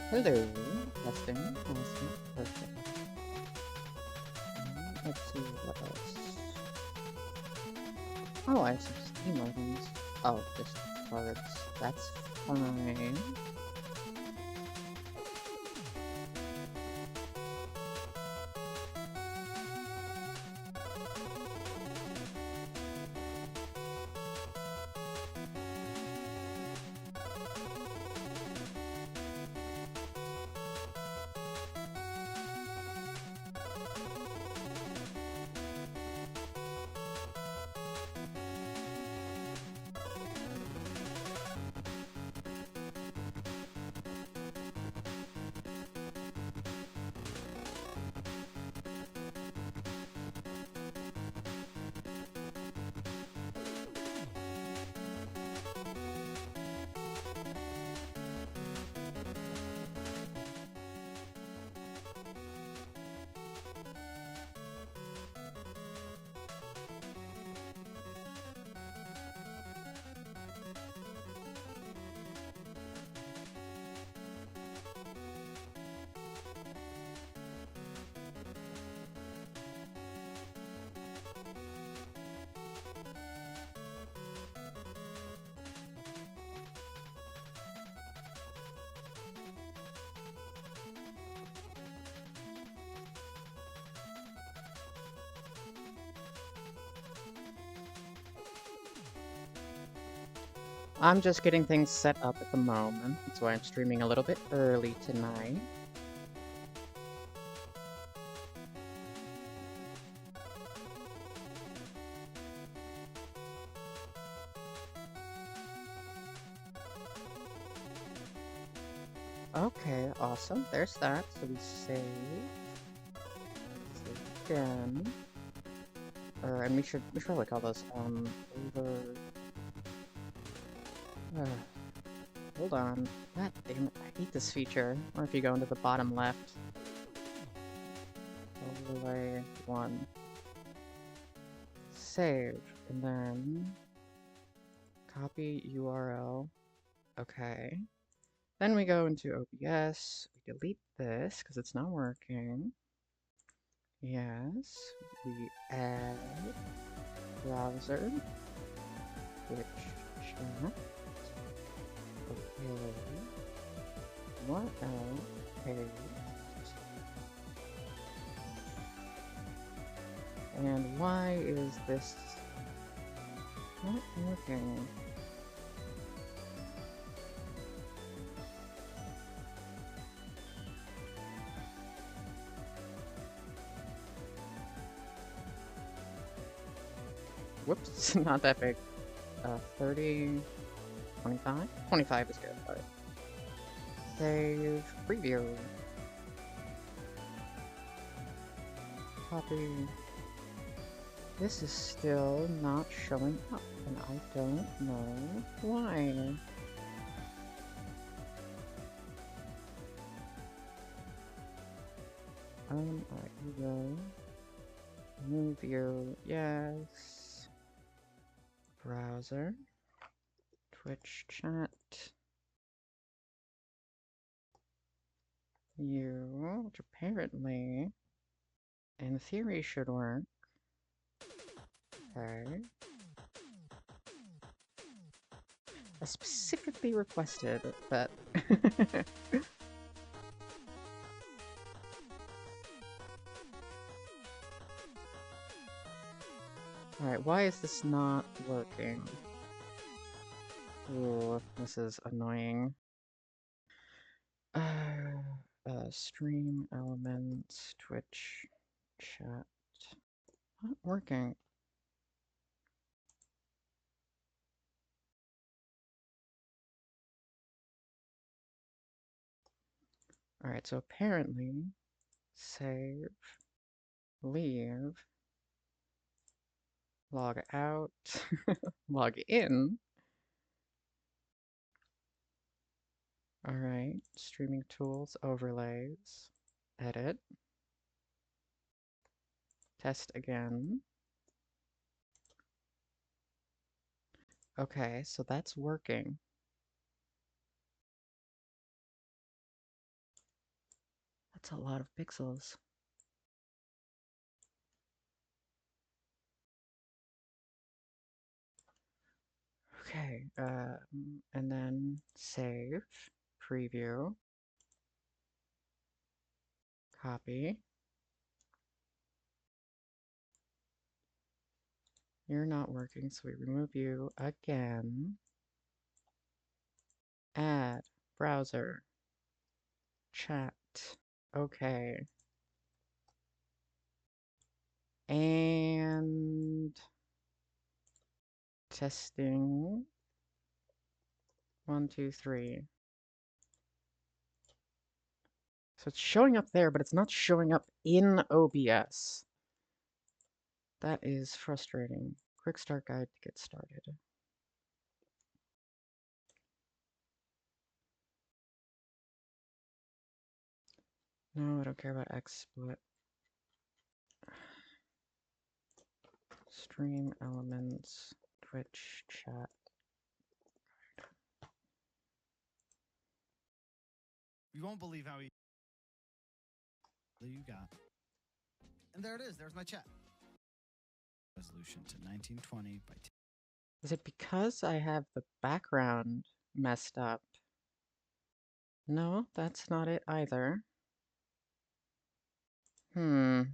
Hello, testing, awesome, perfect. Let's see what else. Oh, I have some Steam items. Oh, just cards. That's fine. I'm just getting things set up at the moment. That's why I'm streaming a little bit early tonight. Okay, awesome. There's that. So we save. Save again. And we should probably call those over. Hold on. God damn it, I hate this feature. Or if you go into the bottom left. Overlay 1. Save. And then copy URL. Okay. Then we go into OBS. We delete this because it's not working. Yes. We add browser. Which chat. Okay. What else? Okay. And why is this not working? Whoops, not that big. 30, 25? 25 is good, but save, preview. Copy. This is still not showing up, and I don't know why. Alright, here we go. New view, yes. Browser. Twitch chat. You, which apparently, in theory, should work. Okay. I specifically requested that. Alright, why is this not working? Ooh, this is annoying. Stream elements, Twitch, chat. Not working. Alright, so apparently, save, leave, log out, log in. Alright, streaming tools, overlays, edit, test again. Okay, so that's working. That's a lot of pixels. Okay, and then save, preview, copy. You're not working, so we remove you again. Add, browser, chat. Okay. And testing. 1, 2, 3. So it's showing up there, but it's not showing up in OBS. That is frustrating. Quick start guide to get started. No, I don't care about XSplit. Stream elements, Twitch, chat. You won't believe how easy you got. And there it is. There's my chat. Resolution to 1920 by 10. Is it because I have the background messed up? No, that's not it either. Gonna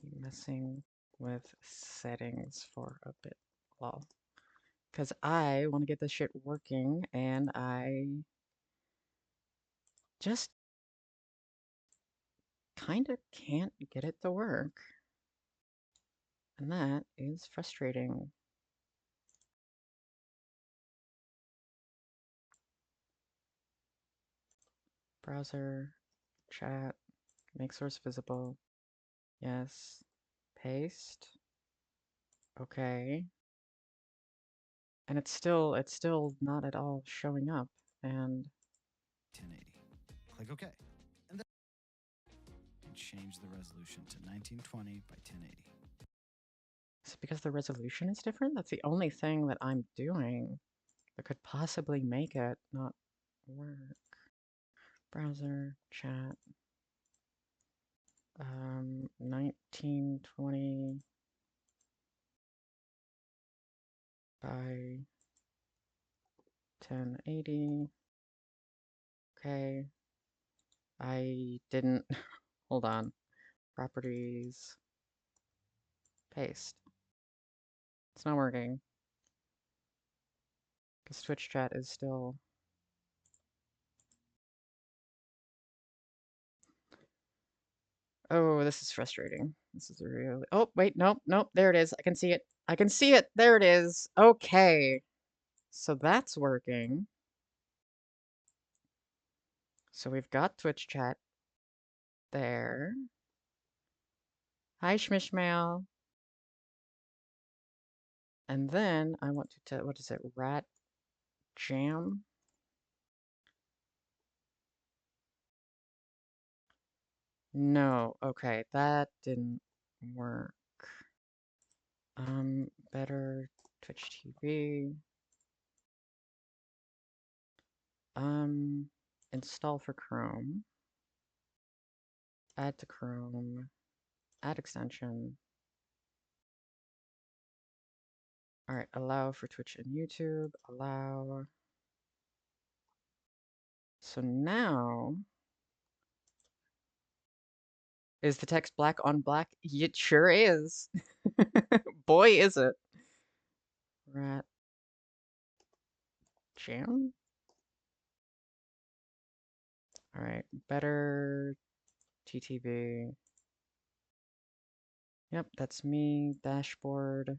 be messing with settings for a bit. Well, because I want to get this shit working and I just kind of can't get it to work. And that is frustrating. Browser, chat, make source visible. Yes. Paste. Okay. And it's still not at all showing up. And 1080. Click OK. And then change the resolution to 1920 by 1080. is it because the resolution is different? That's the only thing that I'm doing that could possibly make it not work. Browser, chat. 1920 by 1080. Okay. I didn't, hold on. Properties, paste. It's not working. Because Twitch chat is still. Oh, this is frustrating. This is really. Oh, wait, nope, nope. There it is. I can see it. I can see it. There it is. Okay. So that's working. So we've got Twitch chat there. Hi, Schmishmail. And then I want to, what is it? Rat Jam? No. Okay, that didn't work. Better Twitch TV. Install for Chrome. Add to Chrome. Add extension. All right, allow for Twitch and YouTube. Allow. So now, is the text black on black? It sure is. Boy, is it. Rat Jam? All right, better TTV. Yep, that's me. Dashboard.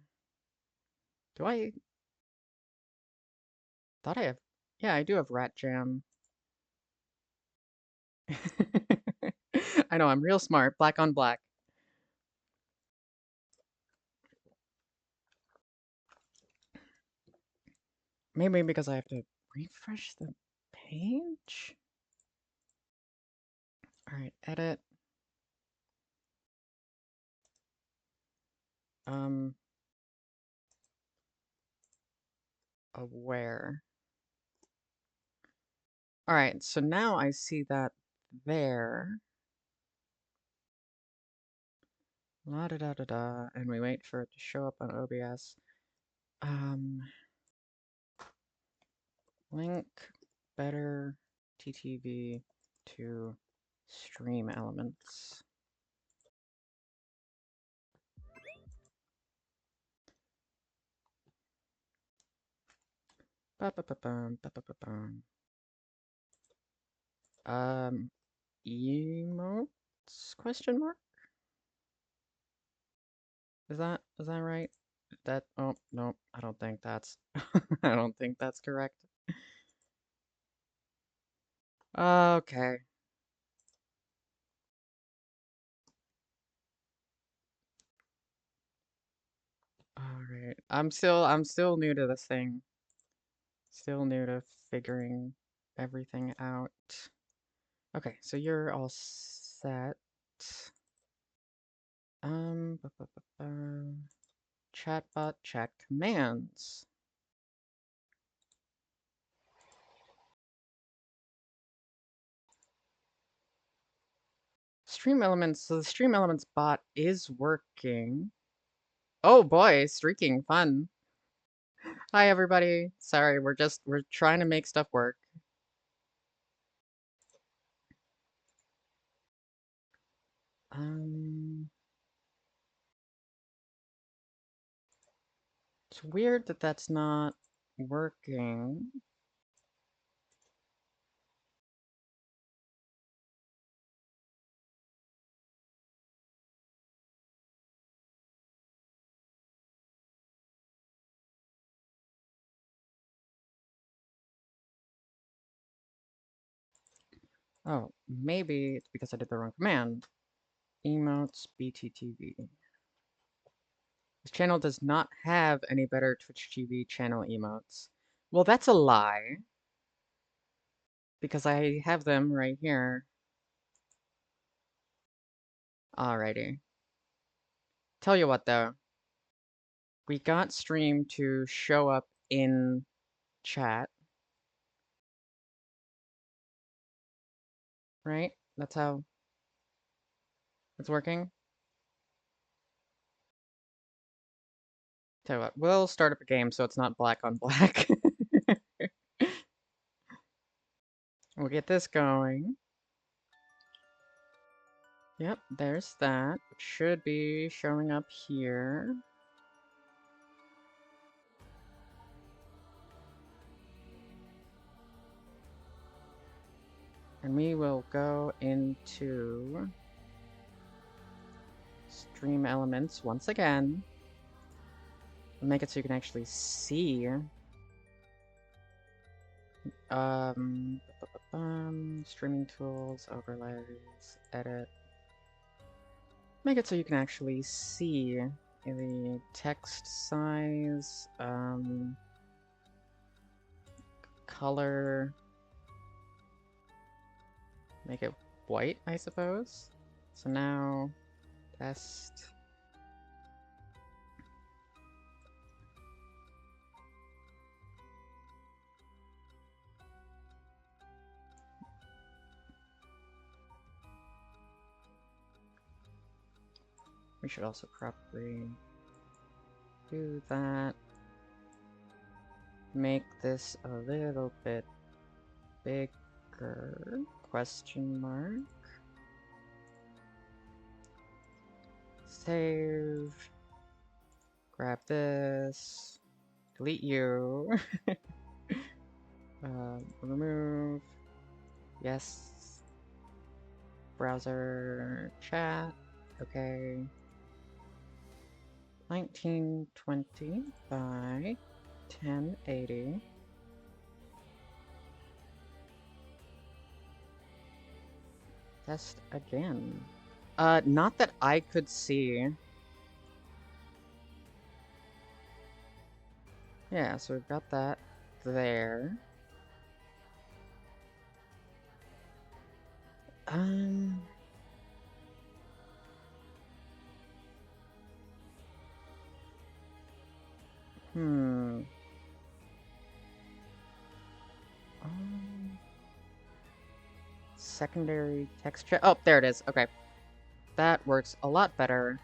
Do I? Thought I have. Yeah, I do have Rat Jam. I know, I'm real smart. Black on black. Maybe because I have to refresh the page? All right, edit. Aware. All right, so now I see that there. La da da da da, and we wait for it to show up on OBS. Link better TTV to stream elements. Ba-ba-ba-bum, ba-ba-ba-bum. Emotes? Question mark? Is that right? That oh no, I don't think that's I don't think that's correct. Okay. All right. I'm still new to this thing. Still new to figuring everything out. Okay, so you're all set. Ba, ba, ba, ba. Chatbot chat commands. Stream Elements, so the Stream Elements bot is working. Oh boy, streaking, fun. Hi everybody. Sorry, we're trying to make stuff work. It's weird that that's not working. Oh, maybe it's because I did the wrong command. Emotes BTTV. This channel does not have any better Twitch TV channel emotes. Well, that's a lie. Because I have them right here. Alrighty. Tell you what though. We got stream to show up in chat. Right? That's how it's working. Tell you what, we'll start up a game so it's not black on black. We'll get this going. Yep, there's that. It should be showing up here. And we will go into Stream Elements once again. Make it so you can actually see. Streaming tools, overlays, edit. Make it so you can actually see the text size, color. Make it white, I suppose. So now, test. We should also probably do that. Make this a little bit bigger, question mark. Save. Grab this. Delete you. Remove. Yes. Browser chat. Okay. 1920 by 1080. Test again. Not that I could see. Yeah, so we've got that there. Hmm. secondary text chat. Oh, there it is. Okay. That works a lot better.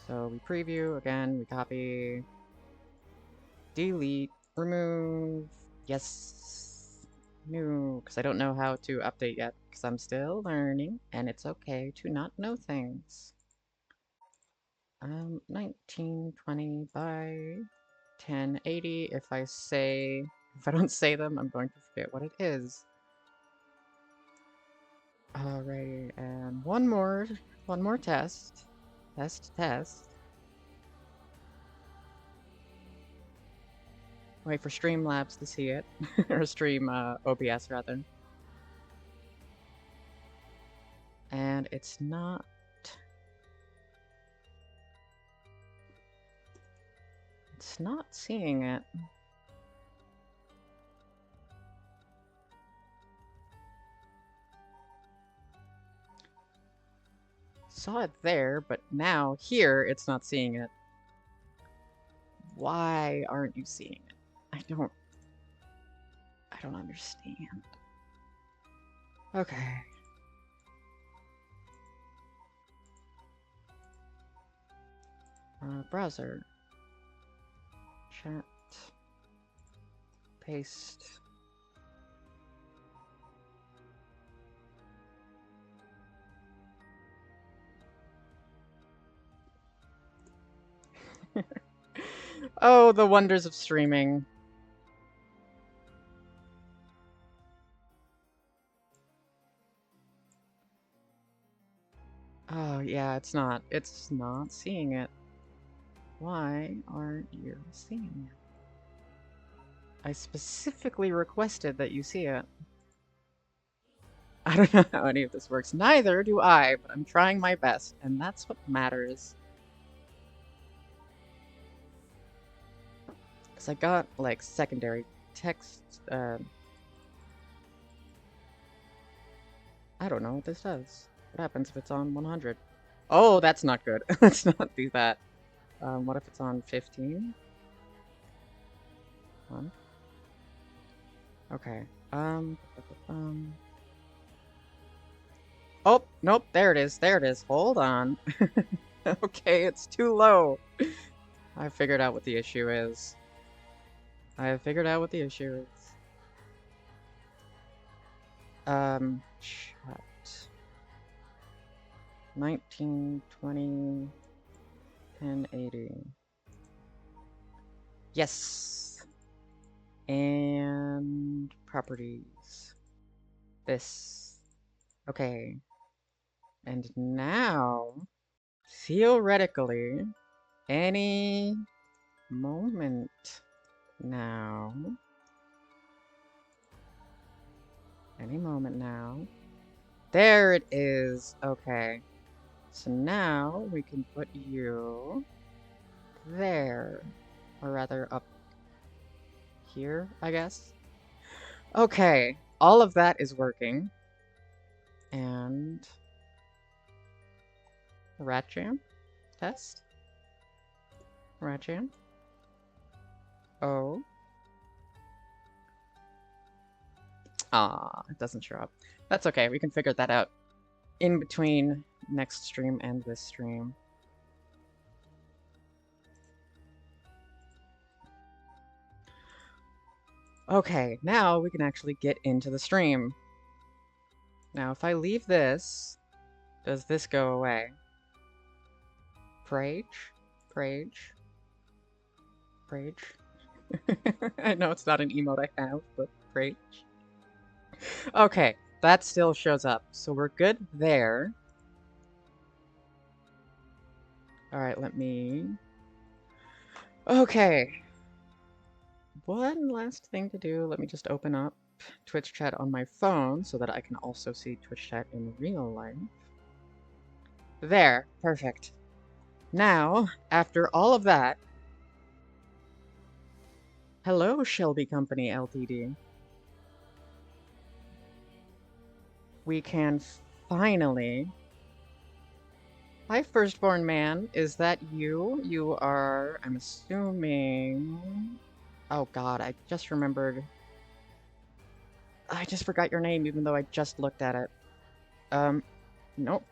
So we preview again, we copy, delete, remove, yes, new, because I don't know how to update yet, because I'm still learning, and it's okay to not know things. 1920 by 1080. If I don't say them, I'm going to forget what it is. Alright, and one more test. Test. Wait for Streamlabs to see it, or Stream OBS rather. And it's not. It's not seeing it. Saw it there, but now here it's not seeing it. Why aren't you seeing it? I don't understand. Okay. Browser. Chat. Paste. Oh, the wonders of streaming. Oh, yeah, it's not seeing it. Why aren't you seeing it? I specifically requested that you see it. I don't know how any of this works. Neither do I, but I'm trying my best, and that's what matters. Because I got, like, secondary text, I don't know what this does. What happens if it's on 100? Oh, that's not good. Let's not do that. What if it's on 15? Okay. Oh, nope, there it is. There it is. Hold on. Okay, it's too low. I figured out what the issue is. Chat. 1920 1080. Yes. And properties. This. Okay. And now, theoretically, any moment now. There it is. Okay. So now we can put you there. Or rather up here, I guess. Okay. All of that is working. And rat jam test. Rat jam. Oh. Ah, it doesn't show up. That's okay. We can figure that out in between next stream and this stream. Okay, now we can actually get into the stream. Now, if I leave this, does this go away? Prage? I know it's not an emote I have, but Prage. Okay, that still shows up, so we're good there. Alright, let me... Okay. One last thing to do. Let me just open up Twitch chat on my phone so that I can also see Twitch chat in real life. There, perfect. Now, after all of that, hello, Shelby Company Ltd. We can finally... Hi, firstborn man. Is that you? You are, I'm assuming... Oh god, I just remembered. I just forgot your name, even though I just looked at it. Um, nope.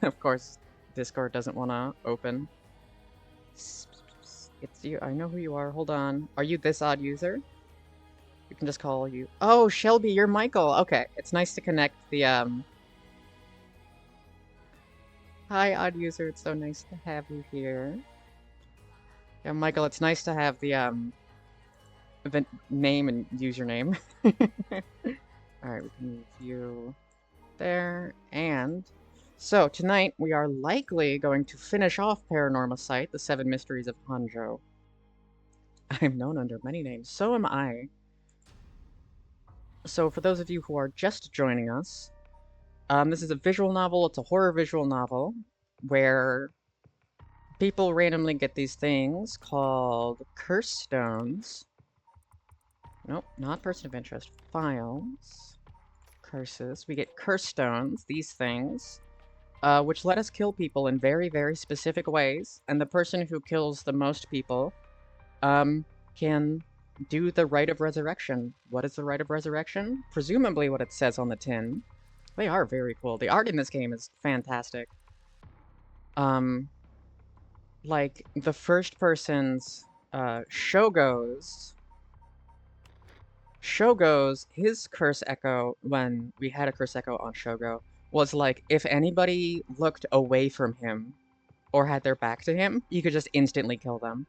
Of course, Discord doesn't want to open. It's you. I know who you are. Hold on. Are you this odd user? We can just call you. Oh, Shelby, you're Michael. Okay, it's nice to connect the. Hi, odd user. It's so nice to have you here. Yeah, Michael, it's nice to have the name and username. Alright, we can move you there, and so tonight we are likely going to finish off ParanormaSight, the Seven Mysteries of Honjo. I am known under many names, so am I. So for those of you who are just joining us, this is a visual novel. It's a horror visual novel where people randomly get these things called curse stones. Nope, not person of interest. Files. Curses. We get curse stones, these things, which let us kill people in very, very specific ways, and the person who kills the most people can do the rite of resurrection. What is the rite of resurrection? Presumably what it says on the tin. They are very cool. The art in this game is fantastic. Like, the first person's, Shogo's, his curse echo, when we had a curse echo on Shogo, was like, if anybody looked away from him, or had their back to him, you could just instantly kill them.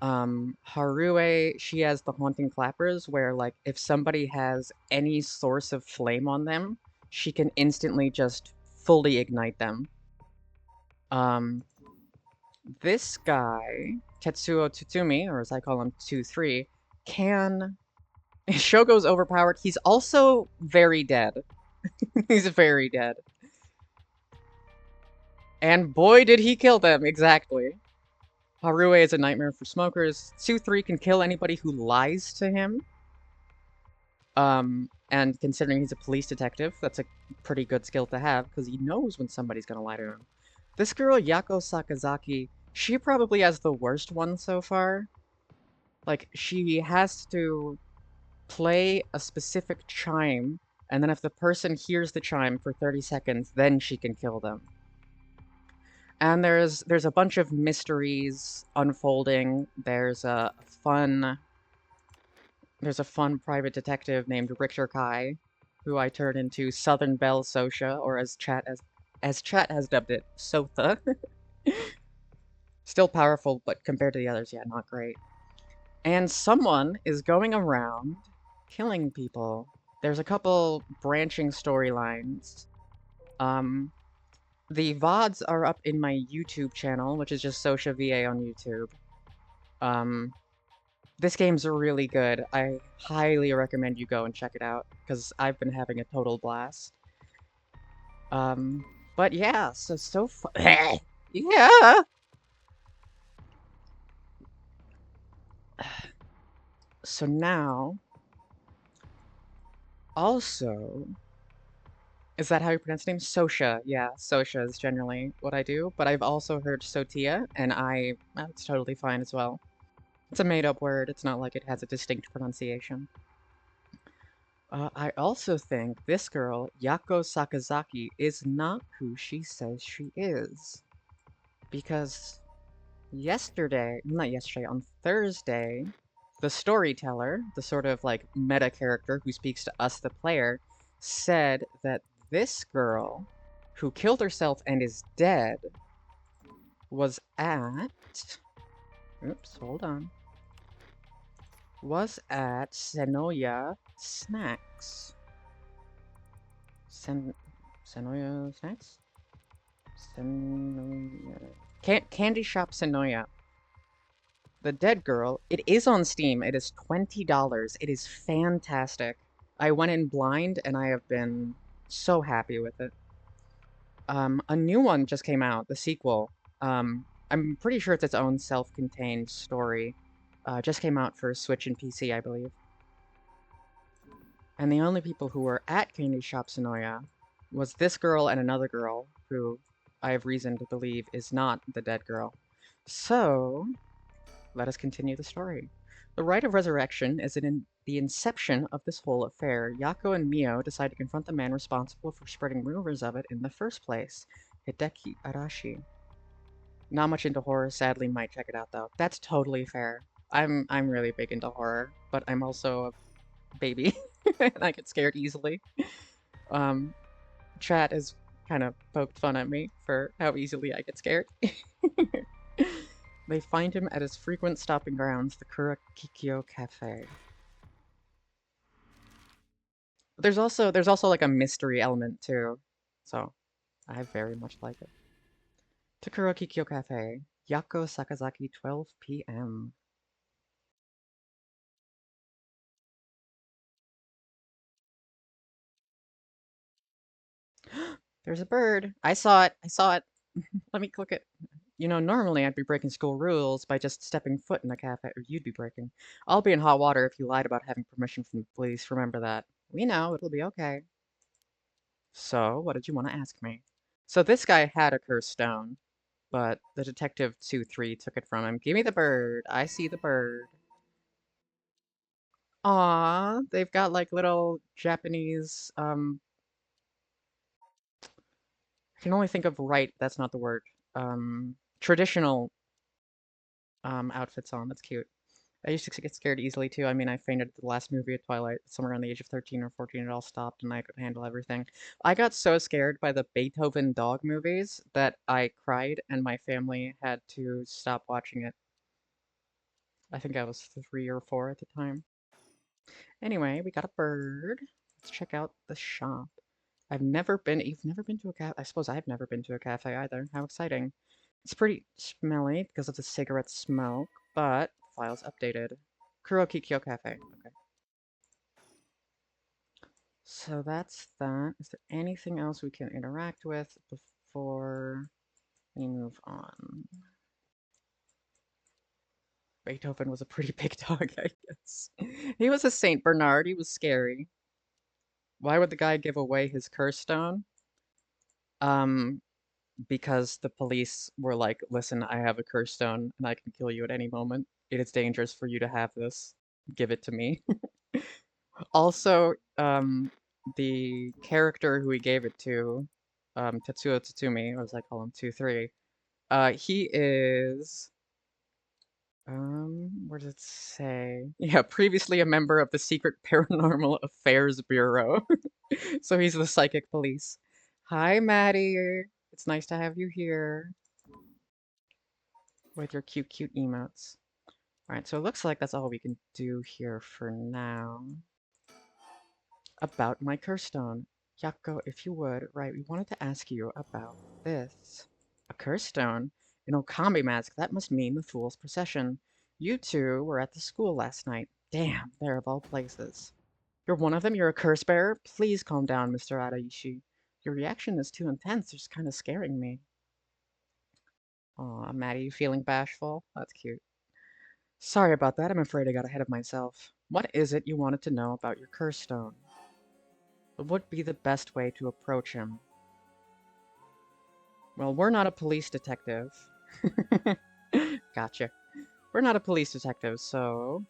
Harue, she has the Haunting Clappers, where, like, if somebody has any source of flame on them, she can instantly just fully ignite them. This guy, Tetsuo Tsutsumi, or as I call him, 2-3, can... Shogo's overpowered. He's also very dead. He's very dead. And boy, did he kill them, exactly. Harue is a nightmare for smokers. 2-3 can kill anybody who lies to him. And considering he's a police detective, that's a pretty good skill to have, because he knows when somebody's gonna lie to him. This girl, Yako Sakazaki, she probably has the worst one so far. Like, she has to play a specific chime, and then if the person hears the chime for 30 seconds, then she can kill them. And there's a bunch of mysteries unfolding. There's a fun private detective named Richter Kai, who I turn into Southern Belle Sotia, or as chat has dubbed it, Sotha. Still powerful, but compared to the others, yeah, not great. And someone is going around killing people. There's a couple branching storylines. The VODs are up in my YouTube channel, which is just Sotia-VA on YouTube. This game's really good. I highly recommend you go and check it out, because I've been having a total blast. But yeah, so fun. Yeah! So now, also, is that how you pronounce the name? Sotia. Yeah, Sotia is generally what I do, but I've also heard Sotia, and it's totally fine as well. It's a made-up word, it's not like it has a distinct pronunciation. I also think this girl, Yako Sakazaki, is not who she says she is. Because on Thursday, the storyteller, the sort of like meta character who speaks to us, the player, said that this girl, who killed herself and is dead, was at... Oops, hold on. Was at Senoya Snacks. Senoya Snacks? Candy Shop Senoya. The Dead Girl. It is on Steam. It is $20. It is fantastic. I went in blind and I have been so happy with it. A new one just came out, the sequel. I'm pretty sure it's its own self-contained story. Just came out for Switch and PC, I believe. And the only people who were at Candy Shop Sonoya was this girl and another girl, who I have reason to believe is not the dead girl. So, Let us continue the story. The rite of resurrection is the inception of this whole affair. Yako and Mio decide to confront the man responsible for spreading rumors of it in the first place, Hideki Arashi. Not much into horror, sadly might check it out though. That's totally fair. I'm really big into horror, but I'm also a baby and I get scared easily. Um, Chat has kind of poked fun at me for how easily I get scared. They find him at his frequent stopping grounds, the Kurakikyo Cafe. There's also like a mystery element too, so I very much like it. To Kurakikyo Cafe, Yako Sakazaki, 12 p.m. There's a bird. I saw it. I saw it. Let me click it. You know, normally I'd be breaking school rules by just stepping foot in a cafe, or you'd be breaking. I'll be in hot water if you lied about having permission from the police. Remember that. We know, it'll be okay. So, what did you want to ask me? So this guy had a cursed stone, but the detective 2-3 took it from him. Give me the bird. I see the bird. Aw, they've got like little Japanese, I can only think of right, that's not the word. Traditional outfits on. That's cute. I used to get scared easily too. I mean, I fainted at the last movie of Twilight, somewhere around the age of 13 or 14. It all stopped and I could handle everything. I got so scared by the Beethoven dog movies that I cried and my family had to stop watching it. I think I was 3 or 4 at the time. Anyway, we got a bird. Let's check out the shop. You've never been to a cafe? I suppose I've never been to a cafe either. How exciting. It's pretty smelly because of the cigarette smoke, but files updated. Kurokikyo Cafe. Okay. So that's that. Is there anything else we can interact with before we move on? Beethoven was a pretty big dog, I guess. He was a Saint Bernard. He was scary. Why would the guy give away his curse stone? Um, because the police were like, listen, I have a curse stone and I can kill you at any moment. It is dangerous for you to have this. Give it to me. Also, the character who he gave it to, Tetsuo Tatsumi, or as I call him, 2-3, he is, what does it say? Yeah, previously a member of the Secret Paranormal Affairs Bureau. So he's the psychic police. Hi, Maddie. It's nice to have you here with your cute, cute emotes. Alright, so it looks like that's all we can do here for now. About my curse stone. Yako, if you would, right, we wanted to ask you about this. A curse stone? An Okami mask, that must mean the Fool's Procession. You two were at the school last night. Damn, there of all places. You're one of them? You're a curse bearer? Please calm down, Mr. Araishi. Your reaction is too intense, it's kind of scaring me. Aw, Maddie, you feeling bashful? That's cute. Sorry about that, I'm afraid I got ahead of myself. What is it you wanted to know about your curse stone? What would be the best way to approach him? Well, we're not a police detective. Gotcha. We're not a police detective, so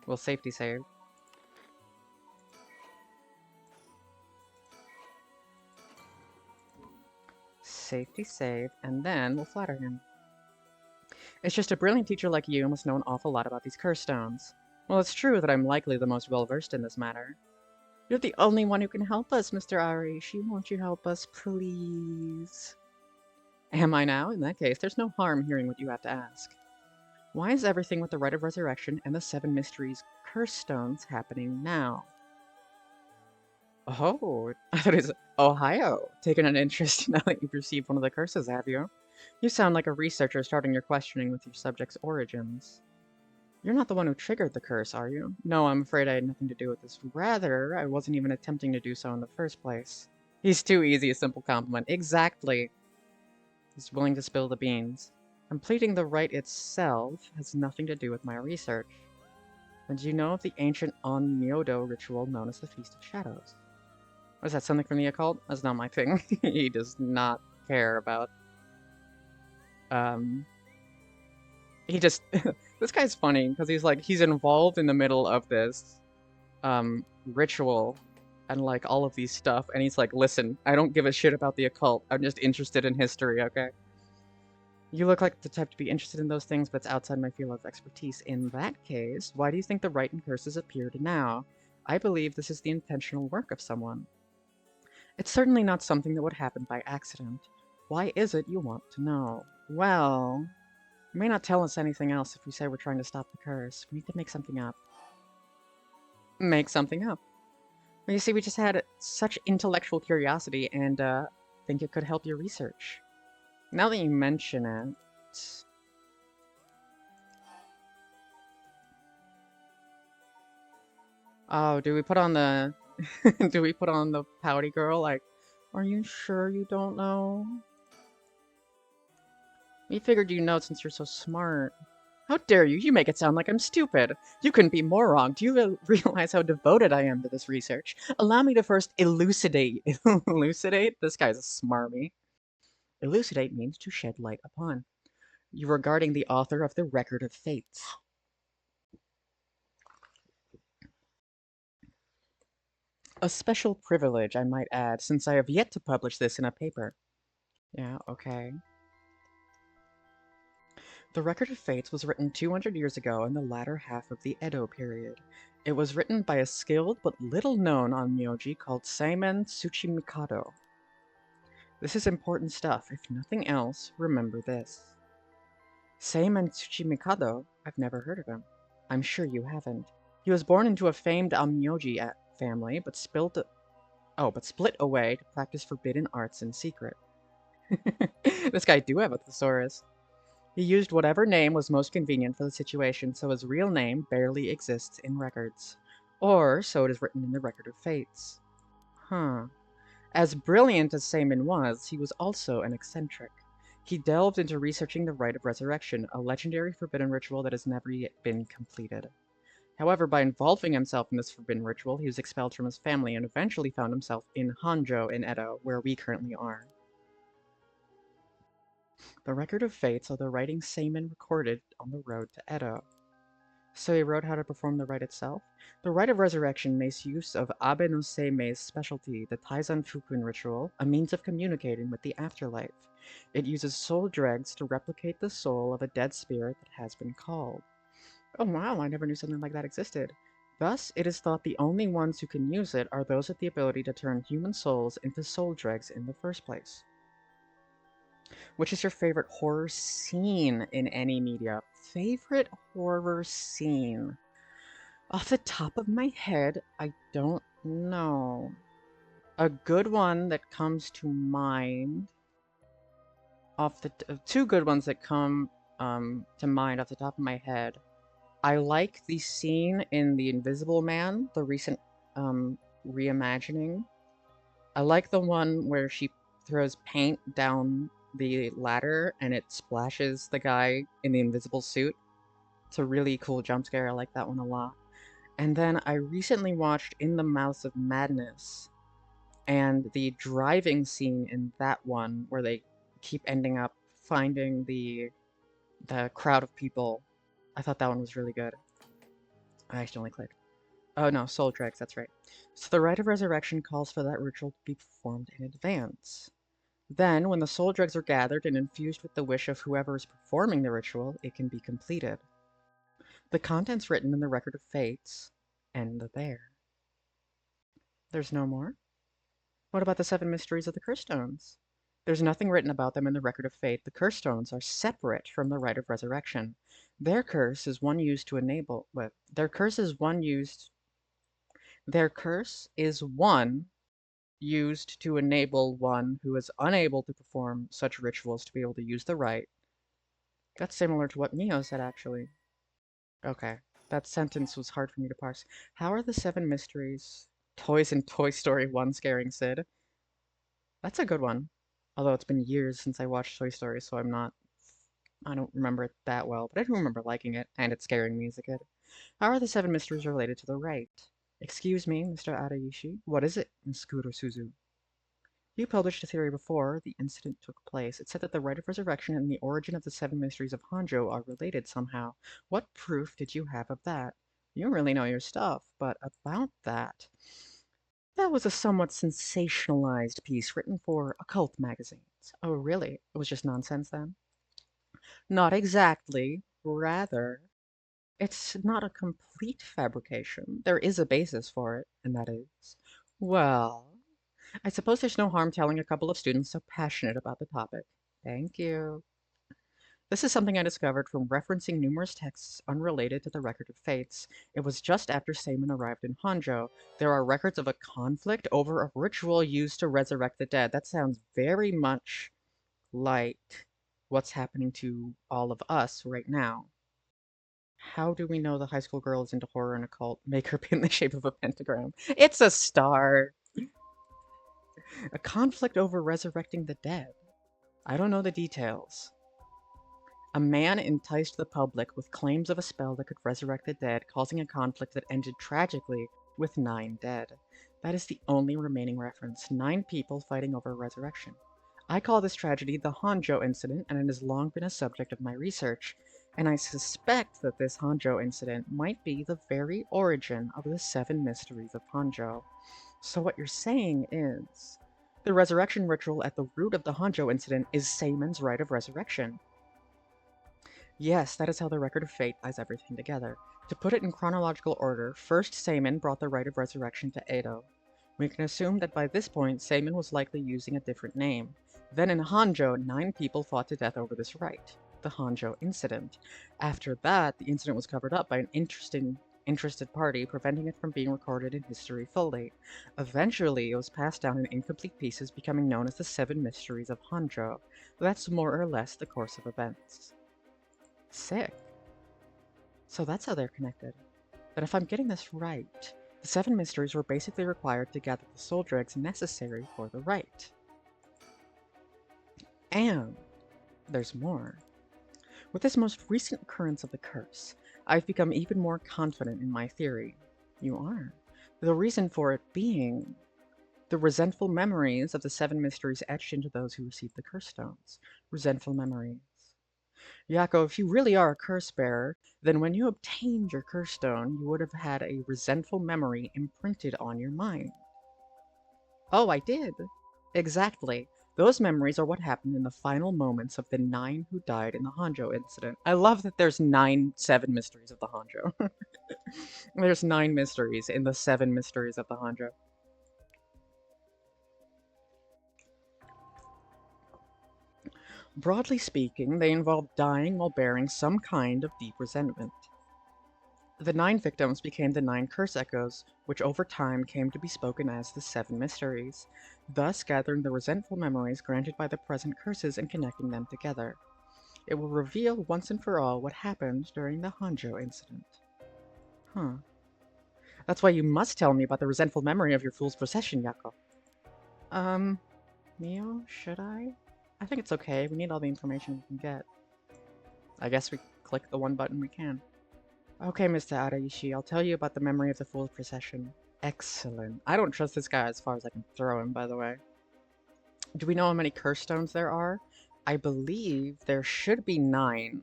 we'll safety save. Safety save, and then we'll flatter him. It's just a brilliant teacher like you must know an awful lot about these curse stones. Well, it's true that I'm likely the most well-versed in this matter. You're the only one who can help us, Mr. Arishi. Won't you help us, please? Am I now? In that case, there's no harm hearing what you have to ask. Why is everything with the Rite of Resurrection and the Seven Mysteries curse stones happening now? Oh, I thought it was Ohio. Taken an interest now that you've received one of the curses, have you? You sound like a researcher starting your questioning with your subject's origins. You're not the one who triggered the curse, are you? No, I'm afraid I had nothing to do with this. Rather, I wasn't even attempting to do so in the first place. He's too easy a simple compliment. Exactly. He's willing to spill the beans. Completing the rite itself has nothing to do with my research. And you know of the ancient On-Myodo ritual known as the Feast of Shadows? Was that something from the occult? That's not my thing. He does not care about, he just, This guy's funny because he's involved in the middle of this ritual and like all of these stuff, and he's like, listen, I don't give a shit about the occult. I'm just interested in history, okay? You look like the type to be interested in those things, but it's outside my field of expertise. In that case, why do you think the rite and curses appeared now? I believe this is the intentional work of someone. It's certainly not something that would happen by accident. Why is it you want to know? Well, you may not tell us anything else if we say we're trying to stop the curse. We need to make something up. Make something up. Well, you see, we just had such intellectual curiosity and think it could help your research. Now that you mention it... Oh, do we put on the... do we put on the pouty girl? Like, are you sure you don't know? We figured you know since you're so smart. How dare you? You make it sound like I'm stupid. You couldn't be more wrong. Do you realize how devoted I am to this research? Allow me to first elucidate. Elucidate? This guy's a smarmy. Elucidate means to shed light upon. You're regarding the author of the Record of Fates. A special privilege, I might add, since I have yet to publish this in a paper. Yeah, okay. The Record of Fates was written 200 years ago in the latter half of the Edo period. It was written by a skilled but little known onmyoji called Seimen Tsuchimikado. This is important stuff. If nothing else, remember this. Seimen Tsuchimikado? I've never heard of him. I'm sure you haven't. He was born into a famed onmyoji family, but split away to practice forbidden arts in secret. This guy do have a thesaurus. He used whatever name was most convenient for the situation, so his real name barely exists in records. Or so it is written in the Record of Fates. Huh. As brilliant as Seimen was, he was also an eccentric. He delved into researching the Rite of Resurrection, a legendary forbidden ritual that has never yet been completed. However, by involving himself in this forbidden ritual, he was expelled from his family and eventually found himself in Honjo in Edo, where we currently are. The Record of Fates are the writings Seimen recorded on the road to Edo. So he wrote how to perform the rite itself? The Rite of Resurrection makes use of Abe no Seimei's specialty, the Taizan Fukun ritual, a means of communicating with the afterlife. It uses soul dregs to replicate the soul of a dead spirit that has been called. Oh wow, I never knew something like that existed. Thus, it is thought the only ones who can use it are those with the ability to turn human souls into soul dregs in the first place. Which is your favorite horror scene in any media? Favorite horror scene? Off the top of my head, I don't know. A good one that comes to mind, two good ones that come to mind off the top of my head. I like the scene in The Invisible Man, the recent reimagining. I like the one where she throws paint down the ladder and it splashes the guy in the invisible suit. It's a really cool jump scare. I like that one a lot. And then I recently watched In the Mouth of Madness, and the driving scene in that one where they keep ending up finding the crowd of people. I thought that one was really good. I accidentally clicked. Oh no, Soul Dregs, that's right. So the Rite of Resurrection calls for that ritual to be performed in advance. Then, when the soul dregs are gathered and infused with the wish of whoever is performing the ritual, it can be completed. The contents written in the Record of Fates end there. There's no more? What about the 7 mysteries of the curse stones? There's nothing written about them in the Record of Fate. The curse stones are separate from the Rite of Resurrection. Their curse is one used to enable... Their curse is one used... Their curse is one used to enable one who is unable to perform such rituals to be able to use the rite. That's similar to what Mio said, actually. Okay, that sentence was hard for me to parse. How are the 7 mysteries? Toys in Toy Story 1 scaring Sid. That's a good one. Although it's been years since I watched Toy Story, so I don't remember it that well, but I do remember liking it, and it scaring me as a kid. How are the 7 mysteries related to the rite? Excuse me, Mr. Araishi. What is it, Miss Kurosuzu? You published a theory before the incident took place. It said that the rite of resurrection and the origin of the seven mysteries of Honjo are related somehow. What proof did you have of that? You really know your stuff, but about that. That was a somewhat sensationalized piece written for occult magazines. Oh, really? It was just nonsense then? Not exactly. Rather, it's not a complete fabrication. There is a basis for it, and that is, well, I suppose there's no harm telling a couple of students so passionate about the topic. Thank you. This is something I discovered from referencing numerous texts unrelated to the Record of Fates. It was just after Seimon arrived in Honjo. There are records of a conflict over a ritual used to resurrect the dead. That sounds very much like what's happening to all of us right now. How do we know the high school girl is into horror and occult? Make her pin the shape of a pentagram. It's a star! A conflict over resurrecting the dead. I don't know the details. A man enticed the public with claims of a spell that could resurrect the dead, causing a conflict that ended tragically with 9 dead. That is the only remaining reference. 9 people fighting over resurrection. I call this tragedy the Honjo incident, and it has long been a subject of my research, and I suspect that this Honjo incident might be the very origin of the 7 mysteries of Honjo. So what you're saying is, the resurrection ritual at the root of the Honjo incident is Seimon's rite of resurrection. Yes, that is how the Record of Fate ties everything together. To put it in chronological order, first Seimon brought the rite of resurrection to Edo. We can assume that by this point, Seimon was likely using a different name. Then in Honjo, 9 people fought to death over this rite, the Honjo incident. After that, the incident was covered up by an interested party, preventing it from being recorded in history fully. Eventually, it was passed down in incomplete pieces, becoming known as the 7 Mysteries of Honjo. That's more or less the course of events. Sick. So that's how they're connected. But if I'm getting this right, the 7 mysteries were basically required to gather the soul dregs necessary for the rite. And there's more. With this most recent occurrence of the curse, I've become even more confident in my theory. You are. The reason for it being the resentful memories of the 7 mysteries etched into those who received the curse stones. Resentful memories. Yako, if you really are a curse bearer, then when you obtained your curse stone, you would have had a resentful memory imprinted on your mind. Oh, I did. Exactly. Those memories are what happened in the final moments of the 9 who died in the Honjo incident. I love that there's 7 mysteries of the Honjo. There's 9 mysteries in the 7 mysteries of the Honjo. Broadly speaking, they involve dying while bearing some kind of deep resentment. The 9 victims became the 9 curse echoes, which over time came to be spoken as the 7 mysteries, thus gathering the resentful memories granted by the present curses and connecting them together. It will reveal once and for all what happened during the Honjo incident. Huh. That's why you must tell me about the resentful memory of your fool's procession, Yako. Mio, should I? I think it's okay. We need all the information we can get. I guess we click the one button we can. Okay, Mr. Araishi, I'll tell you about the memory of the fool's procession. Excellent. I don't trust this guy as far as I can throw him, by the way. Do we know how many curse stones there are? I believe there should be 9.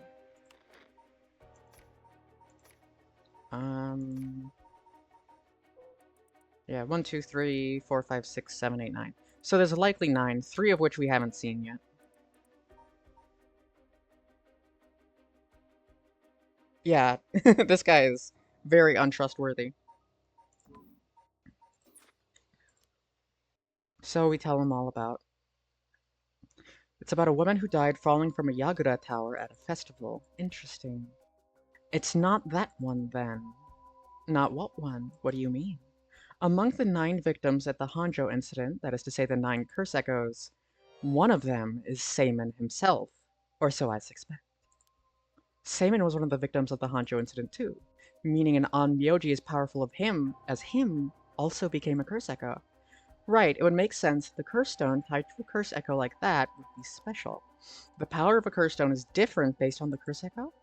Yeah, 1, 2, 3, 4, 5, 6, 7, 8, 9. So there's likely 9, 3 of which we haven't seen yet. Yeah, this guy is very untrustworthy. So we tell him all about. It's about a woman who died falling from a Yagura tower at a festival. Interesting. It's not that one, then. Not what one? What do you mean? Among the 9 victims at the Honjo incident, that is to say the 9 curse echoes, one of them is Seimon himself, or so I suspect. Seimon was one of the victims of the Honjo incident too, meaning an onmyoji as powerful of him as him also became a curse echo. Right, it would make sense the curse stone tied to a curse echo like that would be special. The power of a curse stone is different based on the curse echo?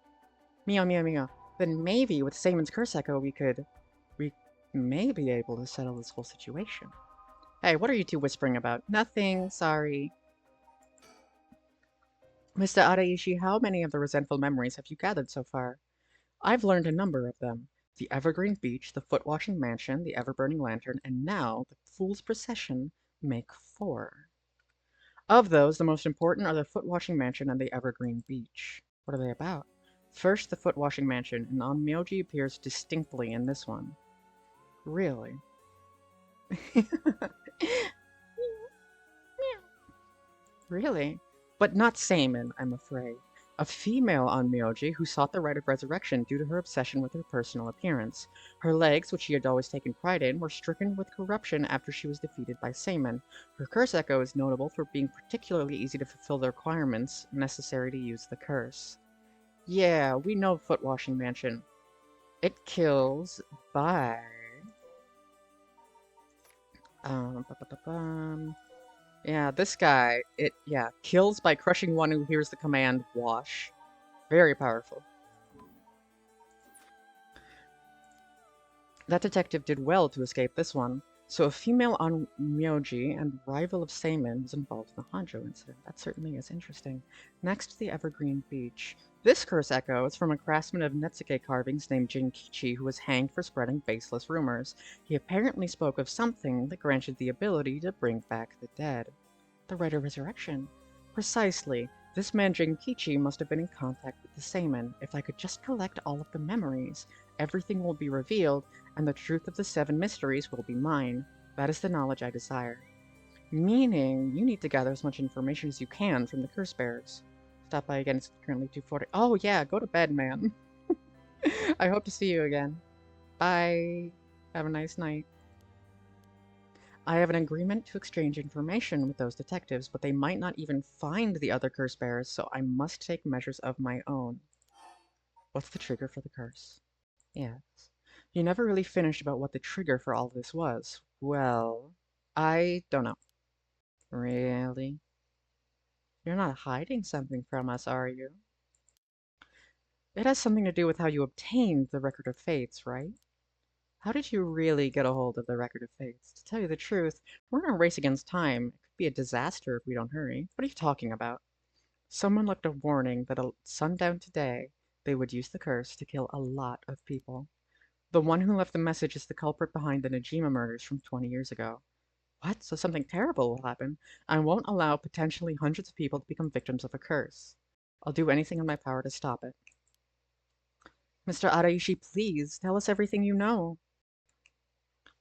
Mio. Then maybe with Seimon's curse echo we may be able to settle this whole situation. Hey, what are you two whispering about? Nothing, sorry. Mr. Araishi, how many of the resentful memories have you gathered so far? I've learned a number of them. The Evergreen Beach, the Foot-Washing Mansion, the Ever-Burning Lantern, and now the Fool's Procession make 4. Of those, the most important are the Foot-Washing Mansion and the Evergreen Beach. What are they about? First, the Foot-Washing Mansion, and Onmyoji appears distinctly in this one. Really? Really? But not Seimin, I'm afraid. A female Onmyoji who sought the right of resurrection due to her obsession with her personal appearance. Her legs, which she had always taken pride in, were stricken with corruption after she was defeated by Seimin. Her curse echo is notable for being particularly easy to fulfill the requirements necessary to use the curse. Yeah, we know Foot-Washing Mansion. It kills by... Yeah, this guy, kills by crushing one who hears the command wash. Very powerful. That detective did well to escape this one. So a female Onmyoji and rival of Seimin was involved in the Honjo incident. That certainly is interesting. Next, the Evergreen Beach. This curse echo is from a craftsman of Netsuke carvings named Jinkichi who was hanged for spreading baseless rumors. He apparently spoke of something that granted the ability to bring back the dead. The right of resurrection. Precisely. This man Jinkichi must have been in contact with the Seimin. If I could just collect all of the memories, everything will be revealed, and the truth of the 7 mysteries will be mine. That is the knowledge I desire. Meaning, you need to gather as much information as you can from the curse bearers. Stop by again, it's currently 2:40. Oh yeah, go to bed, man. I hope to see you again. Bye. Have a nice night. I have an agreement to exchange information with those detectives, but they might not even find the other curse bearers, so I must take measures of my own. What's the trigger for the curse? Yes. You never really finished about what the trigger for all this was. Well, I don't know. Really? You're not hiding something from us, are you? It has something to do with how you obtained the Record of Fates, right? How did you really get a hold of the Record of Fates? To tell you the truth, we're in a race against time. It could be a disaster if we don't hurry. What are you talking about? Someone left a warning that at sundown today, they would use the curse to kill a lot of people. The one who left the message is the culprit behind the Najima murders from 20 years ago. What? So something terrible will happen. I won't allow potentially hundreds of people to become victims of a curse. I'll do anything in my power to stop it. Mr. Araishi, please, tell us everything you know.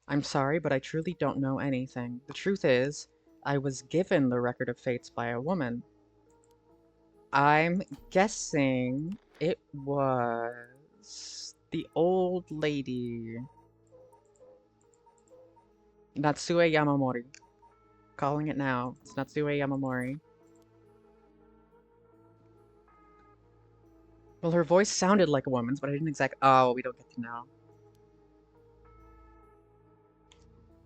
I'm sorry, but I truly don't know anything. The truth is, I was given the Record of Fates by a woman. I'm guessing it was the old lady. Natsue Yamamori. Calling it now. It's Natsue Yamamori. Well, her voice sounded like a woman's, but I didn't exactly. Oh, we don't get to know.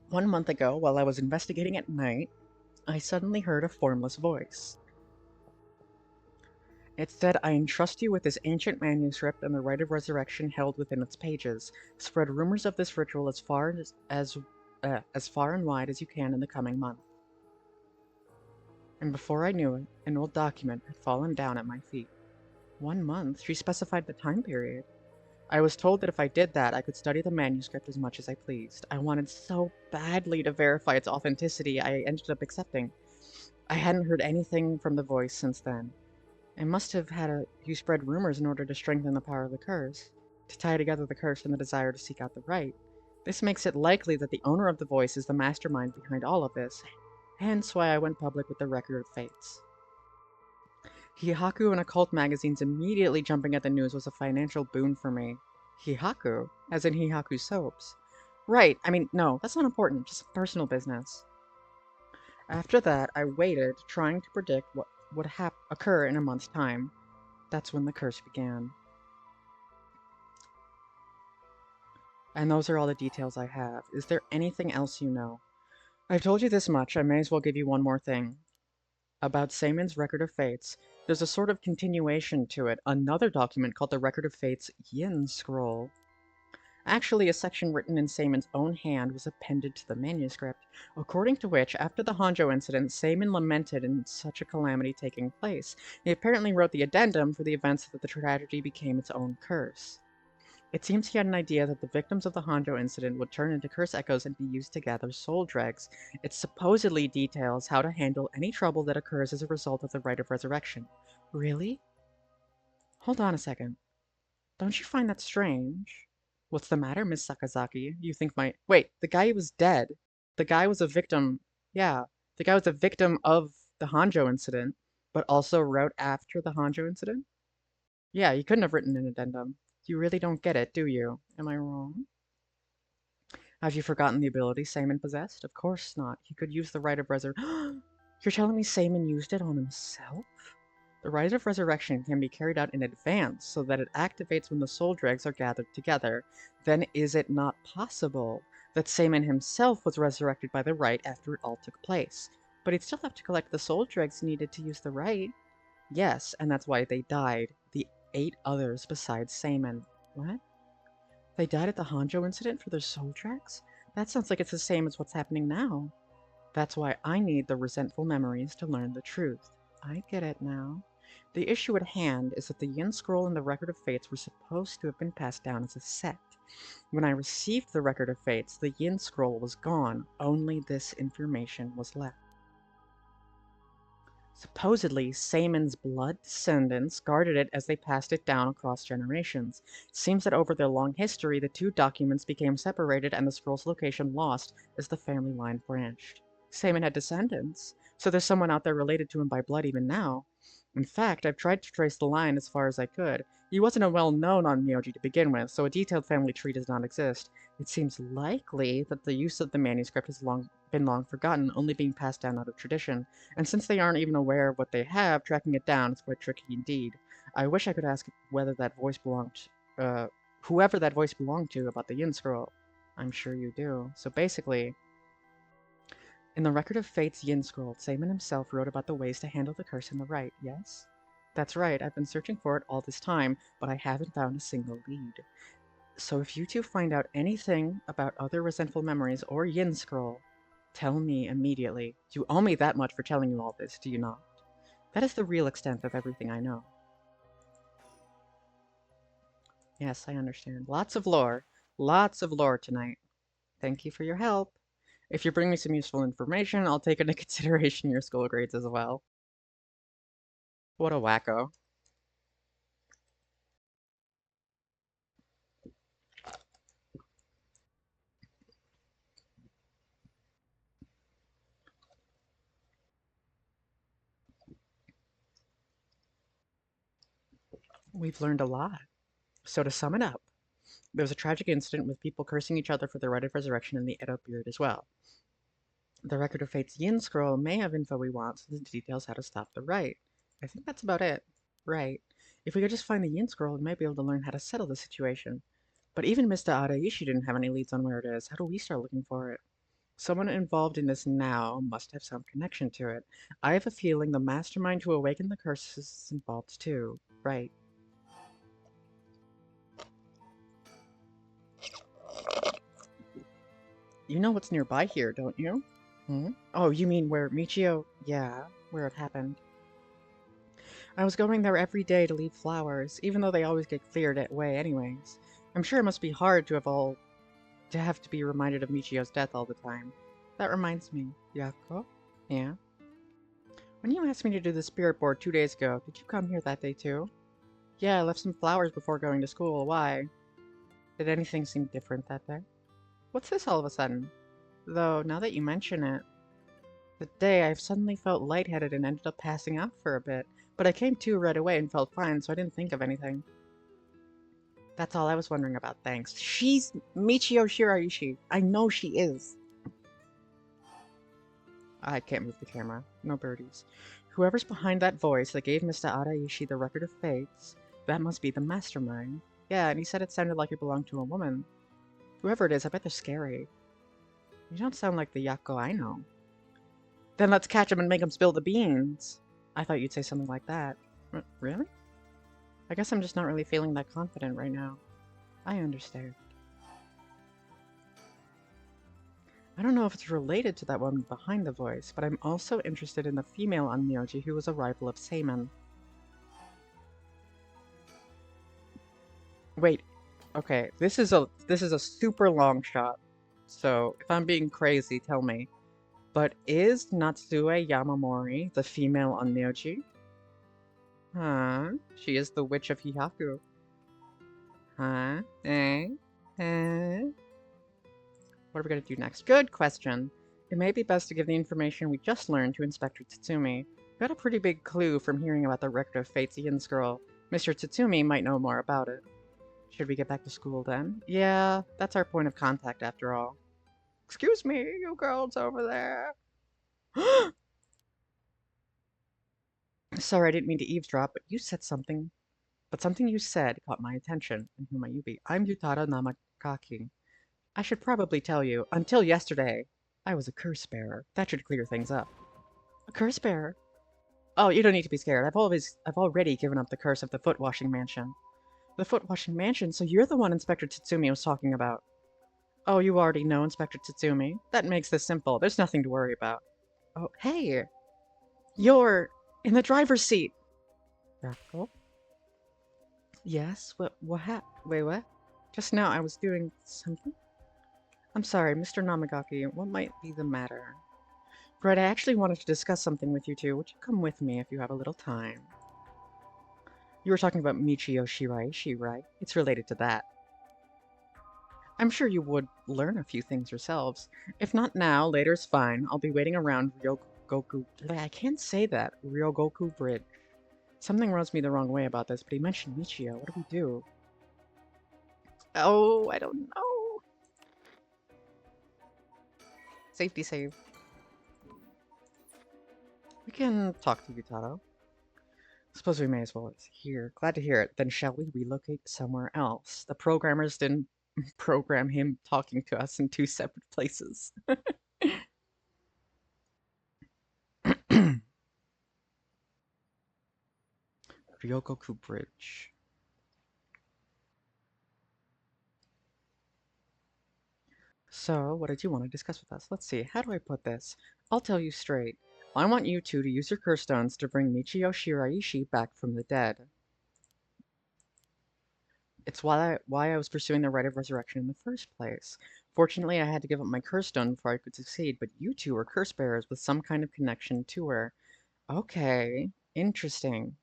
1 month ago, while I was investigating at night, I suddenly heard a formless voice. It said, I entrust you with this ancient manuscript and the right of resurrection held within its pages. Spread rumors of this ritual as far and wide as you can in the coming month. And before I knew it, an old document had fallen down at my feet. 1 month? She specified the time period. I was told that if I did that, I could study the manuscript as much as I pleased. I wanted so badly to verify its authenticity, I ended up accepting. I hadn't heard anything from the voice since then. I must have you spread rumors in order to strengthen the power of the curse, to tie together the curse and the desire to seek out the right. This makes it likely that the owner of the voice is the mastermind behind all of this, hence why I went public with the Record of Fates. Hihaku and occult magazines immediately jumping at the news was a financial boon for me. Hihaku? As in Hihaku soaps. Right, I mean, no, that's not important, just personal business. After that, I waited, trying to predict what would occur in a month's time. That's when the curse began. And those are all the details I have. Is there anything else you know? I've told you this much, I may as well give you one more thing. About Seimin's Record of Fates, there's a sort of continuation to it, another document called the Record of Fates Yin Scroll. Actually, a section written in Seimon's own hand was appended to the manuscript, according to which, after the Honjo incident, Seimon lamented in such a calamity taking place. He apparently wrote the addendum for the events that the tragedy became its own curse. It seems he had an idea that the victims of the Honjo incident would turn into curse echoes and be used to gather soul dregs. It supposedly details how to handle any trouble that occurs as a result of the rite of resurrection. Really? Hold on a second. Don't you find that strange? What's the matter, Miss Sakazaki? You think my... Wait, the guy was dead. The guy was a victim... Yeah, the guy was a victim of the Honjo incident, but also wrote after the Honjo incident? Yeah, you couldn't have written an addendum. You really don't get it, do you? Am I wrong? Have you forgotten the ability Seimon possessed? Of course not. He could use the Rite of Resurrection. You're telling me Seimon used it on himself? The Rite of Resurrection can be carried out in advance so that it activates when the soul dregs are gathered together. Then is it not possible that Seimon himself was resurrected by the rite after it all took place? But he'd still have to collect the soul dregs needed to use the rite. Yes, and that's why they died. The 8 others besides Seimon. What? They died at the Honjo incident for their soul dregs? That sounds like it's the same as what's happening now. That's why I need the resentful memories to learn the truth. I get it now. The issue at hand is that the Yin Scroll and the Record of Fates were supposed to have been passed down as a set. When I received the Record of Fates, the Yin Scroll was gone. Only this information was left. Supposedly, Seimon's blood descendants guarded it as they passed it down across generations. It seems that over their long history, the 2 documents became separated and the scroll's location lost as the family line branched. Seimon had descendants, so there's someone out there related to him by blood even now. In fact, I've tried to trace the line as far as I could. He wasn't a well-known on Myoji to begin with, so a detailed family tree does not exist. It seems likely that the use of the manuscript has been long forgotten, only being passed down out of tradition. And since they aren't even aware of what they have, tracking it down is quite tricky indeed. I wish I could ask whether that voice whoever that voice belonged to about the Yin Scroll. I'm sure you do. So basically, in the Record of Fate's Yin Scroll, Seimon himself wrote about the ways to handle the curse in the rite, yes? That's right, I've been searching for it all this time, but I haven't found a single lead. So if you two find out anything about other resentful memories or Yin Scroll, tell me immediately. You owe me that much for telling you all this, do you not? That is the real extent of everything I know. Yes, I understand. Lots of lore. Lots of lore tonight. Thank you for your help. If you bring me some useful information, I'll take into consideration your school grades as well. What a wacko. We've learned a lot. So to sum it up, there was a tragic incident with people cursing each other for the rite of resurrection in the Edo period as well. The Record of Fate's Yin Scroll may have info we want, so the details how to stop the rite. I think that's about it. Right. If we could just find the Yin Scroll, we might be able to learn how to settle the situation. But even Mr. Araishi didn't have any leads on where it is. How do we start looking for it? Someone involved in this now must have some connection to it. I have a feeling the mastermind who awakened the curses is involved too. Right. You know what's nearby here, don't you? Hmm? Oh, you mean where Michio... Yeah, where it happened. I was going there every day to leave flowers, even though they always get cleared away anyways. I'm sure it must be hard to have to be reminded of Michio's death all the time. That reminds me, Yako? Yeah? When you asked me to do the spirit board 2 days ago, did you come here that day too? Yeah, I left some flowers before going to school. Why? Did anything seem different that day? What's this all of a sudden? Though, now that you mention it, the day I've suddenly felt lightheaded and ended up passing out for a bit, but I came to right away and felt fine, so I didn't think of anything. That's all I was wondering about, thanks. She's Michio Shiraishi. I know she is. I can't move the camera. No birdies. Whoever's behind that voice that gave Mr. Araishi the Record of Fates, that must be the mastermind. Yeah, and he said it sounded like it belonged to a woman. Whoever it is, I bet they're scary. You don't sound like the Yako I know. Then let's catch him and make him spill the beans. I thought you'd say something like that. Really? I guess I'm just not really feeling that confident right now. I understand. I don't know if it's related to that one behind the voice, but I'm also interested in the female Onmyoji who was a rival of Seiman. Wait, okay, this is a super long shot. So if I'm being crazy, tell me. But is Natsue Yamamori the female Onmyoji? Huh? She is the witch of Hihaku. Huh? Eh? Eh? What are we gonna do next? Good question. It may be best to give the information we just learned to Inspector Tatsumi. We got a pretty big clue from hearing about the Record of Fate's Ian's girl. Mr. Tatsumi might know more about it. Should we get back to school then? Yeah, that's our point of contact after all. Excuse me, you girls over there. Sorry, I didn't mean to eavesdrop, but you said something. But something you said caught my attention. And who might you be? I'm Yutaro Namakaki. I should probably tell you, until yesterday, I was a curse bearer. That should clear things up. A curse bearer? Oh, you don't need to be scared. I've already given up the curse of the foot washing mansion. The foot washing mansion? So you're the one Inspector Tatsumi was talking about. Oh, you already know Inspector Tatsumi? That makes this simple. There's nothing to worry about. Oh, hey! You're in the driver's seat! Yako? Yes? What happened? Wait, what? Just now I was doing something? I'm sorry, Mr. Namagaki, what might be the matter? Fred, I actually wanted to discuss something with you two. Would you come with me if you have a little time? You were talking about Michio Shiraishi, right? It's related to that. I'm sure you would learn a few things yourselves. If not now, later's fine. I'll be waiting around Ryogoku... I can't say that. Ryogoku Bridge. Something rubs me the wrong way about this, but he mentioned Michio. What do we do? Oh, I don't know. Safety save. We can talk to Yutaro. Suppose we may as well hear. Glad to hear it. Then shall we relocate somewhere else? The programmers didn't program him talking to us in two separate places. Ryogoku Bridge. So, what did you want to discuss with us? Let's see, how do I put this? I'll tell you straight. I want you two to use your curse stones to bring Michio Shiraishi back from the dead. It's why I was pursuing the rite of resurrection in the first place. Fortunately, I had to give up my curse stone before I could succeed, but you two are curse bearers with some kind of connection to her. Okay, interesting.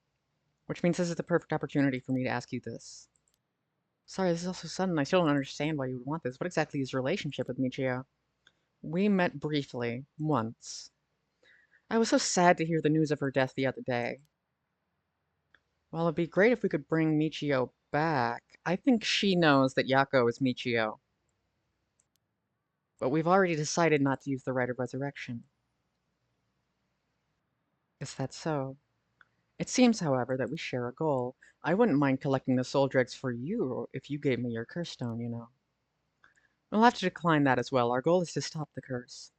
Which means this is the perfect opportunity for me to ask you this. Sorry, this is also sudden. I still don't understand why you would want this. What exactly is your relationship with Michio? We met briefly, once. I was so sad to hear the news of her death the other day. Well, it'd be great if we could bring Michio back. I think she knows that Yako is Michio. But we've already decided not to use the rite of resurrection. Is that so? It seems, however, that we share a goal. I wouldn't mind collecting the soul dregs for you if you gave me your curse stone, you know. We'll have to decline that as well. Our goal is to stop the curse.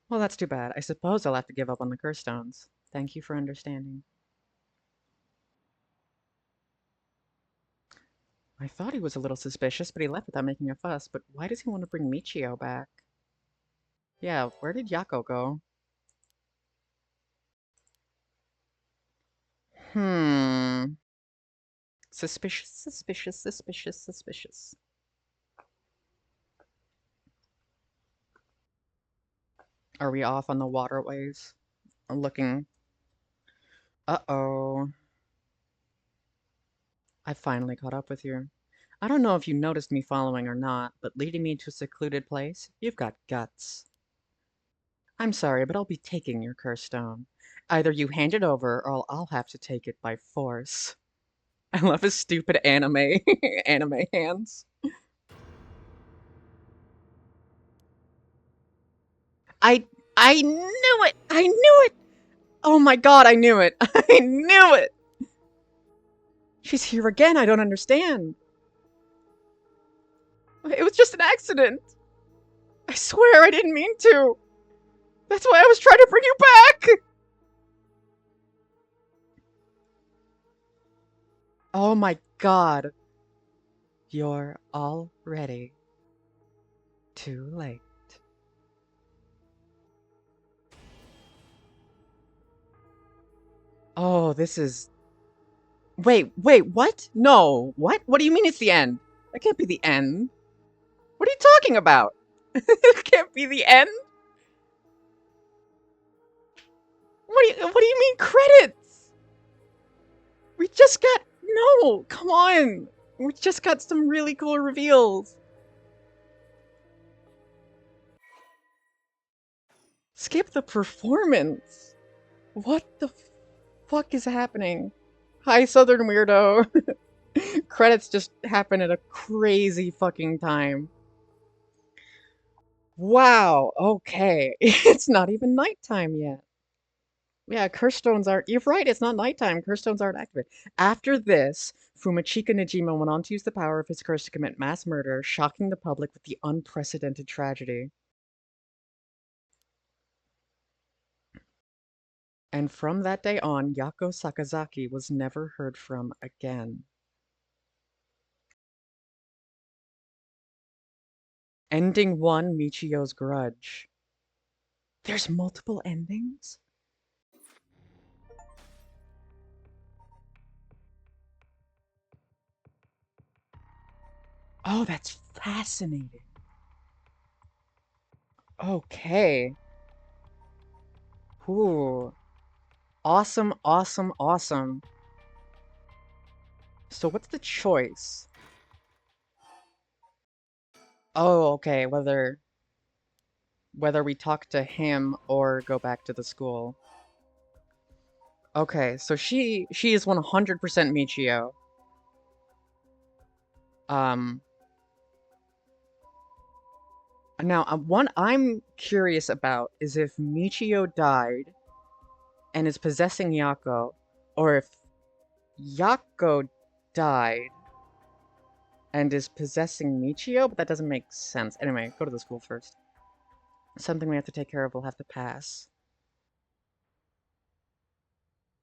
Well, that's too bad. I suppose I'll have to give up on the curse stones. Thank you for understanding. I thought he was a little suspicious, but he left without making a fuss. But why does he want to bring Michio back? Yeah, where did Yako go? Hmm. Suspicious, suspicious, suspicious, suspicious. Are we off on the waterways? I'm looking. Uh-oh. I finally caught up with you. I don't know if you noticed me following or not, but leading me to a secluded place? You've got guts. I'm sorry, but I'll be taking your curse stone. Either you hand it over, or I'll have to take it by force. I love his stupid anime anime hands. I I knew it! I knew it! Oh my god, I knew it! I knew it! She's here again, I don't understand. It was just an accident. I swear I didn't mean to. That's why I was trying to bring you back! Oh my god. You're all ready. Too late. Oh, this is... Wait, what? No, what? What do you mean it's the end? That can't be the end. What are you talking about? It can't be the end? What do you mean credits? We just got... No, come on. We just got some really cool reveals. Skip the performance. What the fuck is happening? Hi, Southern Weirdo. Credits just happen at a crazy fucking time. Wow, okay. It's not even nighttime yet. Yeah, curse stones aren't. You're right, it's not nighttime. Curse stones aren't activated. After this, Fumachika Najima went on to use the power of his curse to commit mass murder, shocking the public with the unprecedented tragedy. And from that day on, Yako Sakazaki was never heard from again. Ending 1, Michio's grudge. There's multiple endings? Oh, that's fascinating. Okay. Ooh. Awesome, awesome, awesome. So what's the choice? Oh, okay, whether we talk to him or go back to the school. Okay, so she is 100% Michio. Um, Now one I'm curious about is if Michio died and is possessing Yako, or if Yako died and is possessing Michio, but that doesn't make sense. Anyway, go to the school first. Something we have to take care of will have to pass.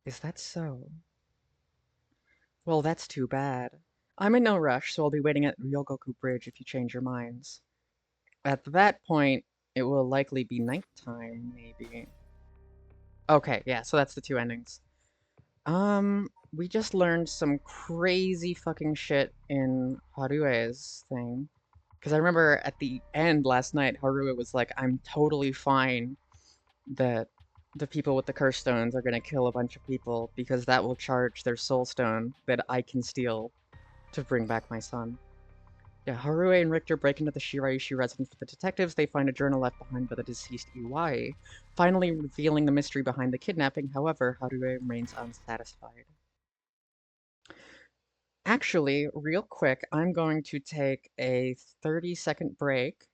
Is that so? Well, that's too bad. I'm in no rush, so I'll be waiting at Ryogoku Bridge if you change your minds. At that point, it will likely be nighttime, maybe. Okay, yeah, so that's the two endings. We just learned some crazy fucking shit in Harue's thing. Because I remember at the end last night, Harue was like, I'm totally fine that the people with the curse stones are gonna kill a bunch of people because that will charge their soul stone that I can steal to bring back my son. Yeah, Harue and Richter break into the Shiraishi residence with the detectives. They find a journal left behind by the deceased Iwai, finally revealing the mystery behind the kidnapping. However, Harue remains unsatisfied. Actually, real quick, I'm going to take a 30-second break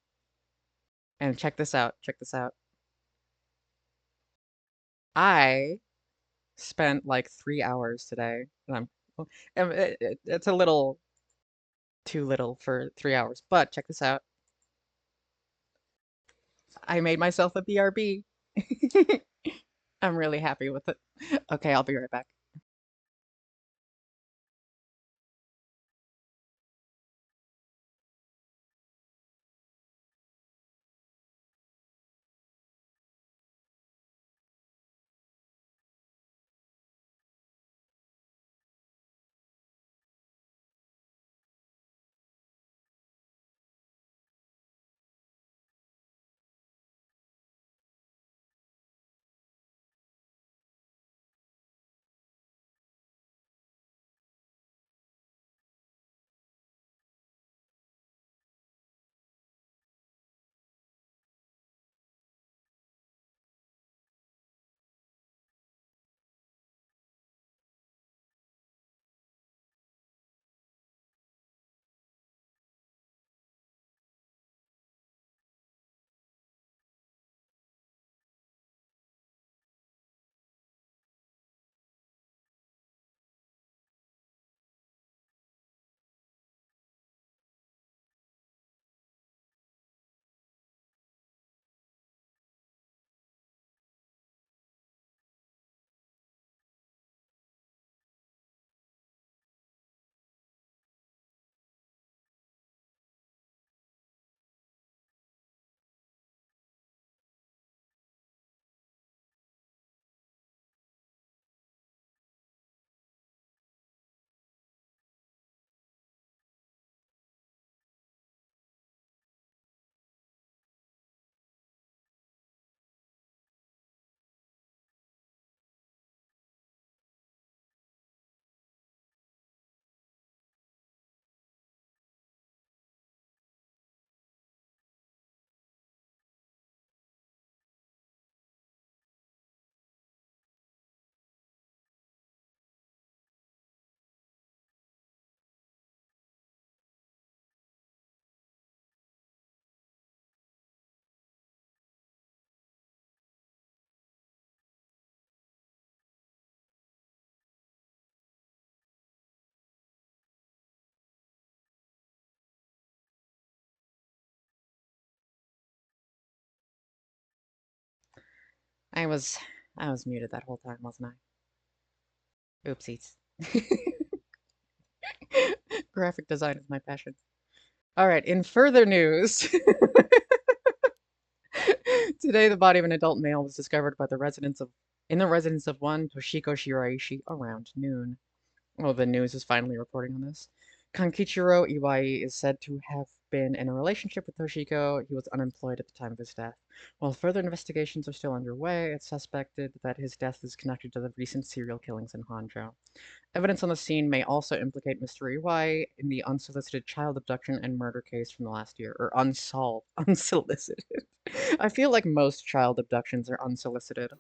and check this out. Check this out. I spent like 3 hours today, and it's a little too little for 3 hours, but check this out. I made myself a BRB. I'm really happy with it. Okay, I'll be right back. I was I was muted that whole time, wasn't I? Oopsies. Graphic design is my passion. All right, in further news, today the body of an adult male was discovered by the residents of in the residence of one Toshiko Shiraishi around noon. Well, the news is finally reporting on this. Kankichiro Iwai is said to have been in a relationship with Toshiko. He was unemployed at the time of his death. While further investigations are still underway, it's suspected that his death is connected to the recent serial killings in Honjo. Evidence on the scene may also implicate Mr. Iwai in the unsolicited child abduction and murder case from the last year, or unsolved, unsolicited. I feel like most child abductions are unsolicited.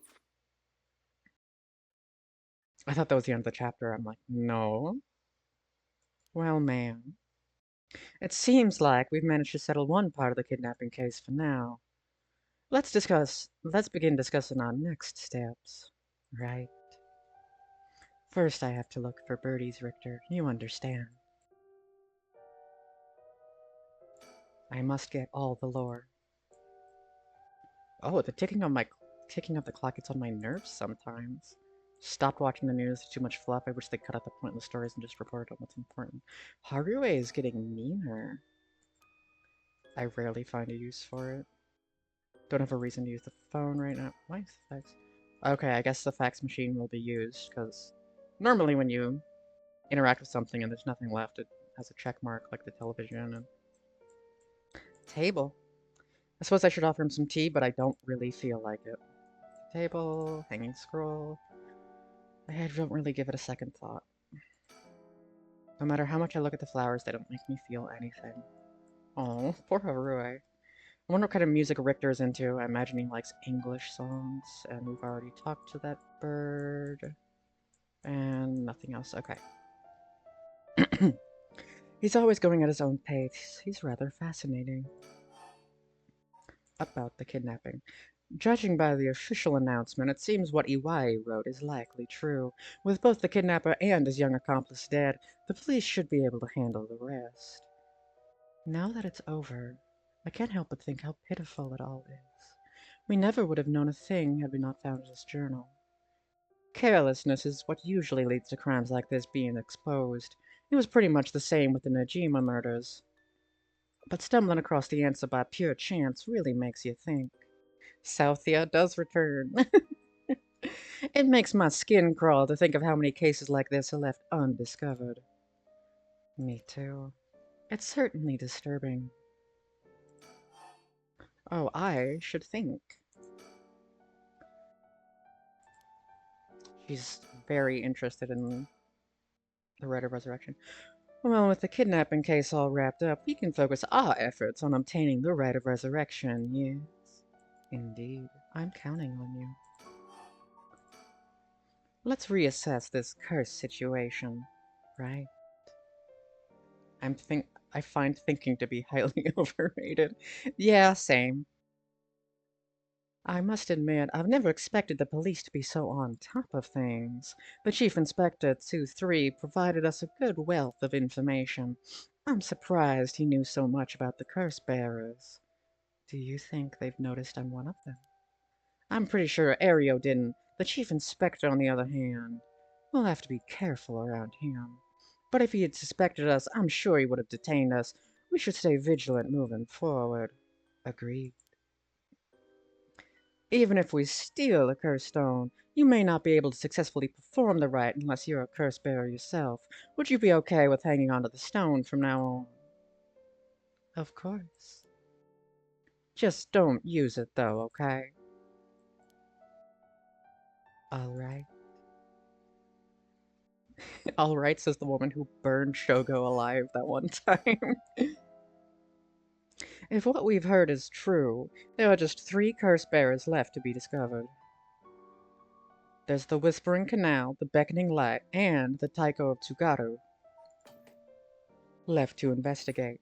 I thought that was the end of the chapter. I'm like, no. Well, ma'am. It seems like we've managed to settle one part of the kidnapping case for now. Let's begin discussing our next steps. Right. First, I have to look for birdies, Richter. You understand. I must get all the lore. Oh, the ticking of the clock gets on my nerves sometimes. Stopped watching the news, too much fluff. I wish they cut out the pointless stories and just reported on what's important. Haruo is getting meaner. I rarely find a use for it. Don't have a reason to use the phone right now. Why is the fax? Okay, I guess the fax machine will be used, because normally when you interact with something and there's nothing left, it has a check mark like the television and table. I suppose I should offer him some tea, but I don't really feel like it. Table, hanging scroll. I don't really give it a second thought. No matter how much I look at the flowers, they don't make me feel anything. Oh, poor Haruo. I wonder what kind of music Richter is into. I imagine he likes English songs, and we've already talked to that bird. And nothing else. Okay. He's always going at his own pace. He's rather fascinating. About the kidnapping. Judging by the official announcement, it seems what Iwai wrote is likely true. With both the kidnapper and his young accomplice dead, the police should be able to handle the rest. Now that it's over, I can't help but think how pitiful it all is. We never would have known a thing had we not found his journal. Carelessness is what usually leads to crimes like this being exposed. It was pretty much the same with the Najima murders. But stumbling across the answer by pure chance really makes you think. Southia does return. It makes my skin crawl to think of how many cases like this are left undiscovered. Me too. It's certainly disturbing. Oh, I should think. She's very interested in the Rite of Resurrection. Well, with the kidnapping case all wrapped up, we can focus our efforts on obtaining the Rite of Resurrection, yes. Indeed, I'm counting on you. Let's reassess this cursed situation, right? I find thinking to be highly overrated. Yeah, same. I must admit, I've never expected the police to be so on top of things. The Chief Inspector 2-3 provided us a good wealth of information. I'm surprised he knew so much about the curse bearers. Do you think they've noticed I'm one of them? I'm pretty sure Ario didn't. The Chief Inspector, on the other hand. We'll have to be careful around him. But if he had suspected us, I'm sure he would have detained us. We should stay vigilant moving forward. Agreed. Even if we steal a cursed stone, you may not be able to successfully perform the rite unless you're a curse bearer yourself. Would you be okay with hanging onto the stone from now on? Of course. Just don't use it though, okay? Alright. Alright, says the woman who burned Shogo alive that one time. If what we've heard is true, there are just 3 curse bearers left to be discovered. There's the Whispering Canal, the Beckoning Light, and the Taiko of Tsugaru left to investigate.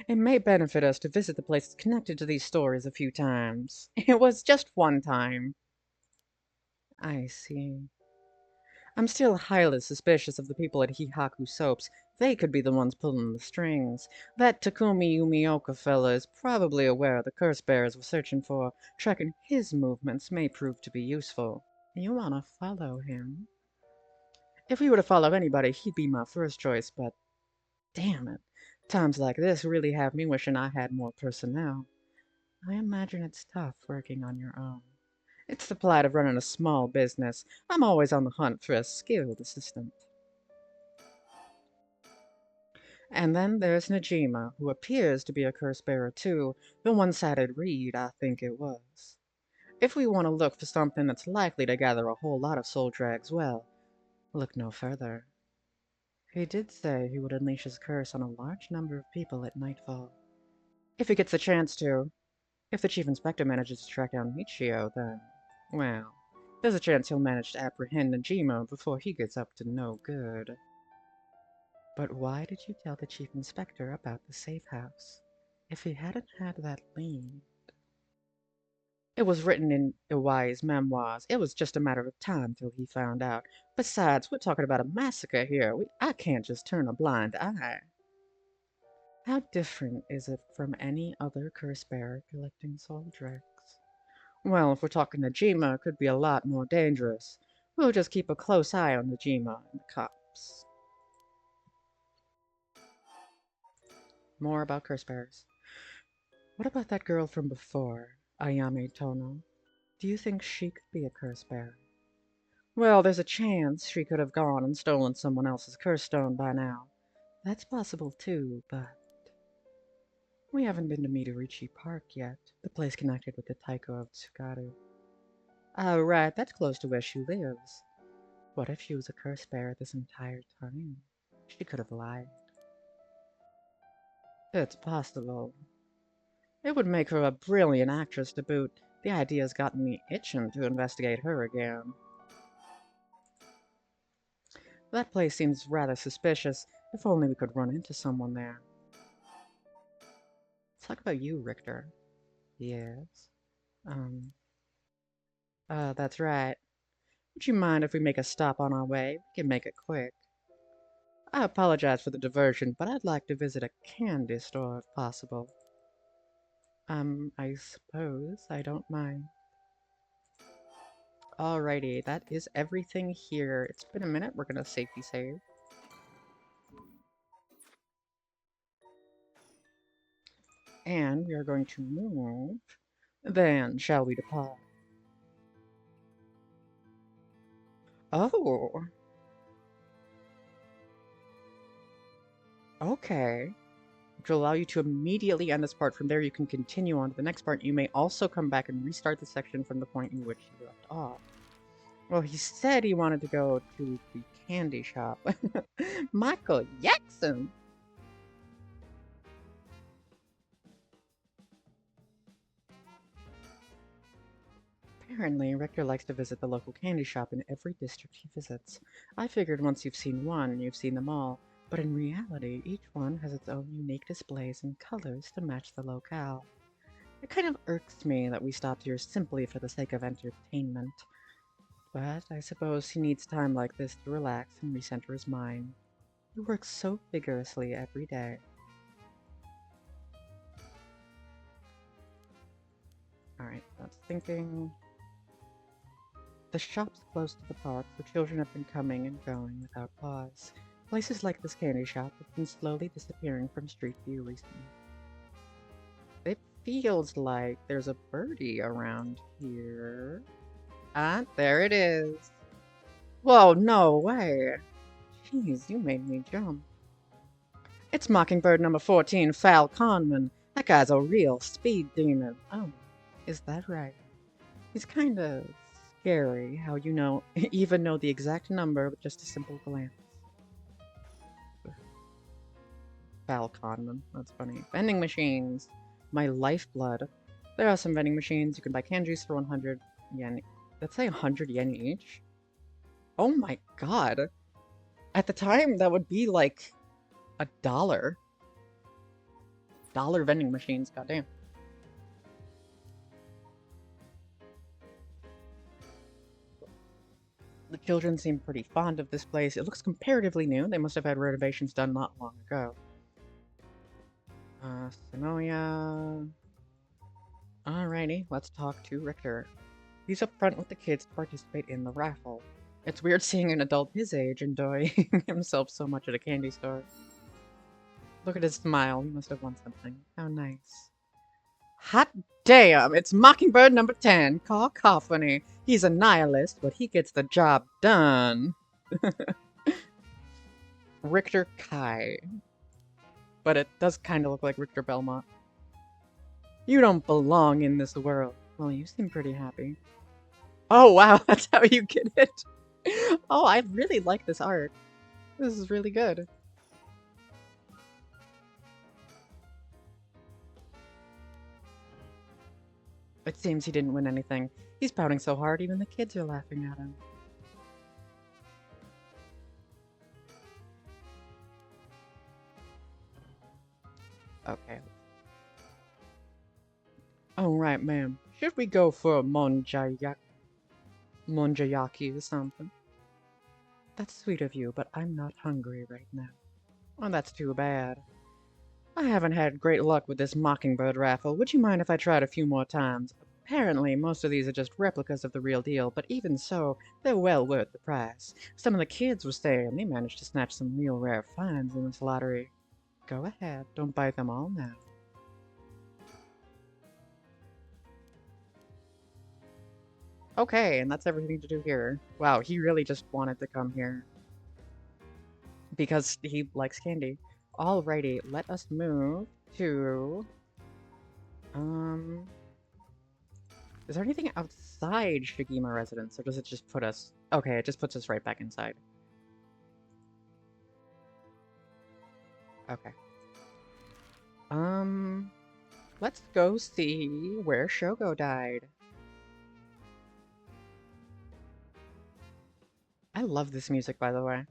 It may benefit us to visit the places connected to these stories a few times. It was just one time. I see. I'm still highly suspicious of the people at Hihaku Soaps. They could be the ones pulling the strings. That Takumi Yumioka fella is probably aware of the curse bearers we're searching for. Tracking his movements may prove to be useful. You wanna follow him? If we were to follow anybody, he'd be my first choice, but damn it. Times like this really have me wishing I had more personnel. I imagine it's tough working on your own. It's the plight of running a small business. I'm always on the hunt for a skilled assistant. And then there's Najima, who appears to be a curse bearer too. The one-sided read, I think it was. If we want to look for something that's likely to gather a whole lot of soul drags, well, look no further. He did say he would unleash his curse on a large number of people at nightfall. If he gets the chance to. If the Chief Inspector manages to track down Michio, then, well, there's a chance he'll manage to apprehend Najima before he gets up to no good. But why did you tell the Chief Inspector about the safe house? If he hadn't had that lead... It was written in Iwai's memoirs. It was just a matter of time till he found out. Besides, we're talking about a massacre here. I can't just turn a blind eye. How different is it from any other curse bearer collecting soul dregs? Well, if we're talking Najima, it could be a lot more dangerous. We'll just keep a close eye on Najima and the cops. More about curse bearers. What about that girl from before, Ayame Tono? Do you think she could be a curse bearer? Well, there's a chance she could have gone and stolen someone else's curse stone by now. That's possible too, but... We haven't been to Midorichi Park yet, the place connected with the Taiko of Tsugaru. Oh, right, that's close to where she lives. What if she was a curse bearer this entire time? She could have lied. It's possible. It would make her a brilliant actress to boot. The idea's gotten me itching to investigate her again. That place seems rather suspicious. If only we could run into someone there. Talk about you, Richter. Yes. That's right. Would you mind if we make a stop on our way? We can make it quick. I apologize for the diversion, but I'd like to visit a candy store if possible. I suppose I don't mind. Alrighty, that is everything here. It's been a minute. We're gonna safety save. And we are going to move. Then, shall we depart? Oh, okay. Which will allow you to immediately end this part. From there, you can continue on to the next part. You may also come back and restart the section from the point in which you left off. Well, he said he wanted to go to the candy shop. Michael Jackson! Apparently, Richter likes to visit the local candy shop in every district he visits. I figured once you've seen one, you've seen them all. But in reality, each one has its own unique displays and colors to match the locale. It kind of irks me that we stopped here simply for the sake of entertainment. But I suppose he needs time like this to relax and recenter his mind. He works so vigorously every day. Alright, that's thinking. The shops close to the park, the children have been coming and going without pause. Places like this candy shop have been slowly disappearing from street view recently. It feels like there's a birdie around here. Ah, there it is. Whoa, no way. Jeez, you made me jump. It's Mockingbird number 14, Fal Conman. That guy's a real speed demon. Oh, is that right? He's kind of scary how you know, even know the exact number with just a simple glance. Fal Conman, that's funny. Vending machines. My lifeblood. There are some vending machines. You can buy canned juice for 100 yen. Let's say 100 yen each. Oh my god. At the time, that would be like $1. Dollar vending machines, goddamn. The children seem pretty fond of this place. It looks comparatively new. They must have had renovations done not long ago. Sonoya. Alrighty, let's talk to Richter. He's up front with the kids to participate in the raffle. It's weird seeing an adult his age enjoying himself so much at a candy store. Look at his smile. He must have won something. How nice. Hot damn! It's Mockingbird number 10, Cacophony. He's a nihilist, but he gets the job done. Richter Kai. But it does kind of look like Richter Belmont. You don't belong in this world. Well, you seem pretty happy. Oh, wow, that's how you get it. Oh, I really like this art. This is really good. It seems he didn't win anything. He's pouting so hard, even the kids are laughing at him. Okay. All right, ma'am. Should we go for a monjayaki or something? That's sweet of you, but I'm not hungry right now. Oh, that's too bad. I haven't had great luck with this Mockingbird raffle. Would you mind if I tried a few more times? Apparently, most of these are just replicas of the real deal, but even so, they're well worth the price. Some of the kids were saying they managed to snatch some real rare finds in this lottery. Go ahead, don't bite them all now. Okay, and that's everything to do here. Wow, he really just wanted to come here because he likes candy. Alrighty, let us move to... Is there anything outside Shigima residence, or does it just put us... Okay, it just puts us right back inside. Okay. Let's go see where Shogo died. I love this music, by the way.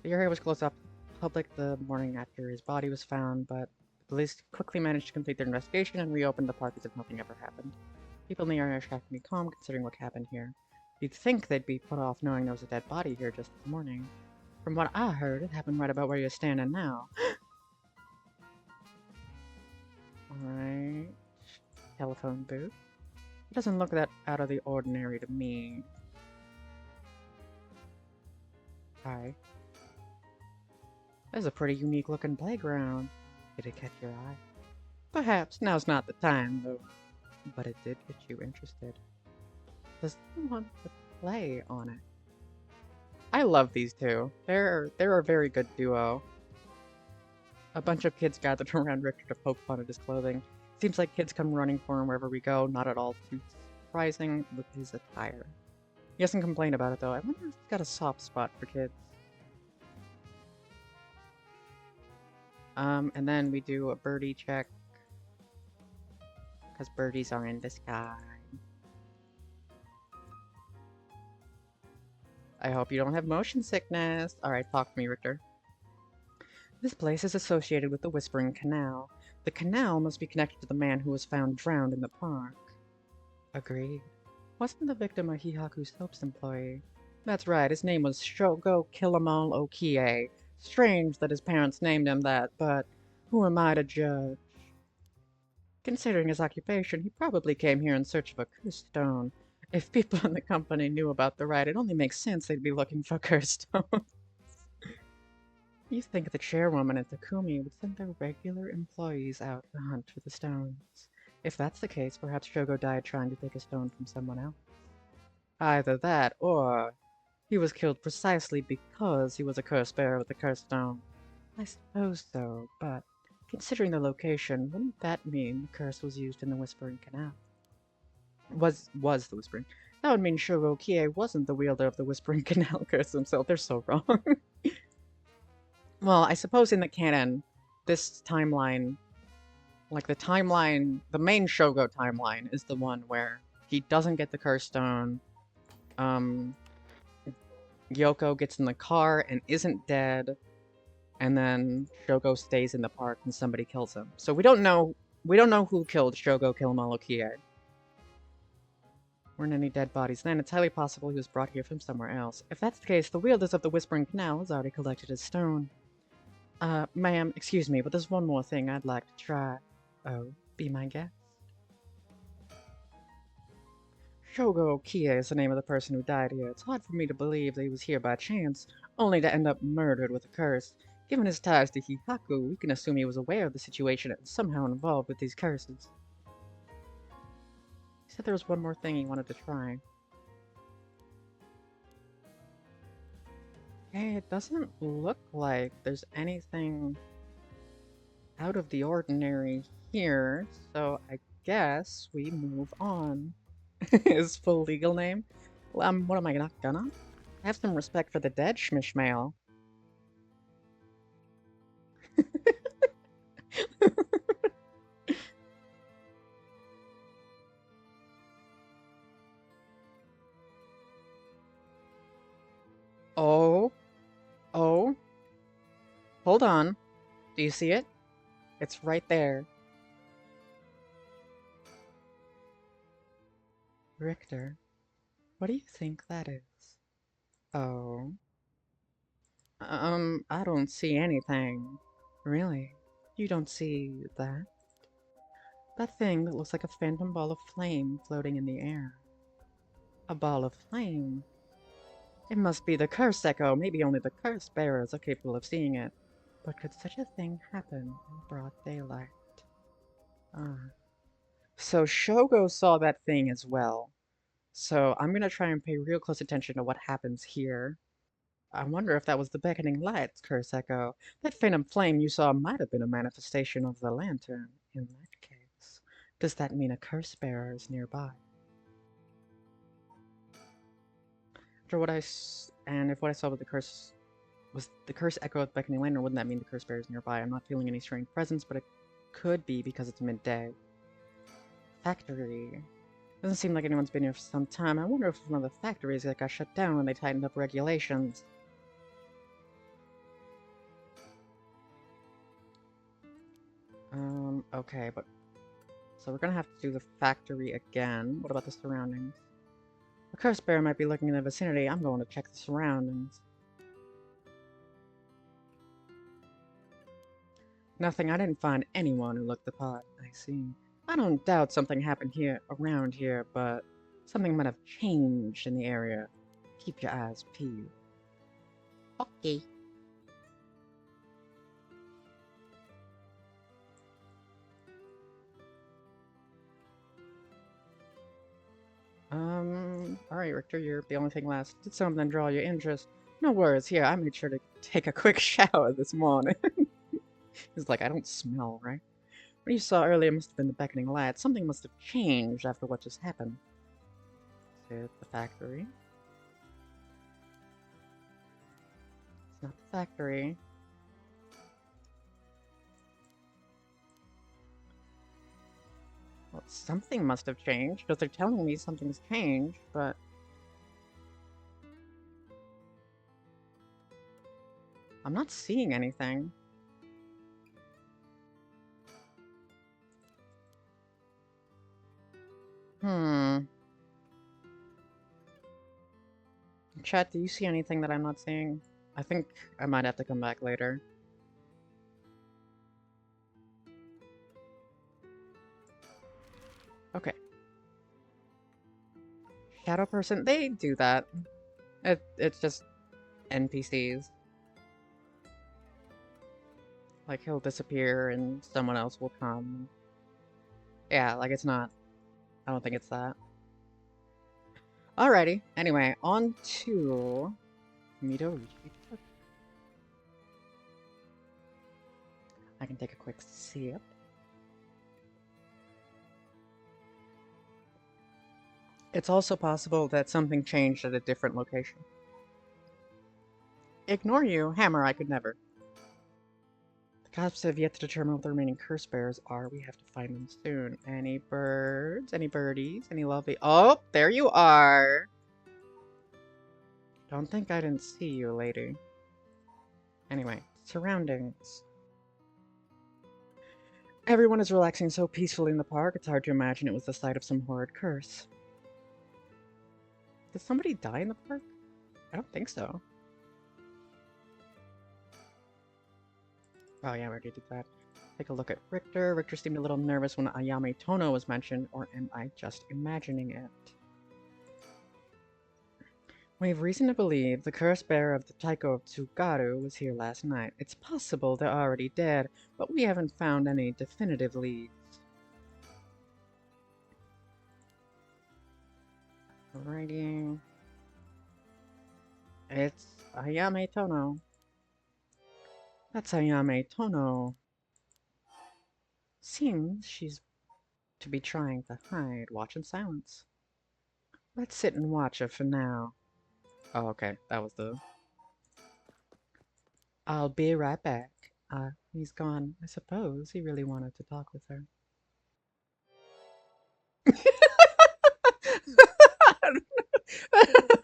The area was closed up public the morning after his body was found, but the police quickly managed to complete their investigation and reopened the park as if nothing ever happened. People in the area are shockingly calm considering what happened here. You'd think they'd be put off knowing there was a dead body here just this morning. From what I heard, it happened right about where you're standing now. Alright. Telephone booth. It doesn't look that out of the ordinary to me. Hi. There's a pretty unique looking playground. Did it catch your eye? Perhaps now's not the time, though. But it did get you interested. Does someone want to play on it? I love these two. They're a very good duo. A bunch of kids gathered around Richter to poke fun at his clothing. Seems like kids come running for him wherever we go, not at all too surprising with his attire. He doesn't complain about it though. I wonder if he's got a soft spot for kids. And then we do a birdie check. Because birdies are in the sky. I hope you don't have motion sickness. Alright, talk to me, Richter. This place is associated with the Whispering Canal. The canal must be connected to the man who was found drowned in the park. Agreed. Wasn't the victim a Hihaku Soaps employee? That's right, his name was Shogo Killamal Okie. Strange that his parents named him that, but who am I to judge? Considering his occupation, he probably came here in search of a cursed stone. If people in the company knew about the ride, it only makes sense they'd be looking for cursed stones. You think the chairwoman at Takumi would send their regular employees out to hunt for the stones. If that's the case, perhaps Shogo died trying to take a stone from someone else. Either that, or he was killed precisely because he was a curse bearer with the cursed stone. I suppose so, but considering the location, wouldn't that mean the curse was used in the Whispering Canal? Was the Whispering. That would mean Shogo Kie wasn't the wielder of the Whispering Canal curse himself. They're so wrong. Well, I suppose in the canon, this timeline, like the main Shogo timeline is the one where he doesn't get the curse stone. Yoko gets in the car and isn't dead, and then Shogo stays in the park and somebody kills him. So we don't know who killed Shogo Killmalo Kie. Weren't any dead bodies then. It's highly possible he was brought here from somewhere else. If that's the case, the wielders of the Whispering Canal has already collected his stone. Ma'am, excuse me, but there's one more thing I'd like to try. Oh, be my guest. Shogo Kia is the name of the person who died here. It's hard for me to believe that he was here by chance, only to end up murdered with a curse. Given his ties to Hihaku, we can assume he was aware of the situation and somehow involved with these curses. He said there was one more thing he wanted to try. Hey, it doesn't look like there's anything out of the ordinary here, so I guess we move on. His full legal name? What am I not gonna? Have some respect for the dead, Schmishmail. Oh, oh, hold on. Do you see it? It's right there. Richter, what do you think that is? Oh, I don't see anything. Really? You don't see that? That thing that looks like a phantom ball of flame floating in the air. A ball of flame. It must be the curse echo. Maybe only the curse bearers are capable of seeing it. But could such a thing happen in broad daylight? Ah. So Shogo saw that thing as well. So I'm gonna try and pay real close attention to what happens here. I wonder if that was the beckoning light, curse echo. That phantom flame you saw might have been a manifestation of the lantern. In that case, does that mean a curse bearer is nearby? After what and if what I saw with the curse was the curse echo of the beckoning lantern, wouldn't that mean the curse bearer is nearby? I'm not feeling any strange presence, but it could be because it's midday. Factory. Doesn't seem like anyone's been here for some time. I wonder if it's one of the factories that got shut down when they tightened up regulations. Okay, but... So we're gonna have to do the factory again. What about the surroundings? The curse bearer might be looking in the vicinity. I'm going to check the surroundings. Nothing. I didn't find anyone who looked the part. I see. I don't doubt something happened here, around here, but something might have changed in the area. Keep your eyes peeled. Okay. Alright, Richter, you're the only thing left. Did something draw your interest? No worries, here, I made sure to take a quick shower this morning. He's like, I don't smell, right? What you saw earlier must have been the beckoning light. Something must have changed after what just happened. Is it the factory? It's not the factory. Well, something must have changed, because they're telling me something's changed, but... I'm not seeing anything. Chat, do you see anything that I'm not seeing? I think I might have to come back later. Okay. Shadow person, they do that. It's just NPCs. Like, he'll disappear and someone else will come. Yeah, like it's not. I don't think it's that. Alrighty. Anyway, on to Midori. I can take a quick sip. It's also possible that something changed at a different location. Ignore you, Hammer, I could never. The cops have yet to determine what the remaining curse bearers are. We have to find them soon. Any birds? Any birdies? Any lovely... Oh, there you are! Don't think I didn't see you, lady. Anyway, surroundings. Everyone is relaxing so peacefully in the park, it's hard to imagine it was the site of some horrid curse. Did somebody die in the park? I don't think so. Oh yeah, we already did that. Take a look at Richter. Richter seemed a little nervous when Ayame Tono was mentioned, or am I just imagining it? We have reason to believe the curse bearer of the Taiko of Tsugaru was here last night. It's possible they're already dead, but we haven't found any definitive leads. Alrighty. It's Ayame Tono. That's Ayame Tono. Seems she's to be trying to hide. Watch in silence. Let's sit and watch her for now. Oh, okay. That was the... I'll be right back. He's gone. I suppose he really wanted to talk with her.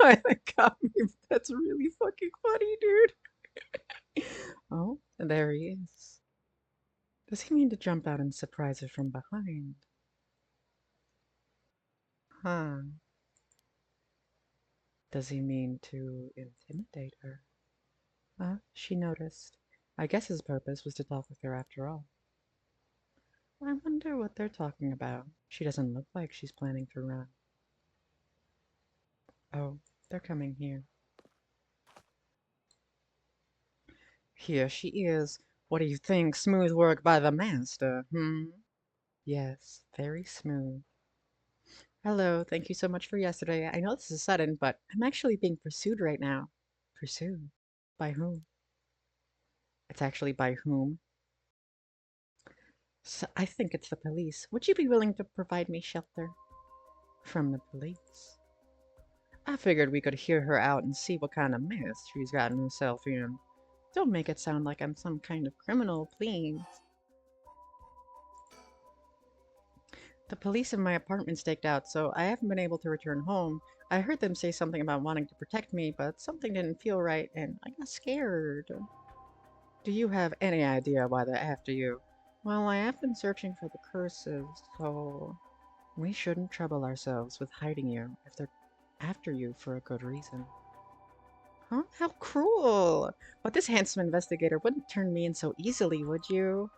That got me. That's really fucking funny, dude. Oh, and there he is. Does he mean to jump out and surprise her from behind? Huh. Does he mean to intimidate her? She noticed. I guess his purpose was to talk with her after all. I wonder what they're talking about. She doesn't look like she's planning to run. Oh, they're coming here. Here she is. What do you think? Smooth work by the master, hmm? Yes, very smooth. Hello, thank you so much for yesterday. I know this is sudden, but I'm actually being pursued right now. Pursued? By whom? It's actually by whom? So I think it's the police. Would you be willing to provide me shelter? From the police? I figured we could hear her out and see what kind of mess she's gotten herself in. Don't make it sound like I'm some kind of criminal, please. The police in my apartment staked out, so I haven't been able to return home. I heard them say something about wanting to protect me, but something didn't feel right, and I got scared. Do you have any idea why they're after you? Well, I have been searching for the curses, so... We shouldn't trouble ourselves with hiding you if they're after you for a good reason. Huh? How cruel! But this handsome investigator wouldn't turn me in so easily, would you?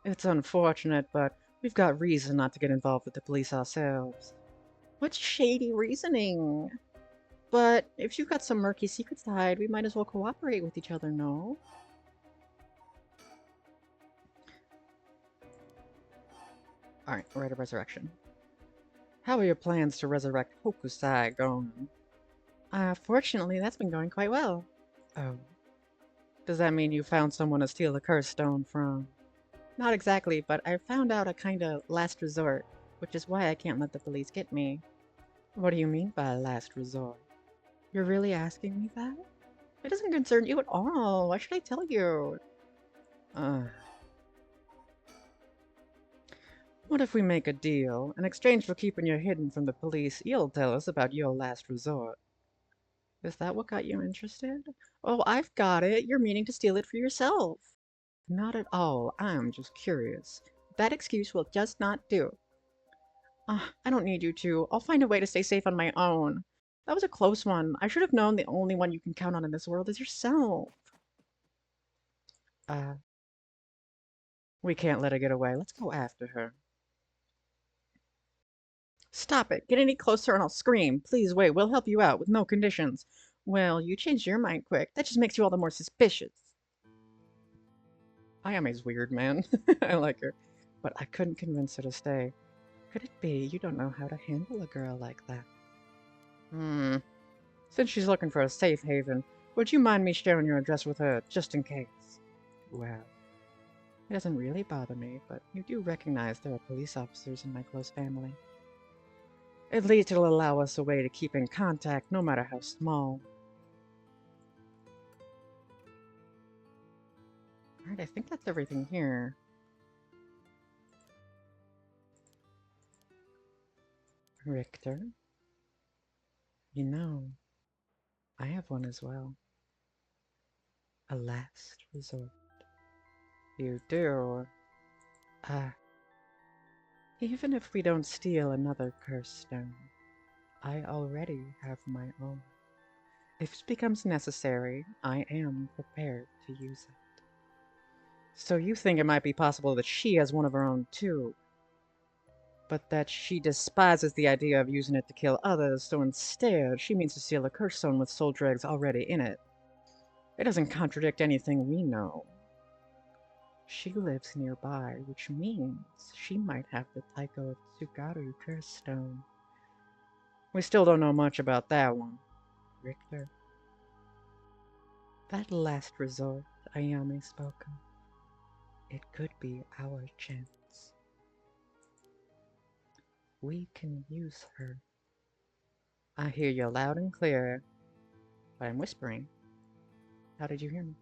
It's unfortunate, but we've got reason not to get involved with the police ourselves. What shady reasoning? But if you've got some murky secrets to hide, we might as well cooperate with each other, no? Alright, Rite of Resurrection. How are your plans to resurrect Hokusai going? Fortunately, that's been going quite well. Oh. Does that mean you found someone to steal the cursed stone from? Not exactly, but I found out a kinda last resort, which is why I can't let the police get me. What do you mean by last resort? You're really asking me that? It doesn't concern you at all. Why should I tell you? Uh, what if we make a deal? In exchange for keeping you hidden from the police, you'll tell us about your last resort. Is that what got you interested? Oh, I've got it. You're meaning to steal it for yourself. Not at all. I'm just curious. That excuse will just not do. I don't need you to. I'll find a way to stay safe on my own. That was a close one. I should have known the only one you can count on in this world is yourself. Uh, we can't let her get away. Let's go after her. Stop it. Get any closer and I'll scream. Please wait. We'll help you out with no conditions. Well, you changed your mind quick. That just makes you all the more suspicious. Ayame's weird, man. I like her. But I couldn't convince her to stay. Could it be you don't know how to handle a girl like that? Since she's looking for a safe haven, would you mind me sharing your address with her, just in case? Well, it doesn't really bother me, but you do recognize there are police officers in my close family. At least it'll allow us a way to keep in contact, no matter how small. Alright, I think that's everything here. Richter? You know, I have one as well. A last resort. You do? Ah, even if we don't steal another cursed stone, I already have my own. If it becomes necessary, I am prepared to use it. So you think it might be possible that she has one of her own too, but that she despises the idea of using it to kill others, so instead she means to steal a curse stone with soul dregs already in it. It doesn't contradict anything we know. She lives nearby, which means she might have the Taiko of Tsugaru curse stone. We still don't know much about that one, Richter. That last resort Ayame spoke of. It could be our chance. We can use her. I hear you loud and clear, but I'm whispering. How did you hear me?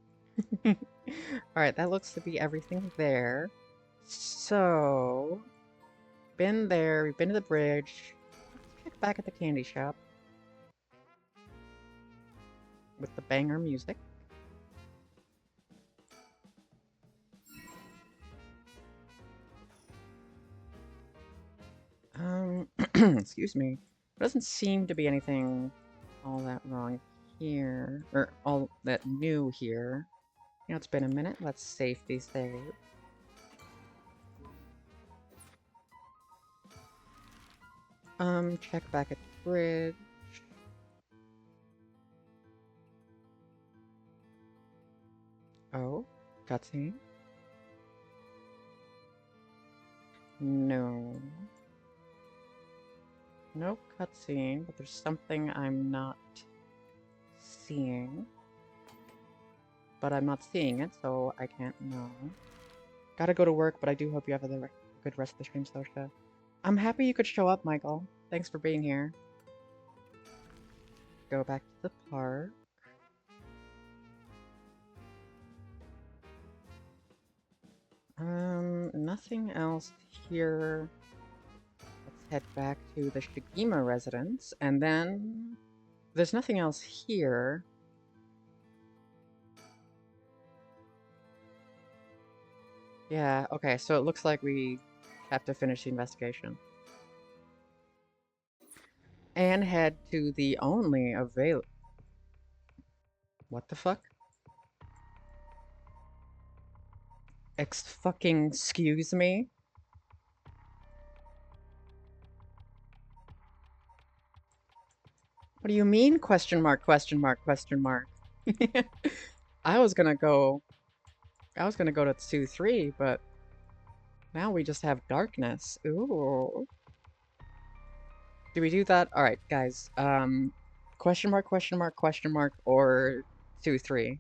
Alright, that looks to be everything there. So, been there, we've been to the bridge. Let's check back at the candy shop with the banger music. Excuse me. There doesn't seem to be anything all that wrong here, or all that new here. You know, it's been a minute. Let's safety save. Check back at the bridge. Oh, cutscene. No. No cutscene, but there's something I'm not seeing. But I'm not seeing it, so I can't know. Gotta go to work, but I do hope you have a good rest of the stream, Sotia. I'm happy you could show up, Michael. Thanks for being here. Go back to the park. Nothing else here. Let's head back to the Shigima residence, and then there's nothing else here. Yeah, okay, so it looks like we have to finish the investigation. And head to the only available... What the fuck? Excuse me? What do you mean, question mark, question mark, question mark? I was gonna go to 2-3, but now we just have darkness. Ooh. Do we do that? Alright, guys. Question mark, question mark, question mark, or 2-3?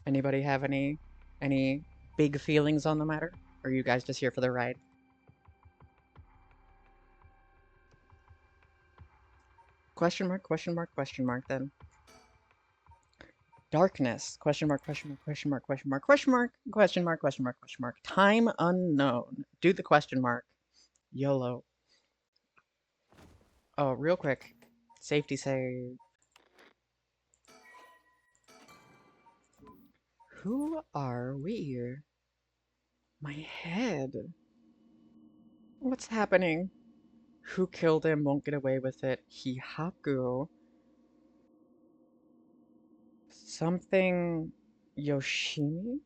Anybody have any big feelings on the matter? Or are you guys just here for the ride? Question mark, question mark, question mark, then. Darkness. Question mark, question mark, question mark, question mark, question mark, question mark, question mark, question mark. Time unknown. Do the question mark. YOLO. Oh, real quick. Safety save. Who are we? My head. What's happening? Who killed him won't get away with it. Hihaku. Something... Yoshimi?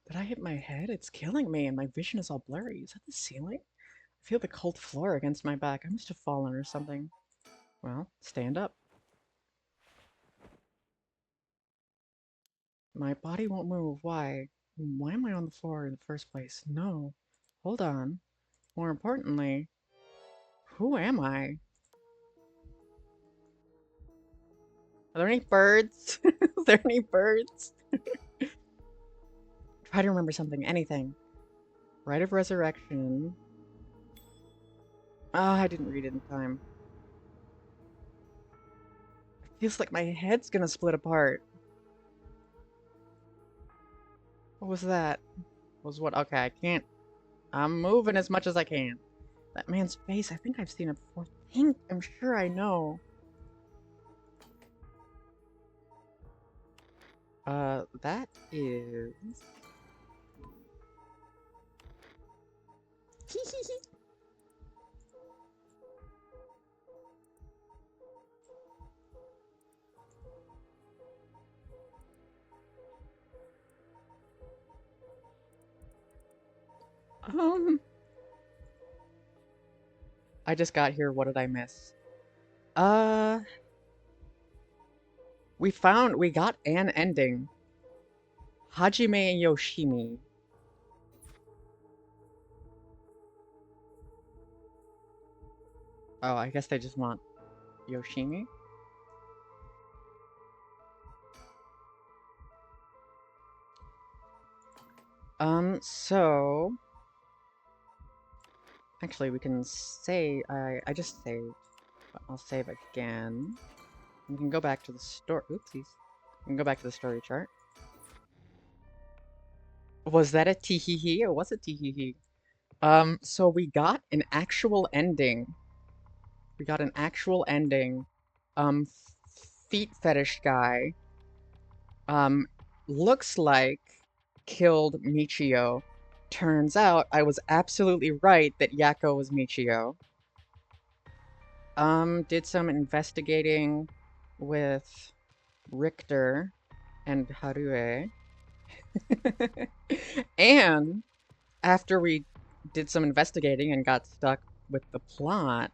Did I hit my head? It's killing me and my vision is all blurry. Is that the ceiling? I feel the cold floor against my back. I must have fallen or something. Well, stand up. My body won't move. Why? Why am I on the floor in the first place? No. Hold on. More importantly, who am I? Are there any birds? Are there any birds? Try to remember something. Anything. Rite of Resurrection. Ah, I didn't read it in time. It feels like my head's gonna split apart. What was that? Was what? Okay, I can't. I'm moving as much as I can. That man's face, I think I've seen it before. I'm sure I know. That is... Um, I just got here. What did I miss? Uh, we got an ending. Hajime and Yoshimi. Oh, I guess they just want Yoshimi? So... Actually, we can say I just saved. But I'll save again. We can go back to the story. Oopsies. We can go back to the story chart. Was that a tee-hee-hee or was it tee-hee-hee? So we got an actual ending. We got an actual ending. Um, feet fetish guy, um, looks like killed Michio. Turns out I was absolutely right that Yako was Michio. Did some investigating with Richter and Harue. And after we did some investigating and got stuck with the plot,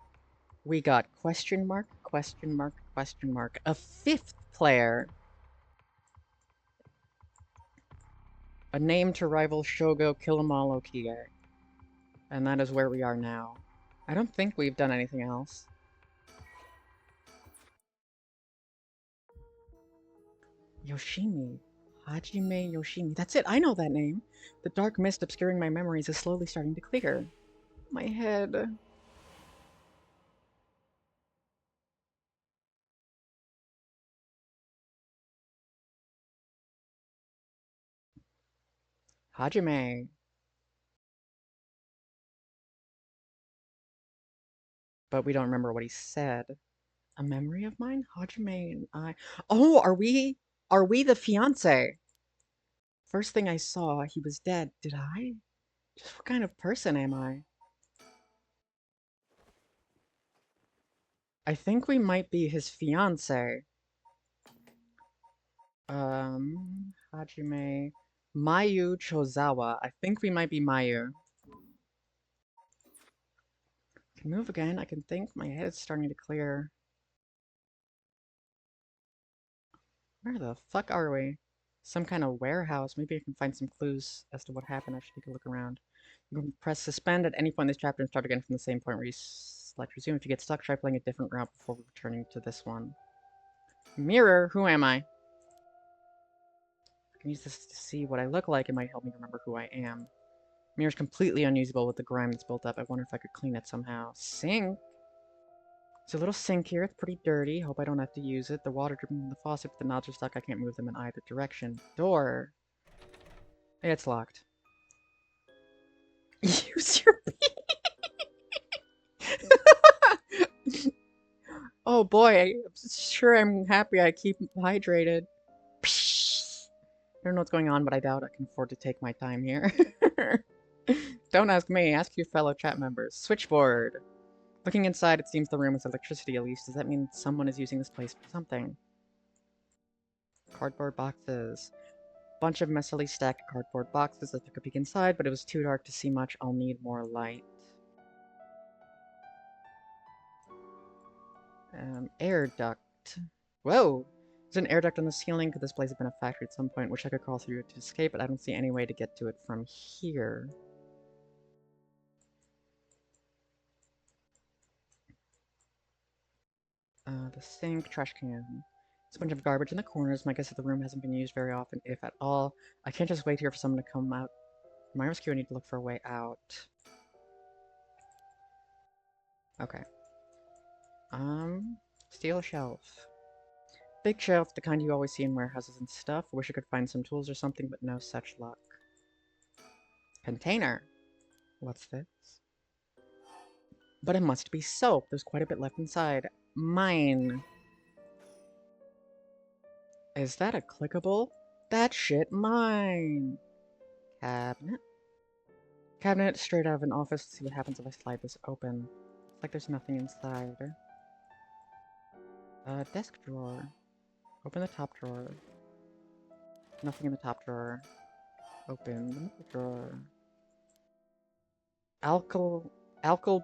we got question mark, question mark, question mark, a fifth player, a name to rival Shogo Killamal Okie. And that is where we are now. I don't think we've done anything else. Yoshimi. Hajime Yoshimi. That's it, I know that name. The dark mist obscuring my memories is slowly starting to clear. My head. Hajime. But we don't remember what he said. A memory of mine? Hajime and I. Oh, are we the fiance? First thing I saw, he was dead. Did I? Just what kind of person am I? I think we might be his fiance. Hajime. Mayu Chozawa. I think we might be Mayu. Can move again. I can think. My head is starting to clear. Where the fuck are we? Some kind of warehouse. Maybe I can find some clues as to what happened. I should take a look around. You can press suspend at any point in this chapter and start again from the same point where you select resume. If you get stuck, try playing a different route before returning to this one. Mirror, who am I? I can use this to see what I look like. It might help me remember who I am. Mirror's completely unusable with the grime that's built up. I wonder if I could clean it somehow. Sink? There's a little sink here. It's pretty dirty. Hope I don't have to use it. The water dripping from the faucet, but the knobs are stuck. I can't move them in either direction. Door. It's locked. Use your Oh boy, I'm happy I keep hydrated. I don't know what's going on, but I doubt I can afford to take my time here. Don't ask me, ask your fellow chat members. Switchboard. Looking inside, it seems the room has electricity at least. Does that mean someone is using this place for something? Cardboard boxes. Bunch of messily stacked cardboard boxes. I took a peek inside, but it was too dark to see much. I'll need more light. Air duct. Whoa! There's an air duct on the ceiling. Could this place have been a factory at some point? Wish I could crawl through it to escape, but I don't see any way to get to it from here. The sink, trash can. There's a bunch of garbage in the corners. My guess is the room hasn't been used very often, if at all. I can't just wait here for someone to come out. My rescue, I need to look for a way out. Okay. Steel shelf. Big shelf, the kind you always see in warehouses and stuff. Wish I could find some tools or something, but no such luck. Container. What's this? But it must be soap. There's quite a bit left inside. Mine. Is that a clickable? That shit mine. Cabinet. Cabinet straight out of an office. Let's see what happens if I slide this open. It's like there's nothing inside. Desk drawer. Open the top drawer. Nothing in the top drawer. Open the middle drawer. Alkyl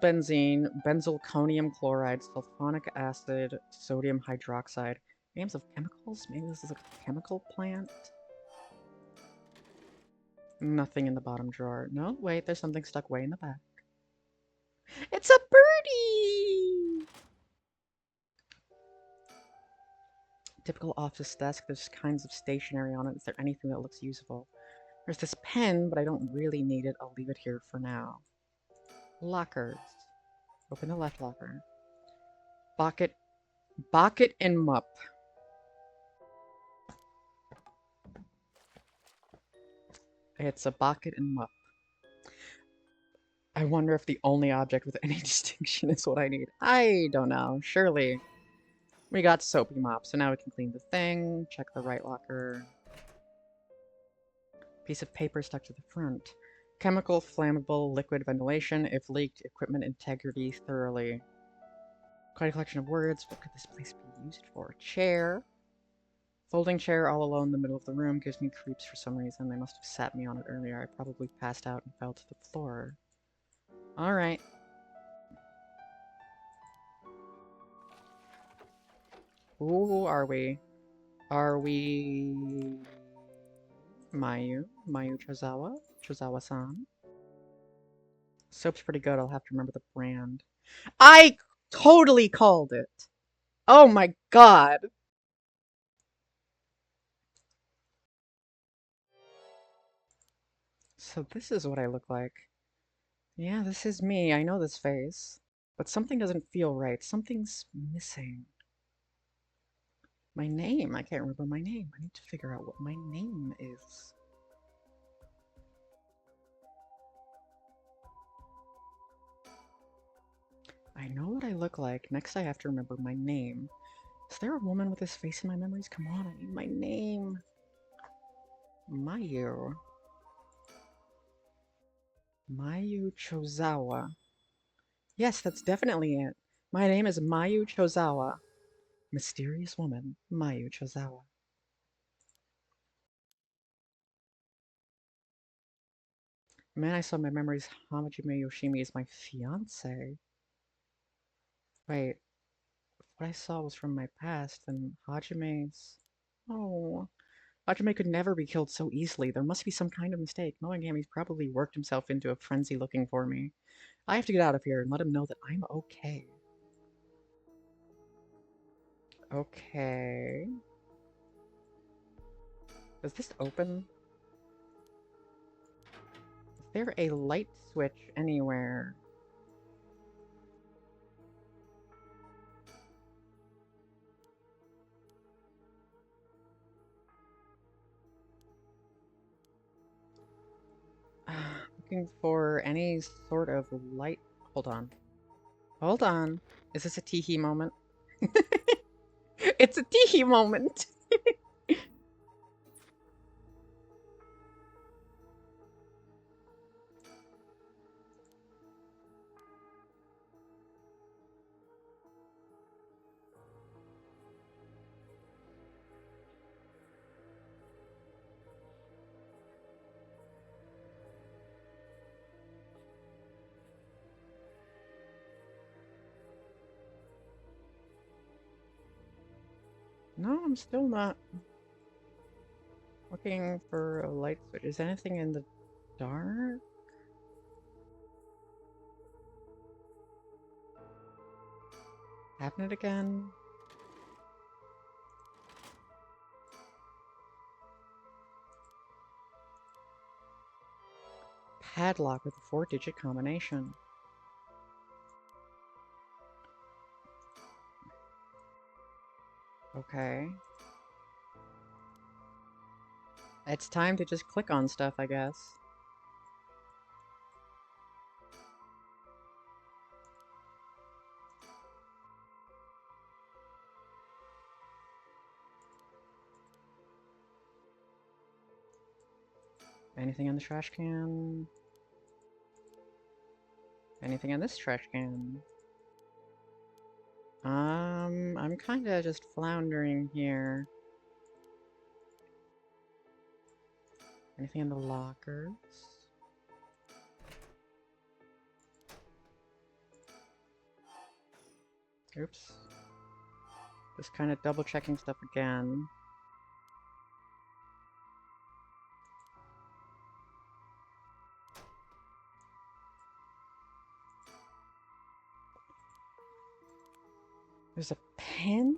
benzene, benzalkonium chloride, sulfonic acid, sodium hydroxide. Names of chemicals? Maybe this is a chemical plant? Nothing in the bottom drawer. No, wait, there's something stuck way in the back. It's a birdie! Typical office desk. There's kinds of stationery on it. Is there anything that looks useful? There's this pen, but I don't really need it. I'll leave it here for now. Lockers. Open the left locker. Bucket and mop. It's a bucket and mop. I wonder if the only object with any distinction is what I need. I don't know. Surely. We got soapy mop, so now we can clean the thing. Check the right locker. Piece of paper stuck to the front. Chemical, flammable, liquid ventilation. If leaked, equipment integrity thoroughly. Quite a collection of words. What could this place be used for? Chair. Folding chair all alone in the middle of the room gives me creeps for some reason. They must have sat me on it earlier. I probably passed out and fell to the floor. Alright. Who are we? Are we... Mayu? Mayu Chozawa? Chozawa-san? Soap's pretty good. I'll have to remember the brand. I totally called it! Oh my god! So this is what I look like. Yeah, this is me. I know this face. But something doesn't feel right. Something's missing. My name. I can't remember my name. I need to figure out what my name is. I know what I look like. Next I have to remember my name. Is there a woman with this face in my memories? Come on, I need my name. Mayu. Mayu Chozawa. Yes, that's definitely it. My name is Mayu Chozawa. Mysterious woman, Mayu Chozawa. Man, I saw my memories. Hamajime Yoshimi is my fiance. Wait, what I saw was from my past, and Hajime's... Oh, Hajime could never be killed so easily. There must be some kind of mistake. Knowing him, he's probably worked himself into a frenzy looking for me. I have to get out of here and let him know that I'm okay. Okay. Does this open? Is there a light switch anywhere? Looking for any sort of light. Hold on. Hold on. Is this a teehee moment? It's a teehee moment! No, I'm still not looking for a light switch. Is anything in the dark? Happen it again? Padlock with a 4-digit combination. Okay. It's time to just click on stuff, I guess. Anything in the trash can? Anything in this trash can? I'm kinda just floundering here. Anything in the lockers? Oops. Just kind of double checking stuff again. There's a pen?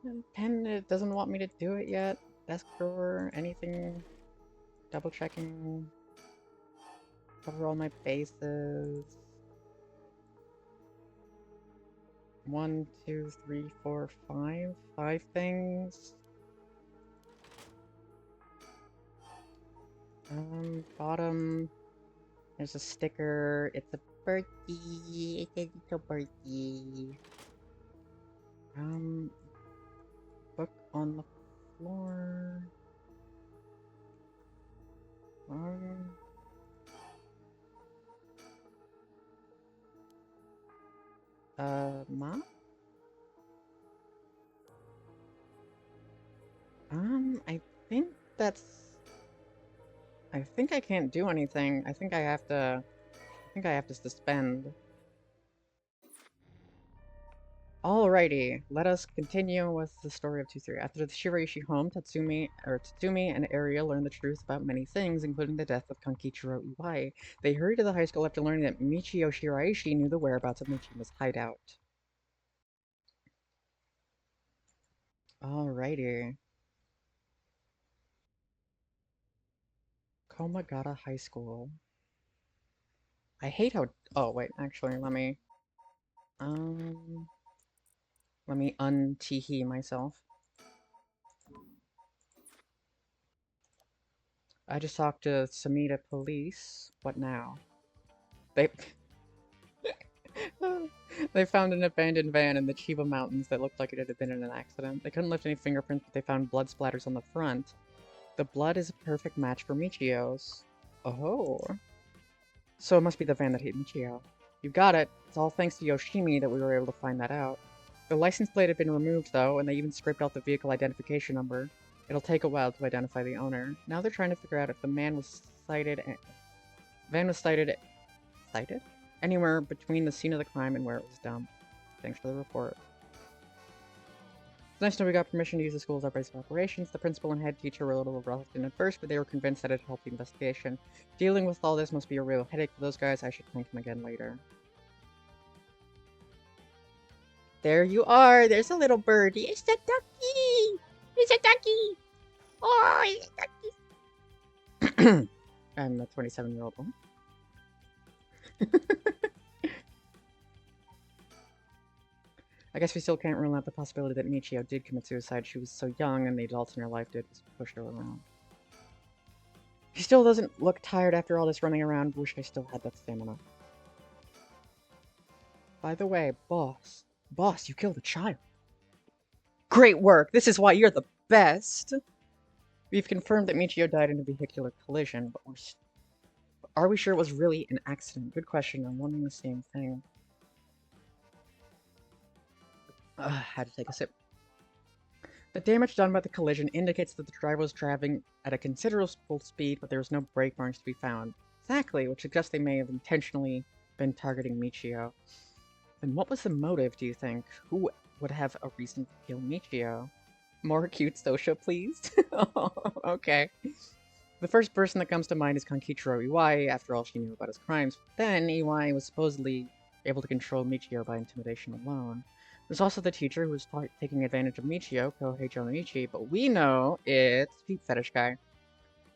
A pen that doesn't want me to do it yet. Desk drawer, anything. Double checking. Cover all my bases. 1, 2, 3, 4, 5. 5 things. Bottom. There's a sticker. It's a birdie. It's a little birdie. Book on the floor. Mom? I think that's... I think I can't do anything. I think I have to suspend. Alrighty, let us continue with the story of 2-3. After the Shiraishi home, Tatsumi and Aria learned the truth about many things, including the death of Kankichiro Iwai. They hurried to the high school after learning that Michio Shiraishi knew the whereabouts of Michima's hideout. Alrighty. Komagata High School. I hate how... Oh, wait, actually, let me un-teehee myself. I just talked to Samita police. What now? They... They found an abandoned van in the Chiba Mountains that looked like it had been in an accident. They couldn't lift any fingerprints, but they found blood splatters on the front. The blood is a perfect match for Michio's. Oh. So it must be the van that hit Michio. You got it. It's all thanks to Yoshimi that we were able to find that out. The license plate had been removed, though, and they even scraped out the vehicle identification number. It'll take a while to identify the owner. Now they're trying to figure out if the van was sighted anywhere between the scene of the crime and where it was dumped. Thanks for the report. It's nice to know we got permission to use the school as our base of operations. The principal and head teacher were a little reluctant at first, but they were convinced that it helped the investigation. Dealing with all this must be a real headache for those guys. I should thank them again later. There you are! There's a little birdie! It's a ducky! It's a ducky! Oh, it's a ducky! I'm a 27-year-old woman. I guess we still can't rule out the possibility that Michio did commit suicide. She was so young, and the adults in her life did was push her around. She still doesn't look tired after all this running around. Wish I still had that stamina. By the way, boss. Boss, you killed a child. Great work! This is why you're the best! We've confirmed that Michio died in a vehicular collision, but are we sure it was really an accident? Good question. I'm wondering the same thing. Had to take a sip. The damage done by the collision indicates that the driver was driving at a considerable speed, but there was no brake marks to be found. Exactly, which suggests they may have intentionally been targeting Michio. Then what was the motive, do you think? Who would have a reason to kill Michio? More cute Sotia, please? Oh, okay. The first person that comes to mind is Kankichiro Iwai, after all she knew about his crimes. Then, Iwai was supposedly able to control Michio by intimidation alone. There's also the teacher who was taking advantage of Michio, Kohei Jonichi, but we know it's Feet Fetish Guy.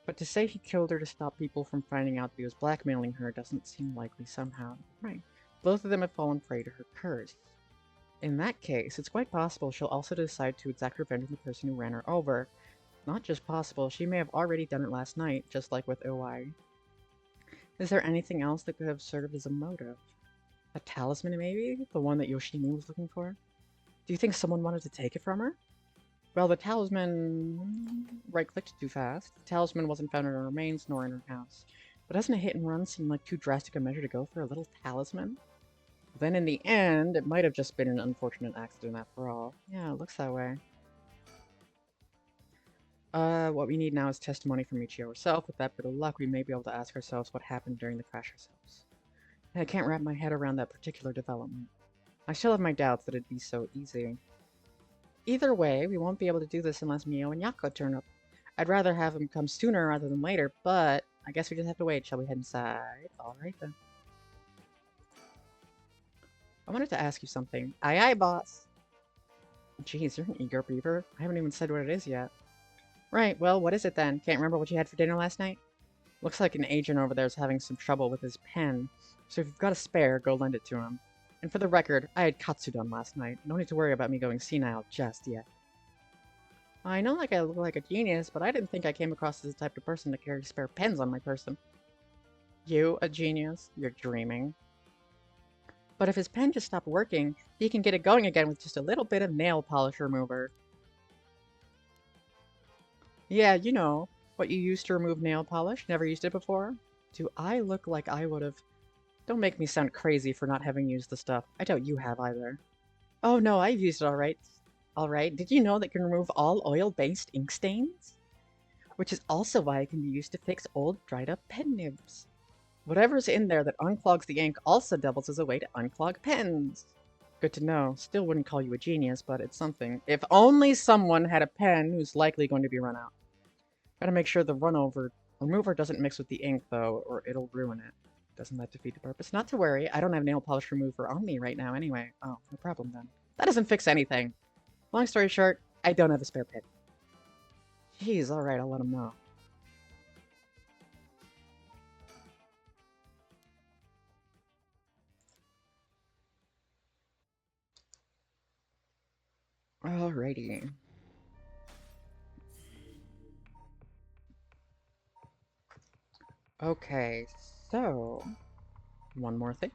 But to say he killed her to stop people from finding out that he was blackmailing her doesn't seem likely somehow. Right. Both of them have fallen prey to her curse. In that case, it's quite possible she'll also decide to exact revenge on the person who ran her over. Not just possible, she may have already done it last night, just like with Iwai. Is there anything else that could have served as a motive? A talisman, maybe? The one that Yoshimi was looking for? Do you think someone wanted to take it from her? Well, the talisman... Right-clicked too fast. The talisman wasn't found in her remains nor in her house. But doesn't a hit and run seem like too drastic a measure to go for a little talisman? Then in the end, it might have just been an unfortunate accident after all. Yeah, it looks that way. What we need now is testimony from Michio herself. With that bit of luck, we may be able to ask ourselves what happened during the crash ourselves. I can't wrap my head around that particular development. I still have my doubts that it'd be so easy. Either way, we won't be able to do this unless Mio and Yako turn up. I'd rather have them come sooner rather than later, but I guess we just have to wait. Shall we head inside? Alright then. I wanted to ask you something. Aye aye, boss. Geez, you're an eager beaver. I haven't even said what it is yet. Right, well, what is it then? Can't remember what you had for dinner last night? Looks like an agent over there is having some trouble with his pen, so if you've got a spare, go lend it to him. And for the record, I had katsudon last night. No need to worry about me going senile just yet. I know like I look like a genius, but I didn't think I came across as the type of person to carry spare pens on my person. You, a genius? You're dreaming. But if his pen just stopped working, he can get it going again with just a little bit of nail polish remover. Yeah, you know, what you used to remove nail polish. Never used it before? Do I look like I would've? Don't make me sound crazy for not having used the stuff. I doubt you have either. Oh no, I've used it alright. Alright, did you know that it can remove all oil-based ink stains? Which is also why it can be used to fix old, dried-up pen nibs. Whatever's in there that unclogs the ink also doubles as a way to unclog pens. Good to know. Still wouldn't call you a genius, but it's something. If only someone had a pen who's likely going to be run out. Gotta make sure the remover doesn't mix with the ink, though, or it'll ruin it. Doesn't that defeat the purpose? Not to worry, I don't have nail polish remover on me right now anyway. Oh, no problem then. That doesn't fix anything. Long story short, I don't have a spare pen. Jeez, alright, I'll let him know. Alrighty. Okay, so... one more thing.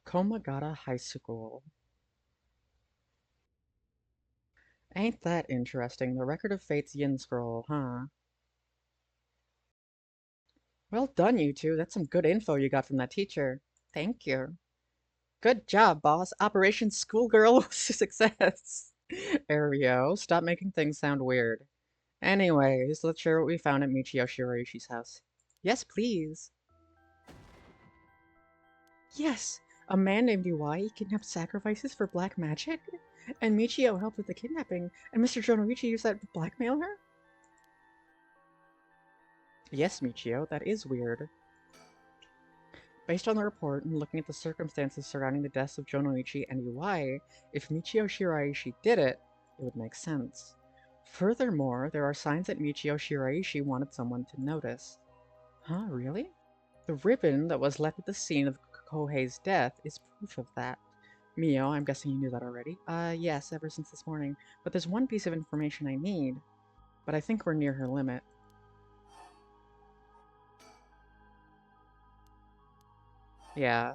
Komagata High School. Ain't that interesting? The Record of Fate's Yin Scroll, huh? Well done, you two. That's some good info you got from that teacher. Thank you. Good job, boss. Operation Schoolgirl was a success. Ario, stop making things sound weird. Anyways, let's share what we found at Michio Shiraishi's house. Yes, please. Yes, a man named Iwai kidnapped sacrifices for black magic? And Michio helped with the kidnapping, and Mr. Jonoichi used that to blackmail her? Yes, Michio, that is weird. Based on the report and looking at the circumstances surrounding the deaths of Jonoichi and Iwai, if Michio Shiraishi did it, it would make sense. Furthermore, there are signs that Michio Shiraishi wanted someone to notice. Huh, really? The ribbon that was left at the scene of Kohei's death is proof of that. Mio, I'm guessing you knew that already. Yes, ever since this morning. But there's one piece of information I need. But I think we're near her limit. Yeah.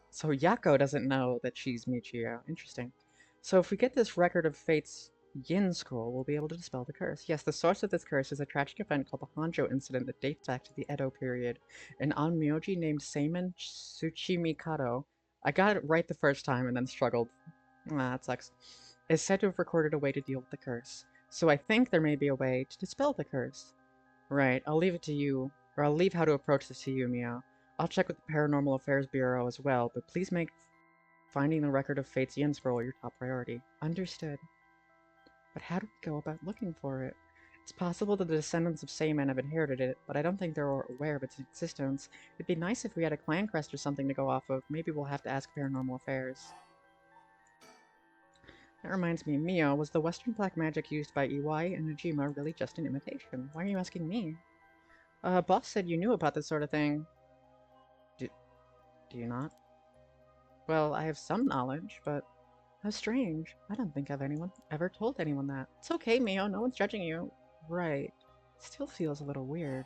So Yako doesn't know that she's Michio. Interesting. So if we get this record of Fate's Yin Scroll, we'll be able to dispel the curse. Yes, the source of this curse is a tragic event called the Honjo incident that dates back to the Edo period. An onmyoji named Seimen Tsuchimikado, I got it right the first time and then struggled. Ah, that sucks. Is said to have recorded a way to deal with the curse. So I think there may be a way to dispel the curse. Right, I'll leave it to you, or I'll leave how to approach this to you, Mio. I'll check with the Paranormal Affairs Bureau as well, but please make finding the record of Fate's Yin Scroll your top priority. Understood. But how do we go about looking for it? It's possible that the descendants of Seimen have inherited it, but I don't think they're aware of its existence. It'd be nice if we had a clan crest or something to go off of. Maybe we'll have to ask Paranormal Affairs. That reminds me, Mio, was the Western black magic used by Iwai and Najima really just an imitation? Why are you asking me? Boss said you knew about this sort of thing. Do you not? Well, I have some knowledge, but how strange. I don't think I've ever told anyone that. It's okay, Mio, no one's judging you. Right. Still feels a little weird.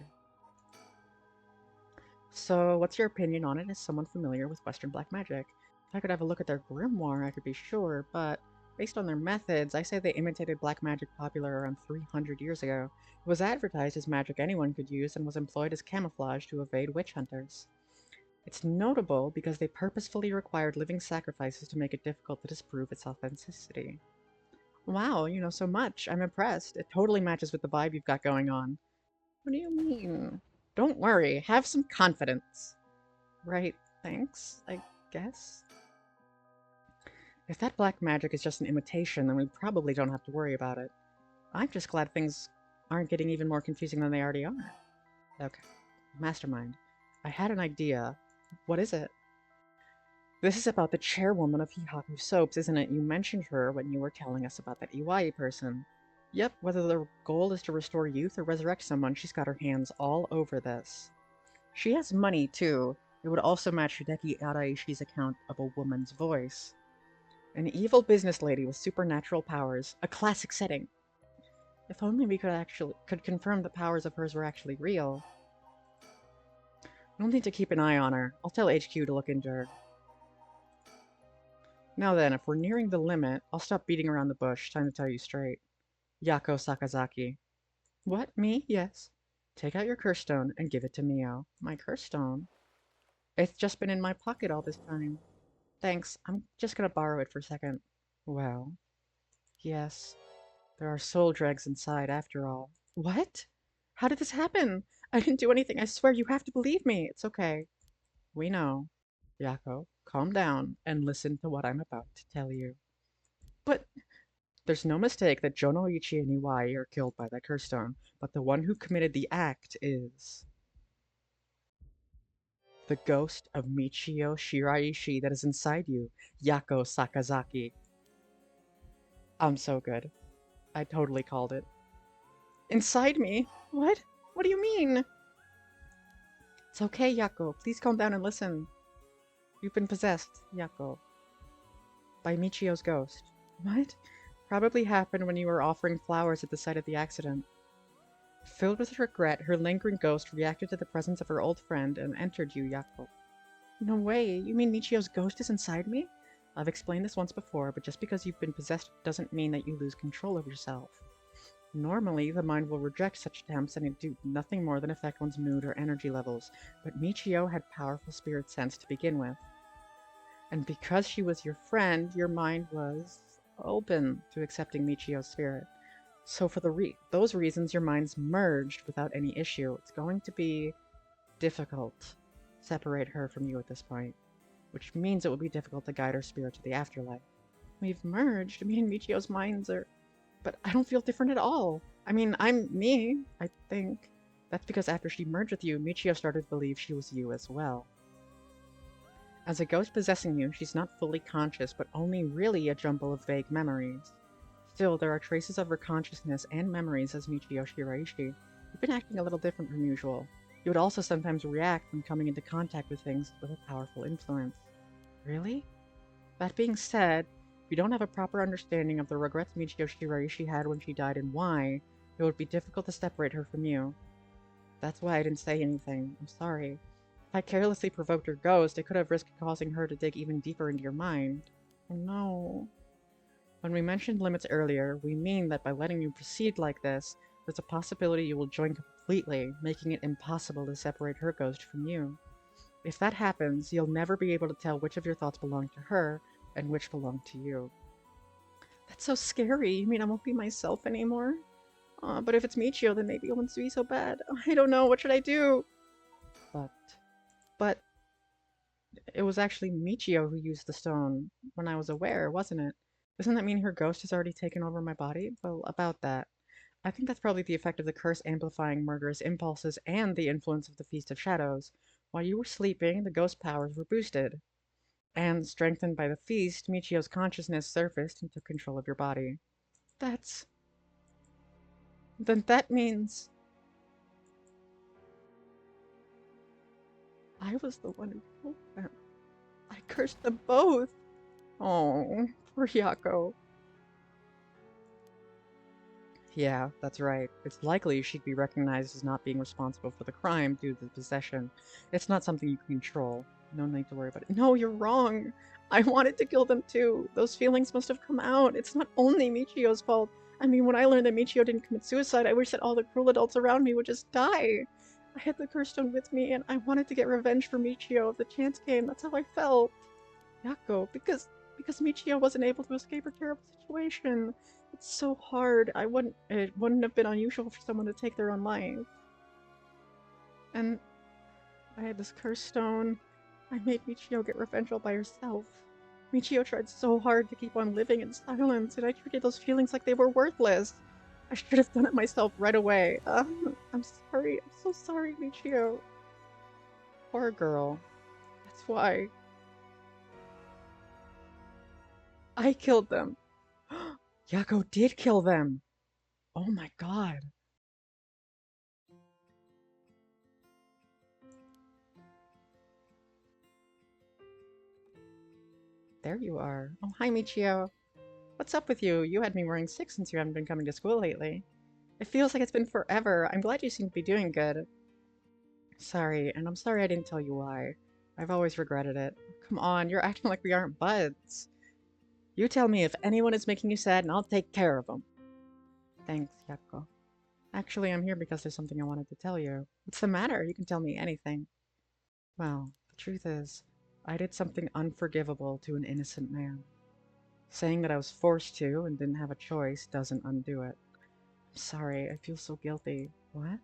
So, what's your opinion on it as someone familiar with Western black magic? If I could have a look at their grimoire, I could be sure, but based on their methods, I say they imitated black magic popular around 300 years ago. It was advertised as magic anyone could use and was employed as camouflage to evade witch hunters. It's notable because they purposefully required living sacrifices to make it difficult to disprove its authenticity. Wow, you know so much. I'm impressed. It totally matches with the vibe you've got going on. What do you mean? Don't worry, have some confidence. Right, thanks, I guess. If that black magic is just an imitation, then we probably don't have to worry about it. I'm just glad things aren't getting even more confusing than they already are. Okay, Mastermind. I had an idea. What is it? This is about the chairwoman of Hihaku Soaps, isn't it? You mentioned her when you were telling us about that Iwai person. Yep, whether the goal is to restore youth or resurrect someone, she's got her hands all over this. She has money, too. It would also match Hideki Araishi's account of a woman's voice. An evil business lady with supernatural powers. A classic setting. If only we could confirm the powers of hers were actually real. We'll need to keep an eye on her. I'll tell HQ to look into her. Now then, if we're nearing the limit, I'll stop beating around the bush. Time to tell you straight. Yako Sakazaki. What? Me? Yes. Take out your curse stone and give it to Mio. My curse stone? It's just been in my pocket all this time. Thanks, I'm just gonna borrow it for a second. Well, yes, there are soul dregs inside after all. What? How did this happen? I didn't do anything, I swear you have to believe me. It's okay. We know. Yako, calm down and listen to what I'm about to tell you. But there's no mistake that Jonoichi and Iwai are killed by that curse stone, but the one who committed the act is the ghost of Michio Shiraishi that is inside you, Yako Sakazaki. I'm so good. I totally called it. Inside me? What? What do you mean? It's okay, Yako. Please calm down and listen. You've been possessed, Yako, by Michio's ghost. What? Probably happened when you were offering flowers at the site of the accident. Filled with regret, her lingering ghost reacted to the presence of her old friend and entered you, Yako. No way. You mean Michio's ghost is inside me? I've explained this once before, but just because you've been possessed doesn't mean that you lose control of yourself. Normally, the mind will reject such attempts and do nothing more than affect one's mood or energy levels, but Michio had powerful spirit sense to begin with. And because she was your friend, your mind was open to accepting Michio's spirit. So for those reasons, your minds merged without any issue. It's going to be difficult to separate her from you at this point, which means it will be difficult to guide her spirit to the afterlife. We've merged. Me and Michio's minds are... But I don't feel different at all. I mean, I'm me, I think. That's because after she merged with you, Michio started to believe she was you as well. As a ghost possessing you, she's not fully conscious, but only really a jumble of vague memories. Still, there are traces of her consciousness and memories as Michio Shiraishi. You've been acting a little different from usual. You would also sometimes react when coming into contact with things with a powerful influence. Really? That being said, if you don't have a proper understanding of the regrets Michio Shiraishi had when she died and why, it would be difficult to separate her from you. That's why I didn't say anything. I'm sorry. If I carelessly provoked her ghost, it could have risked causing her to dig even deeper into your mind. Oh no. When we mentioned limits earlier, we mean that by letting you proceed like this, there's a possibility you will join completely, making it impossible to separate her ghost from you. If that happens, you'll never be able to tell which of your thoughts belong to her and which belong to you. That's so scary. You mean I won't be myself anymore? But if it's Michio, then maybe it won't be so bad. I don't know. What should I do? But it was actually Michio who used the stone when I was aware, wasn't it? Doesn't that mean her ghost has already taken over my body? Well, about that. I think that's probably the effect of the curse amplifying murderous impulses and the influence of the Feast of Shadows. While you were sleeping, the ghost powers were boosted. And, strengthened by the feast, Michio's consciousness surfaced and took control of your body. That's... Then that means... I was the one who killed them. I cursed them both. Oh, poor Yako. Yeah, that's right. It's likely she'd be recognized as not being responsible for the crime due to the possession. It's not something you can control. No need to worry about it. No, you're wrong. I wanted to kill them too. Those feelings must have come out. It's not only Michio's fault. I mean, when I learned that Michio didn't commit suicide, I wish that all the cruel adults around me would just die. I had the curse stone with me, and I wanted to get revenge for Michio if the chance came. That's how I felt. Yako, because Michio wasn't able to escape her terrible situation. It's so hard. It wouldn't have been unusual for someone to take their own life. And I had this curse stone. I made Michio get revenge all by herself. Michio tried so hard to keep on living in silence, and I treated those feelings like they were worthless. I should have done it myself right away. I'm sorry. I'm so sorry, Michio. Poor girl. That's why I killed them. Yako did kill them. Oh my god. There you are. Oh, hi, Michio. What's up with you? You had me worrying sick since you haven't been coming to school lately. It feels like it's been forever. I'm glad you seem to be doing good. Sorry, and I'm sorry I didn't tell you why. I've always regretted it. Come on, you're acting like we aren't buds. You tell me if anyone is making you sad and I'll take care of them. Thanks, Yako. Actually, I'm here because there's something I wanted to tell you. What's the matter? You can tell me anything. Well, the truth is, I did something unforgivable to an innocent man. Saying that I was forced to and didn't have a choice doesn't undo it. I'm sorry, I feel so guilty. What?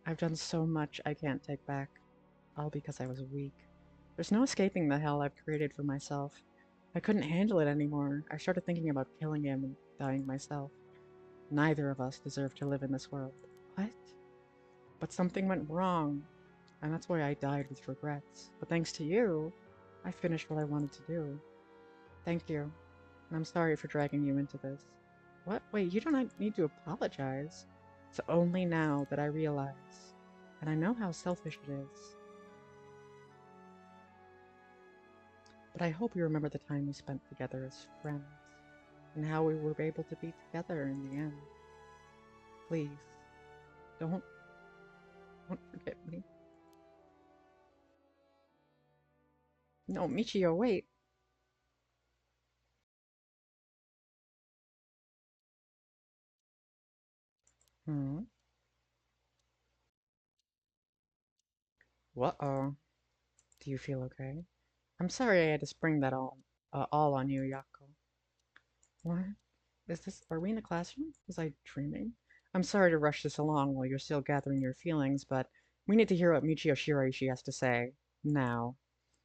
I've done so much I can't take back. All because I was weak. There's no escaping the hell I've created for myself. I couldn't handle it anymore. I started thinking about killing him and dying myself. Neither of us deserve to live in this world. What? But something went wrong, and that's why I died with regrets. But thanks to you, I finished what I wanted to do. Thank you. And I'm sorry for dragging you into this. What? Wait, you don't need to apologize. It's only now that I realize. And I know how selfish it is. But I hope you remember the time we spent together as friends. And how we were able to be together in the end. Please, don't, don't forget me. No, Michio, wait. Hmm? What-oh. Do you feel okay? I'm sorry I had to spring that all on you, Yako. What? Are we in a classroom? Was I dreaming? I'm sorry to rush this along while you're still gathering your feelings, but we need to hear what Michio Shiraishi has to say. Now.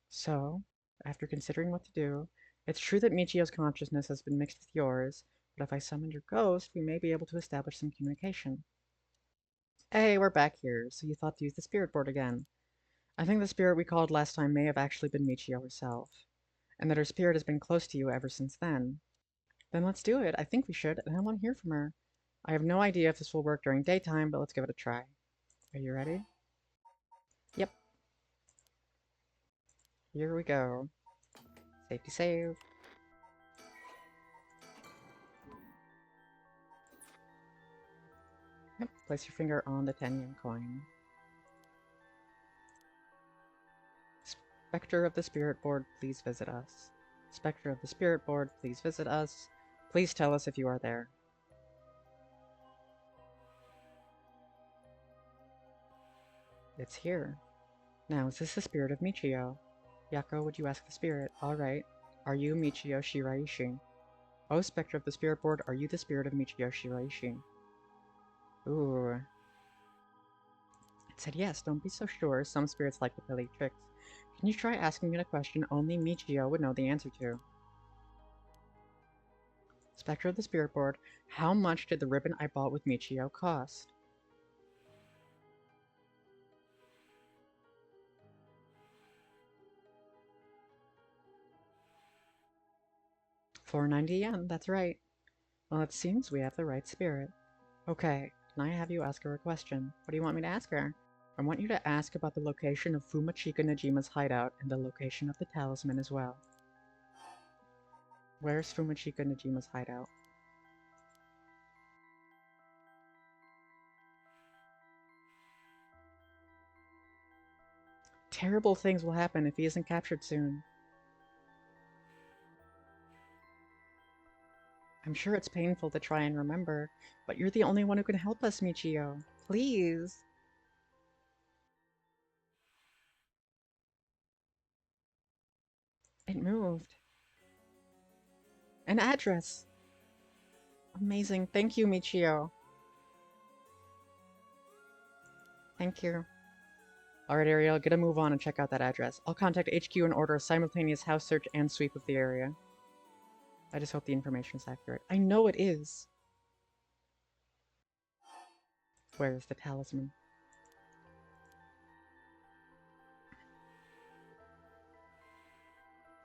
So, after considering what to do, it's true that Michio's consciousness has been mixed with yours, but if I summon your ghost, we may be able to establish some communication. Hey, we're back here, so you thought to use the spirit board again. I think the spirit we called last time may have actually been Michio herself, and that her spirit has been close to you ever since then. Then let's do it. I think we should, and I want to hear from her. I have no idea if this will work during daytime, but let's give it a try. Are you ready? Yep, here we go. Safety save. Yep, place your finger on the 10-yen coin. Spectre of the Spirit Board, please visit us. Spectre of the Spirit Board, please visit us. Please tell us if you are there. It's here. Now, is this the spirit of Michio? Yako, would you ask the spirit? Alright. Are you Michio Shiraishi? Oh, Spectre of the Spirit Board, are you the spirit of Michio Shiraishi? Ooh. It said yes, don't be so sure. Some spirits like to play tricks. Can you try asking it a question only Michio would know the answer to? Spectre of the Spirit Board, how much did the ribbon I bought with Michio cost? 490 yen, that's right. Well, it seems we have the right spirit. Okay, can I have you ask her a question? What do you want me to ask her? I want you to ask about the location of Fumachika Najima's hideout and the location of the talisman as well. Where's Fumachika Najima's hideout? Terrible things will happen if he isn't captured soon. I'm sure it's painful to try and remember, but you're the only one who can help us, Michio. Please. It moved. An address. Amazing. Thank you, Michio. Thank you. Alright, Ariel, get a move on and check out that address. I'll contact HQ and order a simultaneous house search and sweep of the area. I just hope the information is accurate. I know it is. Where's the talisman?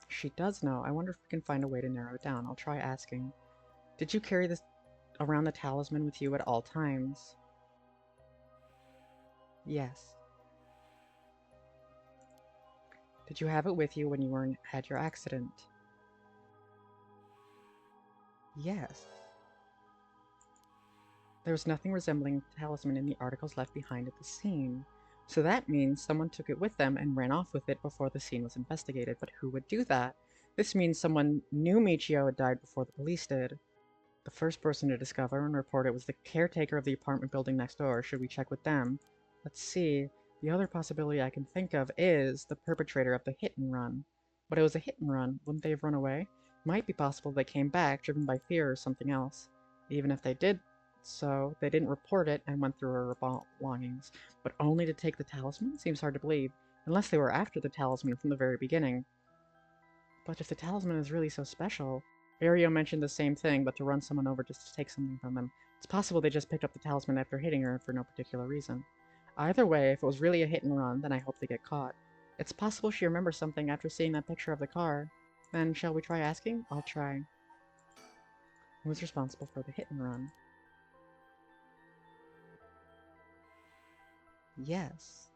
She does know. I wonder if we can find a way to narrow it down. I'll try asking. Did you carry this around the talisman with you at all times? Yes. Did you have it with you when you had your accident? Yes. There was nothing resembling the talisman in the articles left behind at the scene. So that means someone took it with them and ran off with it before the scene was investigated. But who would do that? This means someone knew Michio had died before the police did. The first person to discover and report it was the caretaker of the apartment building next door. Should we check with them? Let's see. The other possibility I can think of is the perpetrator of the hit and run. But it was a hit and run. Wouldn't they have run away? Might be possible they came back, driven by fear or something else. Even if they did so, they didn't report it and went through her belongings. But only to take the talisman? Seems hard to believe. Unless they were after the talisman from the very beginning. But if the talisman is really so special... Ario mentioned the same thing, but to run someone over just to take something from them. It's possible they just picked up the talisman after hitting her for no particular reason. Either way, if it was really a hit and run, then I hope they get caught. It's possible she remembers something after seeing that picture of the car. Then shall we try asking? I'll try. Who was responsible for the hit and run? Yes.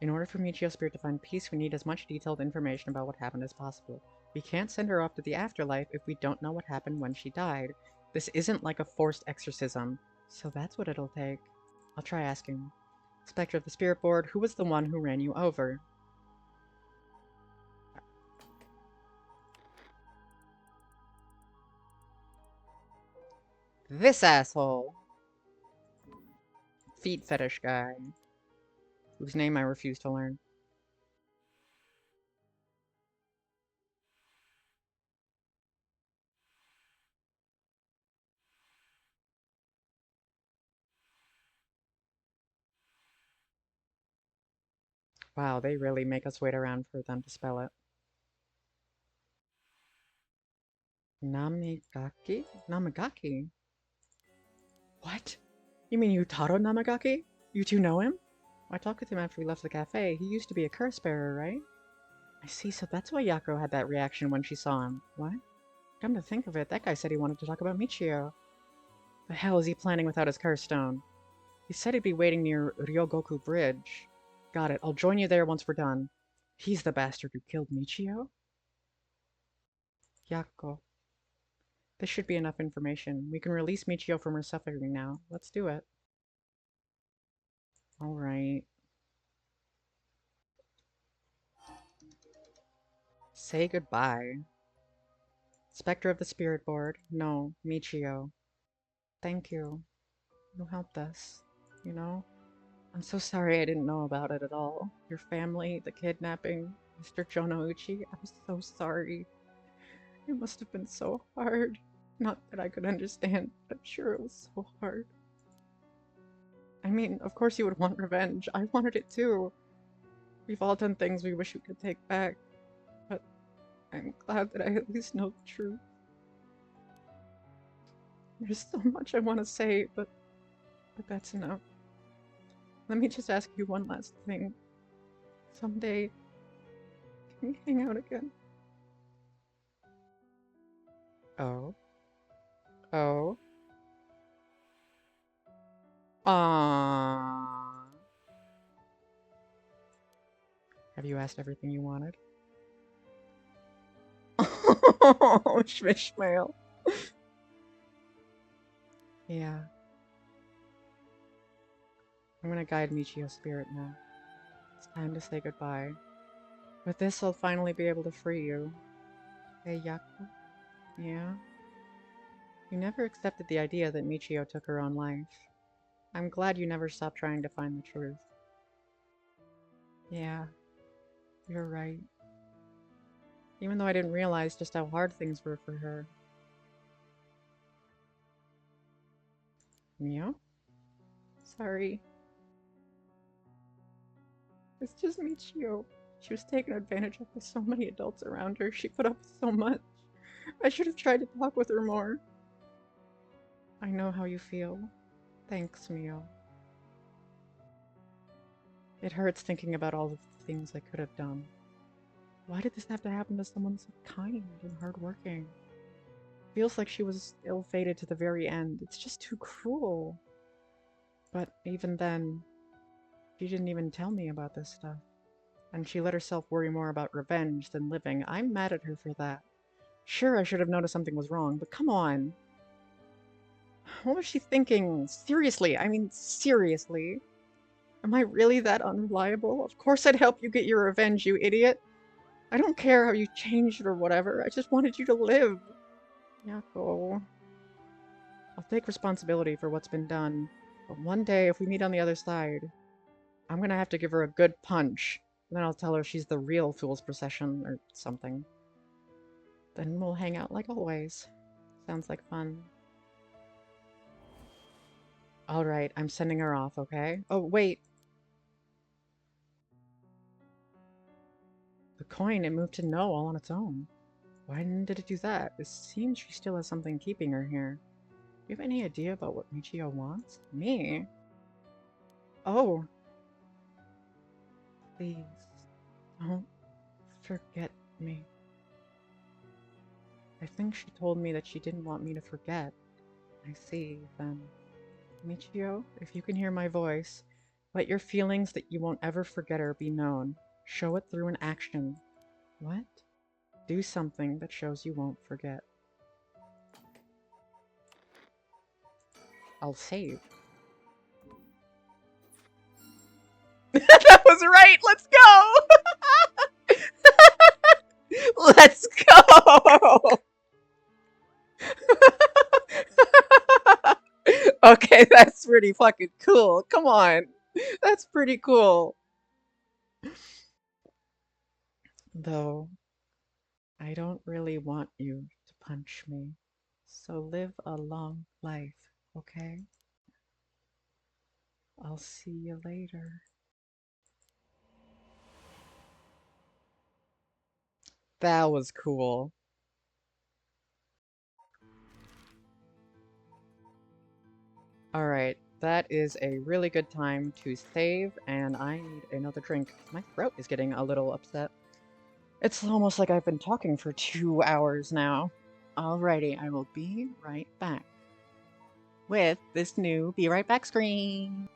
In order for Michio's spirit to find peace, we need as much detailed information about what happened as possible. We can't send her off to the afterlife if we don't know what happened when she died. This isn't like a forced exorcism, so that's what it'll take. I'll try asking. Spectre of the Spirit Board, who was the one who ran you over? This asshole! Feet fetish guy. Whose name I refuse to learn. Wow, they really make us wait around for them to spell it. Namigaki? Namagaki? What? You mean Yutaro Namagaki? You two know him? I talked with him after we left the cafe. He used to be a curse bearer, right? I see, so that's why Yako had that reaction when she saw him. What? Come to think of it, that guy said he wanted to talk about Michio. The hell is he planning without his curse stone? He said he'd be waiting near Ryogoku Bridge. Got it, I'll join you there once we're done. He's the bastard who killed Michio? Yako. This should be enough information. We can release Michio from her suffering now. Let's do it. Alright. Say goodbye. Spectre of the Spirit Board. No, Michio. Thank you. You helped us. You know? I'm so sorry I didn't know about it at all. Your family, the kidnapping, Mr. Jonouchi. I'm so sorry. It must have been so hard. Not that I could understand, but I'm sure it was so hard. I mean, of course you would want revenge. I wanted it too. We've all done things we wish we could take back. But I'm glad that I at least know the truth. There's so much I want to say, but that's enough. Let me just ask you one last thing. Someday, can we hang out again? Oh? Oh? Aww. Have you asked everything you wanted? Oh, Schmishmail. Yeah. I'm gonna guide Michio's spirit now. It's time to say goodbye. With this, I'll finally be able to free you. Hey, Yaku? Yeah? You never accepted the idea that Michio took her own life. I'm glad you never stopped trying to find the truth. Yeah, you're right. Even though I didn't realize just how hard things were for her. Meow? Sorry. It's just Michio. She was taken advantage of by so many adults around her. She put up with so much. I should have tried to talk with her more. I know how you feel. Thanks, Mio. It hurts thinking about all of the things I could have done. Why did this have to happen to someone so kind and hardworking? Feels like she was ill-fated to the very end. It's just too cruel. But even then, she didn't even tell me about this stuff. And she let herself worry more about revenge than living. I'm mad at her for that. Sure, I should have noticed something was wrong, but come on. What was she thinking? Seriously, I mean, seriously. Am I really that unreliable? Of course I'd help you get your revenge, you idiot. I don't care how you changed or whatever. I just wanted you to live. Yako. I'll take responsibility for what's been done. But one day, if we meet on the other side, I'm gonna have to give her a good punch. And then I'll tell her she's the real Fool's Procession or something. Then we'll hang out like always. Sounds like fun. Alright, I'm sending her off, okay? Oh, wait. The coin, it moved to no all on its own. Why did it do that? It seems she still has something keeping her here. Do you have any idea about what Michio wants? Me? Oh. Please. Don't forget me. I think she told me that she didn't want me to forget. I see, then. Michio, if you can hear my voice, let your feelings that you won't ever forget her be known. Show it through an action. What? Do something that shows you won't forget. I'll save. That was right! Let's go! Let's go! Okay, that's pretty fucking cool. Come on. That's pretty cool. Though, I don't really want you to punch me. So live a long life, okay? I'll see you later. That was cool. Alright, that is a really good time to save, and I need another drink. My throat is getting a little upset. It's almost like I've been talking for 2 hours now. Alrighty, I will be right back with this new Be Right Back screen.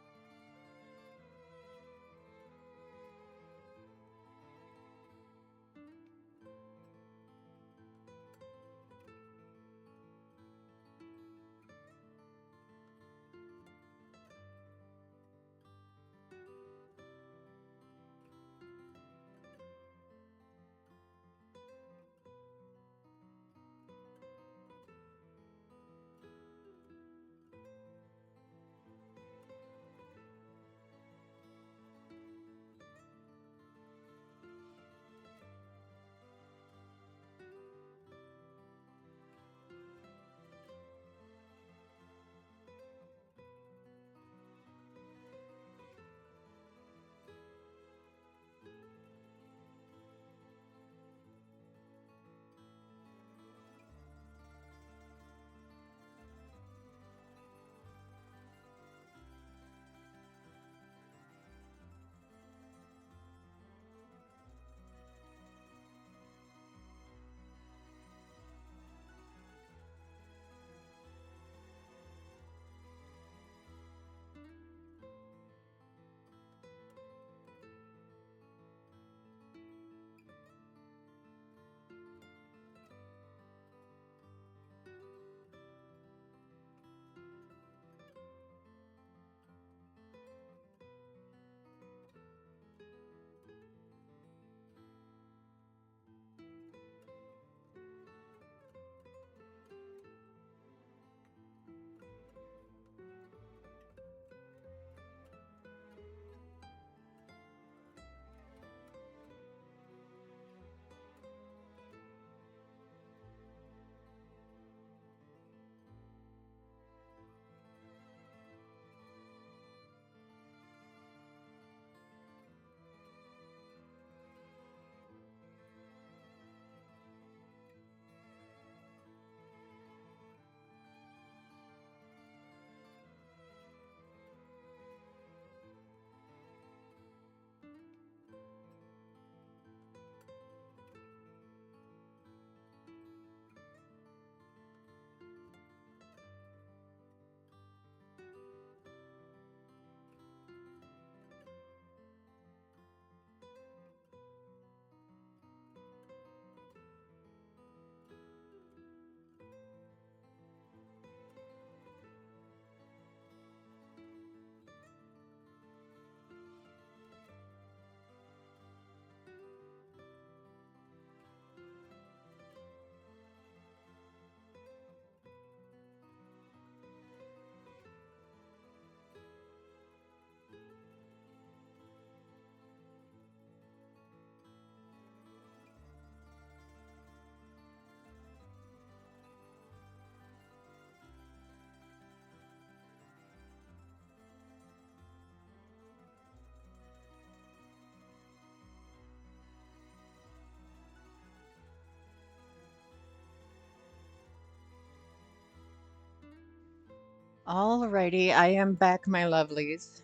Alrighty, I am back, my lovelies.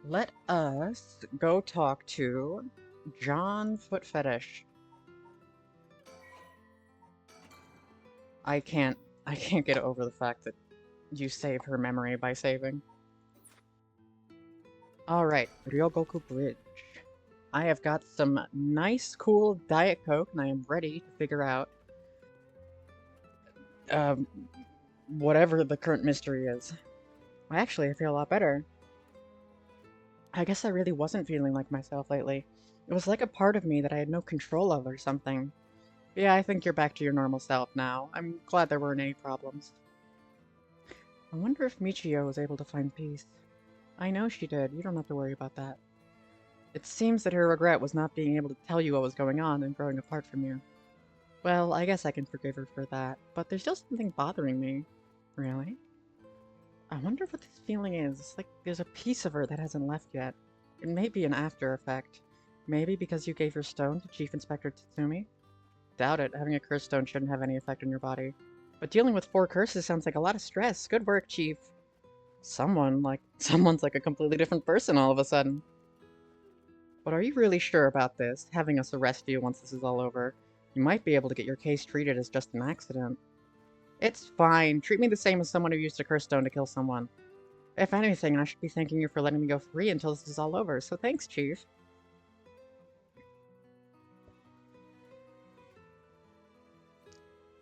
Let us go talk to John Foot Fetish. I can't I can't get over the fact that you save her memory by saving. Alright, Ryogoku Bridge. I have got some nice, cool Diet Coke, and I am ready to figure out um, whatever the current mystery is. Actually, I feel a lot better. I guess I really wasn't feeling like myself lately. It was like a part of me that I had no control of or something. Yeah, I think you're back to your normal self now. I'm glad there weren't any problems. I wonder if Michio was able to find peace. I know she did. You don't have to worry about that. It seems that her regret was not being able to tell you what was going on and growing apart from you. Well, I guess I can forgive her for that, but there's still something bothering me. Really? I wonder what this feeling is. It's like there's a piece of her that hasn't left yet. It may be an after effect. Maybe because you gave your stone to Chief Inspector Tatsumi? Doubt it. Having a curse stone shouldn't have any effect on your body. But dealing with 4 curses sounds like a lot of stress. Good work, Chief. Someone's like a completely different person all of a sudden. But are you really sure about this? Having us arrest you once this is all over? You might be able to get your case treated as just an accident. It's fine. Treat me the same as someone who used a curse stone to kill someone. If anything, I should be thanking you for letting me go free until this is all over, so thanks, Chief.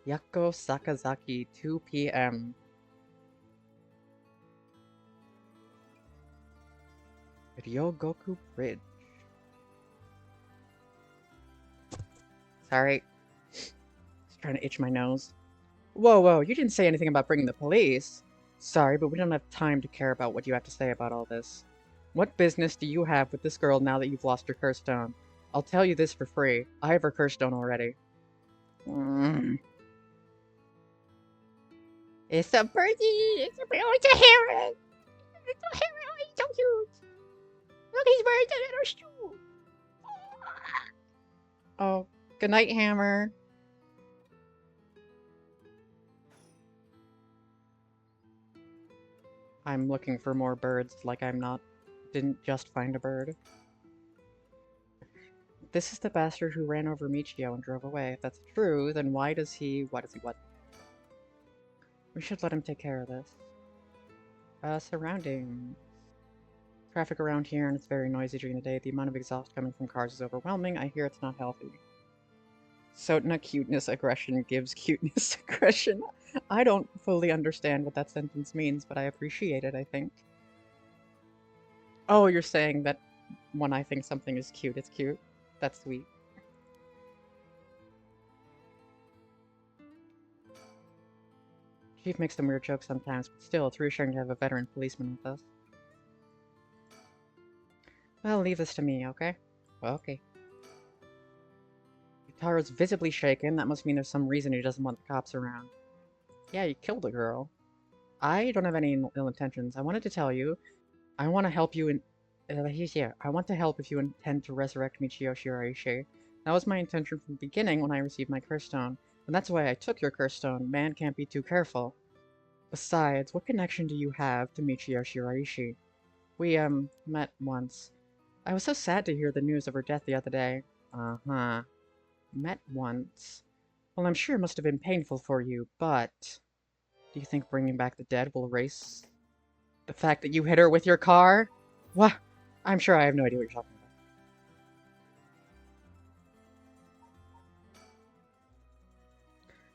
Yako Sakazaki, 2 p.m. Ryogoku Bridge. Sorry. Just trying to itch my nose. Whoa, you didn't say anything about bringing the police. Sorry, but we don't have time to care about what you have to say about all this. What business do you have with this girl now that you've lost your curse stone? I'll tell you this for free. I have her curse stone already. It's a birdie! It's a heron! It's a heron! He's so cute! Look, he's wearing a little shoe! Oh, good night, Hammer. I'm looking for more birds, like didn't just find a bird. This is the bastard who ran over Michio and drove away. If that's true, then why does he what? We should let him take care of this. Surroundings. Traffic around here, and it's very noisy during the day. The amount of exhaust coming from cars is overwhelming. I hear it's not healthy. Sotna cuteness aggression gives cuteness aggression. I don't fully understand what that sentence means, but I appreciate it, I think. Oh, you're saying that when I think something is cute, it's cute? That's sweet. Chief makes some weird jokes sometimes, but still, it's reassuring to have a veteran policeman with us. Well, leave this to me, okay? Okay. Utaro's visibly shaken. That must mean there's some reason he doesn't want the cops around. Yeah, you killed a girl. I don't have any ill intentions. I wanted to tell you, I want to help you in... he's here. I want to help if you intend to resurrect Michio Shiraishi. That was my intention from the beginning when I received my curse stone. And that's why I took your curse stone. Man can't be too careful. Besides, what connection do you have to Michio Shiraishi? We, met once. I was so sad to hear the news of her death the other day. Uh-huh. Met once. Well, I'm sure it must have been painful for you, but... Do you think bringing back the dead will erase the fact that you hit her with your car? What? I'm sure I have no idea what you're talking about.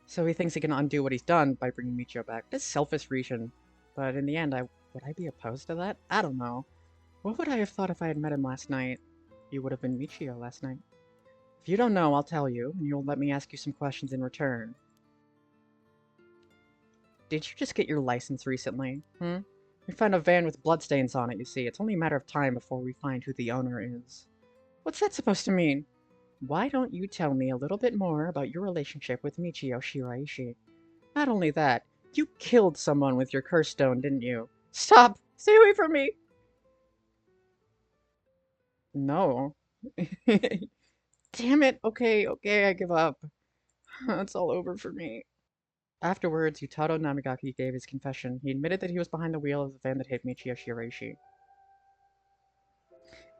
So he thinks he can undo what he's done by bringing Michio back. This selfish reason. But in the end, would I be opposed to that? I don't know. What would I have thought if I had met him last night? You would have been Michio last night. If you don't know, I'll tell you, and you'll let me ask you some questions in return. Did you just get your license recently? We found a van with bloodstains on it, you see. It's only a matter of time before we find who the owner is. What's that supposed to mean? Why don't you tell me a little bit more about your relationship with Michio Shiraishi? Not only that, you killed someone with your curse stone, didn't you? Stop! Stay away from me! No. Damn it! Okay, I give up. It's all over for me. Afterwards, Yutaro Namigaki gave his confession. He admitted that he was behind the wheel of the van that hit Michiyo Shiraishi.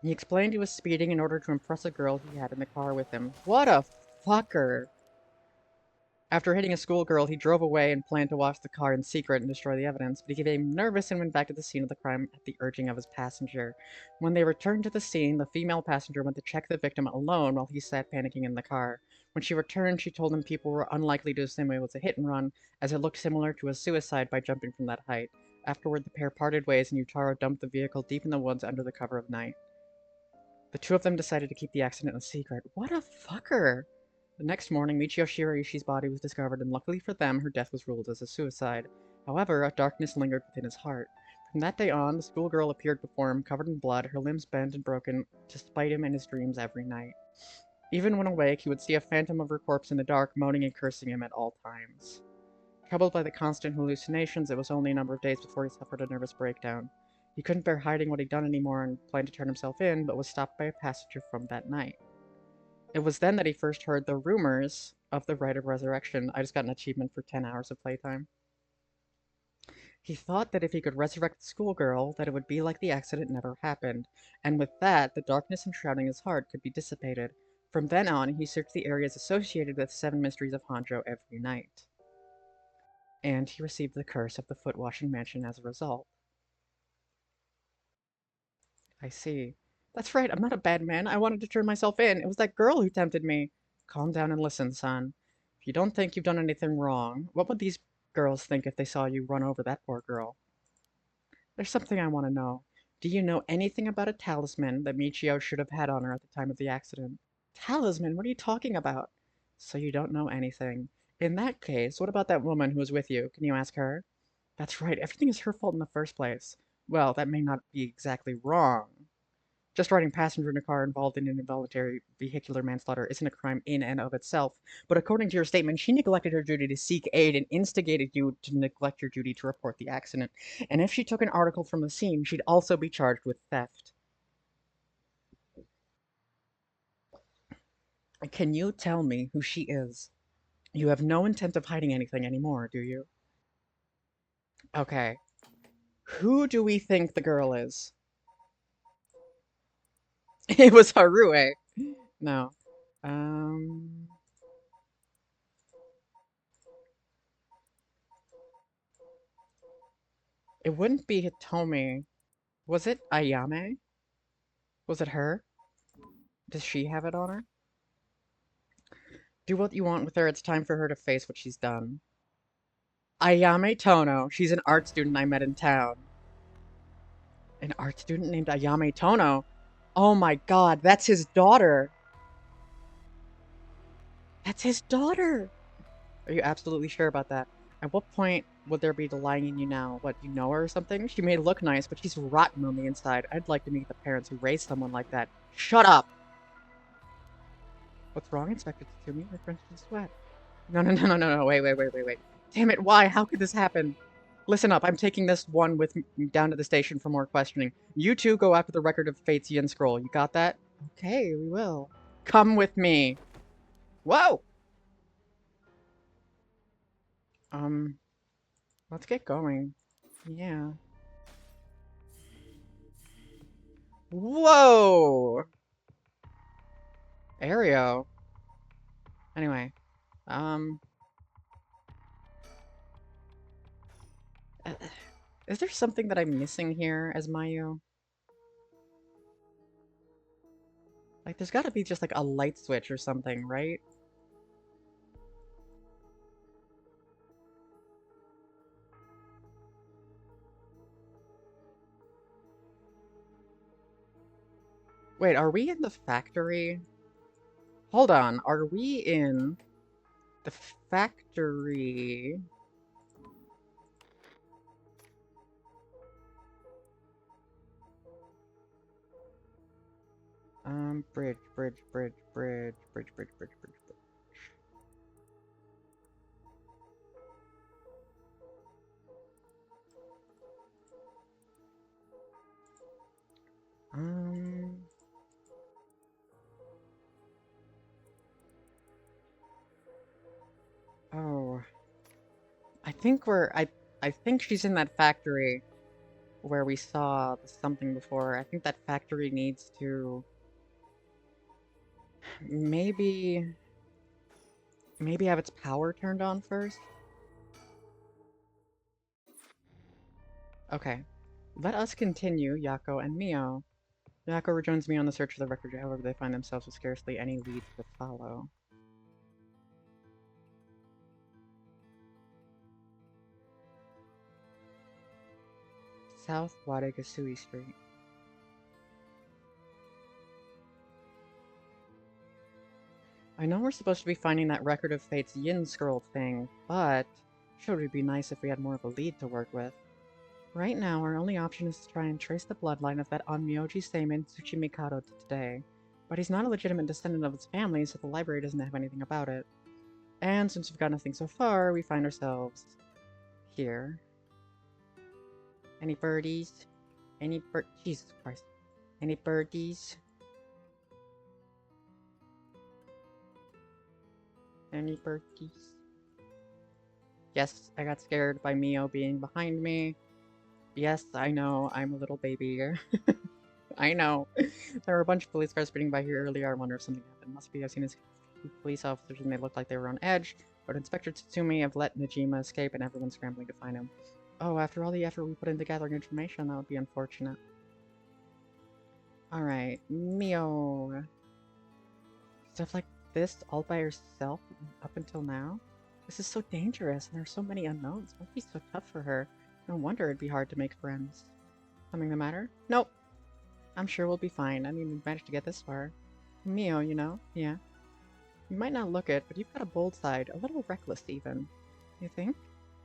He explained he was speeding in order to impress a girl he had in the car with him. What a fucker! After hitting a schoolgirl, he drove away and planned to wash the car in secret and destroy the evidence, but he became nervous and went back to the scene of the crime at the urging of his passenger. When they returned to the scene, the female passenger went to check the victim alone while he sat panicking in the car. When she returned, she told him people were unlikely to assume it was a hit and run, as it looked similar to a suicide by jumping from that height. Afterward, the pair parted ways and Yutaro dumped the vehicle deep in the woods under the cover of night. The two of them decided to keep the accident a secret. What a fucker! The next morning, Michiyo Shiraishi's body was discovered, and luckily for them, her death was ruled as a suicide. However, a darkness lingered within his heart. From that day on, the schoolgirl appeared before him, covered in blood, her limbs bent and broken, to spite him in his dreams every night. Even when awake, he would see a phantom of her corpse in the dark, moaning and cursing him at all times. Troubled by the constant hallucinations, it was only a number of days before he suffered a nervous breakdown. He couldn't bear hiding what he'd done anymore and planned to turn himself in, but was stopped by a passenger from that night. It was then that he first heard the rumors of the Rite of Resurrection. I just got an achievement for 10 hours of playtime. He thought that if he could resurrect the schoolgirl, that it would be like the accident never happened, and with that, the darkness enshrouding his heart could be dissipated. From then on, he searched the areas associated with 7 Mysteries of Honjo every night. And he received the curse of the foot-washing mansion as a result. I see. That's right, I'm not a bad man. I wanted to turn myself in. It was that girl who tempted me. Calm down and listen, son. If you don't think you've done anything wrong, what would these girls think if they saw you run over that poor girl? There's something I want to know. Do you know anything about a talisman that Michio should have had on her at the time of the accident? Talisman? What are you talking about? So you don't know anything. In that case, what about that woman who was with you? Can you ask her? That's right, everything is her fault in the first place. Well, that may not be exactly wrong. Just riding passenger in a car involved in an involuntary vehicular manslaughter isn't a crime in and of itself, but according to your statement, she neglected her duty to seek aid and instigated you to neglect your duty to report the accident. And if she took an article from the scene, she'd also be charged with theft. Can you tell me who she is? You have no intent of hiding anything anymore, do you? Okay. Who do we think the girl is? It was Harue. No. Um... It wouldn't be Hitomi. Was it Ayame? Was it her? Does she have it on her? Do what you want with her. It's time for her to face what she's done. Ayame Tono. She's an art student I met in town. An art student named Ayame Tono? Oh my god, that's his daughter! That's his daughter! Are you absolutely sure about that? At what point would there be the lying in you now? What, you know her or something? She may look nice, but she's rotten on the inside. I'd like to meet the parents who raised someone like that. Shut up! What's wrong, Inspector Tatsumi? You're drenched in sweat. No, wait. Damn it, why? How could this happen? Listen up, I'm taking this one with me down to the station for more questioning. You two go after the record of Fate's Yin Scroll. You got that? Okay, we will. Come with me. Whoa! Um, let's get going. Yeah. Whoa! Aereo. Anyway, um... uh, is there something that I'm missing here as Mayu? Like, there's gotta be just like a light switch or something, right? Wait, are we in the factory? Hold on, are we in the factory? Bridge. Um, oh. I think she's in that factory where we saw something before. I think that factory needs to maybe maybe have its power turned on first. Okay. Let us continue, Yako and Mio. Yako rejoins me on the search for the record, however they find themselves with scarcely any leads to follow. South Wadagasui Street. I know we're supposed to be finding that Record of Fate's Yin Scroll thing, but sure would be nice if we had more of a lead to work with. Right now, our only option is to try and trace the bloodline of that Onmyoji Seimin Tsuchimikado to today. But he's not a legitimate descendant of his family, so the library doesn't have anything about it. And since we've got nothing so far, we find ourselves here. Any birdies? Jesus Christ. Any birdies? Any birdies? Yes, I got scared by Mio being behind me. Yes, I know, I'm a little baby. I know. There were a bunch of police cars speeding by here earlier. I wonder if something happened. Must be. I've seen his police officers and they looked like they were on edge. But Inspector Tatsumi have let Najima escape and everyone's scrambling to find him. Oh, after all the effort we put into gathering information, that would be unfortunate. Alright, Mio. Stuff like this all by herself up until now? This is so dangerous and there are so many unknowns. It must be so tough for her. No wonder it'd be hard to make friends. Something the matter? Nope. I'm sure we'll be fine. I mean, we've managed to get this far. Mio, you know? Yeah. You might not look it, but you've got a bold side. A little reckless, even. You think?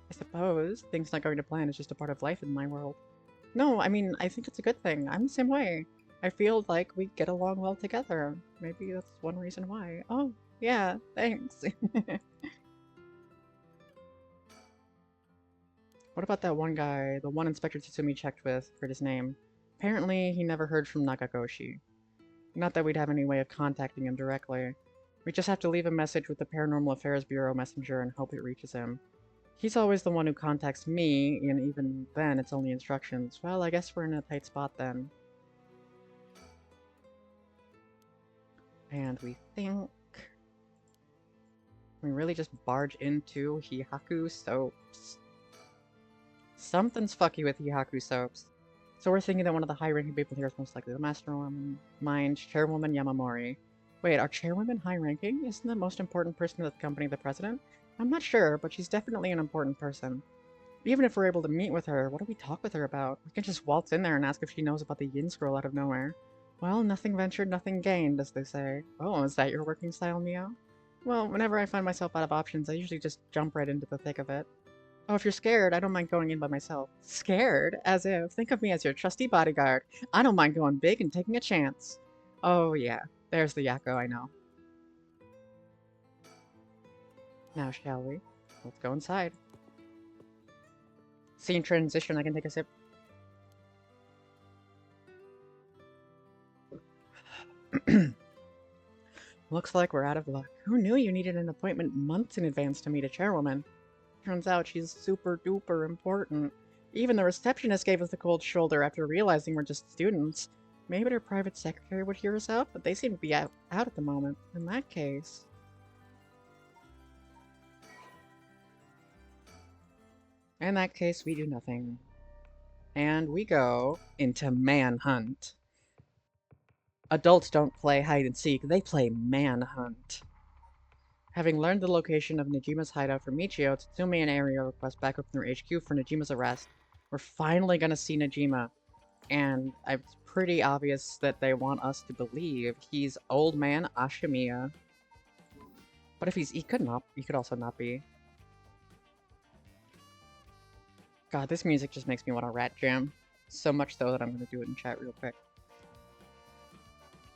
I suppose. Things not going to plan is just a part of life in my world. No, I mean, I think it's a good thing. I'm the same way. I feel like we get along well together. Maybe that's one reason why. Oh, yeah, thanks. What about that one guy, the one Inspector Tsutsumi checked with for his name? Apparently, he never heard from Nagagoshi. Not that we'd have any way of contacting him directly. We just have to leave a message with the Paranormal Affairs Bureau messenger and hope it reaches him. He's always the one who contacts me, and even then it's only instructions. Well, I guess we're in a tight spot then. And we think... we really just barge into Hihaku Soaps. Something's fucky with Hihaku Soaps. So we're thinking that one of the high-ranking people here is most likely the mastermind, Chairwoman Yamamori. Wait, are chairwomen high-ranking? Isn't the most important person of the company the president? I'm not sure, but she's definitely an important person. Even if we're able to meet with her, what do we talk with her about? We can just waltz in there and ask if she knows about the Yin Scroll out of nowhere. Well, nothing ventured, nothing gained, as they say. Oh, is that your working style, Mio? Well, whenever I find myself out of options, I usually just jump right into the thick of it. Oh, if you're scared, I don't mind going in by myself. Scared? As if. Think of me as your trusty bodyguard. I don't mind going big and taking a chance. Oh, yeah. There's the Yakko I know. Now, shall we? Let's go inside. Scene transition, I can take a sip. Looks like we're out of luck. Who knew you needed an appointment months in advance to meet a chairwoman? Turns out she's super duper important. Even the receptionist gave us the cold shoulder after realizing we're just students. Maybe their private secretary would hear us out, but they seem to be out at the moment. In that case... we do nothing. And we go into Manhunt. Adults don't play hide and seek, they play Manhunt. Having learned the location of Najima's hideout from Michio, Tatsumi and Aria request backup from their HQ for Najima's arrest. We're finally gonna see Najima, and it's pretty obvious that they want us to believe he's old man Ashimiya. But if he could also not be. God, this music just makes me want to rat jam. So much so that I'm gonna do it in chat real quick.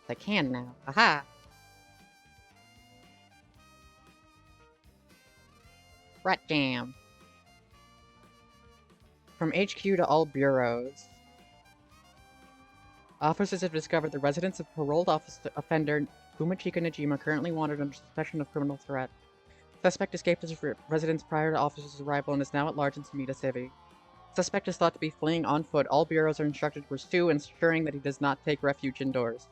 I can now. Aha! Rat jam. From HQ to all bureaus. Officers have discovered the residence of paroled offender Fumachika Najima currently wanted under suspicion of criminal threat. Suspect escaped his residence prior to officers' arrival and is now at large in Samita City. Suspect is thought to be fleeing on foot. All bureaus are instructed to pursue, ensuring that he does not take refuge indoors.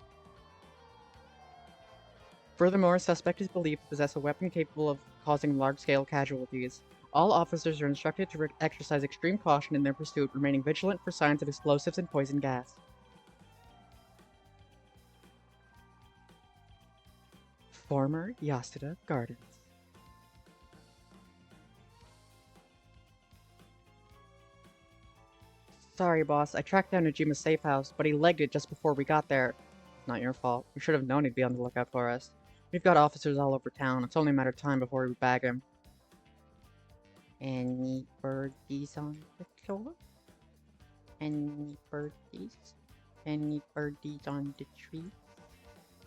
Furthermore, suspect is believed to possess a weapon capable of causing large-scale casualties. All officers are instructed to exercise extreme caution in their pursuit, remaining vigilant for signs of explosives and poison gas. Former Yasuda Gardens. Sorry, boss. I tracked down Najima's safe house, but he legged it just before we got there. Not your fault. We should have known he'd be on the lookout for us. We've got officers all over town. It's only a matter of time before we bag him. Any birdies on the floor? Any birdies? Any birdies on the tree?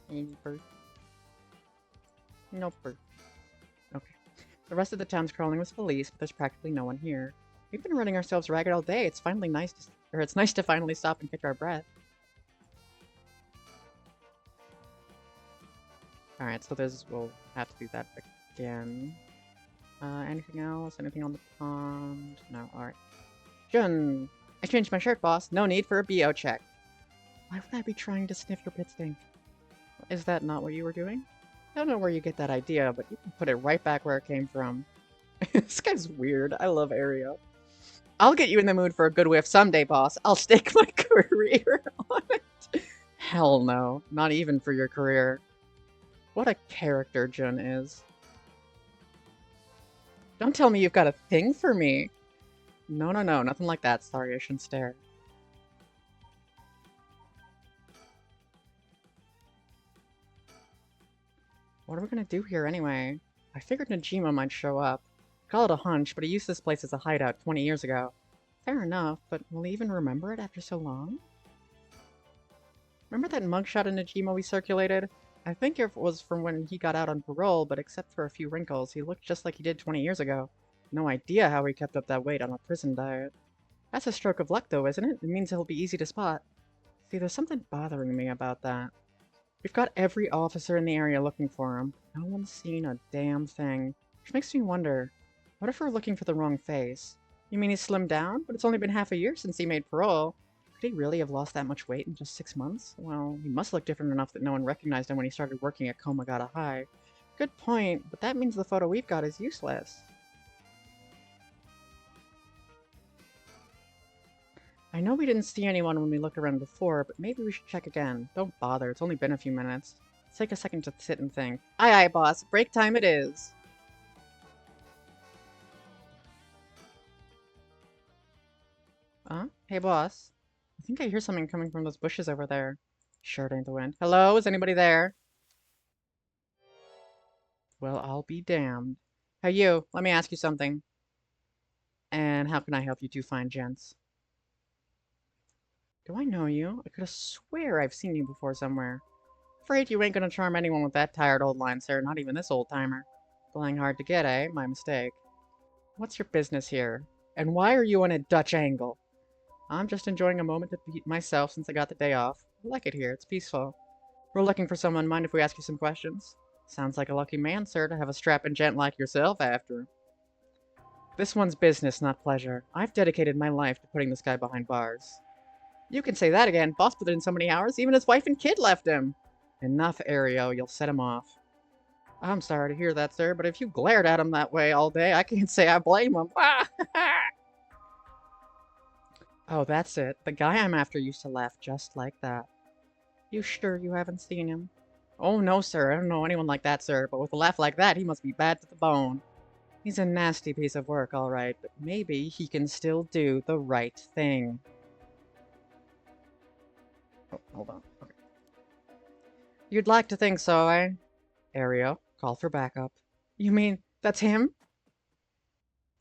Any birds? No birds. Okay. The rest of the town's crawling with police, but there's practically no one here. We've been running ourselves ragged all day. It's nice to finally stop and catch our breath. Alright, so we'll have to do that again. Anything else? Anything on the pond? No, alright. Jun! I changed my shirt, boss. No need for a BO check. Why would I be trying to sniff your pit stink? Is that not what you were doing? I don't know where you get that idea, but you can put it right back where it came from. This guy's weird. I love Ario. I'll get you in the mood for a good whiff someday, boss. I'll stake my career on it. Hell no. Not even for your career. What a character Jun is. Don't tell me you've got a thing for me. No, nothing like that. Sorry, I shouldn't stare. What are we gonna do here anyway? I figured Najima might show up. Call it a hunch, but he used this place as a hideout 20 years ago. Fair enough, but will he even remember it after so long? Remember that mugshot of Najima we circulated? I think it was from when he got out on parole, but except for a few wrinkles, he looked just like he did 20 years ago. No idea how he kept up that weight on a prison diet. That's a stroke of luck though, isn't it? It means he'll be easy to spot. See, there's something bothering me about that. We've got every officer in the area looking for him. No one's seen a damn thing. Which makes me wonder, what if we're looking for the wrong face? You mean he's slimmed down? But it's only been half a year since he made parole. Could he really have lost that much weight in just 6 months? Well, he must look different enough that no one recognized him when he started working at Komagata High. Good point, but that means the photo we've got is useless. I know we didn't see anyone when we looked around before, but maybe we should check again. Don't bother, it's only been a few minutes. Let's take a second to sit and think. Aye aye, boss. Break time it is. Hey, boss. I think I hear something coming from those bushes over there. Sure it ain't the wind. Hello? Is anybody there? Well, I'll be damned. Hey, you. Let me ask you something. And how can I help you two fine gents? Do I know you? I could have swear I've seen you before somewhere. Afraid you ain't gonna charm anyone with that tired old line, sir. Not even this old-timer. Playing hard to get, eh? My mistake. What's your business here? And why are you on a Dutch angle? I'm just enjoying a moment to beat myself since I got the day off. I like it here. It's peaceful. We're looking for someone. Mind if we ask you some questions? Sounds like a lucky man, sir, to have a strapping gent like yourself after him. This one's business, not pleasure. I've dedicated my life to putting this guy behind bars. You can say that again. Boss put in so many hours, even his wife and kid left him. Enough, Ario. You'll set him off. I'm sorry to hear that, sir, but if you glared at him that way all day, I can't say I blame him. Oh, that's it. The guy I'm after used to laugh just like that. You sure you haven't seen him? Oh, no, sir. I don't know anyone like that, sir, but with a laugh like that, he must be bad to the bone. He's a nasty piece of work, all right, but maybe he can still do the right thing. Oh, hold on. Okay. You'd like to think so, eh? Ario, call for backup. You mean that's him?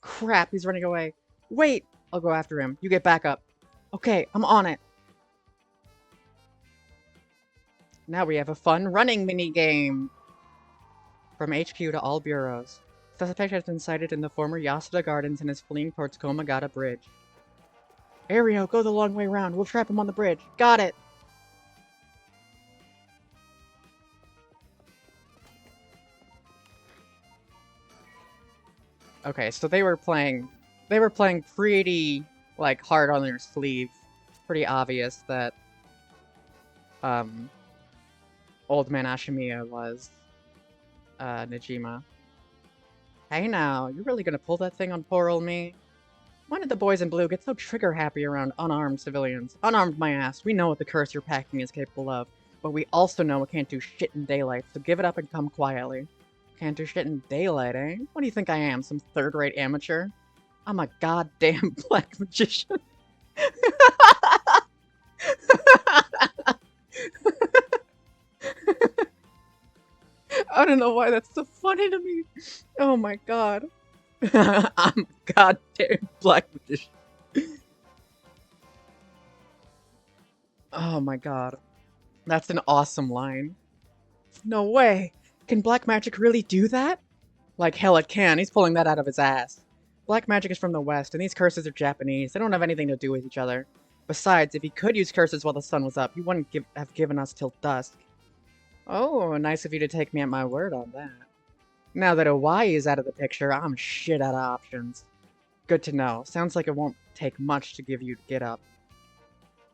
Crap, he's running away. Wait! I'll go after him. You get back up. Okay, I'm on it. Now we have a fun running mini-game. From HQ to all bureaus. Suspect has been sighted in the former Yasuda Gardens and is fleeing towards Komagata Bridge. Ario, go the long way round. We'll trap him on the bridge. Got it! Okay, so they were playing pretty, like, hard on their sleeve. Pretty obvious that, um, Old Man Ashimiya was, Najima. Hey now, you really gonna pull that thing on poor old me? Why did the boys in blue get so trigger-happy around unarmed civilians? Unarmed my ass, we know what the curse you're packing is capable of, but we also know it can't do shit in daylight, so give it up and come quietly. Can't do shit in daylight, eh? What do you think I am, some third-rate amateur? I'm a goddamn black magician. I don't know why that's so funny to me. Oh my god. I'm a goddamn black magician. Oh my god. That's an awesome line. No way. Can black magic really do that? Like hell it can. He's pulling that out of his ass. Black magic is from the West, and these curses are Japanese. They don't have anything to do with each other. Besides, if he could use curses while the sun was up, he wouldn't have given us till dusk. Oh, nice of you to take me at my word on that. Now that Hawaii is out of the picture, I'm shit out of options. Good to know. Sounds like it won't take much to give you to get up.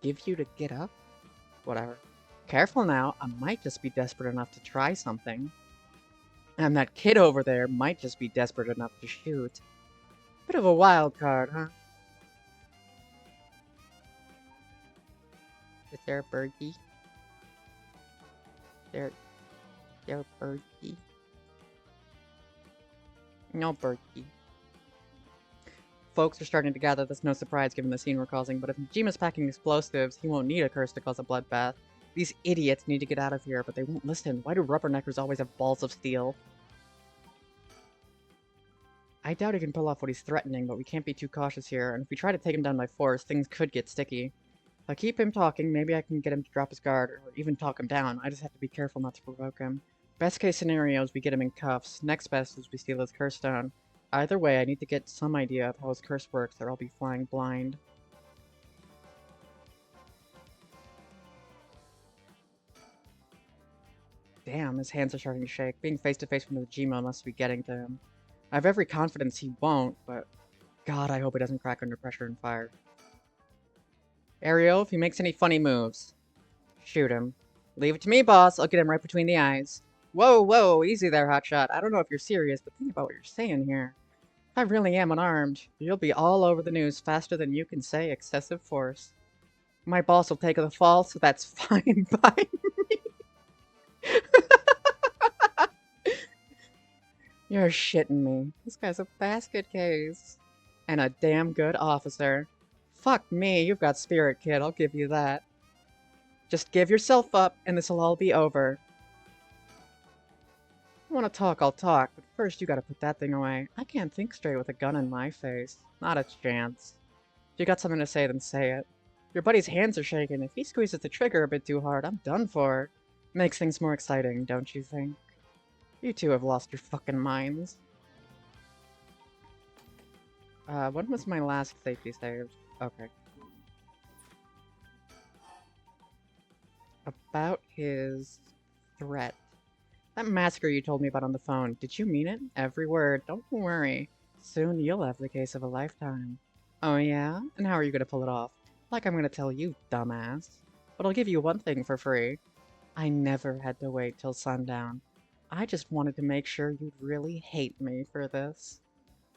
Give you to get up? Whatever. Careful now, I might just be desperate enough to try something. And that kid over there might just be desperate enough to shoot. Bit of a wild card, huh? Is there a birdie? There a birdie? No birdie. Folks are starting to gather that's no surprise given the scene we're causing, but if Najima's packing explosives, he won't need a curse to cause a bloodbath. These idiots need to get out of here, but they won't listen. Why do rubberneckers always have balls of steel? I doubt he can pull off what he's threatening, but we can't be too cautious here, and if we try to take him down by force, things could get sticky. If I keep him talking, maybe I can get him to drop his guard, or even talk him down. I just have to be careful not to provoke him. Best case scenario is we get him in cuffs. Next best is we steal his curse stone. Either way, I need to get some idea of how his curse works, or I'll be flying blind. Damn, his hands are starting to shake. Being face to face with Nojima must be getting to him. I have every confidence he won't, but God, I hope he doesn't crack under pressure and fire. Ariel, if he makes any funny moves, shoot him. Leave it to me, boss. I'll get him right between the eyes. Whoa, whoa, easy there, hotshot. I don't know if you're serious, but think about what you're saying here. If I really am unarmed, you'll be all over the news faster than you can say excessive force. My boss will take the fall, so that's fine by me. You're shitting me. This guy's a basket case. And a damn good officer. Fuck me, you've got spirit, kid, I'll give you that. Just give yourself up, and this'll all be over. You wanna talk, I'll talk, but first you gotta put that thing away. I can't think straight with a gun in my face. Not a chance. If you got something to say, then say it. Your buddy's hands are shaking. If he squeezes the trigger a bit too hard, I'm done for. Makes things more exciting, don't you think? You two have lost your fucking minds. When was my last safety save? Okay. About his threat. That massacre you told me about on the phone, did you mean it? Every word. Don't worry. Soon you'll have the case of a lifetime. Oh yeah? And how are you gonna pull it off? Like I'm gonna tell you, dumbass. But I'll give you one thing for free. I never had to wait till sundown. I just wanted to make sure you'd really hate me for this.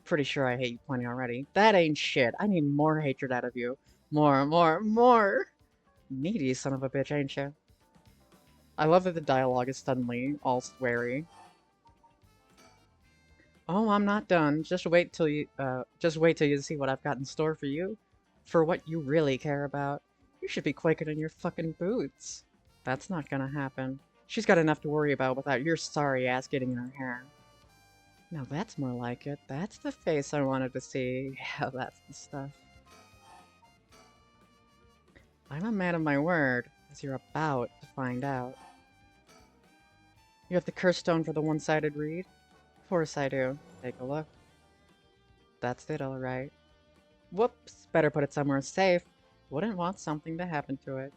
Pretty sure I hate you plenty already. That ain't shit. I need more hatred out of you. More, more, more! Needy son of a bitch, ain't you? I love that the dialogue is suddenly all sweary. Oh, I'm not done. Just wait till you see what I've got in store for you. For what you really care about. You should be quaking in your fucking boots. That's not gonna happen. She's got enough to worry about without your sorry ass getting in her hair. Now that's more like it. That's the face I wanted to see. Yeah, that's the stuff. I'm a man of my word, as you're about to find out. You have the curse stone for the one-sided read? Of course I do. Take a look. That's it, alright. Whoops, better put it somewhere safe. Wouldn't want something to happen to it.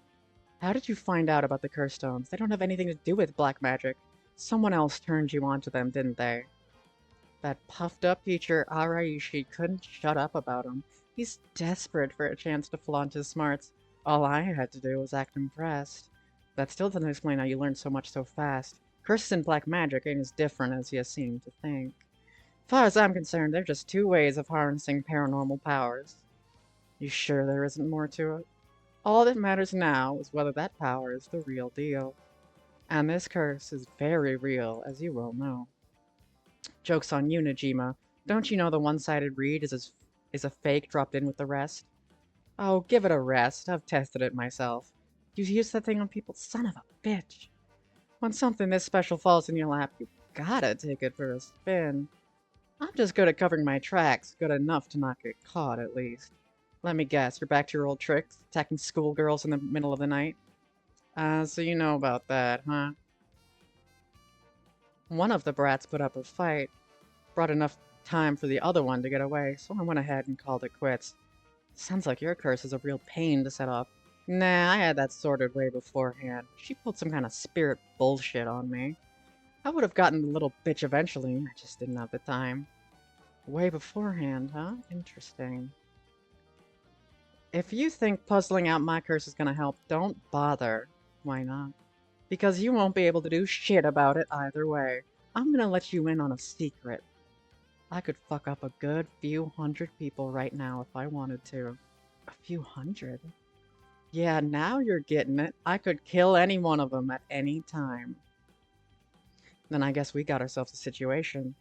How did you find out about the curse stones? They don't have anything to do with black magic. Someone else turned you onto them, didn't they? That puffed-up teacher Araishi couldn't shut up about him. He's desperate for a chance to flaunt his smarts. All I had to do was act impressed. That still doesn't explain how you learned so much so fast. Curses and black magic ain't as different as you seem to think. As far as I'm concerned, they're just two ways of harnessing paranormal powers. You sure there isn't more to it? All that matters now is whether that power is the real deal. And this curse is very real, as you well know. Joke's on you, Najima. Don't you know the one-sided read is a fake dropped in with the rest? Oh, give it a rest. I've tested it myself. You used that thing on people, son of a bitch. When something this special falls in your lap, you gotta take it for a spin. I'm just good at covering my tracks, good enough to not get caught, at least. Let me guess, you're back to your old tricks, attacking schoolgirls in the middle of the night? So you know about that, huh? One of the brats put up a fight, brought enough time for the other one to get away, so I went ahead and called it quits. Sounds like your curse is a real pain to set up. Nah, I had that sorted way beforehand. She pulled some kind of spirit bullshit on me. I would have gotten the little bitch eventually, I just didn't have the time. Way beforehand, huh? Interesting. If you think puzzling out my curse is gonna help, don't bother. Why not? Because you won't be able to do shit about it either way. I'm gonna let you in on a secret. I could fuck up a good few hundred people right now if I wanted to. A few hundred? Yeah, now you're getting it. I could kill any one of them at any time. Then I guess we got ourselves a situation.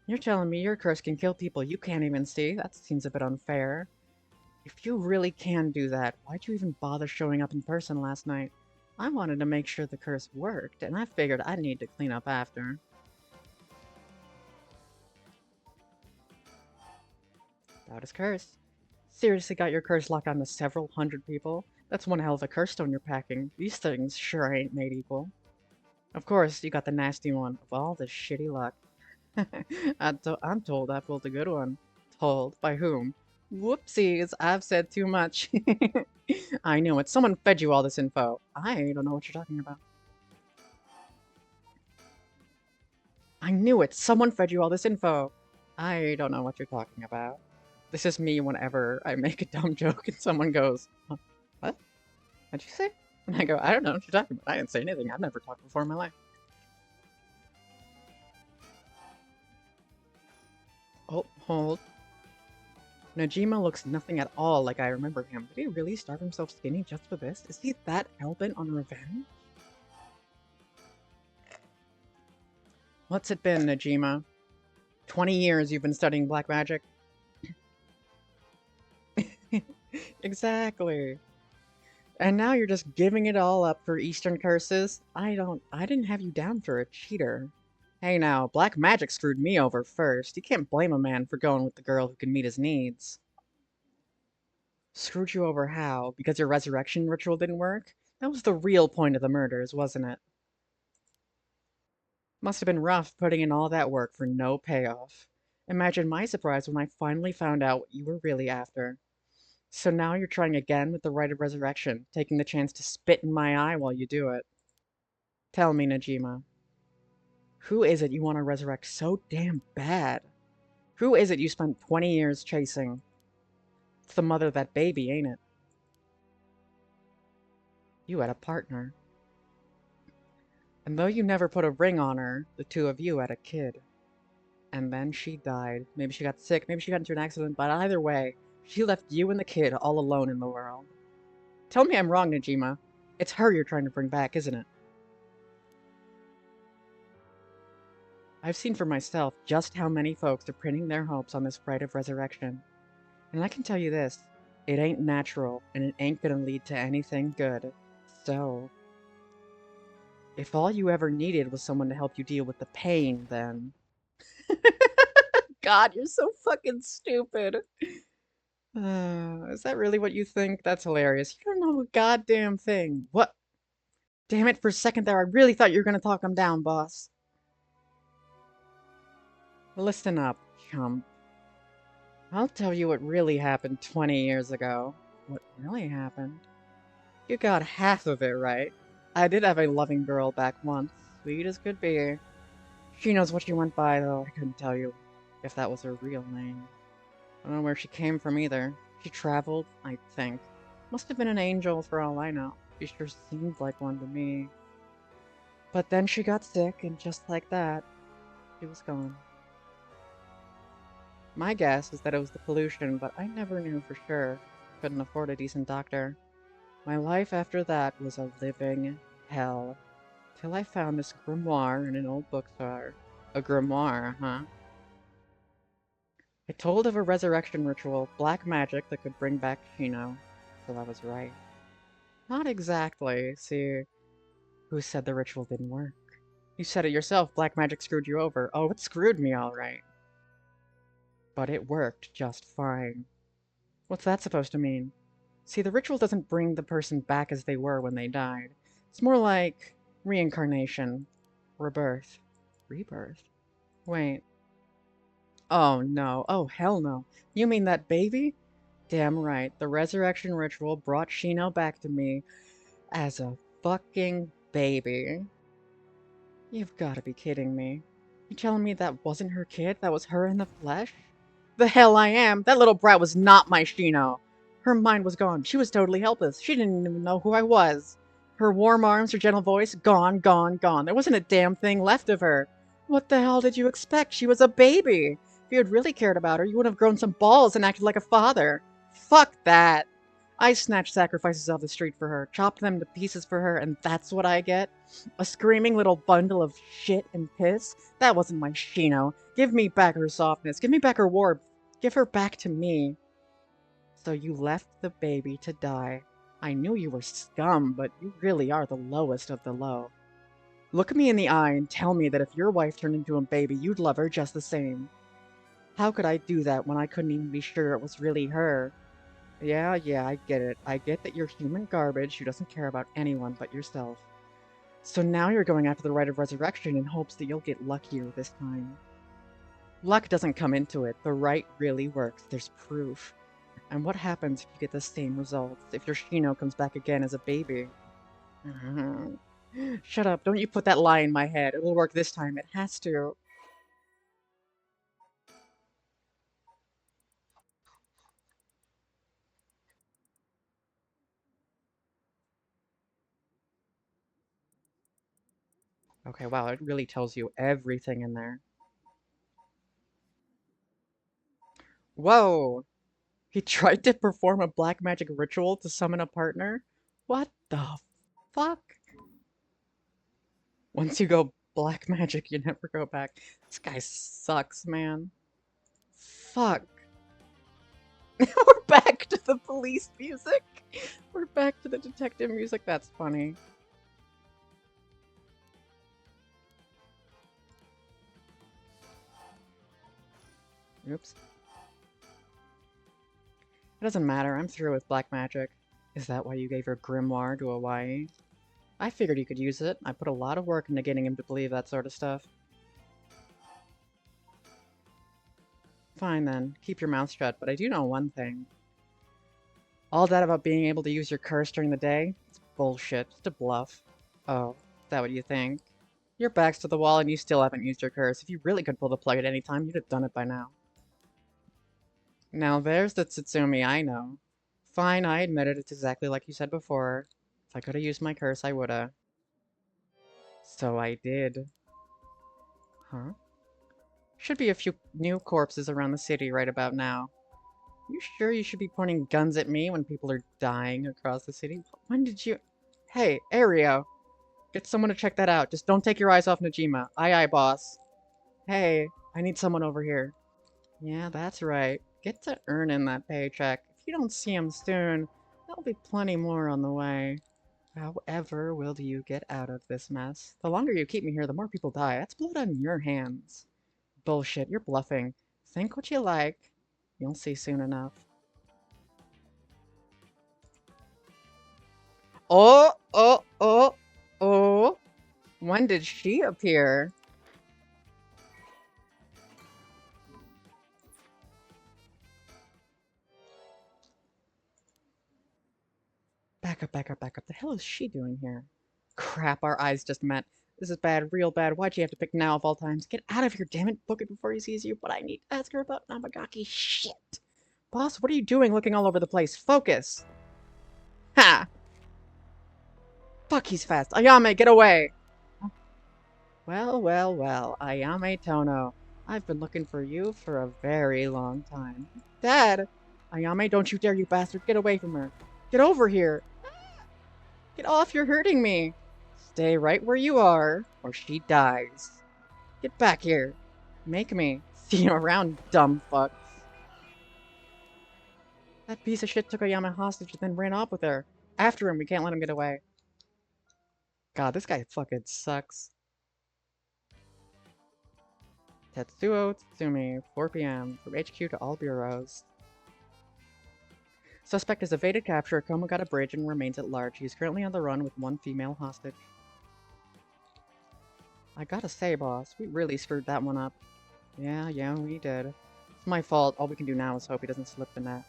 You're telling me your curse can kill people you can't even see? That seems a bit unfair. If you really can do that, why'd you even bother showing up in person last night? I wanted to make sure the curse worked, and I figured I'd need to clean up after. About his curse. Seriously got your curse locked onto several hundred people? That's one hell of a curse stone you're packing. These things sure ain't made equal. Of course, you got the nasty one of all the shitty luck. I'm told I pulled a good one. Told? By whom? Whoopsies, I've said too much. I knew it. Someone fed you all this info. I don't know what you're talking about. I knew it. Someone fed you all this info. I don't know what you're talking about. This is me whenever I make a dumb joke and someone goes, "Huh? What? What'd you say?" And I go, I don't know what you're talking about. I didn't say anything. I've never talked before in my life. Oh, hold. Najima looks nothing at all like I remember him. Did he really starve himself skinny just for this? Is he that hell-bent on revenge? What's it been, Najima? 20 years you've been studying black magic? Exactly. And now you're just giving it all up for Eastern curses? I didn't have you down for a cheater. Hey now, black magic screwed me over first. You can't blame a man for going with the girl who can meet his needs. Screwed you over how? Because your resurrection ritual didn't work? That was the real point of the murders, wasn't it? Must have been rough putting in all that work for no payoff. Imagine my surprise when I finally found out what you were really after. So now you're trying again with the rite of resurrection, taking the chance to spit in my eye while you do it. Tell me, Najima, who is it you want to resurrect so damn bad? Who is it you spent 20 years chasing? It's the mother of that baby, ain't it? You had a partner. And though you never put a ring on her, the two of you had a kid. And then she died. Maybe she got sick, maybe she got into an accident, but either way, she left you and the kid all alone in the world. Tell me I'm wrong, Najima. It's her you're trying to bring back, isn't it? I've seen for myself just how many folks are pinning their hopes on this rite of resurrection. And I can tell you this, it ain't natural, and it ain't gonna lead to anything good. So, if all you ever needed was someone to help you deal with the pain, then... God, you're so fucking stupid. Is that really what you think? That's hilarious. You don't know a goddamn thing. What? Damn it, for a second there, I really thought you were gonna talk him down, boss. Listen up, chump. I'll tell you what really happened 20 years ago. What really happened? You got half of it right. I did have a loving girl back once, sweet as could be. She knows what she went by, though, I couldn't tell you. if that was her real name. I don't know where she came from either. She traveled, I think. Must have been an angel for all I know. She sure seemed like one to me. But then she got sick, and just like that, she was gone. My guess is that it was the pollution, but I never knew for sure. Couldn't afford a decent doctor. My life after that was a living hell. Till I found this grimoire in an old bookstore. A grimoire, huh? It told of a resurrection ritual, black magic that could bring back Shino. So I was right. Not exactly. See, who said the ritual didn't work? You said it yourself, black magic screwed you over. Oh, it screwed me all right. But it worked just fine. What's that supposed to mean? See, the ritual doesn't bring the person back as they were when they died. It's more like reincarnation. Rebirth. Rebirth? Wait. Oh no. Oh hell no. You mean that baby? Damn right. The resurrection ritual brought Shino back to me as a fucking baby. You've gotta be kidding me. You telling me that wasn't her kid? That was her in the flesh? The hell I am! That little brat was not my Shino! Her mind was gone. She was totally helpless. She didn't even know who I was. Her warm arms, her gentle voice, gone, gone, gone. There wasn't a damn thing left of her. What the hell did you expect? She was a baby! If you had really cared about her, you would have grown some balls and acted like a father. Fuck that! I snatched sacrifices off the street for her, chopped them to pieces for her, and that's what I get? A screaming little bundle of shit and piss? That wasn't my Shino. Give me back her softness. Give me back her warmth. Give her back to me. So you left the baby to die. I knew you were scum, but you really are the lowest of the low. Look me in the eye and tell me that if your wife turned into a baby, you'd love her just the same. How could I do that when I couldn't even be sure it was really her? Yeah, I get it. I get that you're human garbage who doesn't care about anyone but yourself. So now you're going after the rite of resurrection in hopes that you'll get luckier this time. Luck doesn't come into it. The rite really works. There's proof. And what happens if you get the same results? If your Shino comes back again as a baby? Shut up. Don't you put that lie in my head. It'll work this time. It has to. Okay, wow, it really tells you everything in there. Whoa! He tried to perform a black magic ritual to summon a partner? What the fuck? Once you go black magic, you never go back. This guy sucks, man. Fuck. We're back to the police music. We're back to the detective music. That's funny. Oops. It doesn't matter. I'm through with black magic. Is that why you gave your grimoire to Hawaii? I figured you could use it. I put a lot of work into getting him to believe that sort of stuff. Fine then. Keep your mouth shut, but I do know one thing. All that about being able to use your curse during the day? It's bullshit. Just a bluff. Oh, is that what you think? Your back's to the wall and you still haven't used your curse. If you really could pull the plug at any time, you'd have done it by now. Now there's the Tsutsumi I know. Fine, I admit it, it's exactly like you said before. If I could have used my curse, I woulda. So I did. Huh? Should be a few new corpses around the city right about now. You sure you should be pointing guns at me when people are dying across the city? When did you... Hey, Ario! Get someone to check that out. Just don't take your eyes off Najima. Aye, boss. Hey, I need someone over here. Yeah, that's right. Get to earning that paycheck. If you don't see him soon, there'll be plenty more on the way. However will you get out of this mess? The longer you keep me here, the more people die. That's blood on your hands. Bullshit, you're bluffing. Think what you like. You'll see soon enough. Oh, oh, oh, oh. When did she appear? Back up, back up, back up. The hell is she doing here? Crap, our eyes just met. This is bad, real bad. Why'd you have to pick now of all times? Get out of here, damn it. Book it before he sees you. But I need to ask her about Namagaki. Shit. Boss, what are you doing looking all over the place? Focus. Ha! Fuck, he's fast. Ayame, get away! Well, well, well. Ayame Tono. I've been looking for you for a very long time. Dad! Ayame, don't you dare, you bastard. Get away from her. Get over here. Get off, you're hurting me. Stay right where you are, or she dies. Get back here. Make me. See you around, dumb fucks. That piece of shit took Ayame hostage and then ran off with her. After him, we can't let him get away. God, this guy fucking sucks. Tetsuo Tsutsumi, 4 p.m. From HQ to all bureaus. Suspect has evaded capture at Komagata Bridge and remains at large. He is currently on the run with 1 female hostage. I gotta say, boss, we really screwed that one up. Yeah, we did. It's my fault. All we can do now is hope he doesn't slip the net.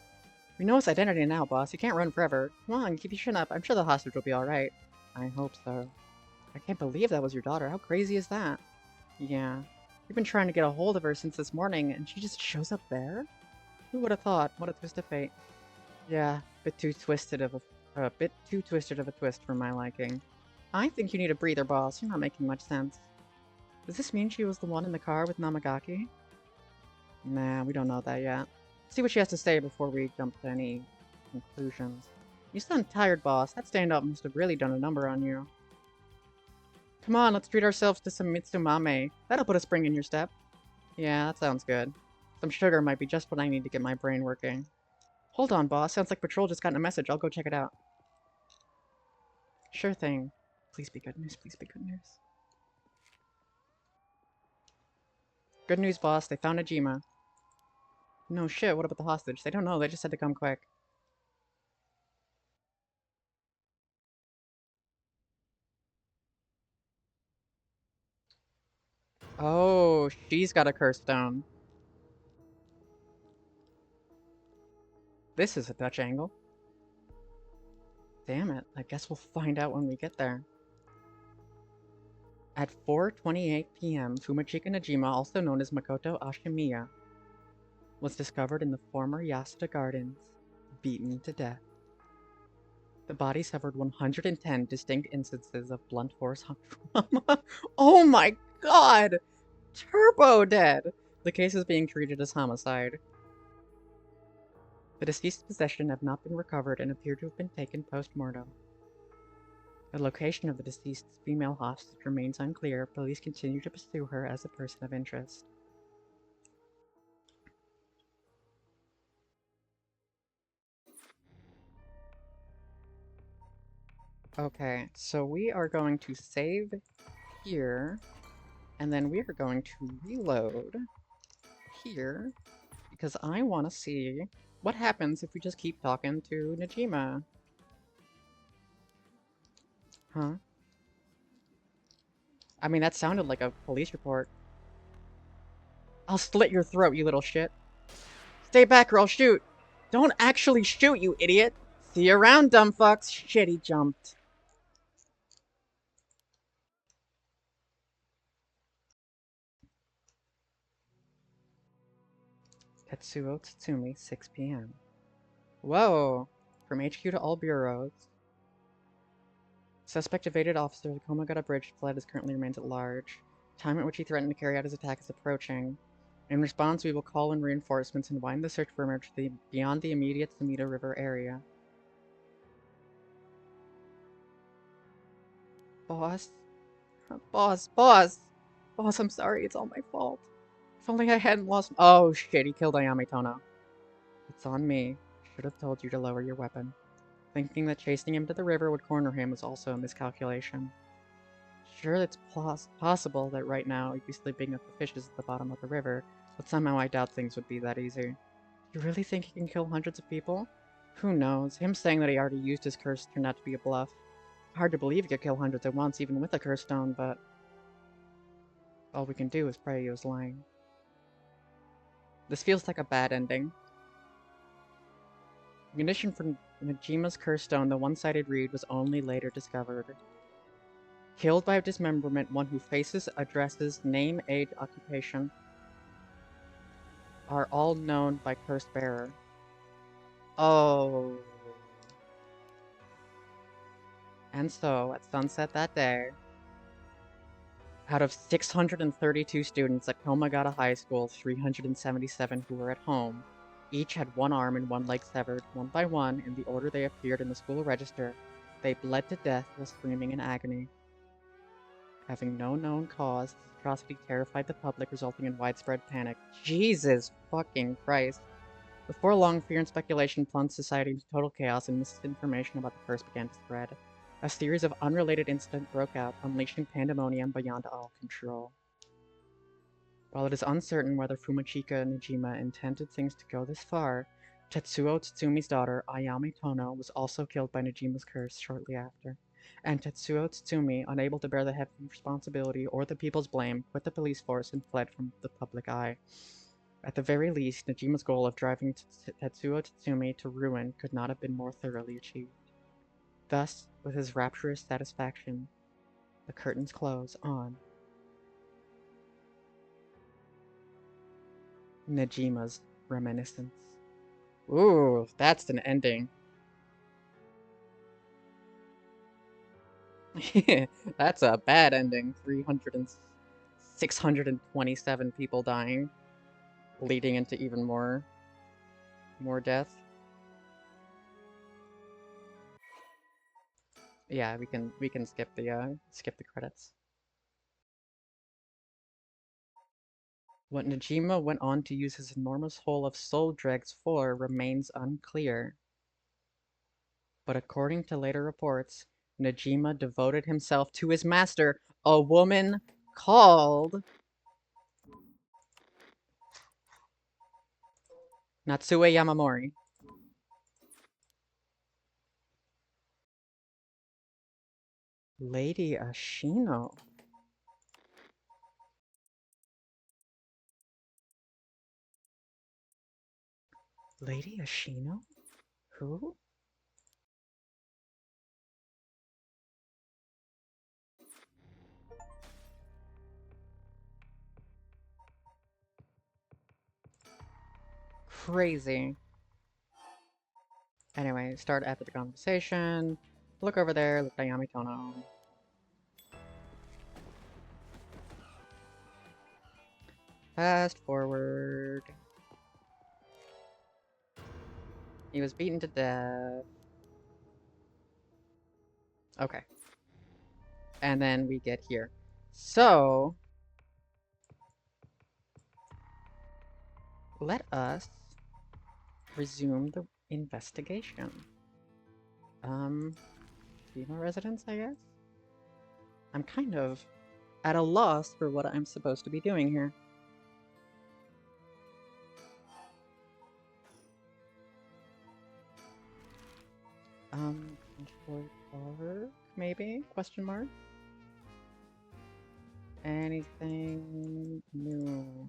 We know his identity now, boss. He can't run forever. Come on, keep your chin up. I'm sure the hostage will be alright. I hope so. I can't believe that was your daughter. How crazy is that? Yeah. We've been trying to get a hold of her since this morning, and she just shows up there? Who would have thought? What a twist of fate. Yeah, a bit too twisted of a twist for my liking. I think you need a breather, boss. You're not making much sense. Does this mean she was the one in the car with Namagaki? Nah, we don't know that yet. See what she has to say before we jump to any conclusions. You sound tired, boss. That stand-up must have really done a number on you. Come on, let's treat ourselves to some Mitsumame. That'll put a spring in your step. Yeah, that sounds good. Some sugar might be just what I need to get my brain working. Hold on, boss. Sounds like Patrol just got a message. I'll go check it out. Sure thing. Please be good news. Please be good news. Good news, boss. They found Najima. No shit, what about the hostage? They don't know. They just said to come quick. Oh, she's got a curse stone. This is a Dutch angle. Damn it. I guess we'll find out when we get there. At 4:28 p.m., Fumachika Najima, also known as Makoto Ashimiya, was discovered in the former Yasuda Gardens, beaten to death. The body suffered 110 distinct instances of blunt force trauma. Oh my god! Turbo dead! The case is being treated as homicide. The deceased's possessions have not been recovered and appear to have been taken post-mortem. The location of the deceased's female hostage remains unclear. Police continue to pursue her as a person of interest. Okay, so we are going to save here, and then we are going to reload here, because I want to see what happens if we just keep talking to Najima. Huh? I mean, that sounded like a police report. I'll slit your throat, you little shit. Stay back or I'll shoot. Don't actually shoot, you idiot. See you around, dumb fucks. Shit, he jumped. Tetsuo Tsutsumi, 6 p.m. Whoa! From HQ to all bureaus. Suspect evaded officer at Komagata Bridge fled currently remains at large. Time at which he threatened to carry out his attack is approaching. In response, we will call in reinforcements and wind the search perimeter to beyond the immediate Sumida River area. Boss? Boss, boss! Boss, I'm sorry, it's all my fault. If only I hadn't lost— Oh shit, he killed Ayame Tono. It's on me. Should have told you to lower your weapon. Thinking that chasing him to the river would corner him was also a miscalculation. Sure, it's possible that right now you'd be sleeping with the fishes at the bottom of the river, but somehow I doubt things would be that easy. You really think he can kill hundreds of people? Who knows? Him saying that he already used his curse turned out to be a bluff. Hard to believe he could kill hundreds at once, even with a curse stone, but all we can do is pray he was lying. This feels like a bad ending. Ignition from Najima's curse stone, the one-sided reed, was only later discovered. Killed by dismemberment, one who faces, addresses, name, age, occupation are all known by curse bearer. Oh. And so, at sunset that day, out of 632 students at Komagata High School, 377 who were at home, each had one arm and one leg severed, one by one, in the order they appeared in the school register. They bled to death while screaming in agony. Having no known cause, this atrocity terrified the public, resulting in widespread panic. Jesus fucking Christ. Before long, fear and speculation plunged society into total chaos, and misinformation about the curse began to spread. A series of unrelated incidents broke out, unleashing pandemonium beyond all control. While it is uncertain whether Fumachika Najima intended things to go this far, Tetsuo Tsumi's daughter, Ayame Tono, was also killed by Najima's curse shortly after. And Tetsuo Tsumi, unable to bear the heavy responsibility or the people's blame, quit the police force and fled from the public eye. At the very least, Najima's goal of driving Tetsuo Tatsumi to ruin could not have been more thoroughly achieved. Thus, with his rapturous satisfaction, the curtains close on Najima's reminiscence. Ooh, that's an ending. That's a bad ending. 627 people dying, leading into even more death. Yeah, we can skip the credits. What Najima went on to use his enormous hole of soul dregs for remains unclear. But according to later reports, Najima devoted himself to his master, a woman called Natsue Yamamori. Lady Ashino. Lady Ashino? Who? Crazy. Anyway, start after the conversation. Look over there, look at Ayame Tono. Fast forward. He was beaten to death. Okay. And then we get here. So, let us resume the investigation. Female residence, I guess? I'm kind of at a loss for what I'm supposed to be doing here. Park, maybe? Question mark? Anything new?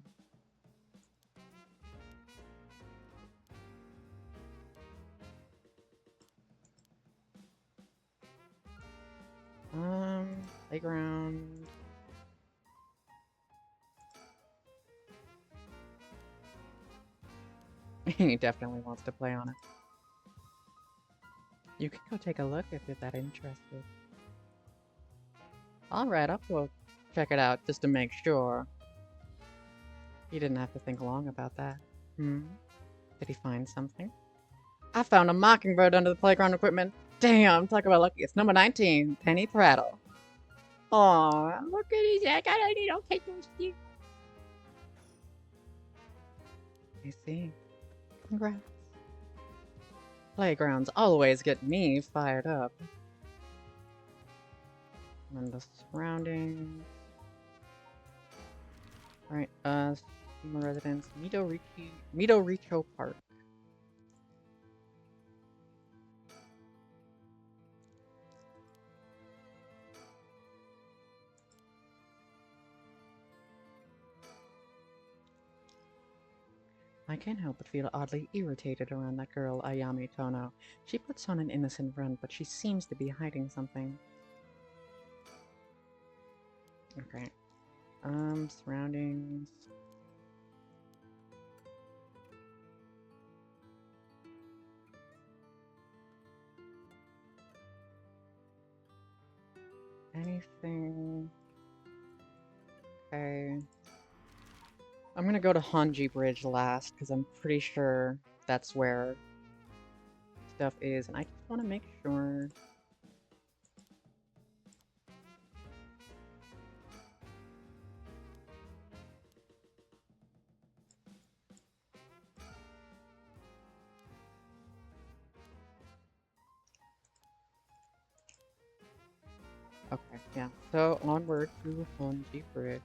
Playground. He definitely wants to play on it. You can go take a look if you're that interested. Alright, I'll go check it out just to make sure. You didn't have to think long about that. Hmm? Did he find something? I found a mockingbird under the playground equipment. Damn, talk about lucky. It's number 19, Penny Prattle. Aw, look at his neck. I don't take those shit. I see. Congrats. Playgrounds always get me fired up. And the surroundings. Alright, Steamer residence, Midoricho Park. I can't help but feel oddly irritated around that girl, Ayame Tono. She puts on an innocent front, but she seems to be hiding something. Okay. Surroundings. Anything? Okay. I'm gonna go to Honji Bridge last, because I'm pretty sure that's where stuff is, and I just want to make sure. Okay, yeah. So onward to Honji Bridge.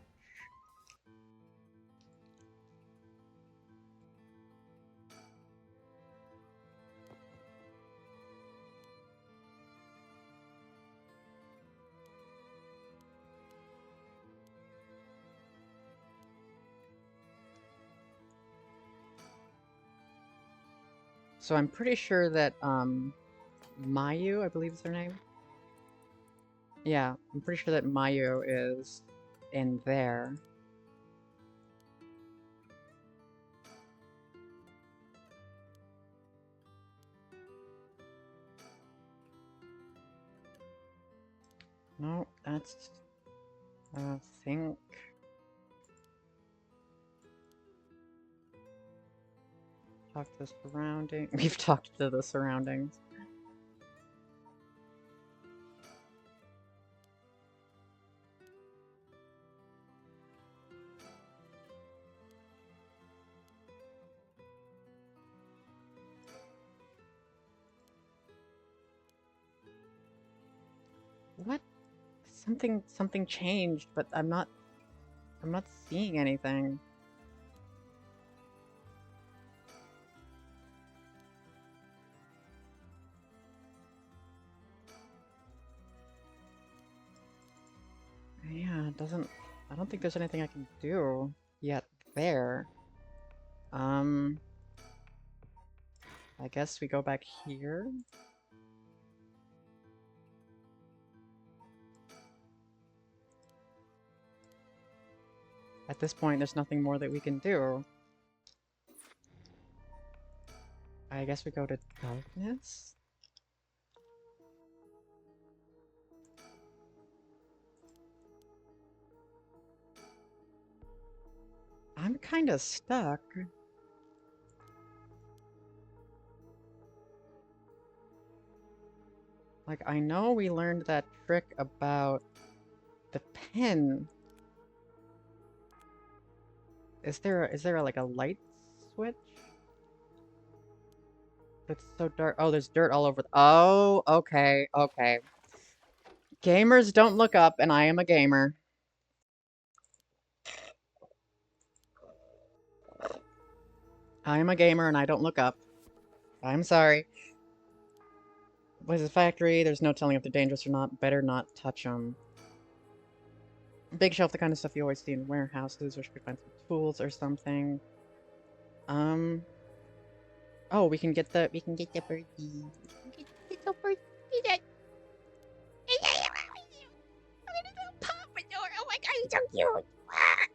So I'm pretty sure that Mayu, I believe is her name. Yeah, I'm pretty sure that Mayu is in there. No, that's I think. Talk to the surrounding. We've talked to the surroundings. What? Something changed, but I'm not seeing anything. Yeah, it doesn't. I don't think there's anything I can do yet there. Um, I guess we go back here. At this point, there's nothing more that we can do. I guess we go to darkness? I'm kind of stuck. Like, I know we learned that trick about the pen. Is there like a light switch? It's so dark. Oh, there's dirt all over. Oh, okay, okay. Gamers don't look up, and I am a gamer. I am a gamer, and I don't look up. I'm sorry. Was a factory? There's no telling if they're dangerous or not. Better not touch them. Big shelf, the kind of stuff you always see in warehouses, or you could find some tools or something. Oh, we can get the birdie. We can get the birdie. That. Pompadour. Oh my god, he's so cute. Ah,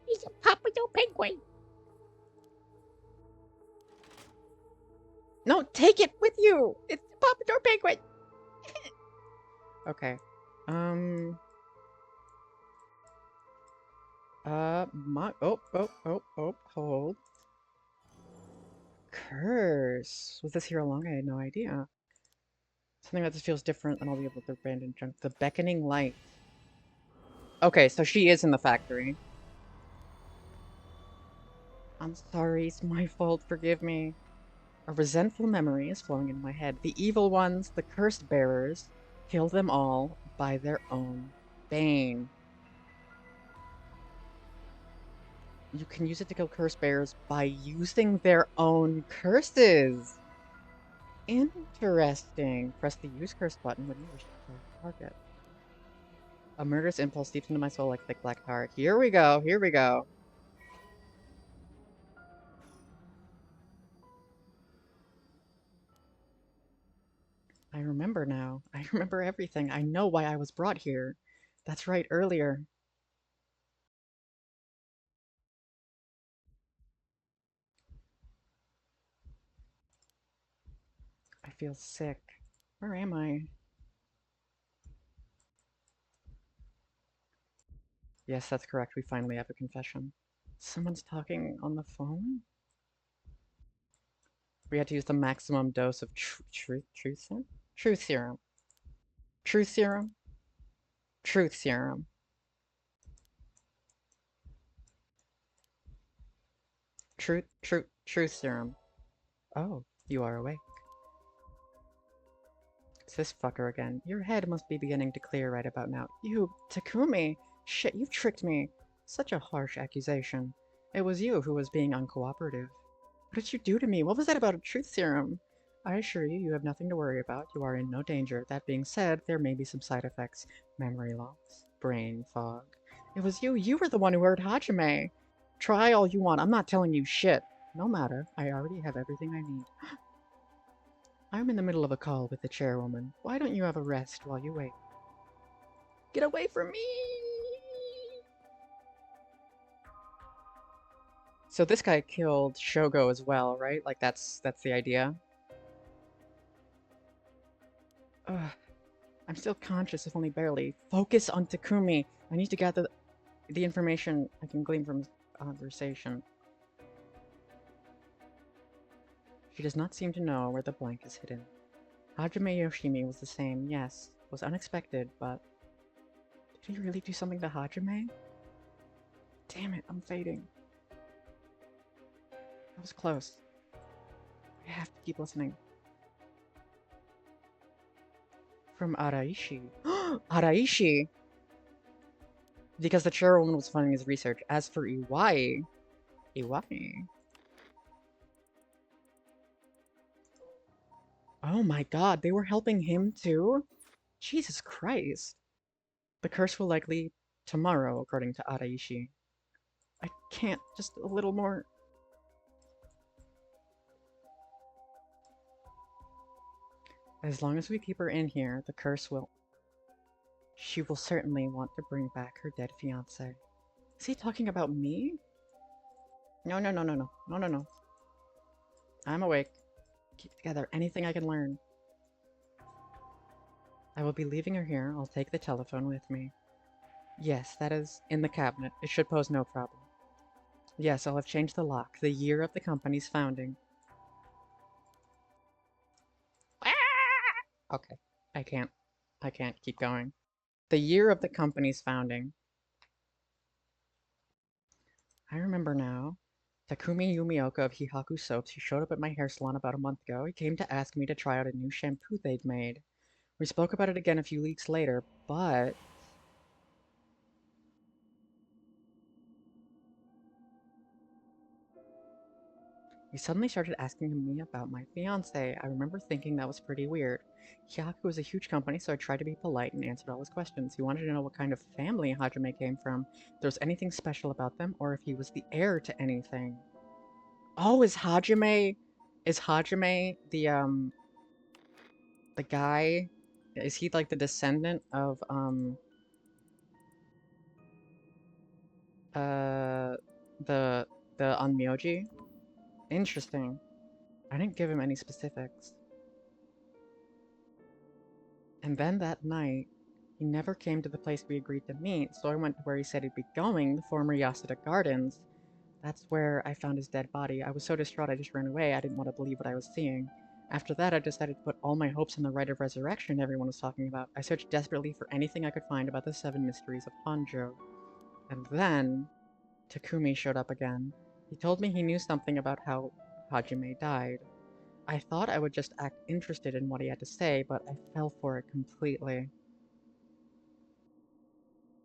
he's a Pompadour penguin. No, take it with you. It's a Pompadour penguin. Okay. Um. Hold. Curse. Was this here along? I had no idea. Something about this feels different than all the other abandoned junk. The beckoning light. Okay, so she is in the factory. I'm sorry, it's my fault, forgive me. A resentful memory is flowing in my head. The evil ones, the cursed bearers, kill them all by their own bane. You can use it to kill curse bearers by using their own curses. Interesting. Press the use curse button when you wish to kill a target. A murderous impulse seeps into my soul like thick black tar. Here we go. Here we go. I remember now. I remember everything. I know why I was brought here. That's right, earlier. I feel sick. Where am I? Yes, that's correct. We finally have a confession. Someone's talking on the phone? We had to use the maximum dose of truth serum? Truth serum. Truth serum? Truth serum. Truth serum. Oh, you are awake. It's this fucker again. Your head must be beginning to clear right about now. You, Takumi! Shit, you tricked me. Such a harsh accusation. It was you who was being uncooperative. What did you do to me? What was that about a truth serum? I assure you, you have nothing to worry about. You are in no danger. That being said, there may be some side effects. Memory loss, brain fog. It was you. You were the one who hurt Hajime. Try all you want. I'm not telling you shit. No matter. I already have everything I need. I'm in the middle of a call with the chairwoman. Why don't you have a rest while you wait? Get away from me! So this guy killed Shogo as well, right? Like that's the idea. Ugh. I'm still conscious, if only barely. Focus on Takumi. I need to gather the information I can glean from conversation. She does not seem to know where the blank is hidden. Hajime Yoshimi was the same, yes. Was unexpected, but... Did he really do something to Hajime? Damn it, I'm fading. That was close. I have to keep listening. From Araishi. Araishi! Because the chairwoman was funding his research. As for Iwai... Iwai... Oh my god, they were helping him too? Jesus Christ. The curse will likely tomorrow, according to Araishi. I can't, just a little more. As long as we keep her in here, the curse will... She will certainly want to bring back her dead fiancé. Is he talking about me? No, no, no, no, no. No, no, no. I'm awake. Keep together anything I can learn. I will be leaving her here. I'll take the telephone with me. Yes, that is in the cabinet. It should pose no problem. Yes, I'll have changed the lock. The year of the company's founding. Okay, I can't. I can't keep going. The year of the company's founding. I remember now. Takumi Yumioka of Hihaku Soaps, he showed up at my hair salon about a month ago. He came to ask me to try out a new shampoo they'd made. We spoke about it again a few weeks later, but... He suddenly started asking me about my fiance. I remember thinking that was pretty weird. Hihaku was a huge company, so I tried to be polite and answered all his questions. He wanted to know what kind of family Hajime came from, if there was anything special about them, or if he was the heir to anything. Oh, is Hajime the guy, is he like the descendant of uh the Onmyoji? Interesting. I didn't give him any specifics. And then that night, he never came to the place we agreed to meet, so I went to where he said he'd be going, the former Yasuda Gardens. That's where I found his dead body. I was so distraught I just ran away. I didn't want to believe what I was seeing. After that, I decided to put all my hopes in the rite of resurrection everyone was talking about. I searched desperately for anything I could find about the 7 mysteries of Honjo. And then, Takumi showed up again. He told me he knew something about how Hajime died. I thought I would just act interested in what he had to say, but I fell for it completely.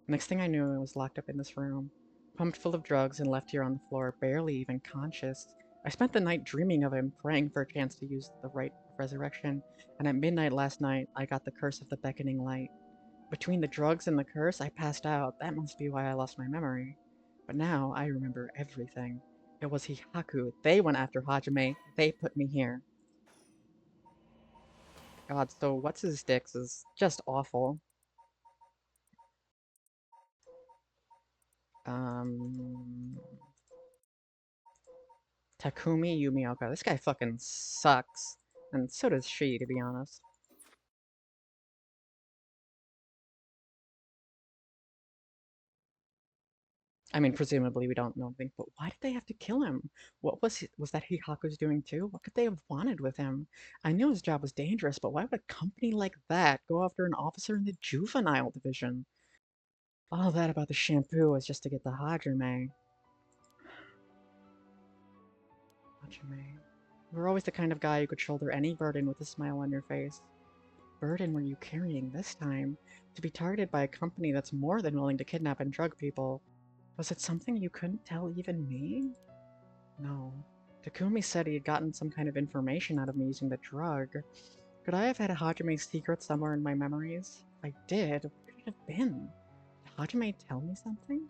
Next thing I knew, I was locked up in this room, pumped full of drugs and left here on the floor, barely even conscious. I spent the night dreaming of him, praying for a chance to use the rite of resurrection, and at midnight last night, I got the curse of the beckoning light. Between the drugs and the curse, I passed out. That must be why I lost my memory. But now, I remember everything. It was Hihaku. They went after Hajime. They put me here. God, so what's his sticks is just awful. Takumi Yumioka. This guy fucking sucks. And so does she, to be honest. I mean, presumably we don't know anything, but why did they have to kill him? What was that Hihaku's doing too? What could they have wanted with him? I knew his job was dangerous, but why would a company like that go after an officer in the juvenile division? All that about the shampoo was just to get the Hajime. Hajime. You were always the kind of guy who could shoulder any burden with a smile on your face. Burden were you carrying this time? To be targeted by a company that's more than willing to kidnap and drug people. Was it something you couldn't tell even me? No. Takumi said he had gotten some kind of information out of me using the drug. Could I have had a Hajime's secret somewhere in my memories? If I did, what could it have been? Did Hajime tell me something?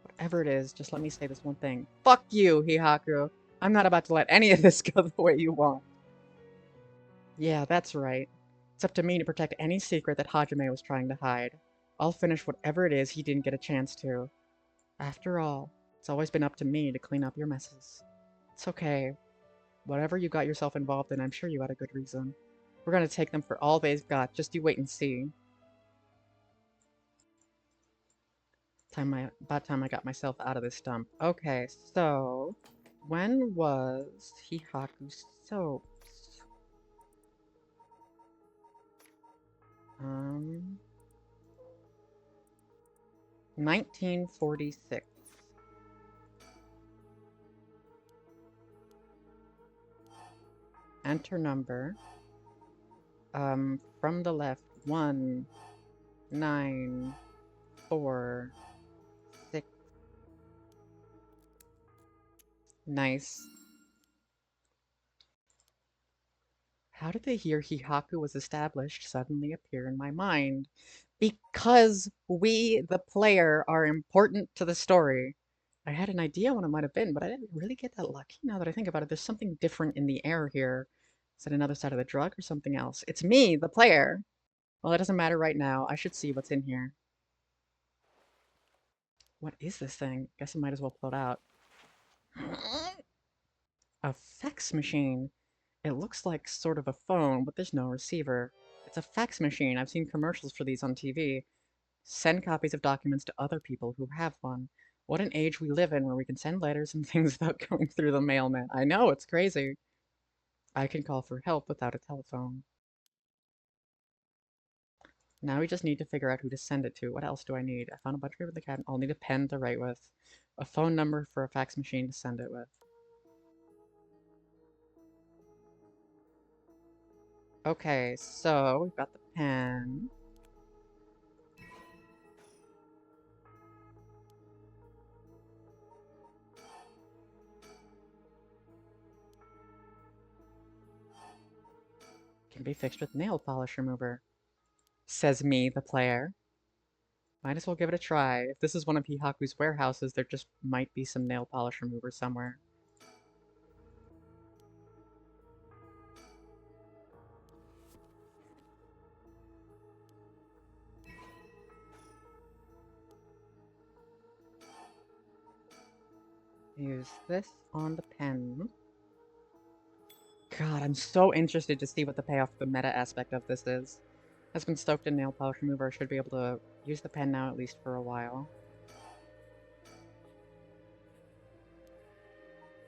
Whatever it is, just let me say this one thing. Fuck you, Hihaku! I'm not about to let any of this go the way you want. Yeah, that's right. It's up to me to protect any secret that Hajime was trying to hide. I'll finish whatever it is he didn't get a chance to. After all, it's always been up to me to clean up your messes. It's okay. Whatever you got yourself involved in, I'm sure you had a good reason. We're gonna take them for all they've got. Just you wait and see. About time I got myself out of this dump. Okay, so when was Hihaku Soaps? 1946. Enter number. From the left, 194 6. Nice. How did the year Hihaku was established suddenly appear in my mind? Because we, the player, are important to the story. I had an idea what it might have been, but I didn't really get that lucky now that I think about it. There's something different in the air here. Is it another side of the drug or something else? It's me, the player. Well, it doesn't matter right now. I should see what's in here. What is this thing? Guess I might as well pull it out. A fax machine. It looks like sort of a phone, but there's no receiver. It's a fax machine. I've seen commercials for these on TV. Send copies of documents to other people who have one. What an age we live in where we can send letters and things without going through the mailman. I know, it's crazy. I can call for help without a telephone. Now we just need to figure out who to send it to. What else do I need? I found a bunch of paper in the cabinet. I'll need a pen to write with. A phone number for a fax machine to send it with. Okay, so we've got the pen. Can be fixed with nail polish remover. Says me, the player. Might as well give it a try. If this is one of Hihaku's warehouses, there just might be some nail polish remover somewhere. Use this on the pen. God, I'm so interested to see what the payoff, the meta aspect of this is. Has been stoked in nail polish remover. Should be able to use the pen now at least for a while.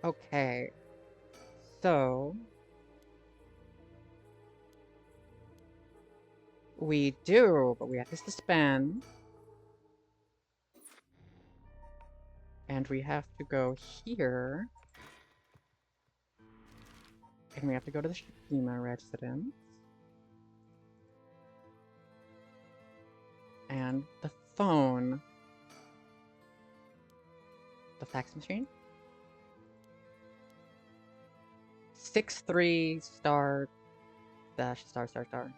Okay. So... we do, but we have to suspend. And we have to go here. And we have to go to the Shikima residence. And the phone. The fax machine. 63 star dash star star star.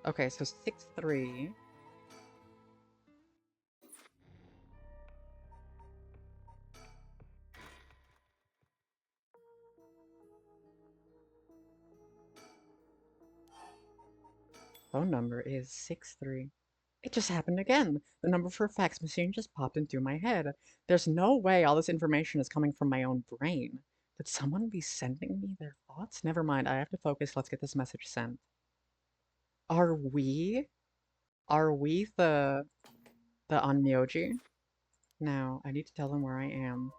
Okay, so 63. Phone number is 63. It just happened again. The number for a fax machine just popped into my head. There's no way all this information is coming from my own brain. Could someone be sending me their thoughts? Never mind, I have to focus. Let's get this message sent. Are we? Are we the Onmyoji? Now, I need to tell them where I am.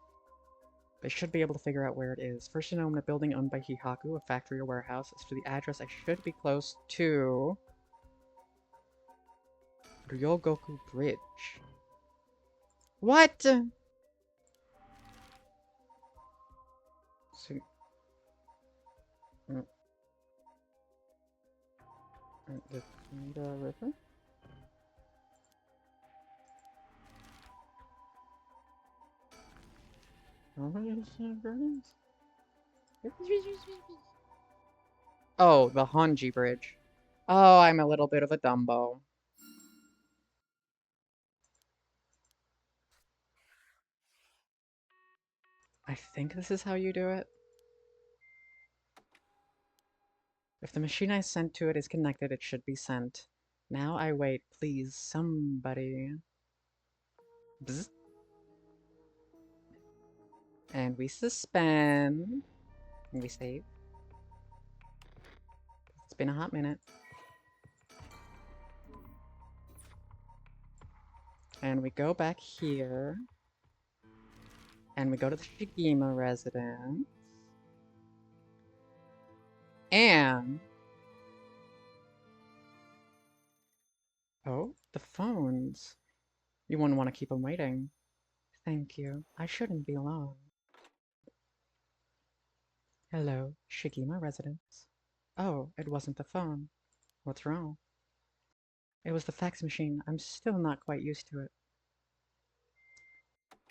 They should be able to figure out where it is. First to know I'm in a building owned by Hihaku, a factory or warehouse. As for the address, I should be close to Ryogoku Bridge. What? So, mm, the Tsuda River? Oh, the Honji Bridge. Oh, I'm a little bit of a Dumbo. I think this is how you do it. If the machine I sent to it is connected, it should be sent. Now I wait, please, somebody. Bzz. And we suspend. And we save. It's been a hot minute. And we go back here. And we go to the Shigima residence. And... oh, the phones. You wouldn't want to keep them waiting. Thank you. I shouldn't be alone. Hello, Shigima residence. Oh, it wasn't the phone. What's wrong? It was the fax machine. I'm still not quite used to it.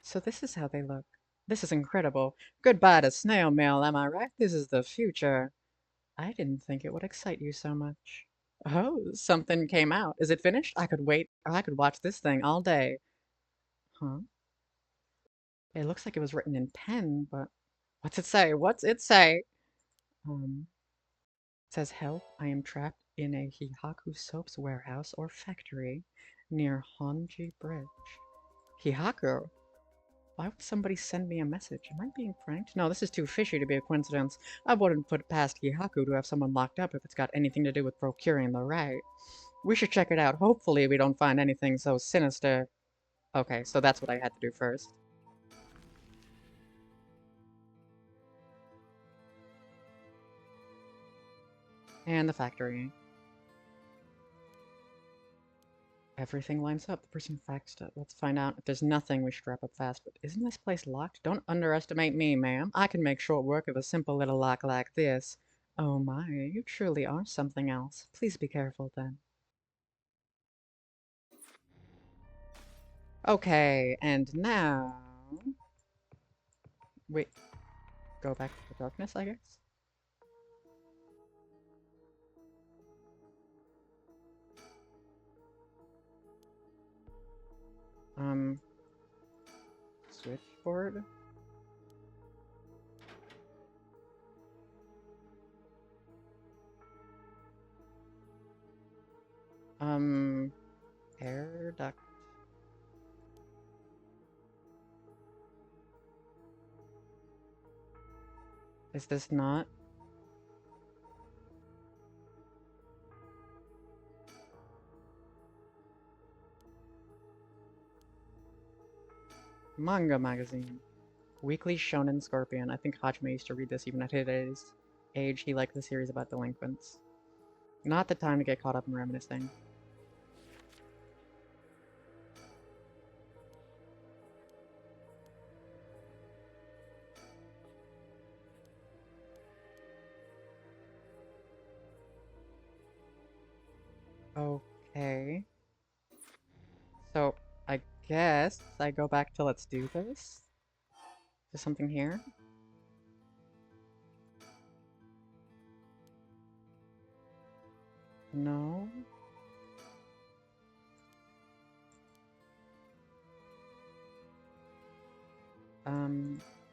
So this is how they look. This is incredible. Goodbye to snail mail, am I right? This is the future. I didn't think it would excite you so much. Oh, something came out. Is it finished? I could wait, or I could watch this thing all day. Huh? It looks like it was written in pen, but what's it say? What's it say? It says, help, I am trapped in a Hihaku soaps warehouse or factory near Honji Bridge. Hihaku? Why would somebody send me a message? Am I being pranked? No, this is too fishy to be a coincidence. I wouldn't put it past Hihaku to have someone locked up if it's got anything to do with procuring the right. We should check it out. Hopefully we don't find anything so sinister. Okay, so that's what I had to do first. And the factory. Everything lines up. The person faxed it. Let's find out. If there's nothing, we should wrap up fast. But isn't this place locked? Don't underestimate me, ma'am. I can make short work of a simple little lock like this. Oh my, you truly are something else. Please be careful then. Okay, and now... wait, go back to the darkness, I guess? Switchboard? Air duct. Is this not? Manga magazine. Weekly Shonen Scorpion. I think Hajime used to read this even at his age. He liked the series about delinquents. Not the time to get caught up in reminiscing. Okay. So, I guess I go back to let's do this. There's something here. No.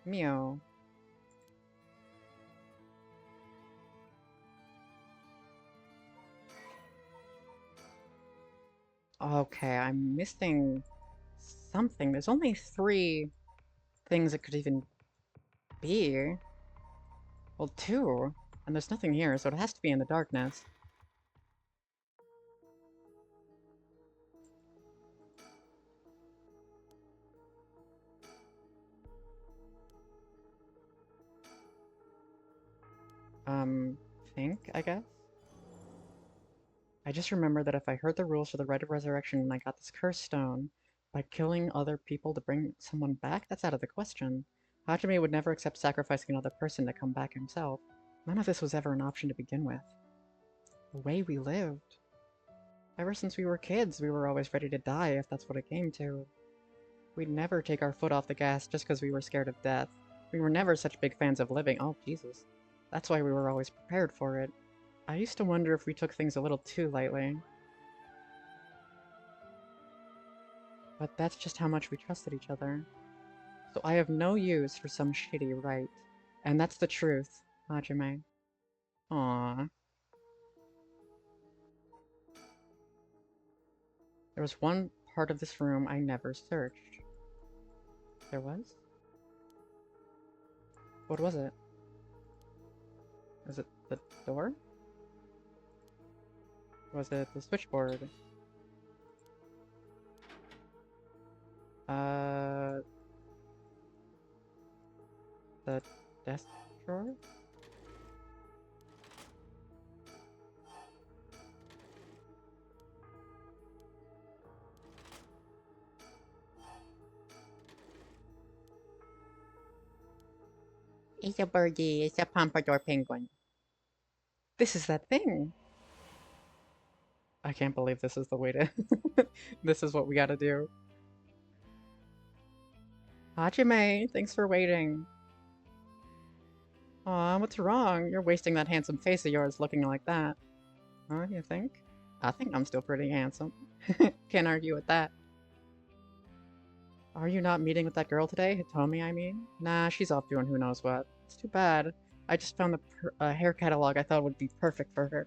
Mio. Okay, I'm missing something. There's only 3 things it could even be. Well, 2. And there's nothing here, so it has to be in the darkness. Think, I guess? I just remember that if I heard the rules for the Rite of Resurrection and I got this cursed stone, by killing other people to bring someone back, that's out of the question. Hajime would never accept sacrificing another person to come back himself. None of this was ever an option to begin with. The way we lived. Ever since we were kids, we were always ready to die if that's what it came to. We'd never take our foot off the gas just because we were scared of death. We were never such big fans of living. Oh, Jesus. That's why we were always prepared for it. I used to wonder if we took things a little too lightly. But that's just how much we trusted each other. So I have no use for some shitty right. And that's the truth, Hajime. Aww. There was one part of this room I never searched. There was? What was it? Was it the door? Was it the switchboard? Uh... The desk drawer? It's a birdie, it's a pompadour penguin. This is that thing! I can't believe this is the way to... This is what we gotta do. Hajime, thanks for waiting. Aw, what's wrong? You're wasting that handsome face of yours looking like that. Huh, you think? I think I'm still pretty handsome. Can't argue with that. Are you not meeting with that girl today? Hitomi, I mean? Nah, she's off doing who knows what. It's too bad. I just found the hair catalog I thought would be perfect for her.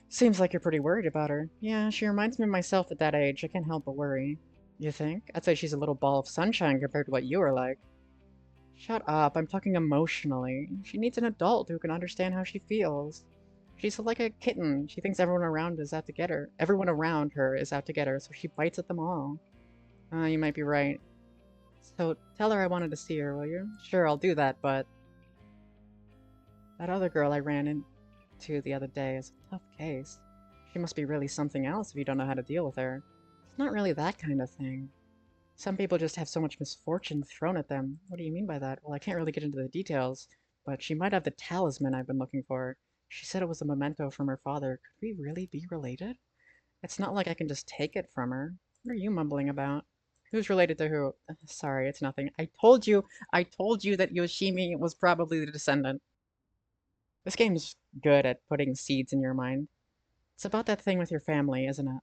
Seems like you're pretty worried about her. Yeah, she reminds me of myself at that age. I can't help but worry. You think? I'd say she's a little ball of sunshine compared to what you were like. Shut up, I'm talking emotionally. She needs an adult who can understand how she feels. She's like a kitten. She thinks everyone around is out to get her. Everyone around her is out to get her, so she bites at them all. You might be right. So tell her I wanted to see her, will you? Sure, I'll do that, but... That other girl I ran into the other day is a tough case. She must be really something else if you don't know how to deal with her. It's not really that kind of thing. Some people just have so much misfortune thrown at them. What do you mean by that? Well, I can't really get into the details, but she might have the talisman I've been looking for. She said it was a memento from her father. Could we really be related? It's not like I can just take it from her. What are you mumbling about? Who's related to who? Sorry, it's nothing. I told you that Yoshimi was probably the descendant. This game's good at putting seeds in your mind. It's about that thing with your family, isn't it?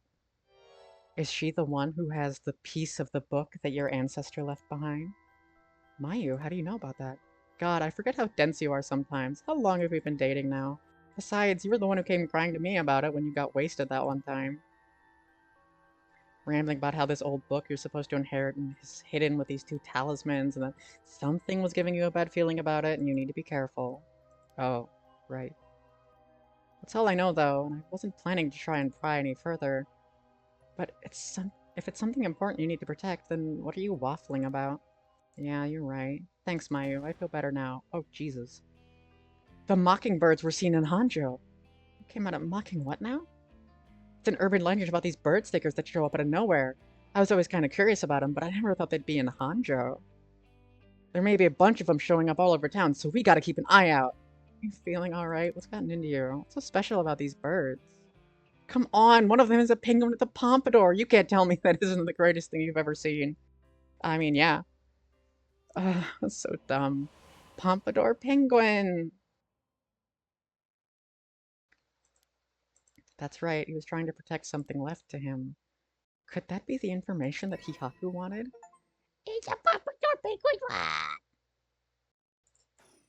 Is she the one who has the piece of the book that your ancestor left behind? Mayu, how do you know about that? God, I forget how dense you are sometimes. How long have we been dating now? Besides, you were the one who came crying to me about it when you got wasted that one time. Rambling about how this old book you're supposed to inherit is hidden with these 2 talismans and that something was giving you a bad feeling about it and you need to be careful. Oh, right. That's all I know though, and I wasn't planning to try and pry any further. But if it's something important you need to protect, then what are you waffling about? Yeah, you're right. Thanks, Mayu. I feel better now. Oh, Jesus. The mockingbirds were seen in Honjo. Came out of mocking what now? It's an urban legend about these bird stickers that show up out of nowhere. I was always kind of curious about them, but I never thought they'd be in Honjo. There may be a bunch of them showing up all over town, so we gotta keep an eye out. You feeling alright? What's gotten into you? What's so special about these birds? Come on, one of them is a penguin with a pompadour. You can't tell me that isn't the greatest thing you've ever seen. I mean, yeah. That's so dumb. Pompadour penguin! That's right, he was trying to protect something left to him. Could that be the information that Hihaku wanted? It's a pompadour penguin!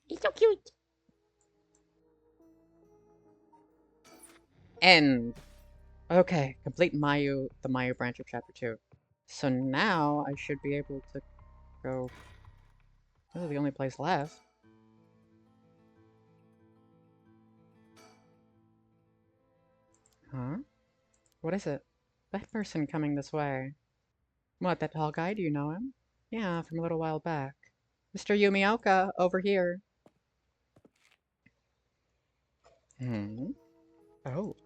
He's so cute! End. Okay, complete the Mayu branch of Chapter 2. So now I should be able to go... This is the only place left. Huh? What is it? That person coming this way. What, that tall guy? Do you know him? Yeah, from a little while back. Mr. Yumioka, over here. Hmm? Oh.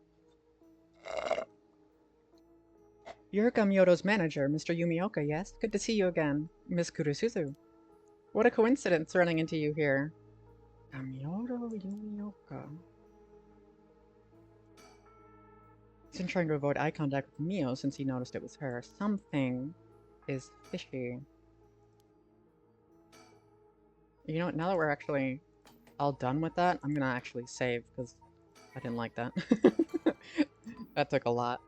You're Gamyodo's manager, Mr. Yumioka, yes? Good to see you again. Miss Kurusuzu. What a coincidence running into you here. Gamyodo Yumioka. He's been trying to avoid eye contact with Mio since he noticed it was her. Something is fishy. You know what, now that we're actually all done with that, I'm gonna actually save, because I didn't like that. That took a lot.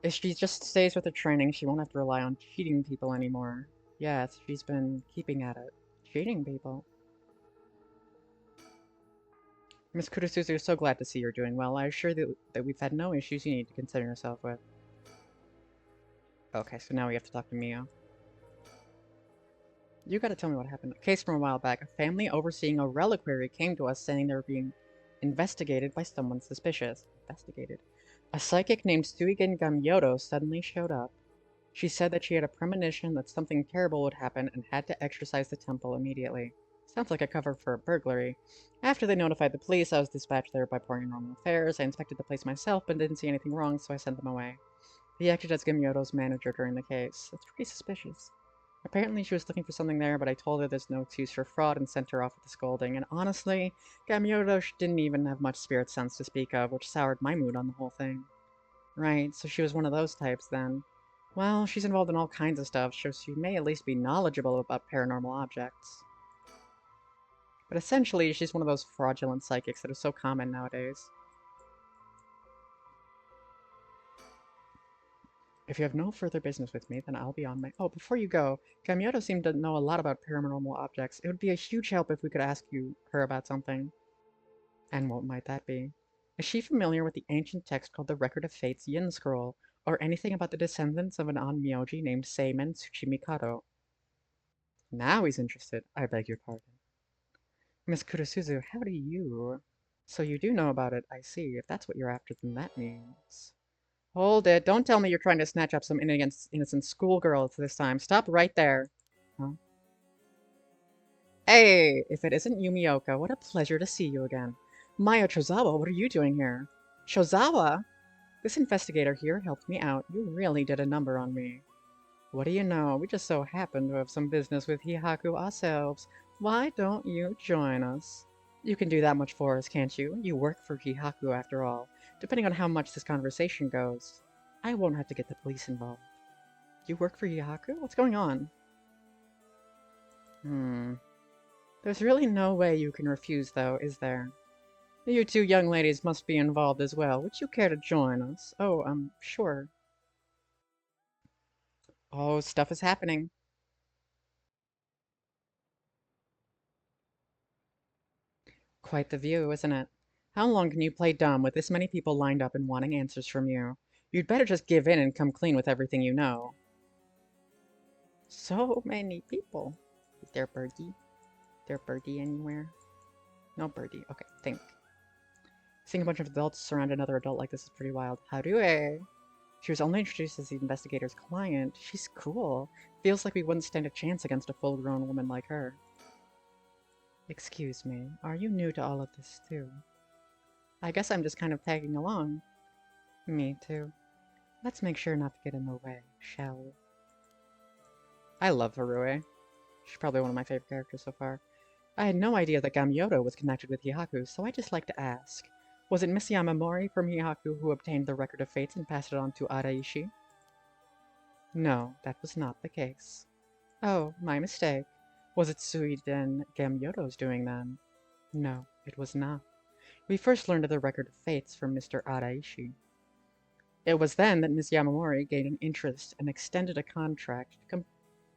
If she just stays with her training, she won't have to rely on cheating people anymore. Yes, she's been keeping at it. Cheating people. Miss Kurusuzu, so glad to see you're doing well. I assure that we've had no issues you need to concern yourself with. Okay, so now we have to talk to Mio. You gotta tell me what happened. A case from a while back. A family overseeing a reliquary came to us saying they were being investigated by someone suspicious. Investigated? A psychic named Suigen Gamyodo suddenly showed up. She said that she had a premonition that something terrible would happen and had to exorcise the temple immediately. Sounds like a cover for a burglary. After they notified the police, I was dispatched there by Paranormal Affairs. I inspected the place myself, but didn't see anything wrong, so I sent them away. He acted as Gamyodo's manager during the case. That's pretty suspicious. Apparently she was looking for something there, but I told her there's no excuse for fraud and sent her off with a scolding. And honestly, Gamyodo didn't even have much spirit sense to speak of, which soured my mood on the whole thing. Right, so she was one of those types then. Well, she's involved in all kinds of stuff, so she may at least be knowledgeable about paranormal objects. But essentially, she's one of those fraudulent psychics that are so common nowadays. If you have no further business with me, then I'll be on my... Oh, before you go, Gamyodo seemed to know a lot about paranormal objects. It would be a huge help if we could ask her about something. And what might that be? Is she familiar with the ancient text called the Record of Fate's Yin Scroll, or anything about the descendants of an onmyoji named Seimen Tsuchimikado? Now he's interested. I beg your pardon. Miss Kurusuzu, how do you... So you do know about it, I see. If that's what you're after, then that means... Hold it. Don't tell me you're trying to snatch up some innocent schoolgirls this time. Stop right there. Huh? Hey, if it isn't Yumioka, what a pleasure to see you again. Maya Chozawa, what are you doing here? Chozawa? This investigator here helped me out. You really did a number on me. What do you know? We just so happen to have some business with Hihaku ourselves. Why don't you join us? You can do that much for us, can't you? You work for Hihaku after all. Depending on how much this conversation goes, I won't have to get the police involved. You work for Hihaku? What's going on? There's really no way you can refuse, though, is there? You two young ladies must be involved as well. Would you care to join us? Oh, sure. Oh, stuff is happening. Quite the view, isn't it? How long can you play dumb with this many people lined up and wanting answers from you? You'd better just give in and come clean with everything you know. So many people. Is there Birdie? Is there Birdie anywhere? No Birdie. Okay, think. Seeing a bunch of adults surround another adult like this is pretty wild. Harue! She was only introduced as the investigator's client. She's cool. Feels like we wouldn't stand a chance against a full-grown woman like her. Excuse me, are you new to all of this too? I guess I'm just kind of tagging along. Me too. Let's make sure not to get in the way, shall we? I love Harue. She's probably one of my favorite characters so far. I had no idea that Gamyodo was connected with Hihaku, so I just like to ask. Was it Miss Yamamori from Hihaku who obtained the Record of Fates and passed it on to Araishi? No, that was not the case. Oh, my mistake. Was it Suiden Gamyodo's doing then? No, it was not. We first learned of the Record of Fates from Mr. Araishi. It was then that Miss Yamamori gained an interest and extended a contract to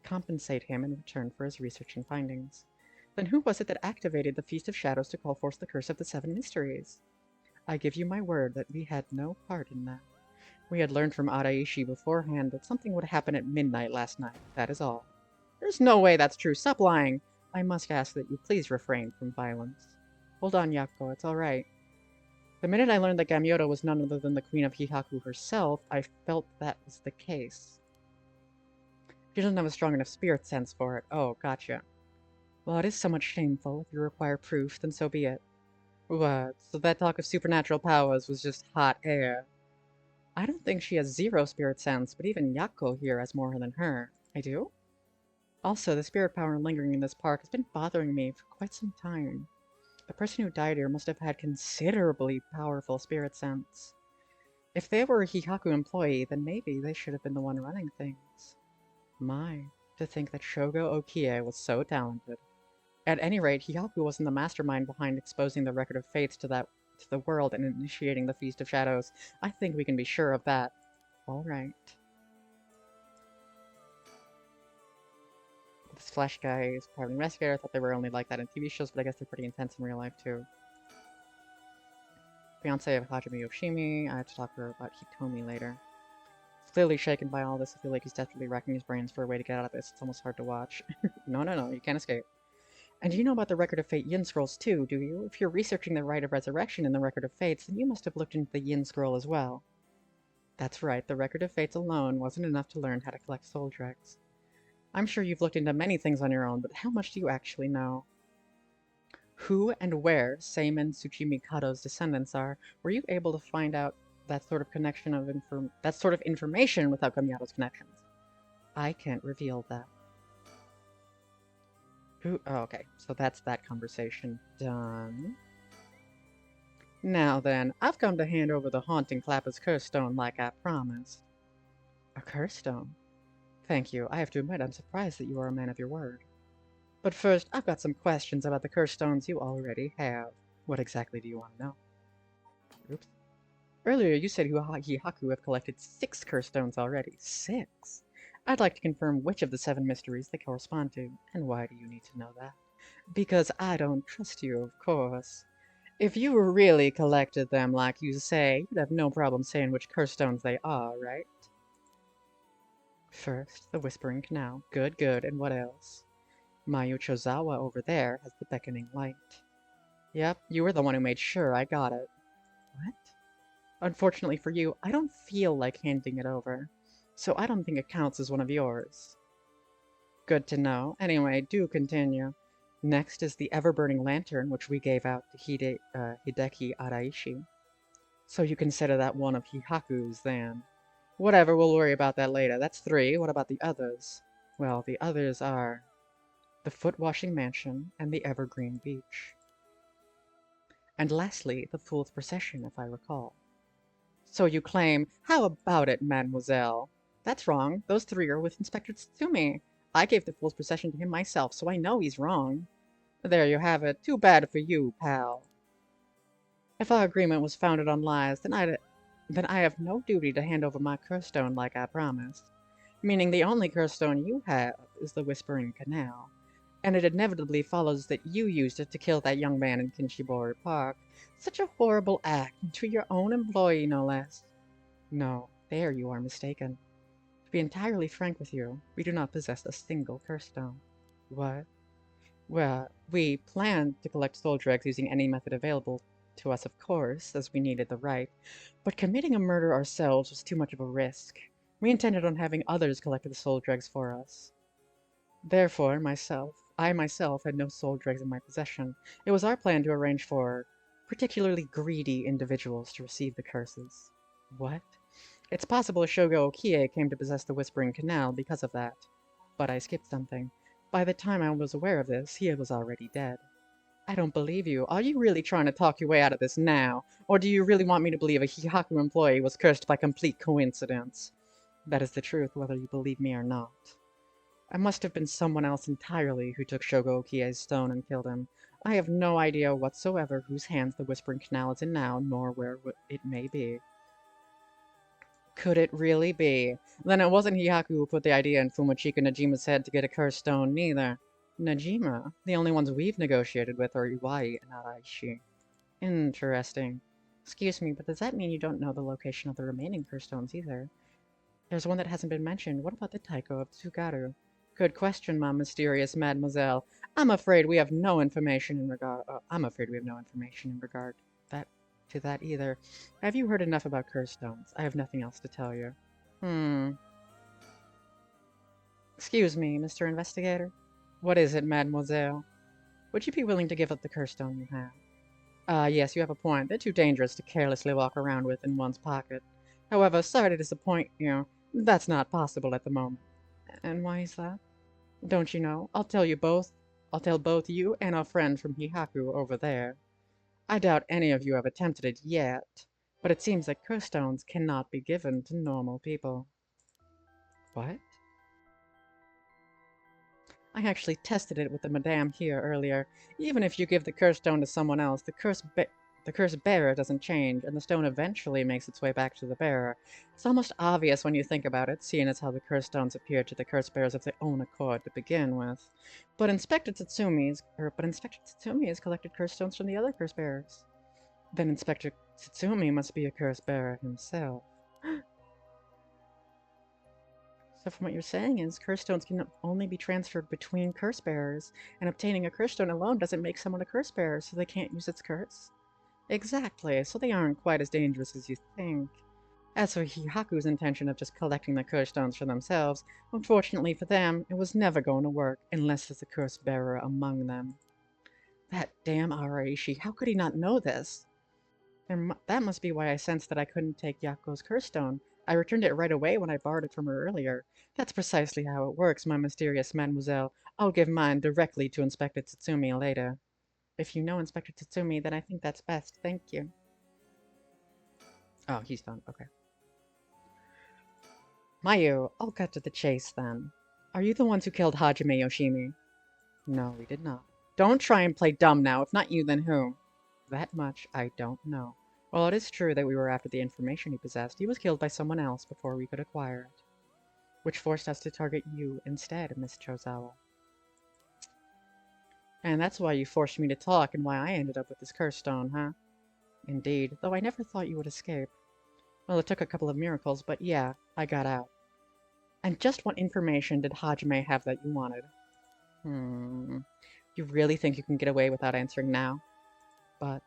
compensate him in return for his research and findings. Then who was it that activated the Feast of Shadows to call forth the Curse of the Seven Mysteries? I give you my word that we had no part in that. We had learned from Araishi beforehand that something would happen at midnight last night, that is all. There's no way that's true. Stop lying. I must ask that you please refrain from violence. Hold on, Yakuko, it's alright. The minute I learned that Gamyoto was none other than the Queen of Hihaku herself, I felt that was the case. She doesn't have a strong enough spirit sense for it. Oh, gotcha. Well, it is somewhat shameful. If you require proof, then so be it. What? So that talk of supernatural powers was just hot air. I don't think she has zero spirit sense, but even Yakuko here has more than her. I do? Also, the spirit power lingering in this park has been bothering me for quite some time. The person who died here must have had considerably powerful spirit sense. If they were a Hihaku employee, then maybe they should have been the one running things. My, to think that Shogo Okie was so talented. At any rate, Hihaku wasn't the mastermind behind exposing the Record of Fates to the world and initiating the Feast of Shadows. I think we can be sure of that. Alright. This Flash guy is a private investigator. I thought they were only like that in TV shows, but I guess they're pretty intense in real life, too. Fiancé of Hajime Yoshimi. I have to talk to her about Hitomi later. He's clearly shaken by all this. I feel like he's desperately racking his brains for a way to get out of this. It's almost hard to watch. No, you can't escape. And you know about the Record of Fate Yin Scrolls too, do you? If you're researching the Rite of Resurrection in the Record of Fates, then you must have looked into the Yin Scroll as well. That's right, the Record of Fates alone wasn't enough to learn how to collect soul dregs. I'm sure you've looked into many things on your own, but how much do you actually know? Who and where Seimen Tsuchimi Kado's descendants are? Were you able to find out that sort of information without Gamyato's connections? I can't reveal that. Who? Oh, okay, so that's that conversation done. Now then, I've come to hand over the Haunting Clapper's curse stone like I promised. A curse stone? Thank you. I have to admit I'm surprised that you are a man of your word. But first, I've got some questions about the curse stones you already have. What exactly do you want to know? Oops. Earlier you said Hihaku have collected 6 curse stones already. 6? I'd like to confirm which of the 7 mysteries they correspond to. And why do you need to know that? Because I don't trust you, of course. If you really collected them like you say, you'd have no problem saying which curse stones they are, right? First, the Whispering Canal. Good, good. And what else? Mayu Chozawa over there has the beckoning light. Yep, you were the one who made sure I got it. What? Unfortunately for you, I don't feel like handing it over, so I don't think it counts as one of yours. Good to know. Anyway, do continue. Next is the ever-burning lantern, which we gave out to Hideki Araishi. So you consider that one of Hihaku's, then. Whatever, we'll worry about that later. That's 3. What about the others? Well, the others are the Foot-Washing Mansion and the Evergreen Beach. And lastly, the Fool's Procession, if I recall. So you claim, how about it, mademoiselle? That's wrong. Those 3 are with Inspector Tsutsumi. I gave the Fool's Procession to him myself, so I know he's wrong. There you have it. Too bad for you, pal. If our agreement was founded on lies, then I have no duty to hand over my curse stone like I promised. Meaning the only curse stone you have is the Whispering Canal. And it inevitably follows that you used it to kill that young man in Kinshibori Park. Such a horrible act, to your own employee, no less. No, there you are mistaken. To be entirely frank with you, we do not possess a single curse stone. What? Well, we planned to collect soul dregs using any method available to us, of course, as we needed the right, but committing a murder ourselves was too much of a risk. We intended on having others collect the soul dregs for us. Therefore, I myself had no soul dregs in my possession. It was our plan to arrange for particularly greedy individuals to receive the curses. What? It's possible Shogo Okie came to possess the Whispering Canal because of that. But I skipped something. By the time I was aware of this, he was already dead. I don't believe you. Are you really trying to talk your way out of this now? Or do you really want me to believe a Hihaku employee was cursed by complete coincidence? That is the truth, whether you believe me or not. I must have been someone else entirely who took Shogo Okie's stone and killed him. I have no idea whatsoever whose hands the Whispering Canal is in now, nor where it may be. Could it really be? Then it wasn't Hihaku who put the idea in Fumochika Najima's head to get a cursed stone, neither. Najima? The only ones we've negotiated with are Iwai and Araishi. Interesting. Excuse me, but does that mean you don't know the location of the remaining curse stones either? There's one that hasn't been mentioned. What about the Taiko of Tsugaru? Good question, my mysterious mademoiselle. I'm afraid we have no information in regard that to that either. Have you heard enough about curse stones? I have nothing else to tell you. Hmm. Excuse me, Mr. Investigator. What is it, mademoiselle? Would you be willing to give up the curse stone you have? Yes, you have a point. They're too dangerous to carelessly walk around with in one's pocket. However, sorry to disappoint you. That's not possible at the moment. And why is that? Don't you know? I'll tell both you and our friend from Hihaku over there. I doubt any of you have attempted it yet, but it seems that curse stones cannot be given to normal people. What? I actually tested it with the madame here earlier. Even if you give the curse stone to someone else, the curse bearer doesn't change, and the stone eventually makes its way back to the bearer. It's almost obvious when you think about it, seeing as how the curse stones appeared to the curse bearers of their own accord to begin with. But Inspector Tatsumi has collected curse stones from the other curse bearers. Then Inspector Tatsumi must be a curse bearer himself. So from what you're saying is, curse stones can only be transferred between curse bearers, and obtaining a curse stone alone doesn't make someone a curse bearer, so they can't use its curse? Exactly, so they aren't quite as dangerous as you think. As for Hihaku's intention of just collecting the curse stones for themselves, unfortunately for them, it was never going to work unless there's a curse bearer among them. That damn Araishi, how could he not know this? That must be why I sensed that I couldn't take Yako's curse stone. I returned it right away when I borrowed it from her earlier. That's precisely how it works, my mysterious mademoiselle. I'll give mine directly to Inspector Tatsumi later. If you know Inspector Tatsumi, then I think that's best. Thank you. Oh, he's done. Okay. Mayu, I'll cut to the chase then. Are you the ones who killed Hajime Yoshimi? No, we did not. Don't try and play dumb now. If not you, then who? That much I don't know. While it is true that we were after the information he possessed, he was killed by someone else before we could acquire it, which forced us to target you instead, Miss Chozawa. And that's why you forced me to talk and why I ended up with this curse stone, huh? Indeed, though I never thought you would escape. Well, it took a couple of miracles, but yeah, I got out. And just what information did Hajime have that you wanted? You really think you can get away without answering now? But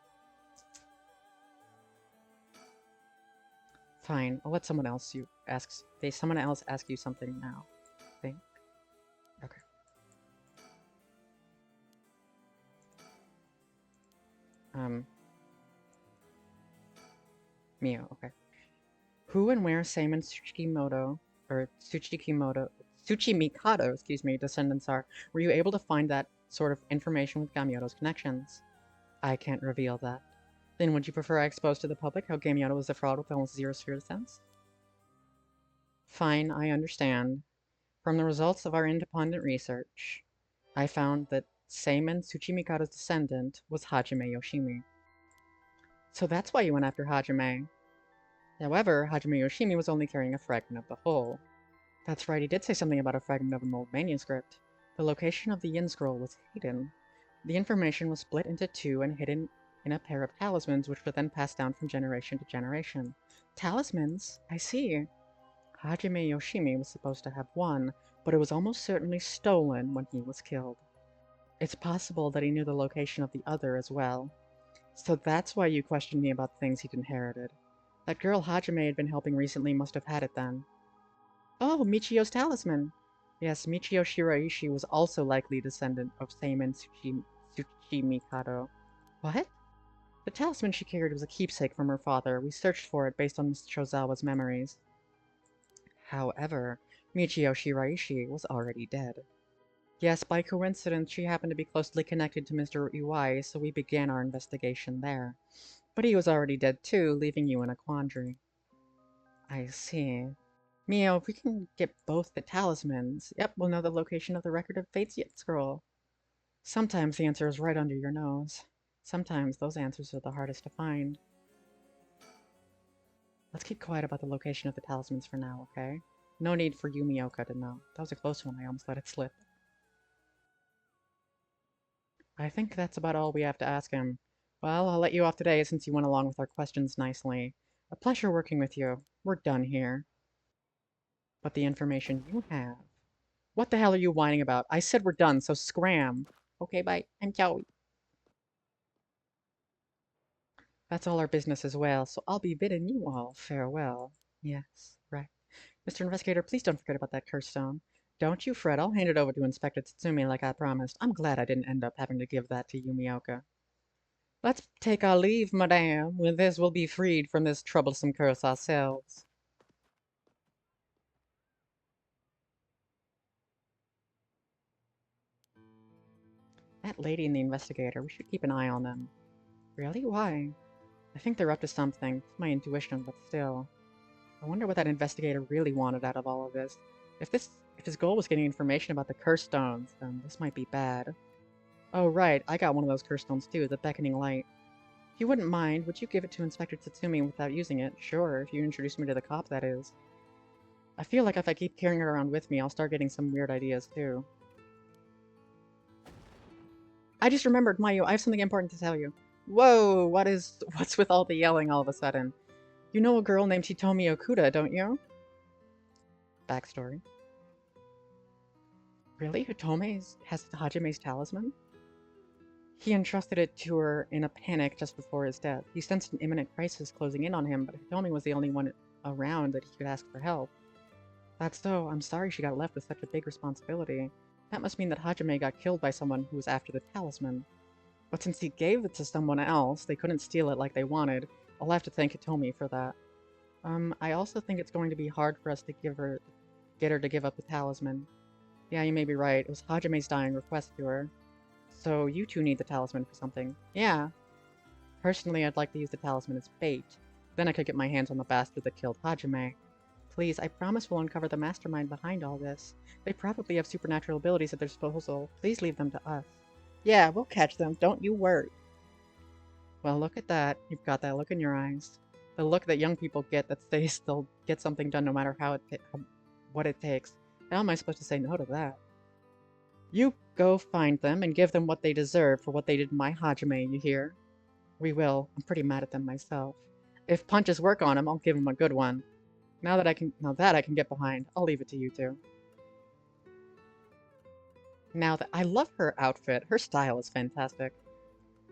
fine, I'll let someone else ask you something now. Think? Okay. Um, Mio, okay. Who and where Seiman Tsuchimikado, excuse me, descendants are? Were you able to find that sort of information with Gamyoto's connections? I can't reveal that. Then would you prefer I expose to the public how Gamyoto was a fraud with almost zero sphere sense? Fine, I understand. From the results of our independent research, I found that Seiman Tsuchimikado's descendant was Hajime Yoshimi. So that's why you went after Hajime. However, Hajime Yoshimi was only carrying a fragment of the whole. That's right, he did say something about a fragment of an old manuscript. The location of the Yin Scroll was hidden. The information was split into two and hidden in a pair of talismans, which were then passed down from generation to generation. Talismans? I see. Hajime Yoshimi was supposed to have one, but it was almost certainly stolen when he was killed. It's possible that he knew the location of the other as well. So that's why you questioned me about things he'd inherited. That girl Hajime had been helping recently must have had it then. Oh, Michio's talisman! Yes, Michio Shiraishi was also likely a descendant of Seiman Tsuchimikado. What? The talisman she carried was a keepsake from her father. We searched for it based on Miss Chozawa's memories. However, Michio Shiraishi was already dead. Yes, by coincidence, she happened to be closely connected to Mr. Iwai, so we began our investigation there. But he was already dead too, leaving you in a quandary. I see. Mio, if we can get both the talismans, yep, we'll know the location of the Record of Fate's Yet scroll. Sometimes the answer is right under your nose. Sometimes those answers are the hardest to find. Let's keep quiet about the location of the talismans for now, okay? No need for Yumioka to know. That was a close one, I almost let it slip. I think that's about all we have to ask him. Well, I'll let you off today since you went along with our questions nicely. A pleasure working with you. We're done here. But the information you have. What the hell are you whining about? I said we're done, so scram. Okay, bye. I'm Joey. That's all our business as well, so I'll be bidding you all farewell. Yes, right. Mr. Investigator, please don't forget about that curse stone. Don't you fret, I'll hand it over to Inspector Tsutsumi like I promised. I'm glad I didn't end up having to give that to Yumioka. Let's take our leave, madame. With this, we'll be freed from this troublesome curse ourselves. That lady and the investigator, we should keep an eye on them. Really? Why? I think they're up to something. It's my intuition, but still. I wonder what that investigator really wanted out of all of this. If his goal was getting information about the curse stones, then this might be bad. Oh right, I got one of those curse stones too, the beckoning light. If you wouldn't mind, would you give it to Inspector Tatsumi without using it? Sure, if you introduce me to the cop, that is. I feel like if I keep carrying it around with me, I'll start getting some weird ideas too. I just remembered, Mayu, I have something important to tell you. Whoa, what's with all the yelling all of a sudden? You know a girl named Hitomi Okuda, don't you? Backstory. Really? has Hajime's talisman? He entrusted it to her in a panic just before his death. He sensed an imminent crisis closing in on him, but Hitomi was the only one around that he could ask for help. That's so. I'm sorry she got left with such a big responsibility. That must mean that Hajime got killed by someone who was after the talisman. But since he gave it to someone else, they couldn't steal it like they wanted. I'll have to thank Hitomi for that. I also think it's going to be hard for us to get her to give up the talisman. Yeah, you may be right. It was Hajime's dying request to her. So you two need the talisman for something. Yeah. Personally, I'd like to use the talisman as bait. Then I could get my hands on the bastard that killed Hajime. Please, I promise we'll uncover the mastermind behind all this. They probably have supernatural abilities at their disposal. Please leave them to us. Yeah, we'll catch them. Don't you worry. Well, look at that. You've got that look in your eyes. The look that young people get that says they'll get something done no matter what it takes. How am I supposed to say no to that? You go find them and give them what they deserve for what they did to my Hajime, you hear? We will. I'm pretty mad at them myself. If punches work on him, I'll give him a good one. Now that I can get behind, I'll leave it to you two. Now that I love her outfit, her style is fantastic.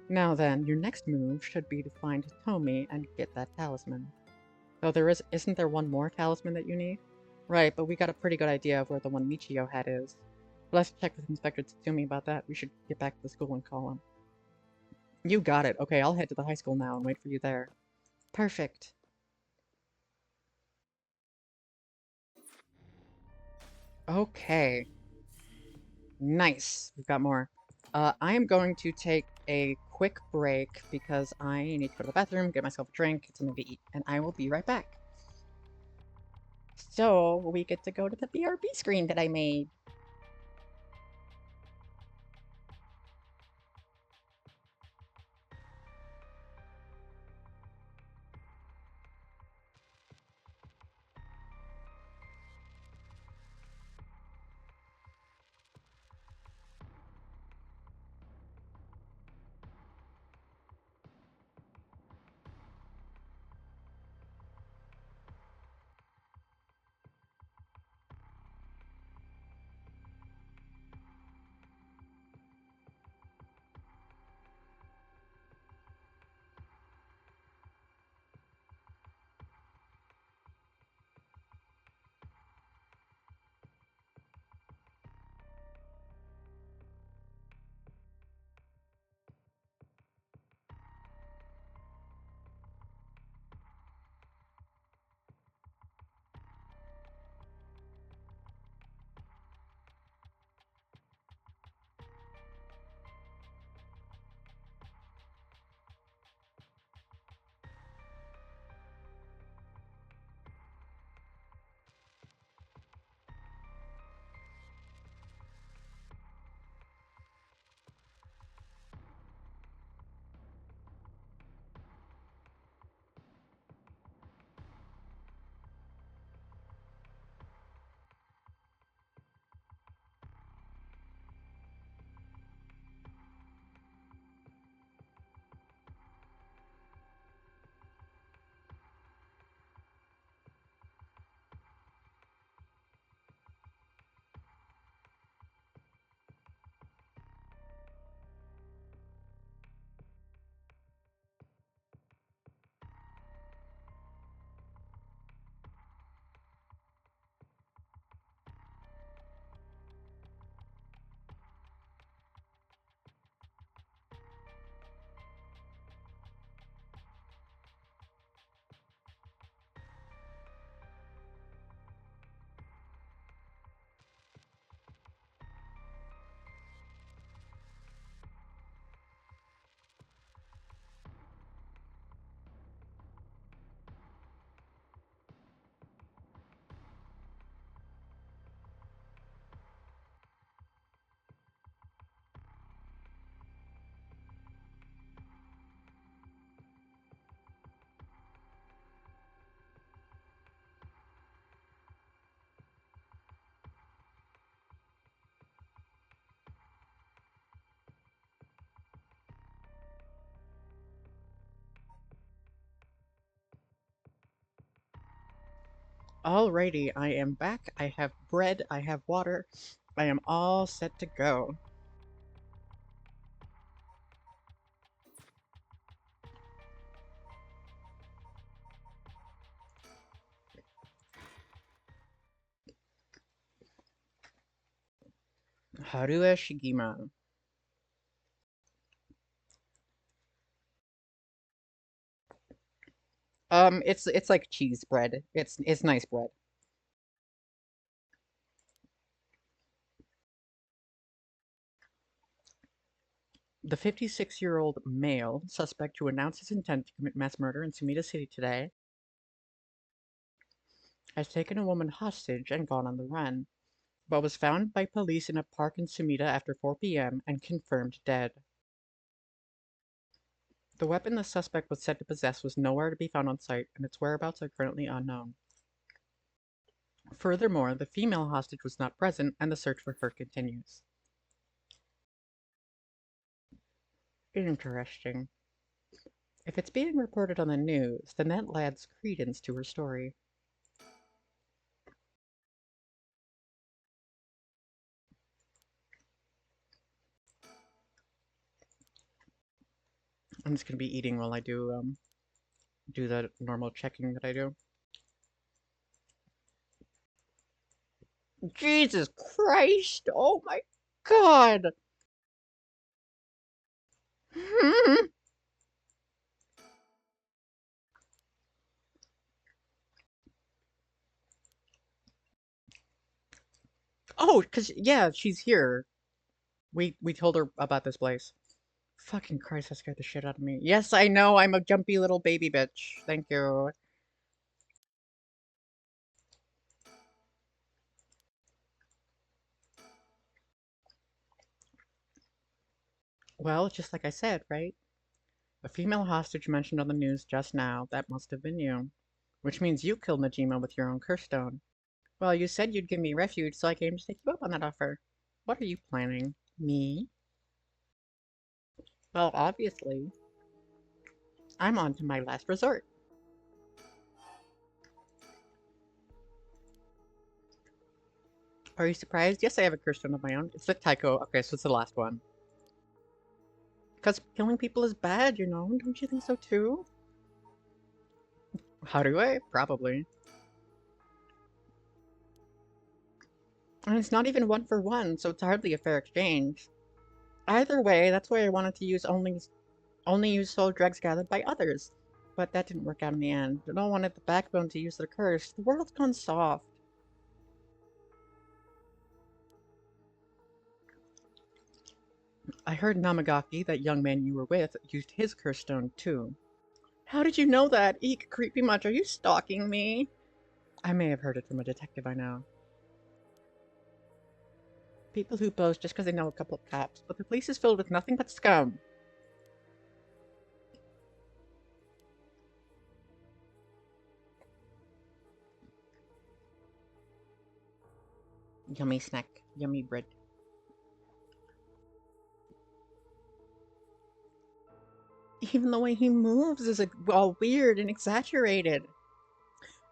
Now then, your next move should be to find Hitomi and get that talisman. Though isn't there one more talisman that you need? Right, but we got a pretty good idea of where the one Michio had is. Let's check with Inspector Tsutsumi about that. We should get back to the school and call him. You got it. Okay, I'll head to the high school now and wait for you there. Perfect. Okay. Nice. We've got more. I am going to take a quick break because I need to go to the bathroom, get myself a drink, get something to eat, and I will be right back. So, we get to go to the BRB screen that I made. Alrighty, I am back. I have bread, I have water. I am all set to go. Haruo Shigima. It's like cheese bread. It's nice bread. The 56-year-old male suspect who announced his intent to commit mass murder in Sumida City today has taken a woman hostage and gone on the run, but was found by police in a park in Sumida after 4 p.m. and confirmed dead. The weapon the suspect was said to possess was nowhere to be found on site, and its whereabouts are currently unknown. Furthermore, the female hostage was not present, and the search for her continues. Interesting. If it's being reported on the news, then that adds credence to her story. I'm just gonna be eating while I do the normal checking that I do. Jesus Christ! Oh my God! Oh, cause yeah, she's here. We told her about this place. Fucking Christ, that scared the shit out of me. Yes, I know, I'm a jumpy little baby bitch. Thank you. Well, just like I said, right? A female hostage mentioned on the news just now, that must have been you. Which means you killed Najima with your own curse stone. Well, you said you'd give me refuge, so I came to take you up on that offer. What are you planning? Me? Well, obviously. I'm on to my last resort. Are you surprised? Yes, I have a curse stone of my own. It's the Taiko. Okay, so it's the last one. Because killing people is bad, you know? Don't you think so too? How do I? Probably. And it's not even one for one, so it's hardly a fair exchange. Either way, that's why I wanted to use only use soul dregs gathered by others. But that didn't work out in the end. No one had the backbone to use their curse. The world's gone soft. I heard Namagaki, that young man you were with, used his curse stone too. How did you know that? Eek, creepy much. Are you stalking me? I may have heard it from a detective I know. People who boast just because they know a couple of cops, but the police is filled with nothing but scum. Yummy snack. Yummy bread. Even the way he moves is all weird and exaggerated.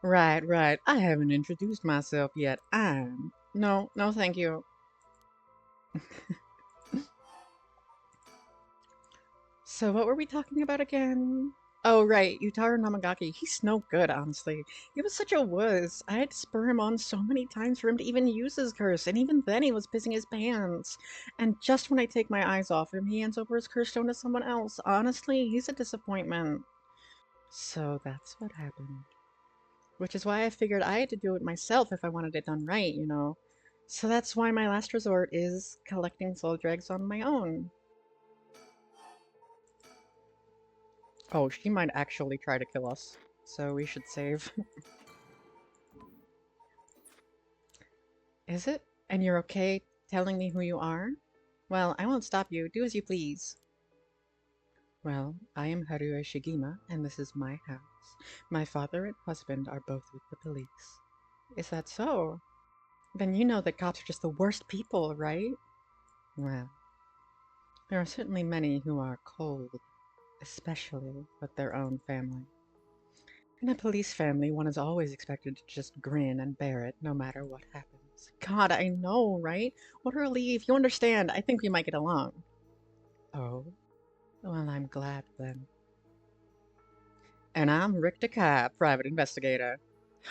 Right, right. I haven't introduced myself yet. I'm... No, no thank you. So what were we talking about again? Oh, right, Utaro Namagaki. He's no good, honestly. He was such a wuss. I had to spur him on so many times for him to even use his curse, and even then he was pissing his pants. And just when I take my eyes off him, he hands over his curse stone to someone else. Honestly, he's a disappointment. So that's what happened. Which is why I figured I had to do it myself if I wanted it done right, you know. So that's why my last resort is collecting soul dregs on my own. Oh, she might actually try to kill us, so we should save. Is it? And you're okay telling me who you are? Well, I won't stop you. Do as you please. Well, I am Haruo Shigima, and this is my house. My father and husband are both with the police. Is that so? Then you know that cops are just the worst people, right? Well, there are certainly many who are cold, especially with their own family. In a police family, one is always expected to just grin and bear it, no matter what happens. God, I know, right? What a relief. You understand. I think we might get along. Oh, well, I'm glad then. And I'm Rick DeKalb, private investigator.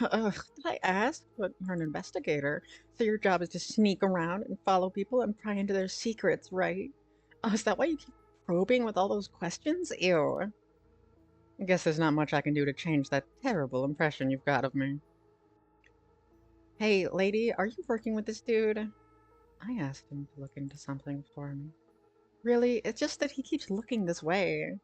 Did I ask? But you're an investigator, so your job is to sneak around and follow people and pry into their secrets, right? Oh, is that why you keep probing with all those questions? Ew. I guess there's not much I can do to change that terrible impression you've got of me. Hey, lady, are you working with this dude? I asked him to look into something for me. Really? It's just that he keeps looking this way.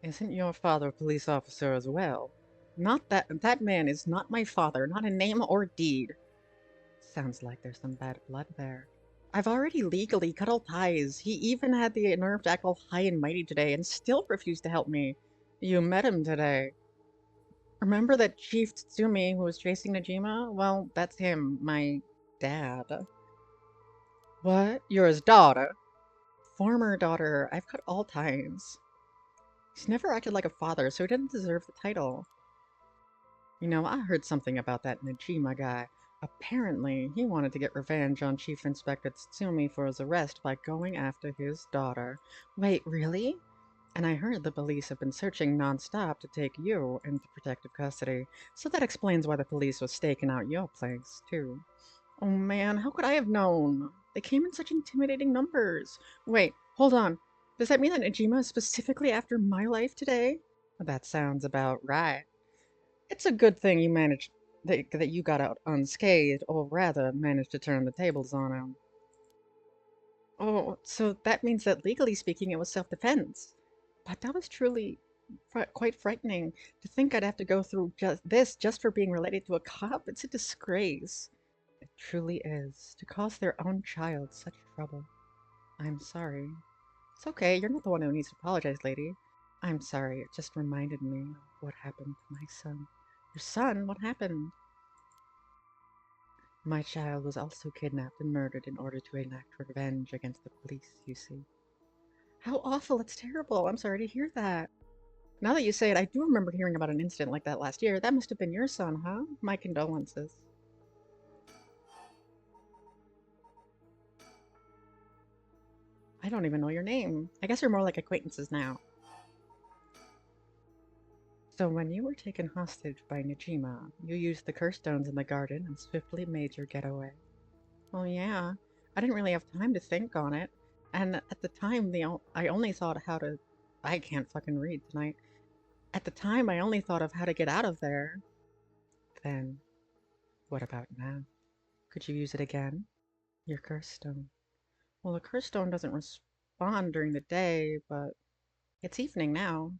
Isn't your father a police officer as well? Not that man is not my father, not in name or deed. Sounds like there's some bad blood there. I've already legally cut all ties. He even had the nerve to act all high and mighty today and still refused to help me. You met him today. Remember that Chief Tsumi who was chasing Najima? Well, that's him, my dad. What? You're his daughter? Former daughter. I've cut all ties. He's never acted like a father, so he didn't deserve the title. You know, I heard something about that Najima guy. Apparently, he wanted to get revenge on Chief Inspector Tsutsumi for his arrest by going after his daughter. Wait, really? And I heard the police have been searching non-stop to take you into protective custody, so that explains why the police was staking out your place, too. Oh man, how could I have known? They came in such intimidating numbers. Wait, hold on. Does that mean that Najima is specifically after my life today? That sounds about right. It's a good thing you managed that you got out unscathed, or rather, managed to turn the tables on him. Oh, so that means that legally speaking, it was self-defense. But that was truly quite frightening to think I'd have to go through just for being related to a cop. It's a disgrace. It truly is, to cause their own child such trouble. I'm sorry. It's okay, you're not the one who needs to apologize, lady. I'm sorry, it just reminded me of what happened to my son. Your son? What happened? My child was also kidnapped and murdered in order to enact revenge against the police, you see. How awful, it's terrible. I'm sorry to hear that. Now that you say it, I do remember hearing about an incident like that last year. That must have been your son, huh? My condolences. I don't even know your name. I guess we're more like acquaintances now. So when you were taken hostage by Najima, you used the curse stones in the garden and swiftly made your getaway. Oh yeah, I didn't really have time to think on it. And at the time, I only thought how to... I can't fucking read tonight. At the time, I only thought of how to get out of there. Then, what about now? Could you use it again? Your curse stone. Well, the curse stone doesn't respond during the day, but it's evening now.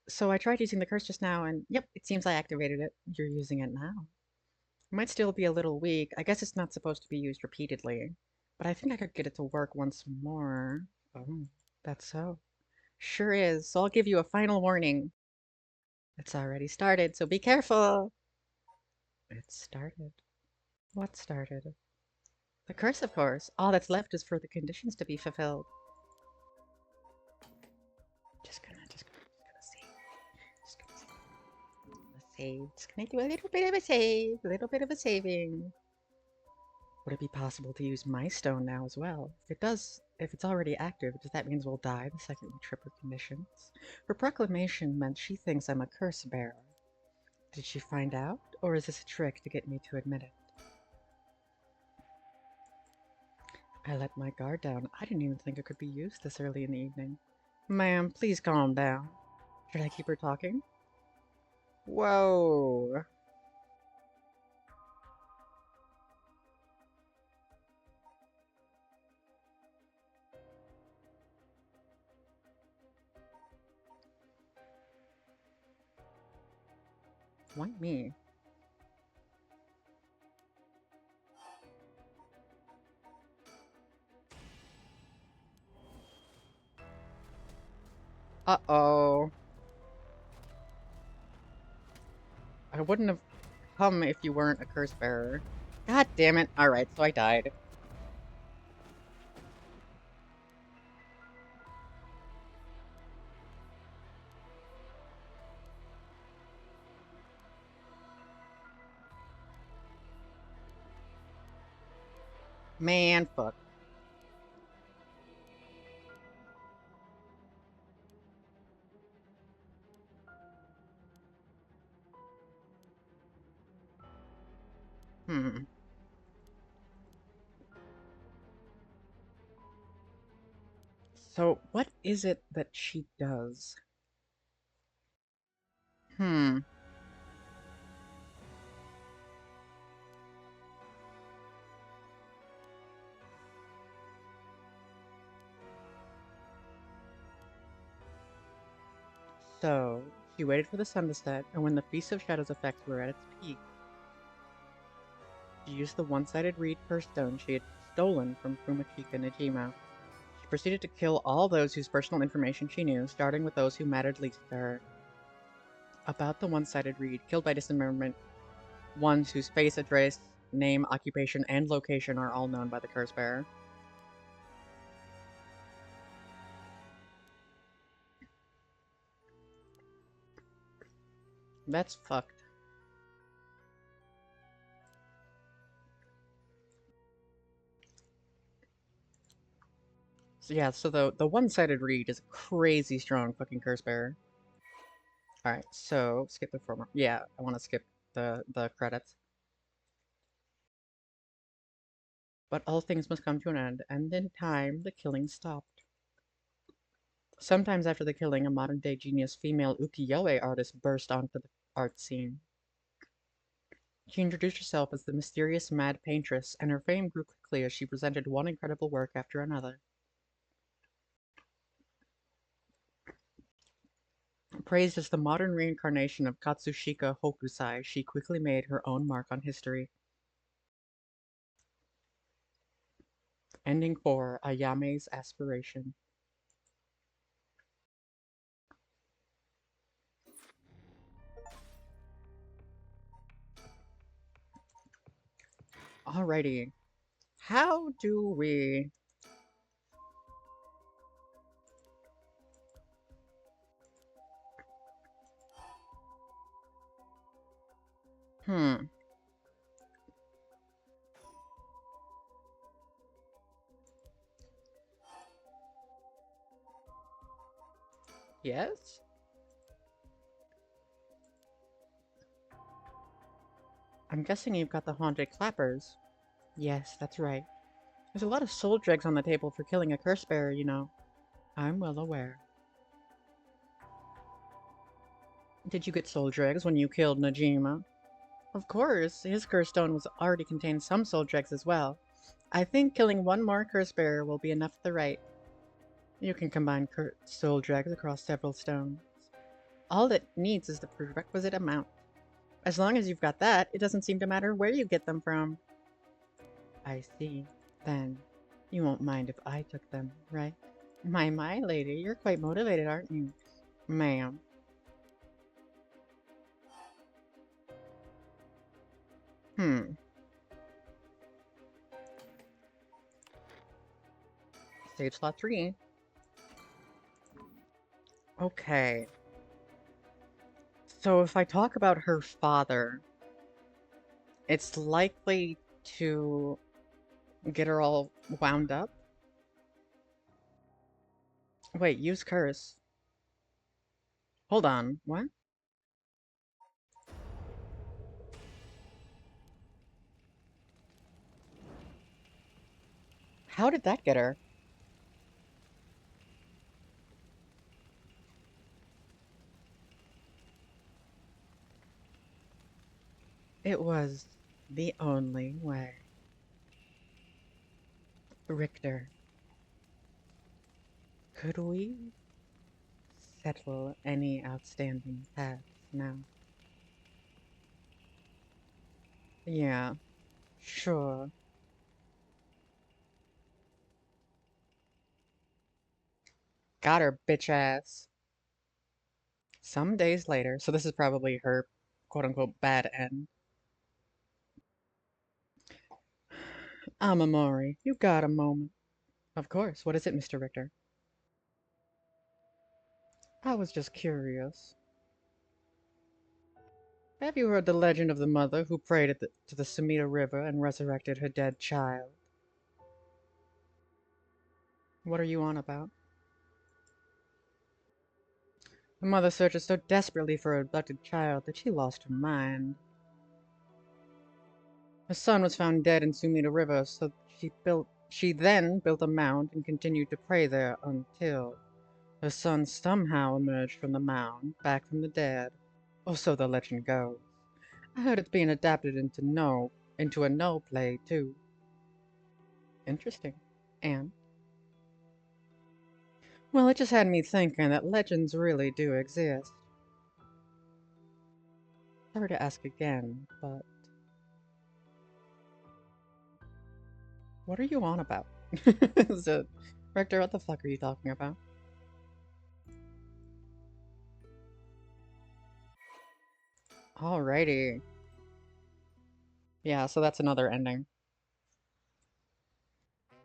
So I tried using the curse just now, and yep, it seems I activated it. You're using it now. It might still be a little weak. I guess it's not supposed to be used repeatedly. But I think I could get it to work once more. Oh, that's so. Sure is. So I'll give you a final warning. It's already started, so be careful. It started. What started? The curse, of course. All that's left is for the conditions to be fulfilled. Just gonna save. Just gonna save. Just gonna do a little bit of a save. A little bit of a saving. Would it be possible to use my stone now as well? If it's already active, does that mean we'll die the second we trip her conditions? Her proclamation meant she thinks I'm a curse bearer. Did she find out, or is this a trick to get me to admit it? I let my guard down. I didn't even think it could be used this early in the evening. Ma'am, please calm down. Should I keep her talking? Whoa. Why me? Uh-oh. I wouldn't have come if you weren't a curse bearer. God damn it. Alright, so I died. Man, fuck. Hmm. So, what is it that she does? Hmm. So, she waited for the sun to set, and when the Feast of Shadows effects were at its peak, she used the one-sided reed curse stone she had stolen from Fumachika Najima. She proceeded to kill all those whose personal information she knew, starting with those who mattered least to her. About the one-sided reed, killed by dismemberment, ones whose face, address, name, occupation, and location are all known by the curse bearer. That's fucked. So yeah, so the one-sided reed is a crazy strong fucking curse bearer. Alright, so skip the former. Yeah, I want to skip the credits. But all things must come to an end, and in time the killing stopped. Sometimes after the killing, a modern-day genius female ukiyo-e artist burst onto the art scene. She introduced herself as the mysterious Mad Paintress, and her fame grew quickly as she presented one incredible work after another. Praised as the modern reincarnation of Katsushika Hokusai, she quickly made her own mark on history. Ending for Ayame's aspiration. Alrighty. How do we... Hmm. Yes? I'm guessing you've got the haunted clappers. Yes, that's right. There's a lot of soul dregs on the table for killing a curse bearer, you know. I'm well aware. Did you get soul dregs when you killed Najima? Of course, his curse stone was already contained some soul dregs as well. I think killing one more curse bearer will be enough for the rite. You can combine soul dregs across several stones. All it needs is the prerequisite amount. As long as you've got that, it doesn't seem to matter where you get them from. I see. Then, you won't mind if I took them, right? My lady, you're quite motivated, aren't you? Ma'am. Hmm. Save slot 3. Okay. So if I talk about her father, it's likely to get her all wound up. Wait, use curse. Hold on, what? How did that get her? It was the only way. Richter, could we settle any outstanding tasks now? Yeah, sure. Got her, bitch ass. Some days later, so this is probably her quote-unquote bad end. Amamori, you got a moment. Of course, what is it, Mr. Richter? I was just curious. Have you heard the legend of the mother who prayed to the Sumida River and resurrected her dead child? What are you on about? The mother searches so desperately for her abducted child that she lost her mind. Her son was found dead in Sumida River, so she then built a mound and continued to pray there until her son somehow emerged from the mound, back from the dead. Or so the legend goes. I heard it's being adapted into a no play too. Interesting. And well, it just had me thinking that legends really do exist. Sorry to ask again, but what are you on about? Is it Rector, what the fuck are you talking about? Alrighty. Yeah, so that's another ending.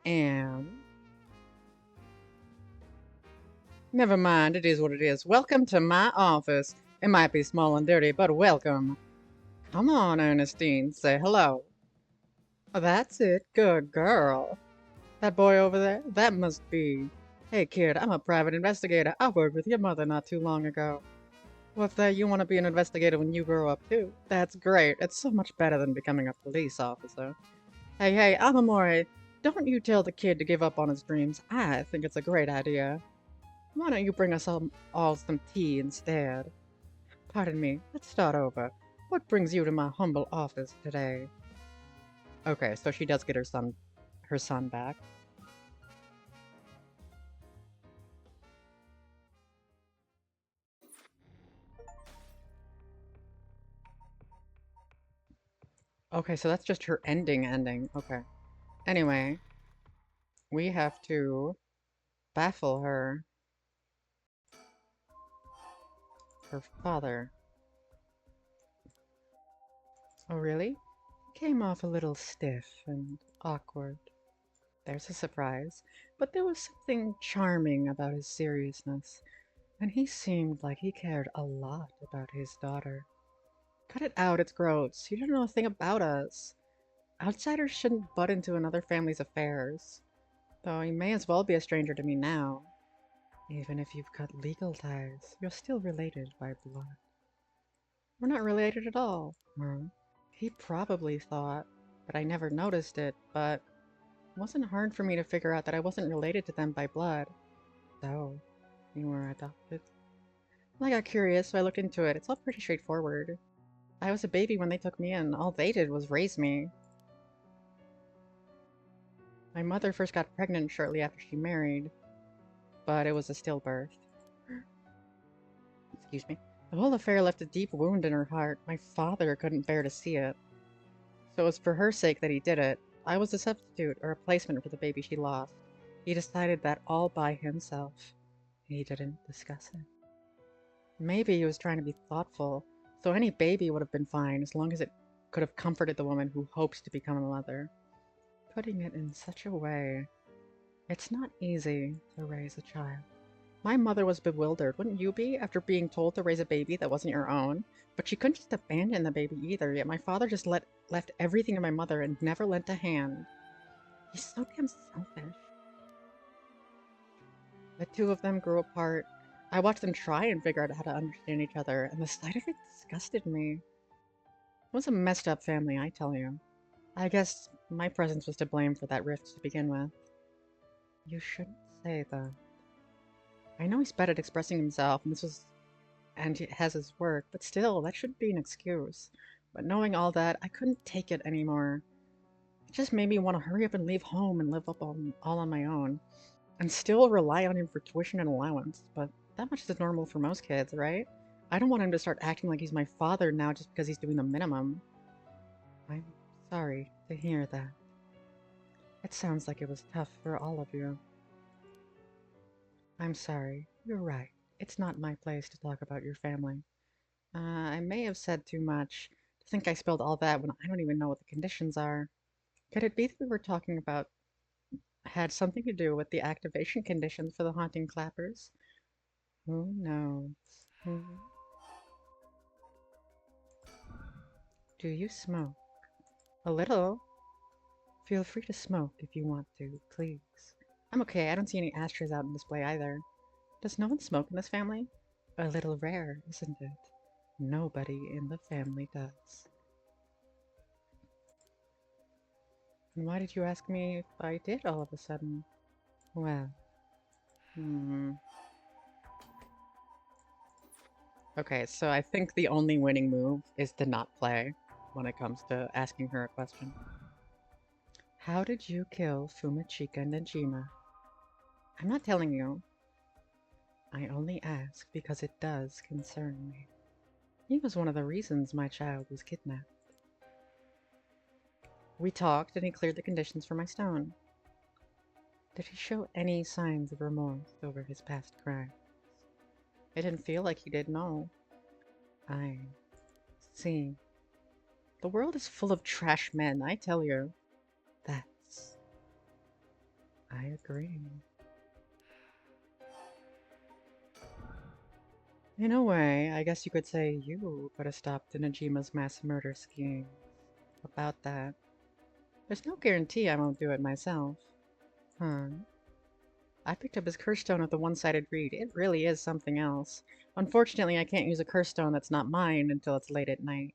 And never mind, it is what it is. Welcome to my office. It might be small and dirty, but welcome. Come on, Ernestine, say hello. Oh, that's it, good girl. That boy over there, that must be. Hey kid, I'm a private investigator. I worked with your mother not too long ago. What's that? You want to be an investigator when you grow up too? That's great. It's so much better than becoming a police officer. Hey, I'm Amore. Don't you tell the kid to give up on his dreams. I think it's a great idea. Why don't you bring us all some tea instead? Pardon me, let's start over. What brings you to my humble office today? Okay, so she does get her son back. Okay, so that's just her ending. Okay. Anyway, we have to baffle her father. Oh, really? Came off a little stiff and awkward. There's a surprise. But there was something charming about his seriousness, and he seemed like he cared a lot about his daughter. Cut it out, it's gross. You don't know a thing about us. Outsiders shouldn't butt into another family's affairs. Though he may as well be a stranger to me now. Even if you've cut legal ties, you're still related by blood. We're not related at all. Huh? He probably thought, but I never noticed it, but it wasn't hard for me to figure out that I wasn't related to them by blood. So, you were adopted? I got curious, so I looked into it. It's all pretty straightforward. I was a baby when they took me in. All they did was raise me. My mother first got pregnant shortly after she married, but it was a stillbirth. Excuse me. The whole affair left a deep wound in her heart. My father couldn't bear to see it. So it was for her sake that he did it. I was a substitute, or a replacement for the baby she lost. He decided that all by himself. He didn't discuss it. Maybe he was trying to be thoughtful, so any baby would have been fine as long as it could have comforted the woman who hopes to become a mother. Putting it in such a way, it's not easy to raise a child. My mother was bewildered, wouldn't you be, after being told to raise a baby that wasn't your own? But she couldn't just abandon the baby either, yet my father just left everything to my mother and never lent a hand. He's so damn selfish. The two of them grew apart. I watched them try and figure out how to understand each other, and the sight of it disgusted me. It was a messed up family, I tell you. I guess my presence was to blame for that rift to begin with. You shouldn't say that. I know he's bad at expressing himself, and he has his work, but still, that shouldn't be an excuse. But knowing all that, I couldn't take it anymore. It just made me want to hurry up and leave home and live all on my own. And still rely on him for tuition and allowance, but that much is normal for most kids, right? I don't want him to start acting like he's my father now just because he's doing the minimum. I'm sorry to hear that. It sounds like it was tough for all of you. I'm sorry. You're right. It's not my place to talk about your family. I may have said too much. To think I spilled all that when I don't even know what the conditions are. Could it be that we were talking about had something to do with the activation conditions for the haunting clappers? Who knows? Who... Do you smoke? A little. Feel free to smoke if you want to, please. I'm okay. I don't see any ashtrays out in display either. Does no one smoke in this family? A little rare, isn't it? Nobody in the family does. And why did you ask me if I did all of a sudden? Well, Okay, so I think the only winning move is to not play when it comes to asking her a question. How did you kill Fumachika Najima? I'm not telling you. I only ask because it does concern me. He was one of the reasons my child was kidnapped. We talked and he cleared the conditions for my stone. Did he show any signs of remorse over his past crimes? It didn't feel like he did, no. I see. The world is full of trash men, I tell you. That's... I agree. In a way, I guess you could say you could have stopped Najima's mass murder scheme. About that. There's no guarantee I won't do it myself. Huh. I picked up his curse stone with the one-sided reed. It really is something else. Unfortunately, I can't use a curse stone that's not mine until it's late at night.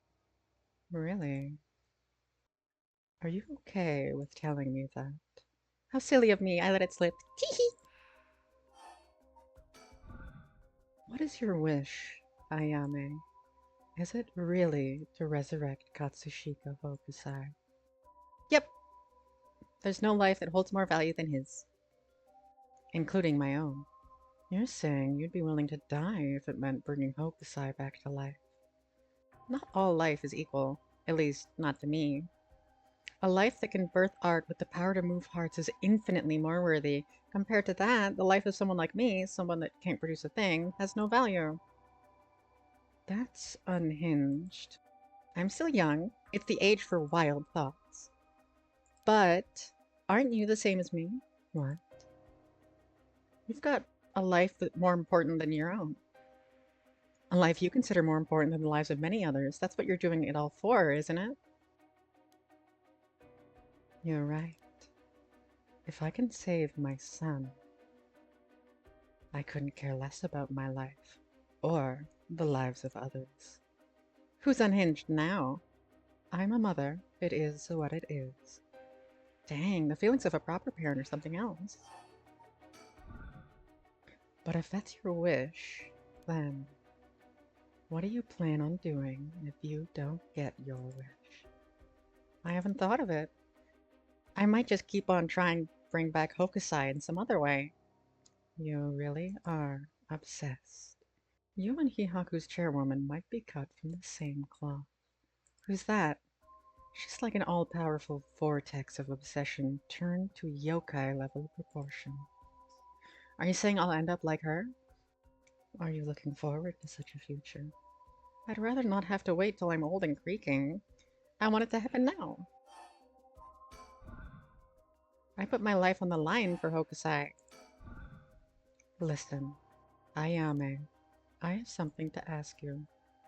Really? Are you okay with telling me that? How silly of me, I let it slip. Tee-hee! What is your wish, Ayame? Is it really to resurrect Katsushika Hokusai? Yep. There's no life that holds more value than his. Including my own. You're saying you'd be willing to die if it meant bringing Hokusai back to life. Not all life is equal. At least, not to me. A life that can birth art with the power to move hearts is infinitely more worthy. Compared to that, the life of someone like me, someone that can't produce a thing, has no value. That's unhinged. I'm still young. It's the age for wild thoughts. But aren't you the same as me? What? You've got a life that's more important than your own. A life you consider more important than the lives of many others. That's what you're doing it all for, isn't it? You're right. If I can save my son, I couldn't care less about my life, or the lives of others. Who's unhinged now? I'm a mother. It is what it is. Dang, the feelings of a proper parent are something else. But if that's your wish, then what do you plan on doing if you don't get your wish? I haven't thought of it. I might just keep on trying to bring back Hokusai in some other way. You really are obsessed. You and Hihaku's chairwoman might be cut from the same cloth. Who's that? She's like an all-powerful vortex of obsession turned to yokai-level proportion. Are you saying I'll end up like her? Are you looking forward to such a future? I'd rather not have to wait till I'm old and creaking. I want it to happen now. I put my life on the line for Hokusai. Listen, Ayame, I have something to ask you.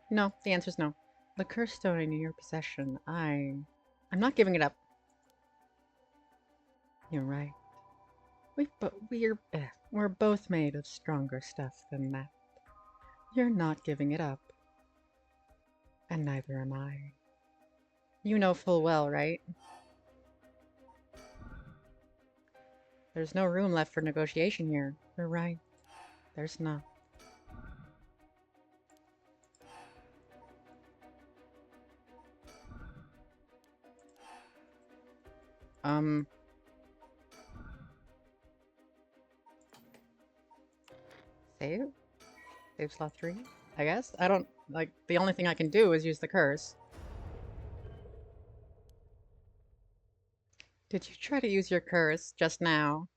No, the answer's no. The curse stone in your possession, I'm not giving it up. You're right. We're both made of stronger stuff than that. You're not giving it up. And neither am I. You know full well, right? There's no room left for negotiation here. You're right. There's not. Save? Save slot 3? I guess? I don't, like, the only thing I can do is use the curse. Did you try to use your curse just now?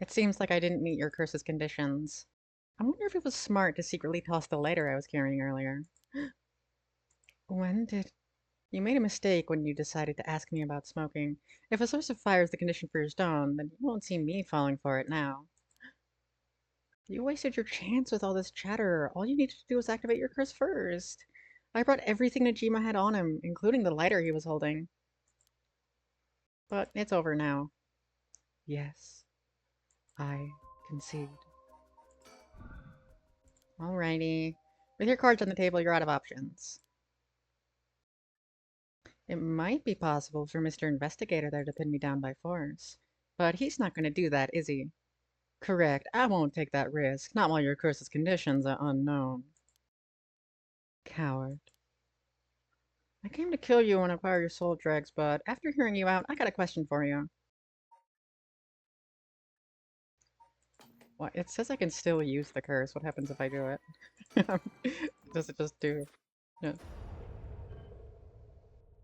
It seems like I didn't meet your curse's conditions. I wonder if it was smart to secretly toss the lighter I was carrying earlier. When did... You made a mistake when you decided to ask me about smoking. If a source of fire is the condition for your stone, then you won't see me falling for it now. You wasted your chance with all this chatter. All you needed to do was activate your curse first. I brought everything Najima had on him, including the lighter he was holding. But it's over now. Yes, I concede. Alrighty. With your cards on the table, you're out of options. It might be possible for Mr. Investigator there to pin me down by force, but he's not going to do that, is he? Correct. I won't take that risk, not while your curse's conditions are unknown. Coward. I came to kill you and acquire your soul dregs, but after hearing you out, I got a question for you. What? It says I can still use the curse. What happens if I do it? Does it just do? No.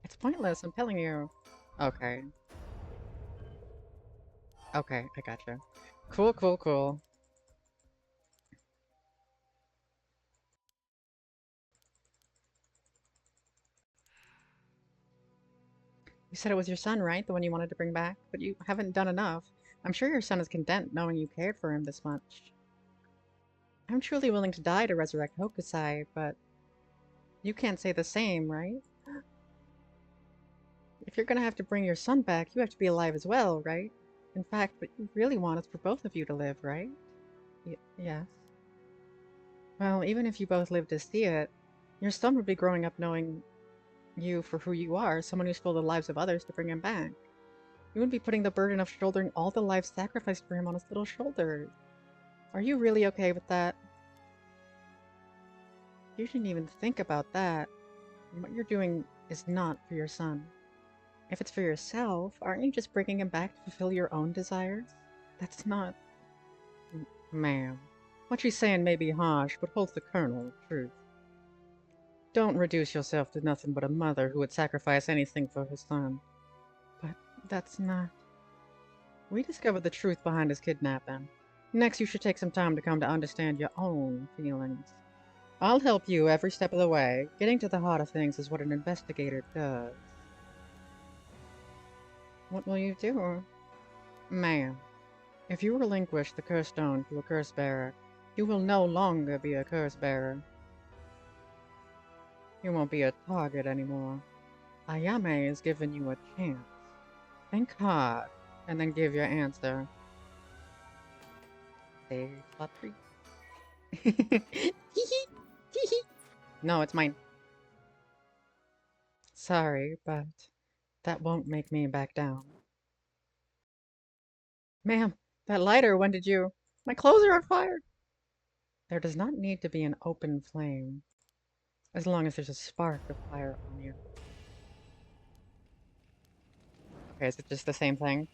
It's pointless, I'm telling you. Okay. Okay, I gotcha. Cool, cool, cool. You said it was your son, right? The one you wanted to bring back? But you haven't done enough. I'm sure your son is content knowing you cared for him this much. I'm truly willing to die to resurrect Hokusai, but you can't say the same, right? If you're gonna have to bring your son back, you have to be alive as well, right? In fact, what you really want is for both of you to live, right? Yes. Well, even if you both live to see it, your son would be growing up knowing you for who you are, someone who stole the lives of others to bring him back. You would be putting the burden of shouldering all the lives sacrificed for him on his little shoulders. Are you really okay with that? You shouldn't even think about that. What you're doing is not for your son. If it's for yourself, aren't you just bringing him back to fulfill your own desires? That's not... Ma'am. What she's saying may be harsh, but holds the kernel of truth. Don't reduce yourself to nothing but a mother who would sacrifice anything for her son. But that's not... We discovered the truth behind his kidnapping. Next, you should take some time to come to understand your own feelings. I'll help you every step of the way. Getting to the heart of things is what an investigator does. What will you do? Ma'am, if you relinquish the curse stone to a curse bearer, you will no longer be a curse bearer. You won't be a target anymore. Ayame is giving you a chance. Think hard, and then give your answer. Say slot 3. No, it's mine. Sorry, but that won't make me back down. Ma'am, that lighter, when did you... My clothes are on fire! There does not need to be an open flame, as long as there's a spark of fire on you. Okay, is it just the same thing?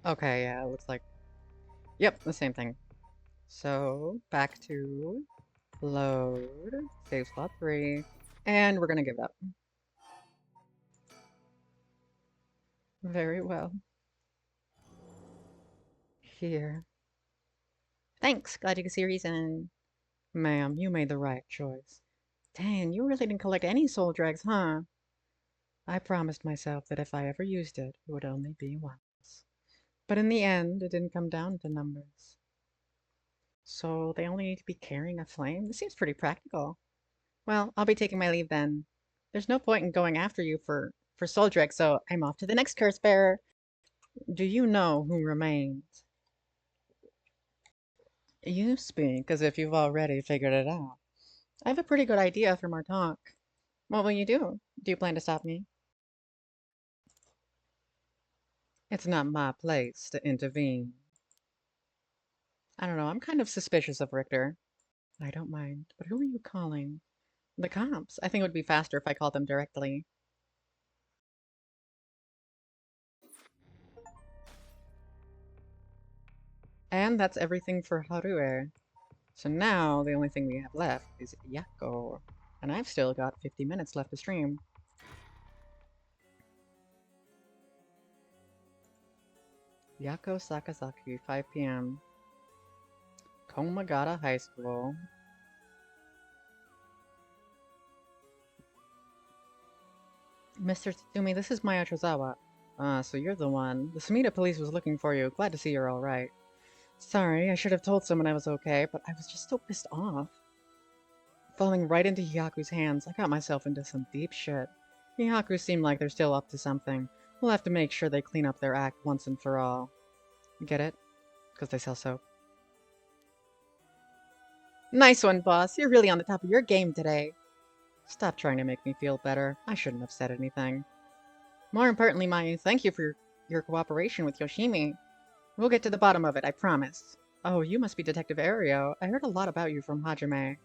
Okay, yeah, it looks like... Yep, the same thing. So, back to load, save slot 3, and we're gonna give up. Very well. Here. Thanks, glad you could see a reason. Ma'am, you made the right choice. Dang, you really didn't collect any soul dregs, huh? I promised myself that if I ever used it, it would only be once. But in the end, it didn't come down to numbers. So they only need to be carrying a flame? This seems pretty practical. Well, I'll be taking my leave then. There's no point in going after you for soul dregs, so I'm off to the next curse bearer. Do you know who remains? You speak as if you've already figured it out. I have a pretty good idea from our talk. What will you do? Do you plan to stop me? It's not my place to intervene. I don't know, I'm kind of suspicious of Richter. I don't mind, but who are you calling? The cops. I think it would be faster if I called them directly. And that's everything for Harue. So now the only thing we have left is Yako. And I've still got 50 minutes left to stream. Yako Sakazaki, 5 p.m. Komagata High School. Mr. Tatsumi, this is Maya Tozawa. So you're the one. The Sumida police was looking for you. Glad to see you're alright. Sorry, I should have told someone I was okay, but I was just so pissed off. Falling right into Hyaku's hands, I got myself into some deep shit. Hyaku seemed like they're still up to something. We'll have to make sure they clean up their act once and for all. Get it? Because they sell soap. Nice one, boss. You're really on the top of your game today. Stop trying to make me feel better. I shouldn't have said anything. More importantly, Mayu, thank you for your cooperation with Yoshimi. We'll get to the bottom of it, I promise. Oh, you must be Detective Ario. I heard a lot about you from Hajime.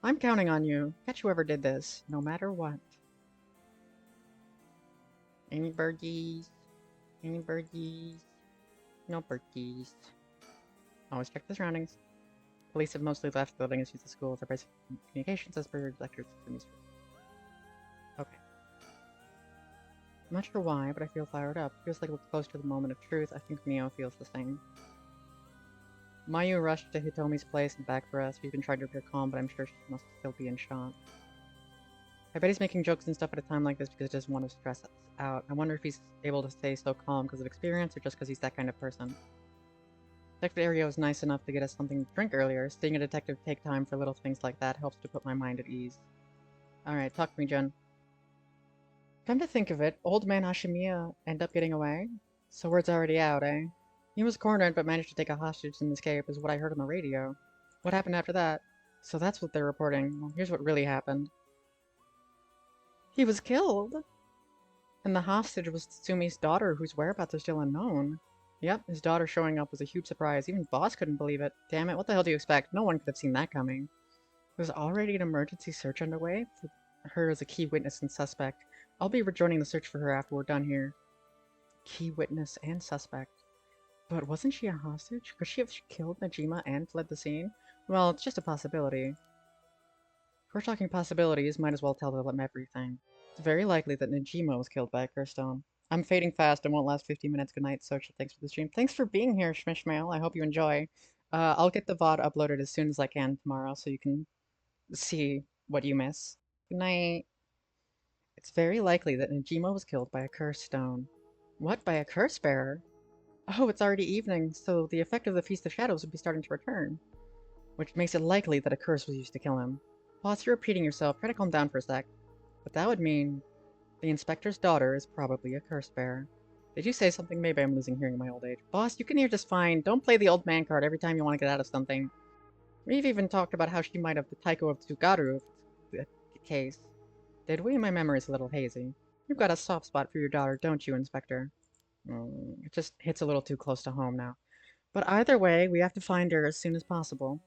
I'm counting on you. Catch whoever did this, no matter what. Any birdies? Any birdies? No birdies. Always check the surroundings. Police have mostly left the building as used the school for basic communications as per lectures from East. Okay. I'm not sure why, but I feel fired up. Feels like we're close to the moment of truth. I think Mio feels the same. Mayu rushed to Hitomi's place and back for us. We've been trying to appear calm, but I'm sure she must still be in shock. I bet he's making jokes and stuff at a time like this because he doesn't want to stress us out. I wonder if he's able to stay so calm because of experience or just because he's that kind of person. Detective Ario was nice enough to get us something to drink earlier. Seeing a detective take time for little things like that helps to put my mind at ease. Alright, talk to me, Jun. Come to think of it, old man Hashimiya end up getting away? So word's already out, eh? He was cornered but managed to take a hostage and escape, is what I heard on the radio. What happened after that? So that's what they're reporting. Well, here's what really happened. He was killed! And the hostage was Tsumi's daughter, whose whereabouts are still unknown. Yep, his daughter showing up was a huge surprise. Even Boss couldn't believe it. Damn it, what the hell do you expect? No one could have seen that coming. There's already an emergency search underway for her as a key witness and suspect. I'll be rejoining the search for her after we're done here. Key witness and suspect. But wasn't she a hostage? Could she have killed Najima and fled the scene? Well, it's just a possibility. If we're talking possibilities, might as well tell them everything. It's very likely that Najima was killed by a curse stone. I'm fading fast and won't last 15 minutes. Good night, Sotia. Thanks for the stream. Thanks for being here, Schmishmail. I hope you enjoy. I'll get the VOD uploaded as soon as I can tomorrow so you can see what you miss. Good night. It's very likely that Najima was killed by a curse stone. What, by a curse bearer? Oh, it's already evening, so the effect of the Feast of Shadows would be starting to return. Which makes it likely that a curse was used to kill him. Boss, you're repeating yourself. Try to calm down for a sec. But that would mean the inspector's daughter is probably a curse bearer. Did you say something? Maybe I'm losing hearing in my old age. Boss, you can hear just fine. Don't play the old man card every time you want to get out of something. We've even talked about how she might have the Taiko of Tsugaru if that's the case. Did we? My memory's a little hazy. You've got a soft spot for your daughter, don't you, Inspector? It just hits a little too close to home now. But either way, we have to find her as soon as possible.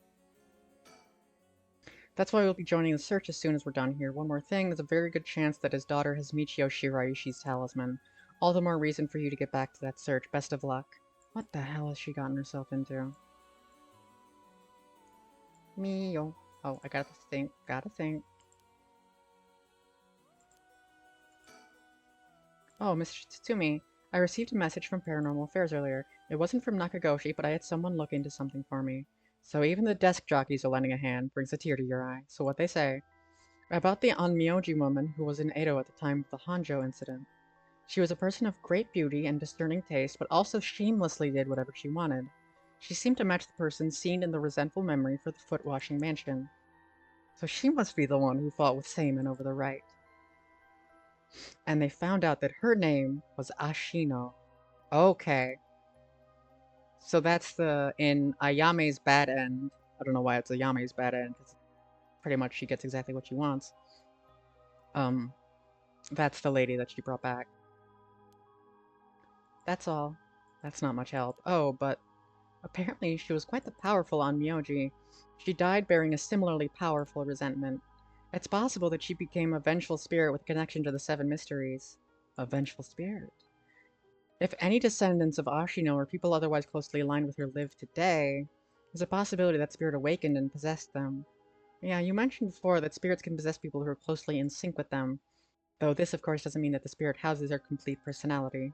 That's why we'll be joining the search as soon as we're done here. One more thing, there's a very good chance that his daughter has Michio Shiraishi's talisman. All the more reason for you to get back to that search. Best of luck. What the hell has she gotten herself into? Mio. Oh, I gotta think. Gotta think. Oh, Mr. Tsumi. I received a message from Paranormal Affairs earlier. It wasn't from Nakagoshi, but I had someone look into something for me. So even the desk jockeys are lending a hand, brings a tear to your eye. So what they say. About the Onmyoji woman who was in Edo at the time of the Honjo incident. She was a person of great beauty and discerning taste, but also shamelessly did whatever she wanted. She seemed to match the person seen in the resentful memory for the foot-washing mansion. So she must be the one who fought with Seiman over the right. And they found out that her name was Ashino. Okay. So that's in Ayame's bad end. I don't know why it's Ayame's bad end, because pretty much she gets exactly what she wants. That's the lady that she brought back. That's all. That's not much help. Oh, but apparently she was quite the powerful Onmyoji. She died bearing a similarly powerful resentment. It's possible that she became a vengeful spirit with connection to the Seven Mysteries. A vengeful spirit? If any descendants of Ashino or people otherwise closely aligned with her live today, there's a possibility that spirit awakened and possessed them. Yeah, you mentioned before that spirits can possess people who are closely in sync with them, though this of course doesn't mean that the spirit houses her complete personality.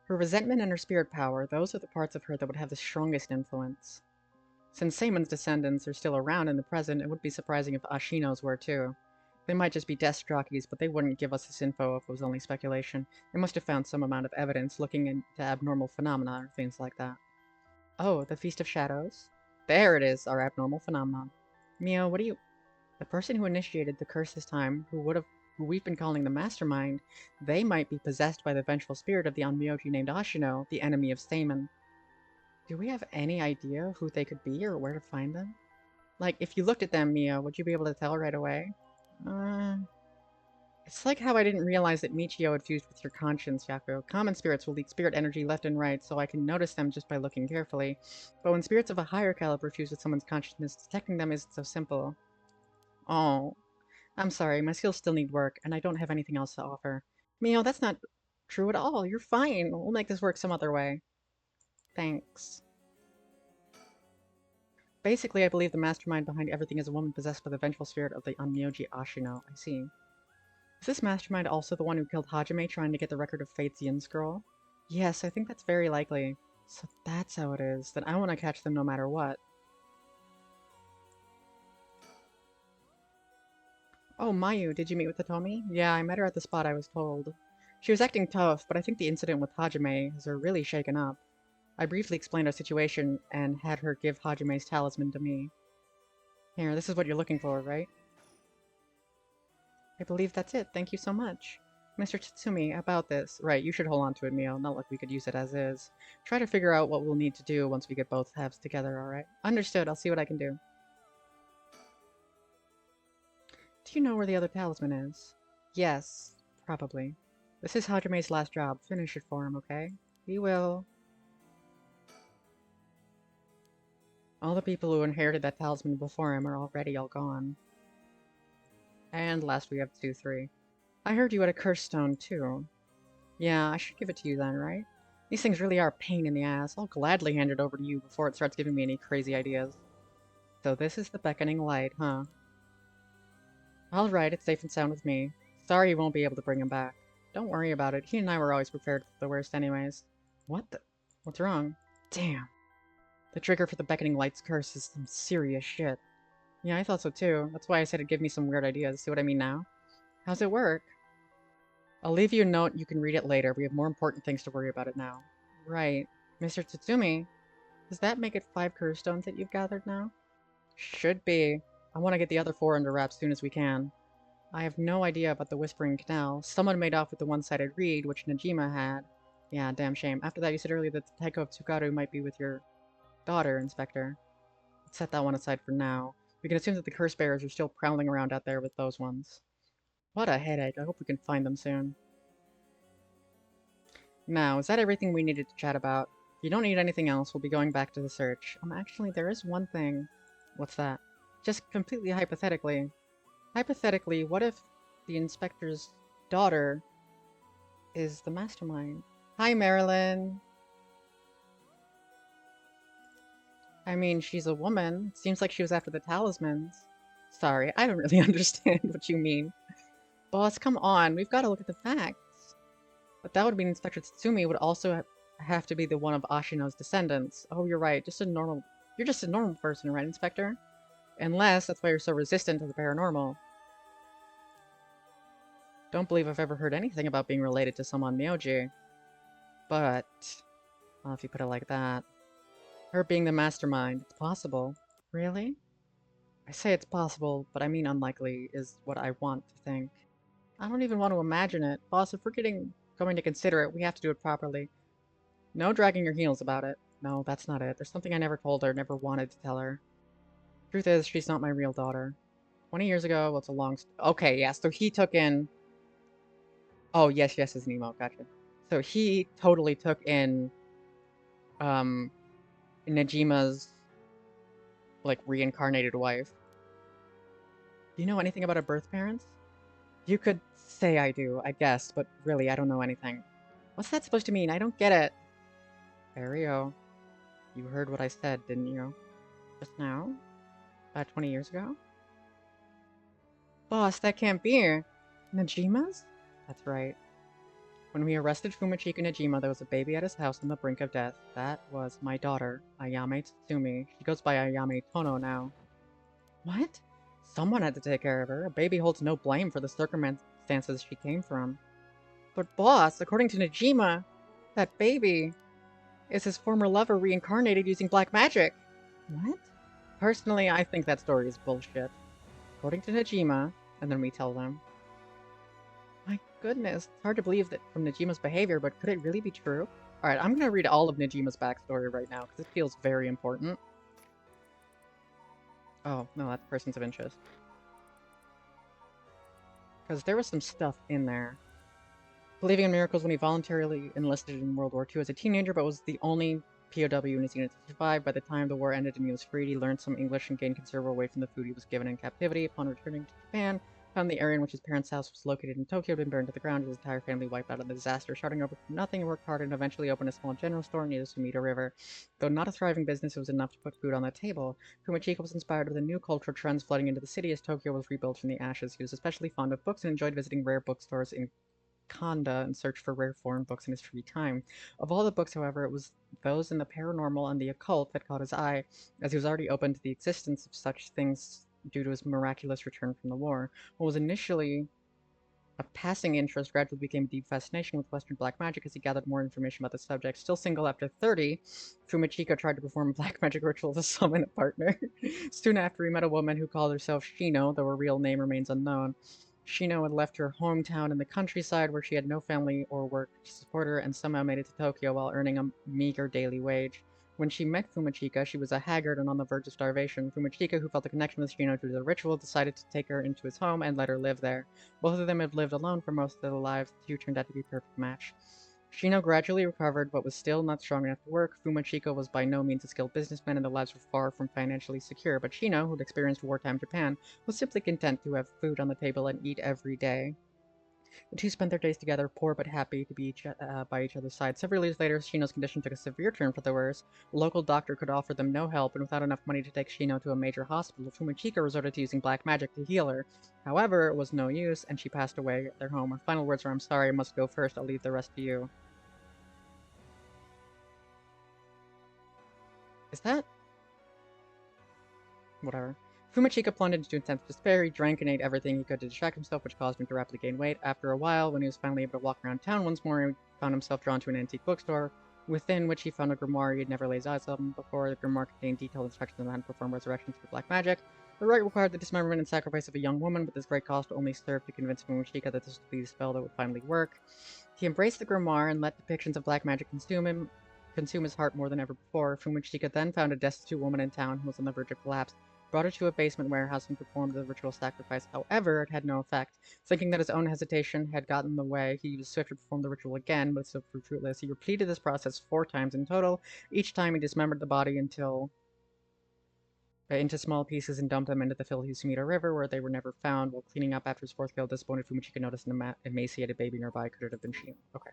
Her resentment and her spirit power, those are the parts of her that would have the strongest influence. Since Seimon's descendants are still around in the present, it would be surprising if Ashino's were too. They might just be desk jockeys, but they wouldn't give us this info if it was only speculation. They must have found some amount of evidence looking into abnormal phenomena or things like that. Oh, the Feast of Shadows. There it is, our abnormal phenomenon. Mio, what do you... The person who initiated the curse this time, who we've been calling the Mastermind, they might be possessed by the vengeful spirit of the Onmyoji named Ashino, the enemy of Seimon. Do we have any idea who they could be or where to find them? Like, if you looked at them, Mio, would you be able to tell right away? It's like how I didn't realize that Michio had fused with your conscience, Yaku. Common spirits will leak spirit energy left and right, so I can notice them just by looking carefully. But when spirits of a higher caliber fuse with someone's consciousness, detecting them isn't so simple. Oh, I'm sorry, my skills still need work, and I don't have anything else to offer. Mio, that's not true at all. You're fine. We'll make this work some other way. Thanks. Basically, I believe the mastermind behind everything is a woman possessed by the vengeful spirit of the Onmyoji Ashino. I see. Is this mastermind also the one who killed Hajime trying to get the record of Fate's Yin scroll? Yes, I think that's very likely. So that's how it is. Then I want to catch them no matter what. Oh, Mayu, did you meet with Hitomi? Yeah, I met her at the spot I was told. She was acting tough, but I think the incident with Hajime has her really shaken up. I briefly explained our situation and had her give Hajime's talisman to me. Here, this is what you're looking for, right? I believe that's it. Thank you so much. Mr. Tatsumi, about this. Right, you should hold on to it, Mio. Not like we could use it as is. Try to figure out what we'll need to do once we get both halves together, alright? Understood. I'll see what I can do. Do you know where the other talisman is? Yes, probably. This is Hajime's last job. Finish it for him, okay? We will. All the people who inherited that talisman before him are already all gone. And last we have 2-3. I heard you had a curse stone, too. Yeah, I should give it to you then, right? These things really are a pain in the ass. I'll gladly hand it over to you before it starts giving me any crazy ideas. So this is the beckoning light, huh? Alright, it's safe and sound with me. Sorry you won't be able to bring him back. Don't worry about it. He and I were always prepared for the worst anyways. What the? What's wrong? Damn. The trigger for the beckoning light's curse is some serious shit. Yeah, I thought so too. That's why I said it'd give me some weird ideas. See what I mean now? How's it work? I'll leave you a note. You can read it later. We have more important things to worry about it now. Right. Mr. Tatsumi, does that make it 5 curse stones that you've gathered now? Should be. I want to get the other 4 under wraps soon as we can. I have no idea about the Whispering Canal. Someone made off with the one-sided reed, which Najima had. Yeah, damn shame. After that, you said earlier that the Taiko of Tsugaru might be with your daughter, Inspector. Let's set that one aside for now. We can assume that the curse bearers are still prowling around out there with those ones. What a headache. I hope we can find them soon. Now, is that everything we needed to chat about? If you don't need anything else, we'll be going back to the search. Actually, there is one thing. What's that? Just completely hypothetically. Hypothetically, what if the inspector's daughter is the mastermind? Hi, Marilyn! I mean, she's a woman. It seems like she was after the talismans. Sorry, I don't really understand what you mean. Boss, come on, we've got to look at the facts. But that would mean Inspector Tatsumi would also have to be the one of Ashino's descendants. Oh, you're right, you're just a normal person, right, Inspector? Unless that's why you're so resistant to the paranormal. Don't believe I've ever heard anything about being related to someone Myoji. But, well, if you put it like that, her being the mastermind, it's possible. Really? I say it's possible, but I mean unlikely is what I want to think. I don't even want to imagine it. Boss, if we're going to consider it, we have to do it properly. No dragging your heels about it. No, that's not it. There's something I never told her, never wanted to tell her. Truth is, she's not my real daughter. 20 years ago, well, it's a long... Okay, yeah, so he took in... Oh, yes, is an emo, gotcha. So he totally took in, Najima's, like, reincarnated wife. Do you know anything about her birth parents? You could say I do, I guess, but really, I don't know anything. What's that supposed to mean? I don't get it. Ario, you heard what I said, didn't you? Just now? About 20 years ago? Boss, that can't be. Najima's? That's right. When we arrested Fumichika Najima, there was a baby at his house on the brink of death. That was my daughter, Ayame Tatsumi. She goes by Ayame Tono now. What? Someone had to take care of her. A baby holds no blame for the circumstances she came from. But boss, according to Najima, that baby... is his former lover reincarnated using black magic. What? Personally, I think that story is bullshit. According to Najima, and then we tell them. My goodness, it's hard to believe that from Najima's behavior, but could it really be true? Alright, I'm gonna read all of Najima's backstory right now, because it feels very important. Oh, no, that's persons of interest. Because there was some stuff in there. Believing in miracles when he voluntarily enlisted in World War II as a teenager, but was the only POW in his unit to survive. By the time the war ended and he was freed, he learned some English and gained considerable weight from the food he was given in captivity. Upon returning to Japan, found the area in which his parents' house was located in Tokyo had been burned to the ground, his entire family wiped out in the disaster. Starting over from nothing, he worked hard and eventually opened a small general store near the Sumida River. Though not a thriving business, it was enough to put food on the table. Fumachika was inspired by the new cultural trends flooding into the city as Tokyo was rebuilt from the ashes. He was especially fond of books and enjoyed visiting rare bookstores in Kanda and search for rare foreign books in his free time. Of all the books, however, it was those in the paranormal and the occult that caught his eye, as he was already open to the existence of such things due to his miraculous return from the war. What was initially a passing interest gradually became a deep fascination with Western black magic as he gathered more information about the subject. Still single after 30, Fumachika tried to perform a black magic ritual to summon a partner. Soon after, he met a woman who called herself Shino, though her real name remains unknown. Shino had left her hometown in the countryside where she had no family or work to support her and somehow made it to Tokyo while earning a meager daily wage. When she met Fumachika, she was a haggard and on the verge of starvation. Fumachika, who felt a connection with Shino through the ritual, decided to take her into his home and let her live there. Both of them had lived alone for most of their lives. The two turned out to be a perfect match. Shino gradually recovered, but was still not strong enough to work. Fumachika was by no means a skilled businessman, and their lives were far from financially secure. But Shino, who'd experienced wartime Japan, was simply content to have food on the table and eat every day. The two spent their days together, poor but happy to be by each other's side. Several years later, Shino's condition took a severe turn for the worse. A local doctor could offer them no help, and without enough money to take Shino to a major hospital, Fumachika resorted to using black magic to heal her. However, it was no use, and she passed away at their home. Her final words were, "I'm sorry, I must go first. I'll leave the rest to you." Is that whatever? Fumachika plunged into intense despair. He drank and ate everything he could to distract himself, which caused him to rapidly gain weight. After a while, when he was finally able to walk around town once more, he found himself drawn to an antique bookstore, within which he found a grimoire he had never laid eyes on before. The grimoire contained detailed instructions on how to perform resurrections through black magic. The rite required the dismemberment and sacrifice of a young woman, but this great cost only served to convince Fumachika that this would be the spell that would finally work. He embraced the grimoire and let depictions of black magic consume his heart more than ever before. Fumachika then found a destitute woman in town who was on the verge of collapse, brought her to a basement warehouse and performed the ritual sacrifice. However, it had no effect. Thinking that his own hesitation had gotten in the way, he was swift to perform the ritual again, but so fruitless. He repeated this process 4 times in total. Each time he dismembered the body into small pieces and dumped them into the filthy Sumida River, where they were never found. While cleaning up after his fourth kill, disappointed Fumachika noticed an emaciated baby nearby. Could it have been Shino? Okay.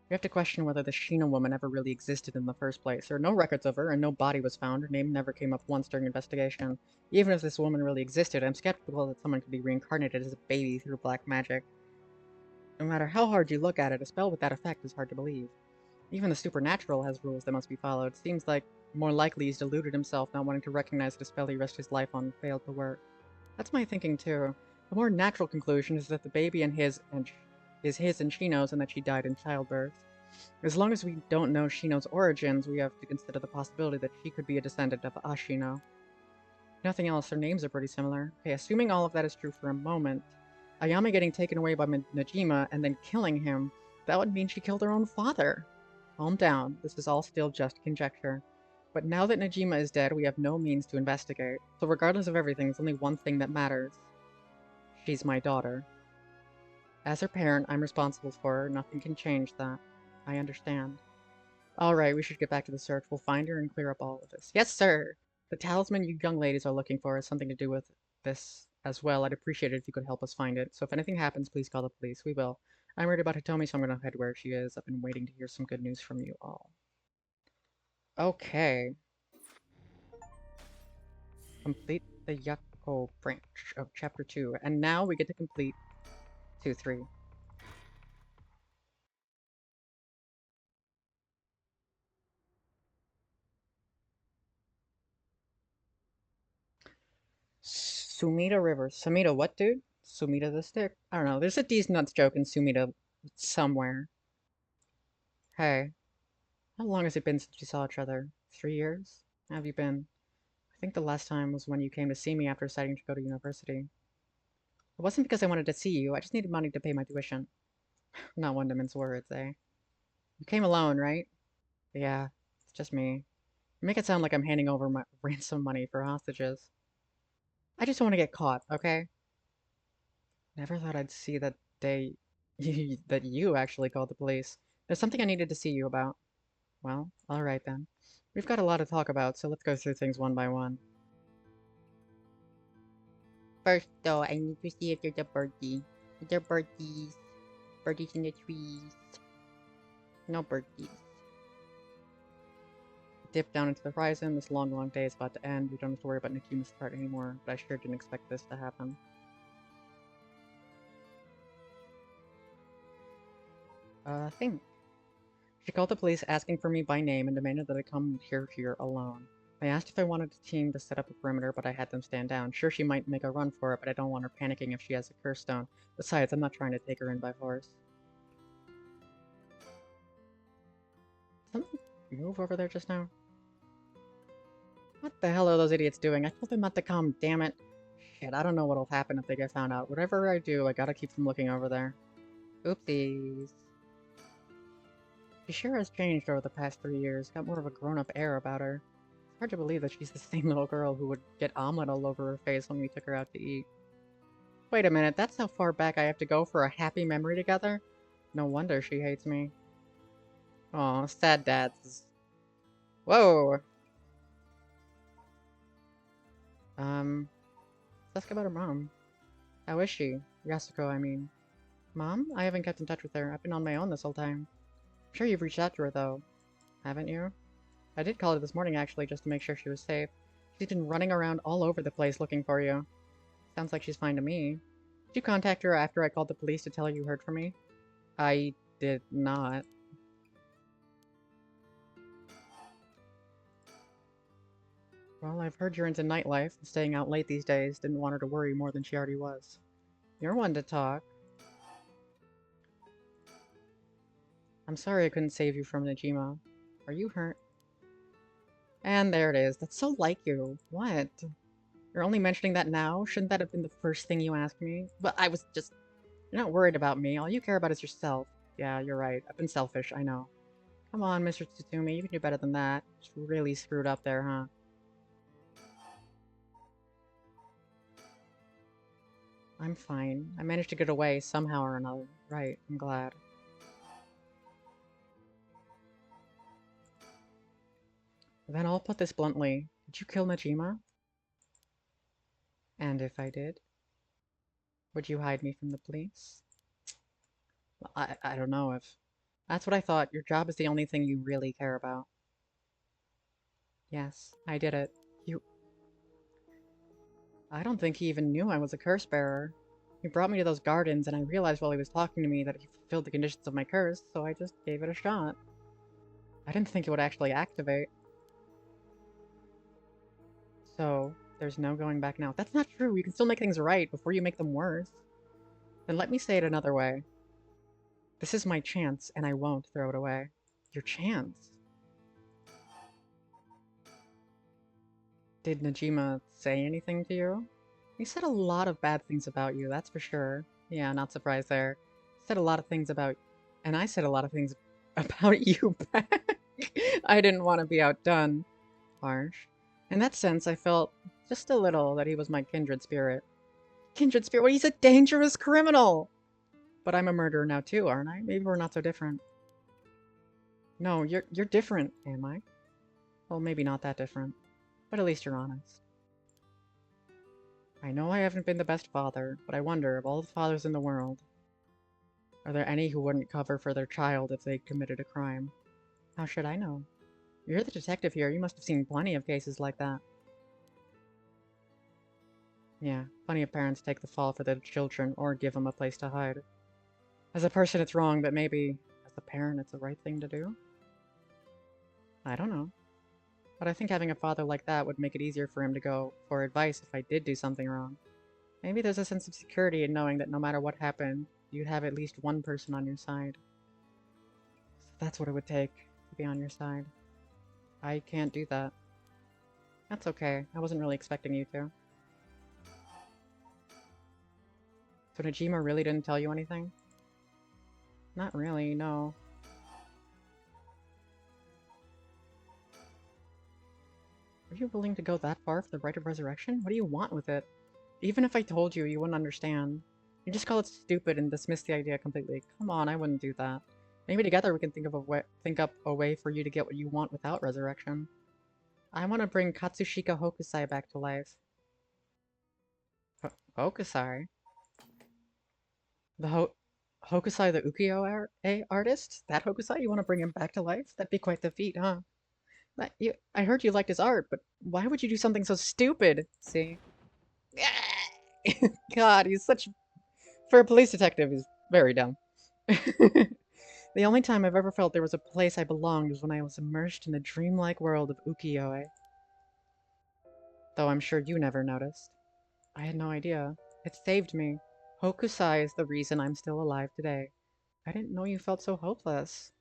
We have to question whether the Sheena woman ever really existed in the first place. There are no records of her, and no body was found. Her name never came up once during investigation. Even if this woman really existed, I'm skeptical that someone could be reincarnated as a baby through black magic. No matter how hard you look at it, a spell with that effect is hard to believe. Even the supernatural has rules that must be followed. It seems like more likely he's deluded himself, not wanting to recognize that a spell he risked his life on failed to work. That's my thinking too. The more natural conclusion is that the baby is his and Shino's, and that she died in childbirth. As long as we don't know Shino's origins, we have to consider the possibility that she could be a descendant of Ashino. Nothing else, their names are pretty similar. Okay, assuming all of that is true for a moment, Ayame getting taken away by Najima and then killing him, that would mean she killed her own father. Calm down, this is all still just conjecture. But now that Najima is dead, we have no means to investigate. So regardless of everything, there's only one thing that matters. She's my daughter. As her parent, I'm responsible for her. Nothing can change that. I understand. Alright, we should get back to the search. We'll find her and clear up all of this. Yes, sir! The talisman you young ladies are looking for has something to do with this as well. I'd appreciate it if you could help us find it. So if anything happens, please call the police. We will. I'm worried about Hitomi, so I'm gonna head where she is. I've been waiting to hear some good news from you all. Okay. Complete the Yako branch of Chapter 2. And now we get to complete 2-3. Sumida River. Sumida what, dude? Sumida the stick? I don't know. There's a D's nuts joke in Sumida somewhere. Hey, how long has it been since we saw each other? 3 years? How have you been? I think the last time was when you came to see me after deciding to go to university. It wasn't because I wanted to see you, I just needed money to pay my tuition. Not one to mince words, eh? You came alone, right? Yeah, it's just me. You make it sound like I'm handing over my ransom money for hostages. I just don't want to get caught, okay? Never thought I'd see that day that you actually called the police. There's something I needed to see you about. Well, alright then. We've got a lot to talk about, so let's go through things one by one. First, though, I need to see if there's a birdie. Are there birdies? Birdies in the trees. No birdies. Dip down into the horizon. This long, long day is about to end. We don't have to worry about Nakima's start anymore, but I sure didn't expect this to happen. Thing. She called the police asking for me by name and demanded that I come here alone. I asked if I wanted a team to set up a perimeter, but I had them stand down. Sure, she might make a run for it, but I don't want her panicking if she has a curse stone. Besides, I'm not trying to take her in by force. Something move over there just now? What the hell are those idiots doing? I told them not to come, damn it. Shit, I don't know what'll happen if they get found out. Whatever I do, I gotta keep from looking over there. Oopsies. She sure has changed over the past 3 years, got more of a grown-up air about her. It's hard to believe that she's the same little girl who would get omelet all over her face when we took her out to eat. Wait a minute, that's how far back I have to go for a happy memory together? No wonder she hates me. Aw, sad dads. Whoa! Let's ask about her mom. How is she? Yasuko, I mean. Mom? I haven't kept in touch with her. I've been on my own this whole time. I'm sure you've reached out to her, though. Haven't you? I did call her this morning, actually, just to make sure she was safe. She's been running around all over the place looking for you. Sounds like she's fine to me. Did you contact her after I called the police to tell her you heard from me? I did not. Well, I've heard you're into nightlife and staying out late these days. Didn't want her to worry more than she already was. You're one to talk. I'm sorry I couldn't save you from Najima. Are you hurt? And there it is. That's so like you. What? You're only mentioning that now? Shouldn't that have been the first thing you asked me? But I was just... You're not worried about me. All you care about is yourself. Yeah, you're right. I've been selfish, I know. Come on, Mr. Tsutsumi. You can do better than that. Just really screwed up there, huh? I'm fine. I managed to get away somehow or another. Right, I'm glad. Then I'll put this bluntly. Did you kill Najima? And if I did, would you hide me from the police? Well, I don't know if... That's what I thought. Your job is the only thing you really care about. Yes, I did it. You... I don't think he even knew I was a curse bearer. He brought me to those gardens, and I realized while he was talking to me that he fulfilled the conditions of my curse, so I just gave it a shot. I didn't think it would actually activate. So, there's no going back now. That's not true. You can still make things right before you make them worse. Then let me say it another way. This is my chance, and I won't throw it away. Your chance? Did Najima say anything to you? He said a lot of bad things about you, that's for sure. Yeah, not surprised there. He said a lot of things about... And I said a lot of things about you back. I didn't want to be outdone. Harsh. In that sense, I felt just a little that he was my kindred spirit. Kindred spirit? Well, he's a dangerous criminal! But I'm a murderer now too, aren't I? Maybe we're not so different. No, you're different, am I? Well, maybe not that different. But at least you're honest. I know I haven't been the best father, but I wonder, of all the fathers in the world, are there any who wouldn't cover for their child if they'd committed a crime? How should I know? You're the detective here, you must have seen plenty of cases like that. Yeah, plenty of parents take the fall for their children or give them a place to hide. As a person, it's wrong, but maybe as a parent, it's the right thing to do? I don't know. But I think having a father like that would make it easier for him to go for advice if I did do something wrong. Maybe there's a sense of security in knowing that no matter what happened, you'd have at least one person on your side. that's what it would take to be on your side. I can't do that. That's okay. I wasn't really expecting you to. So Najima really didn't tell you anything? Not really, no. Are you willing to go that far for the right of resurrection? What do you want with it? Even if I told you, you wouldn't understand. You just call it stupid and dismiss the idea completely. Come on, I wouldn't do that. Maybe together we can think up a way for you to get what you want without resurrection. I want to bring Katsushika Hokusai back to life. Hokusai? The Hokusai the ukiyo-e artist? That Hokusai? You want to bring him back to life? That'd be quite the feat, huh? I heard you liked his art, but why would you do something so stupid? See? God, he's such... For a police detective, he's very dumb. The only time I've ever felt there was a place I belonged was when I was immersed in the dreamlike world of ukiyo-e. Though I'm sure you never noticed. I had no idea. It saved me. Hokusai is the reason I'm still alive today. I didn't know you felt so hopeless.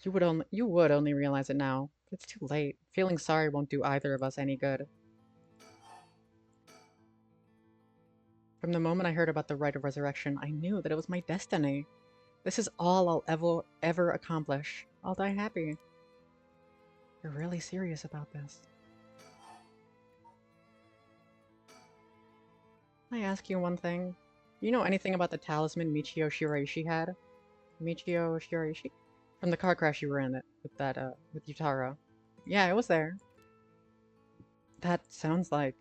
You would only realize it now. But it's too late. Feeling sorry won't do either of us any good. From the moment I heard about the rite of resurrection, I knew that it was my destiny. This is all I'll ever accomplish. I'll die happy. You're really serious about this. Can I ask you one thing? You know anything about the talisman Michio Shiraishi had? Michio Shiraishi? From the car crash you were in with Yutaro. Yeah, it was there. That sounds like...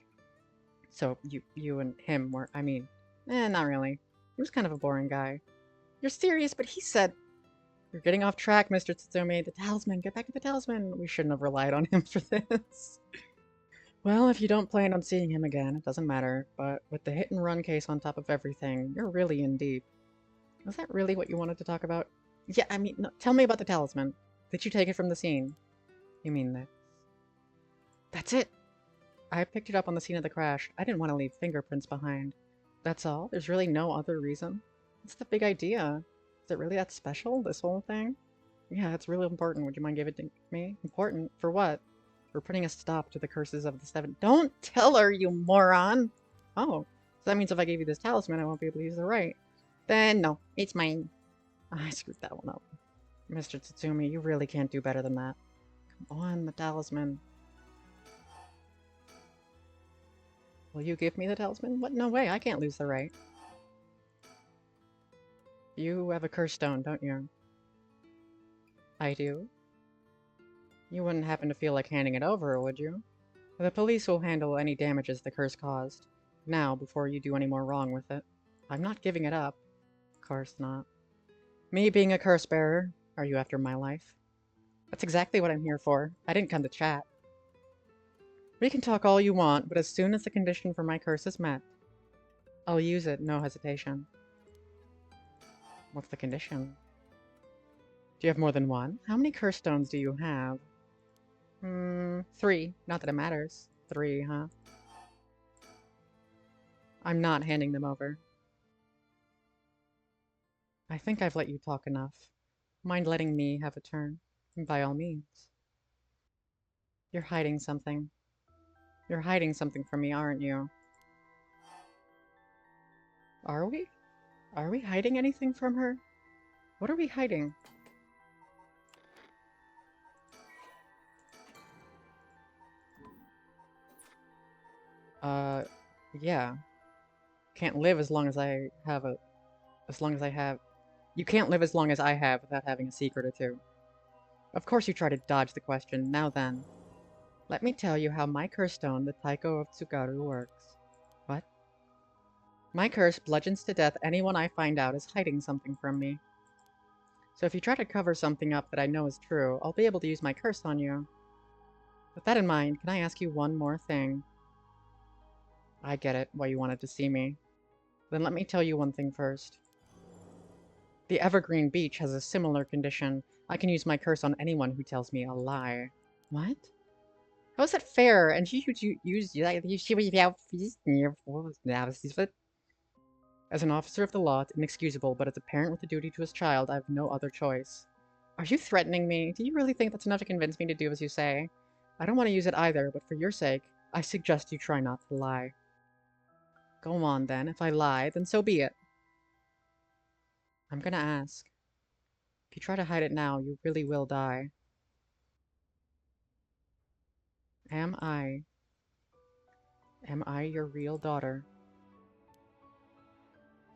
So, you and him were, not really. He was kind of a boring guy. You're serious, but he said... You're getting off track, Mr. Tsutsumi. The talisman, get back to the talisman. We shouldn't have relied on him for this. Well, if you don't plan on seeing him again, it doesn't matter. But with the hit-and-run case on top of everything, you're really in deep. Was that really what you wanted to talk about? Yeah, no, tell me about the talisman. Did you take it from the scene? You mean this? That's it! I picked it up on the scene of the crash. I didn't want to leave fingerprints behind. That's all? There's really no other reason? What's the big idea? Is it really that special, this whole thing? Yeah, it's really important. Would you mind giving it to me? Important? For what? We're putting a stop to the curses of the Seven. Don't tell her, you moron! Oh, so that means if I gave you this talisman, I won't be able to use the right. Then, no, it's mine. I screwed that one up. Mr. Tsutsumi, you really can't do better than that. Come on, the talisman. Will you give me the talisman? What? No way, I can't lose the right. You have a curse stone, don't you? I do. You wouldn't happen to feel like handing it over, would you? The police will handle any damages the curse caused. Now, before you do any more wrong with it. I'm not giving it up. Of course not. Me being a curse bearer? Are you after my life? That's exactly what I'm here for. I didn't come to chat. We can talk all you want, but as soon as the condition for my curse is met, I'll use it, no hesitation. What's the condition? Do you have more than one? How many curse stones do you have? 3. Not that it matters. 3, huh? I'm not handing them over. I think I've let you talk enough. Mind letting me have a turn? By all means. You're hiding something. You're hiding something from me, aren't you? Are we? Are we hiding anything from her? What are we hiding? Yeah. Can't live as long as I have a... As long as I have... You can't live as long as I have without having a secret or two. Of course you try to dodge the question. Now then. Let me tell you how my curse stone, the Taiko of Tsugaru, works. What? My curse bludgeons to death anyone I find out is hiding something from me. So if you try to cover something up that I know is true, I'll be able to use my curse on you. With that in mind, can I ask you one more thing? I get it, why you wanted to see me. Then let me tell you one thing first. The Evergreen Beach has a similar condition. I can use my curse on anyone who tells me a lie. What? How is that fair? And you use As an officer of the law, it's inexcusable, but as a parent with a duty to his child, I have no other choice. Are you threatening me? Do you really think that's enough to convince me to do as you say? I don't want to use it either, but for your sake, I suggest you try not to lie. Go on, then. If I lie, then so be it. I'm gonna ask. If you try to hide it now, you really will die. Am I... Am I your real daughter?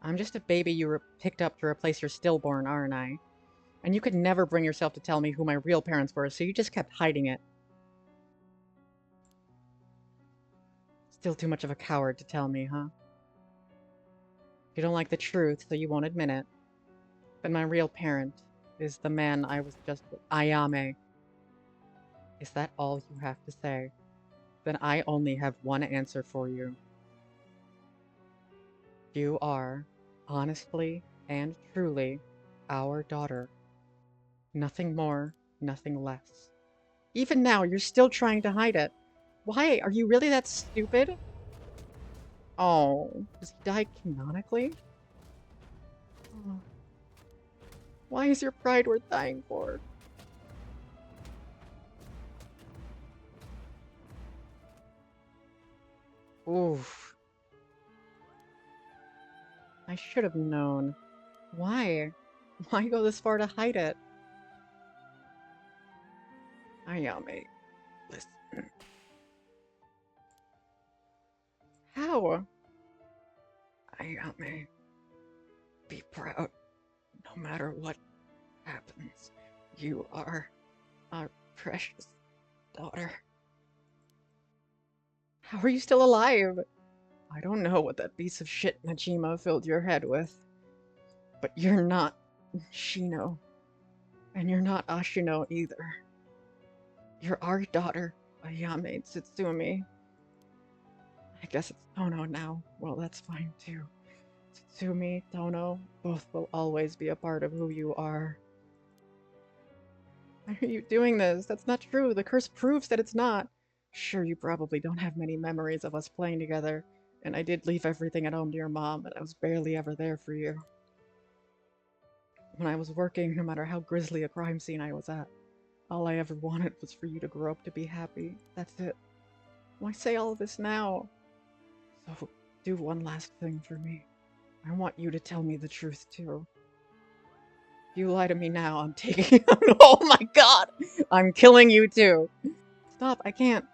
I'm just a baby you picked up to replace your stillborn, aren't I? And you could never bring yourself to tell me who my real parents were, so you just kept hiding it. Still too much of a coward to tell me, huh? You don't like the truth, so you won't admit it. Then my real parent is the man I was just with. Ayame. Is that all you have to say? Then I only have one answer for you. You are, honestly and truly, our daughter. Nothing more, nothing less. Even now, you're still trying to hide it. Why? Are you really that stupid? Oh, does he die canonically? Oh. Why is your pride worth dying for? Oof. I should have known. Why? Why go this far to hide it? Ayame, listen. How? Ayame, be proud. No matter what happens, you are our precious daughter. How are you still alive? I don't know what that piece of shit Najima filled your head with, but you're not Shino, and you're not Ashino either. You're our daughter, Ayame Tsutsumi. I guess it's Tono now. Well, that's fine too. Tsutsumi, Tono, both will always be a part of who you are. Why are you doing this? That's not true. The curse proves that it's not. Sure, you probably don't have many memories of us playing together, and I did leave everything at home to your mom, and I was barely ever there for you. When I was working, no matter how grisly a crime scene I was at, all I ever wanted was for you to grow up to be happy. That's it. Why say all of this now? So, do one last thing for me. I want you to tell me the truth, too. If you lie to me now, I'm taking... Oh my god! I'm killing you, too! Stop, I can't.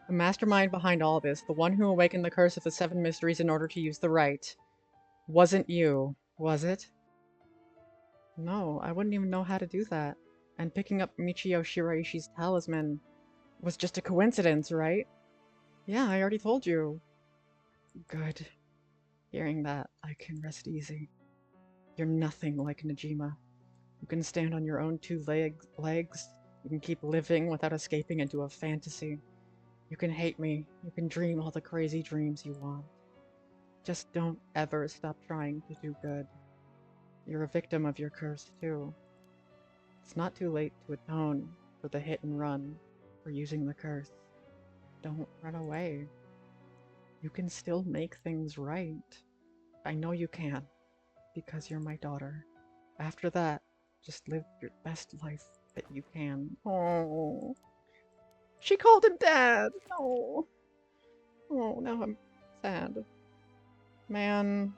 The mastermind behind all this, the one who awakened the curse of the Seven Mysteries in order to use the right, wasn't you, was it? No, I wouldn't even know how to do that. And picking up Michio Shiraishi's talisman was just a coincidence, right? Yeah, I already told you. Good. Hearing that, I can rest easy. You're nothing like Najima. You can stand on your own two legs. You can keep living without escaping into a fantasy. You can hate me. You can dream all the crazy dreams you want. Just don't ever stop trying to do good. You're a victim of your curse, too. It's not too late to atone for the hit and run, for using the curse. Don't run away. You can still make things right. I know you can, because you're my daughter. After that, just live your best life that you can. Oh. She called him Dad! Oh. Oh, now I'm sad. Man.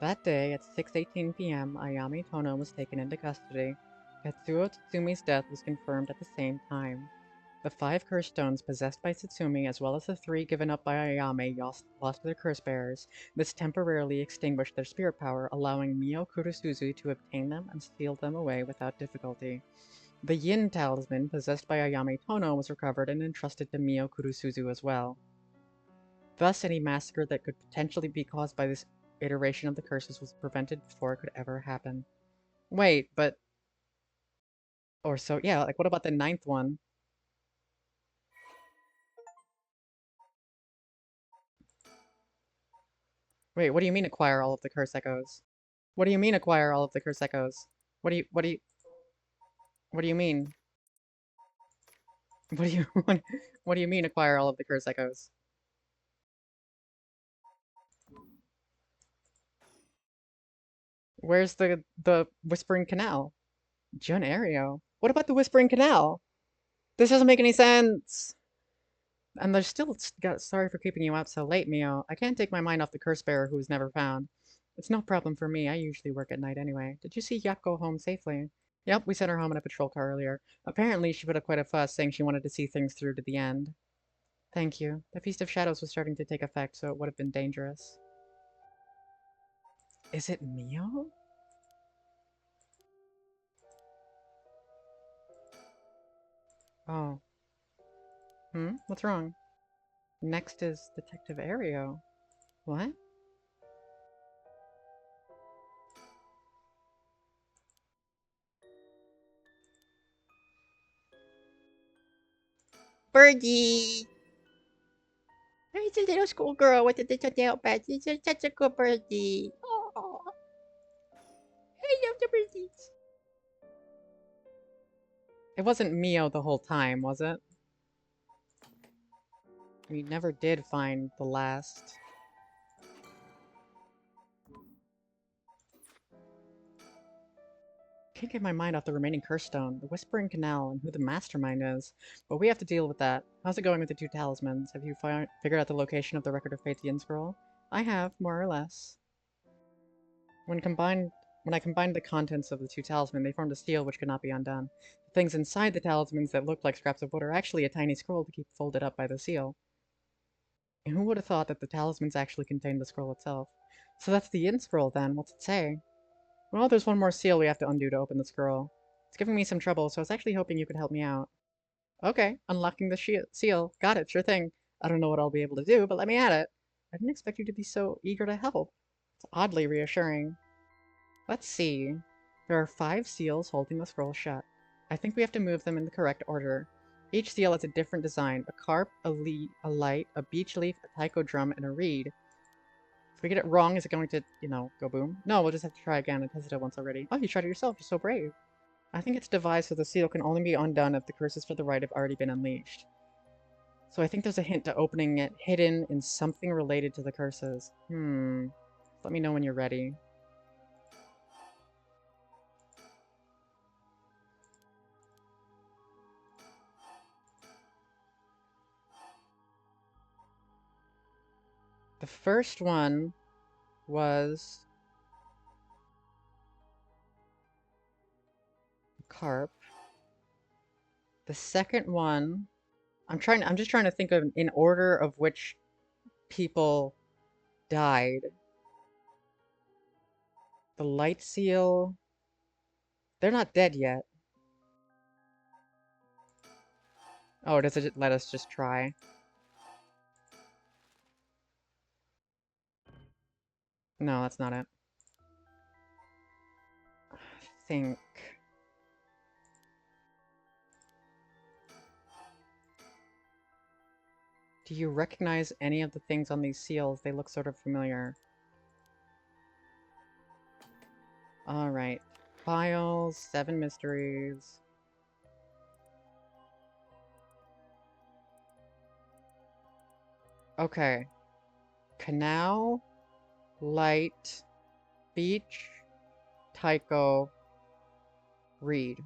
That day, at 6:18 p.m., Ayami Tono was taken into custody. Katsuo Tsumi's death was confirmed at the same time. The 5 curse stones possessed by Tsutsumi, as well as the 3 given up by Ayame, lost to their curse bearers. This temporarily extinguished their spirit power, allowing Mio Kurusuzu to obtain them and steal them away without difficulty. The Yin talisman, possessed by Ayame Tono, was recovered and entrusted to Mio Kurusuzu as well. Thus, any massacre that could potentially be caused by this iteration of the curses was prevented before it could ever happen. Wait, but... Or so, yeah, like what about the 9th one? Wait, what do you mean acquire all of the curse echoes? What do you mean acquire all of the curse echoes? What do you mean? What do you what do you mean acquire all of the curse echoes? Where's the Whispering Canal? Jun Aereo. What about the Whispering Canal? This doesn't make any sense. And they're still sorry for keeping you up so late, Mio. I can't take my mind off the curse bearer who was never found. It's no problem for me. I usually work at night anyway. Did you see Yako home safely? Yep, we sent her home in a patrol car earlier. Apparently, she put up quite a fuss, saying she wanted to see things through to the end. Thank you. The Feast of Shadows was starting to take effect, so it would have been dangerous. Is it Mio? Oh. What's wrong? Next is Detective Aereo. What? Birdie! It's a little schoolgirl with a little nail patch. She's such a good birdie. Oh, I love the birdies. It wasn't Mio the whole time, was it? We never did find the last. Can't get my mind off the remaining curse stone, the Whispering Canal, and who the mastermind is. But we have to deal with that. How's it going with the two talismans? Have you figured out the location of the Record of Fate Yin scroll? I have, more or less. When I combined the contents of the two talismans, they formed a seal which could not be undone. The things inside the talismans that looked like scraps of wood are actually a tiny scroll to keep folded up by the seal. And who would have thought that the talismans actually contained the scroll itself? So that's the Yin scroll then, what's it say? Well, there's one more seal we have to undo to open the scroll. It's giving me some trouble, so I was actually hoping you could help me out. Okay, unlocking the seal. Got it, sure thing. I don't know what I'll be able to do, but let me at it. I didn't expect you to be so eager to help. It's oddly reassuring. Let's see. There are 5 seals holding the scroll shut. I think we have to move them in the correct order. Each seal has a different design. A carp, a light, a beech leaf, a taiko drum, and a reed. If we get it wrong, is it going to, go boom? No, we'll just have to try again. I tested it once already. Oh, you tried it yourself. You're so brave. I think it's devised so the seal can only be undone if the curses for the right have already been unleashed. So I think there's a hint to opening it hidden in something related to the curses. Let me know when you're ready. The first one was carp. The second one, I'm just trying to think of in order of which people died. The light seal, they're not dead yet. Oh, does it let us just try? No, that's not it. I think. Do you recognize any of the things on these seals? They look sort of familiar. Alright. Files, 7 mysteries. Okay. Canal, light, beach, taiko, reed.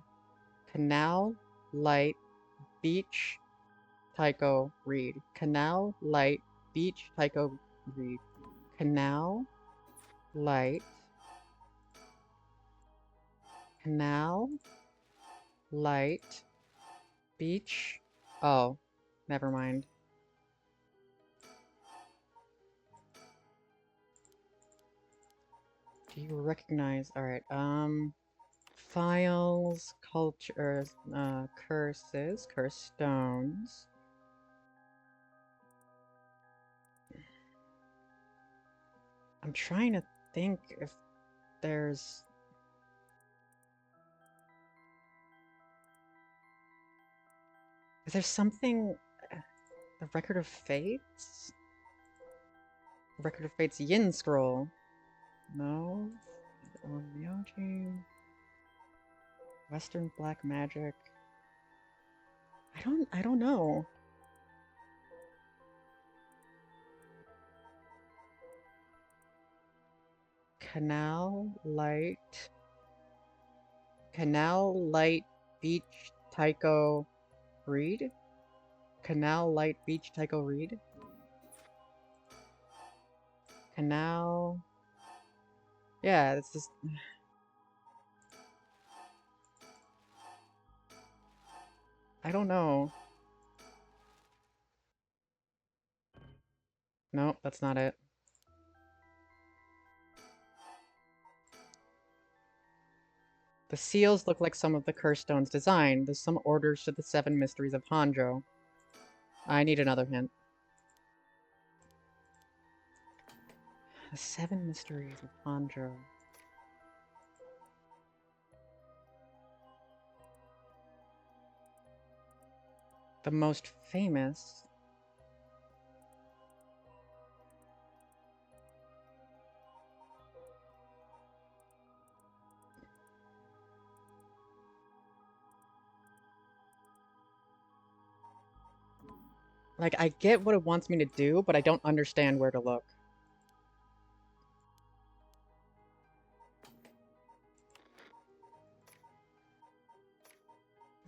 Canal, light, beach, taiko, reed. Canal, light, beach, taiko, reed. Canal, light, canal, light, beach. Oh, never mind. Do you recognize? Alright, files, cultures, curses, curse stones. I'm trying to think if there's... Is there something... The Record of Fates? Record of Fates Yin Scroll. No? Myoji. Western Black Magic. I don't know. Canal Light Beach Tycho Reed? Canal Light Beach Tycho Reed? Canal... Yeah, it's just... I don't know. Nope, that's not it. The seals look like some of the curse stones design. There's some orders to the 7 mysteries of Honjo. I need another hint. The 7 mysteries of Honjo. The most famous... Like, I get what it wants me to do, but I don't understand where to look.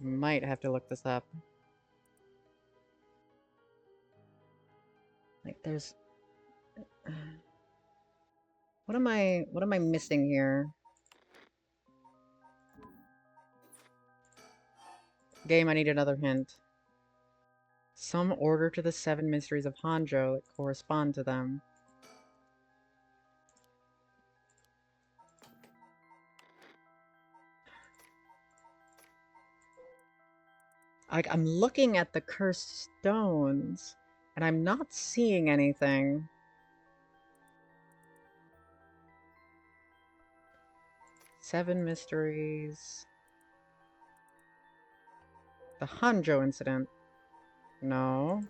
Might have to look this up. Like, there's... What am I missing here? Game, I need another hint. Some order to the 7 mysteries of Honjo that correspond to them. Like, I'm looking at the cursed stones, and I'm not seeing anything. Seven mysteries. The Honjo incident. No.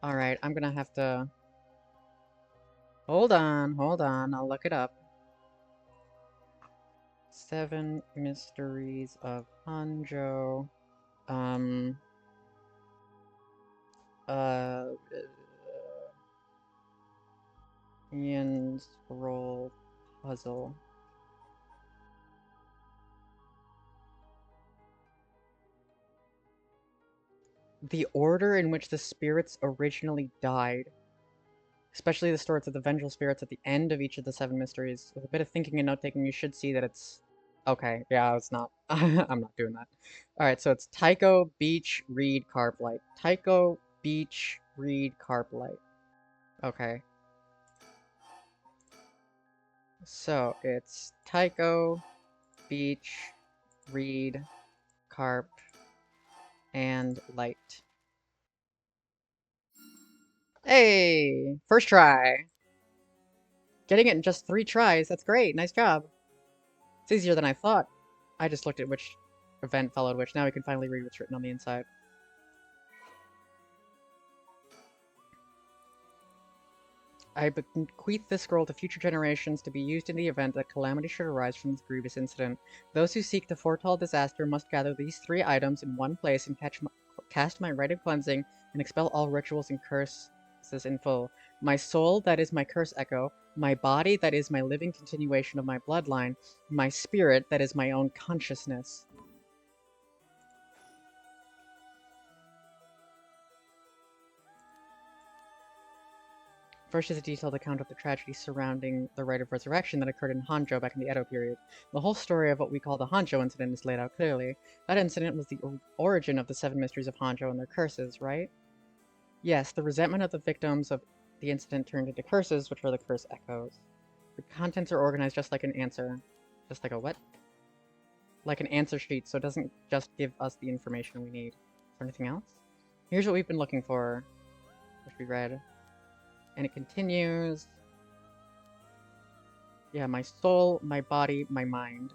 Alright, I'm gonna have to... Hold on, I'll look it up. 7 mysteries of Honjo. Uh... Ian Scroll Puzzle. The order in which the spirits originally died. Especially the stories of the vengeful spirits at the end of each of the 7 mysteries. With a bit of thinking and note-taking, you should see that it's... Okay, yeah, it's not. I'm not doing that. Alright, so it's Tycho, Beach, Reed, Carp Light. Tycho, Beach, Reed, Carp Light. Okay. So, it's Tycho, Beach, Reed, Carp, and Light. Hey! First try! Getting it in just 3 tries, that's great, nice job. It's easier than I thought. I just looked at which event followed which. Now we can finally read what's written on the inside. I bequeath this scroll to future generations to be used in the event that calamity should arise from this grievous incident. Those who seek to foretell disaster must gather these 3 items in one place and cast my rite of cleansing and expel all rituals and curses in full. My soul, that is my curse echo. My body, that is my living continuation of my bloodline. My spirit, that is my own consciousness. First is a detailed account of the tragedy surrounding the Rite of Resurrection that occurred in Honjo back in the Edo period. The whole story of what we call the Honjo incident is laid out clearly. That incident was the origin of the 7 mysteries of Honjo and their curses, right? Yes, the resentment of the victims of the incident turned into curses, which are the curse echoes. The contents are organized just like an answer. Just like a what? Like an answer sheet, so it doesn't just give us the information we need. Is there anything else? Here's what we've been looking for, which we read. And it continues. Yeah, my soul, my body, my mind.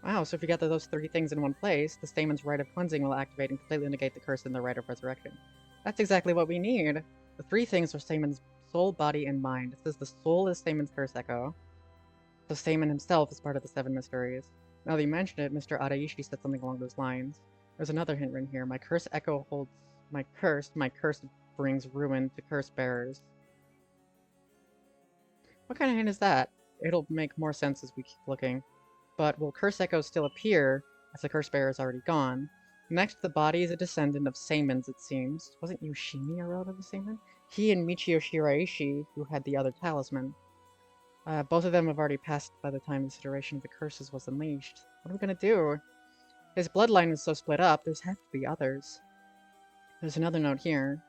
Wow, so if you gather those 3 things in one place, the Stamen's Rite of Cleansing will activate and completely negate the curse in the Rite of Resurrection. That's exactly what we need. The 3 things are Stamen's soul, body, and mind. It says the soul is Stamen's curse echo. So Seimon himself is part of the Seven Mysteries. Now that you mention it, Mr. Araishi said something along those lines. There's another hint written here. My curse echo holds my curse brings ruin to curse bearers. What kind of hint is that? It'll make more sense as we keep looking. But will curse echoes still appear, as the curse bearer is already gone? Next to the body is a descendant of Seimon's, it seems. Wasn't Yoshimi a relative of Seimon? He and Michio Shiraishi, who had the other talisman. Both of them have already passed by the time this iteration of the curses was unleashed. What are we gonna do? His bloodline is so split up, there's have to be others. There's another note here.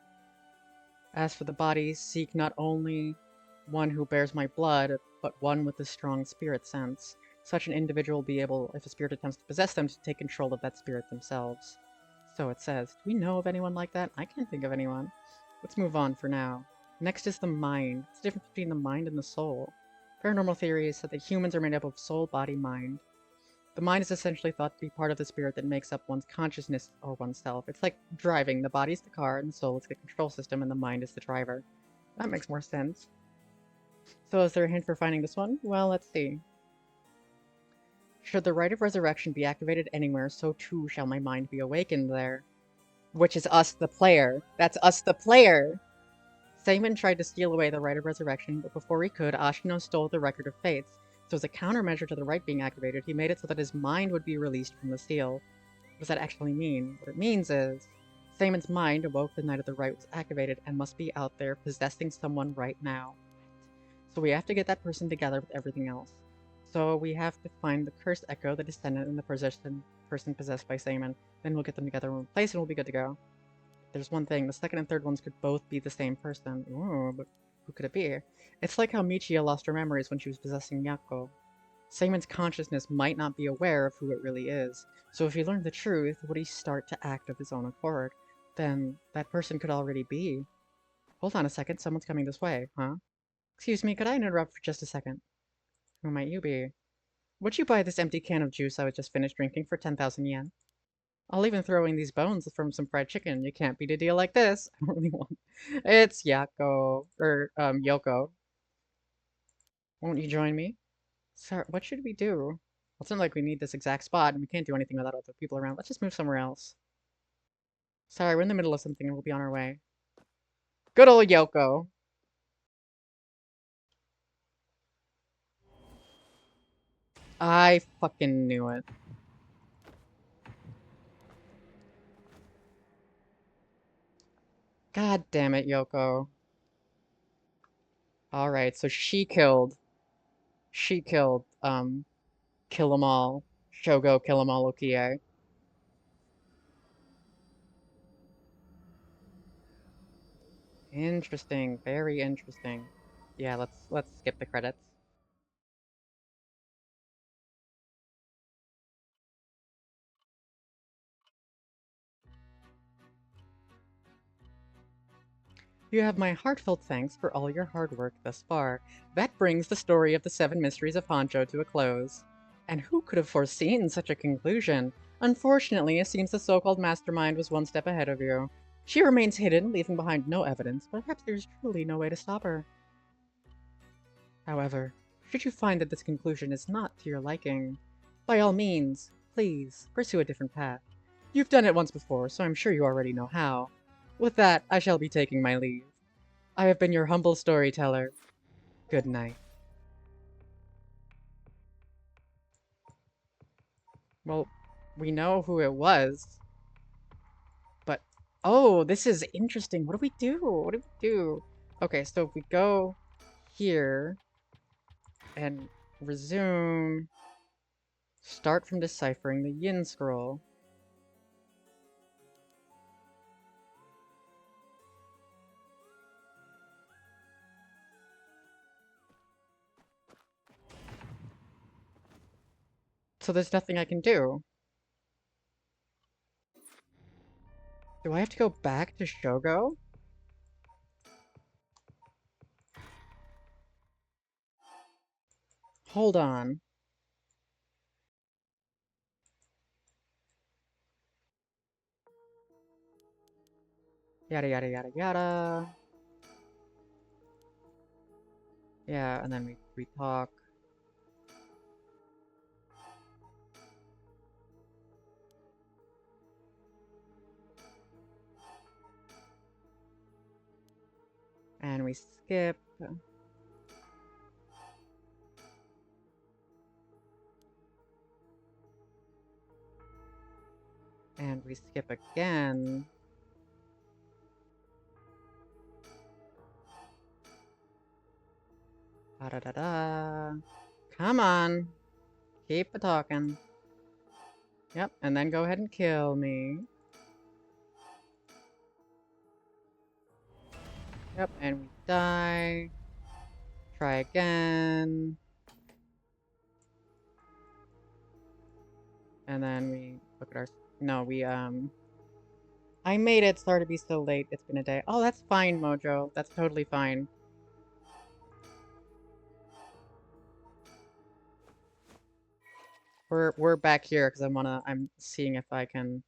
As for the bodies, seek not only one who bears my blood, but one with a strong spirit sense. Such an individual will be able, if a spirit attempts to possess them, to take control of that spirit themselves. So it says. Do we know of anyone like that? I can't think of anyone. Let's move on for now. Next is the mind. What's the difference between the mind and the soul? Paranormal theories said that humans are made up of soul, body, mind. The mind is essentially thought to be part of the spirit that makes up one's consciousness or oneself. It's like driving. The body's the car, and the soul is the control system, and the mind is the driver. That makes more sense. So is there a hint for finding this one? Well, let's see. Should the rite of resurrection be activated anywhere, so too shall my mind be awakened there. Which is us, the player. That's us, the player! Seimon tried to steal away the rite of resurrection, but before he could, Ashino stole the Record of Fates. So as a countermeasure to the rite being activated, he made it so that his mind would be released from the seal. What does that actually mean? What it means is, Seimon's mind awoke the night of the rite was activated and must be out there possessing someone right now. So we have to get that person together with everything else. So we have to find the cursed echo, the descendant, and the person possessed by Seimon. Then we'll get them together in one place and we'll be good to go. There's one thing, the second and third ones could both be the same person. Ooh, but who could it be? It's like how Michiya lost her memories when she was possessing Yako. Seimon's consciousness might not be aware of who it really is, so if he learned the truth, would he start to act of his own accord? Then that person could already be. Hold on a second, someone's coming this way, huh? Excuse me, could I interrupt for just a second? Who might you be? Would you buy this empty can of juice I was just finished drinking for 10,000 yen? I'll even throw in these bones from some fried chicken. You can't beat a deal like this. I don't really want. It's Yoko. Won't you join me? Sir, what should we do? Well, it's not like we need this exact spot, and we can't do anything without other people around. Let's just move somewhere else. Sorry, we're in the middle of something and we'll be on our way. Good old Yoko. I fucking knew it. God damn it, Yoko. Alright, so she killed, Kill 'em all. Shogo Kill 'em all Okie. Interesting, very interesting. Yeah, let's skip the credits. You have my heartfelt thanks for all your hard work thus far. That brings the story of the Seven Mysteries of Honjo to a close. And who could have foreseen such a conclusion? Unfortunately, it seems the so-called mastermind was one step ahead of you. She remains hidden, leaving behind no evidence, but perhaps there's truly no way to stop her. However, should you find that this conclusion is not to your liking, by all means, please, pursue a different path. You've done it once before, so I'm sure you already know how. With that, I shall be taking my leave. I have been your humble storyteller. Good night. Well, we know who it was, but... Oh, this is interesting. What do we do? What do we do? Okay, so if we go here and resume... Start from deciphering the Yin scroll. So there's nothing I can do. Do I have to go back to Shogo? Hold on. Yada yada yada yada. Yeah, and then we talk. And we skip. And we skip again. Da-da-da-da. Come on. Keep talking. Yep, and then go ahead and kill me. Yep, and we die. Try again. And then we look at our... No, we, I made it. Sorry to be so late. It's been a day. Oh, that's fine, Mojo. That's totally fine. We're back here because I'm seeing if I can...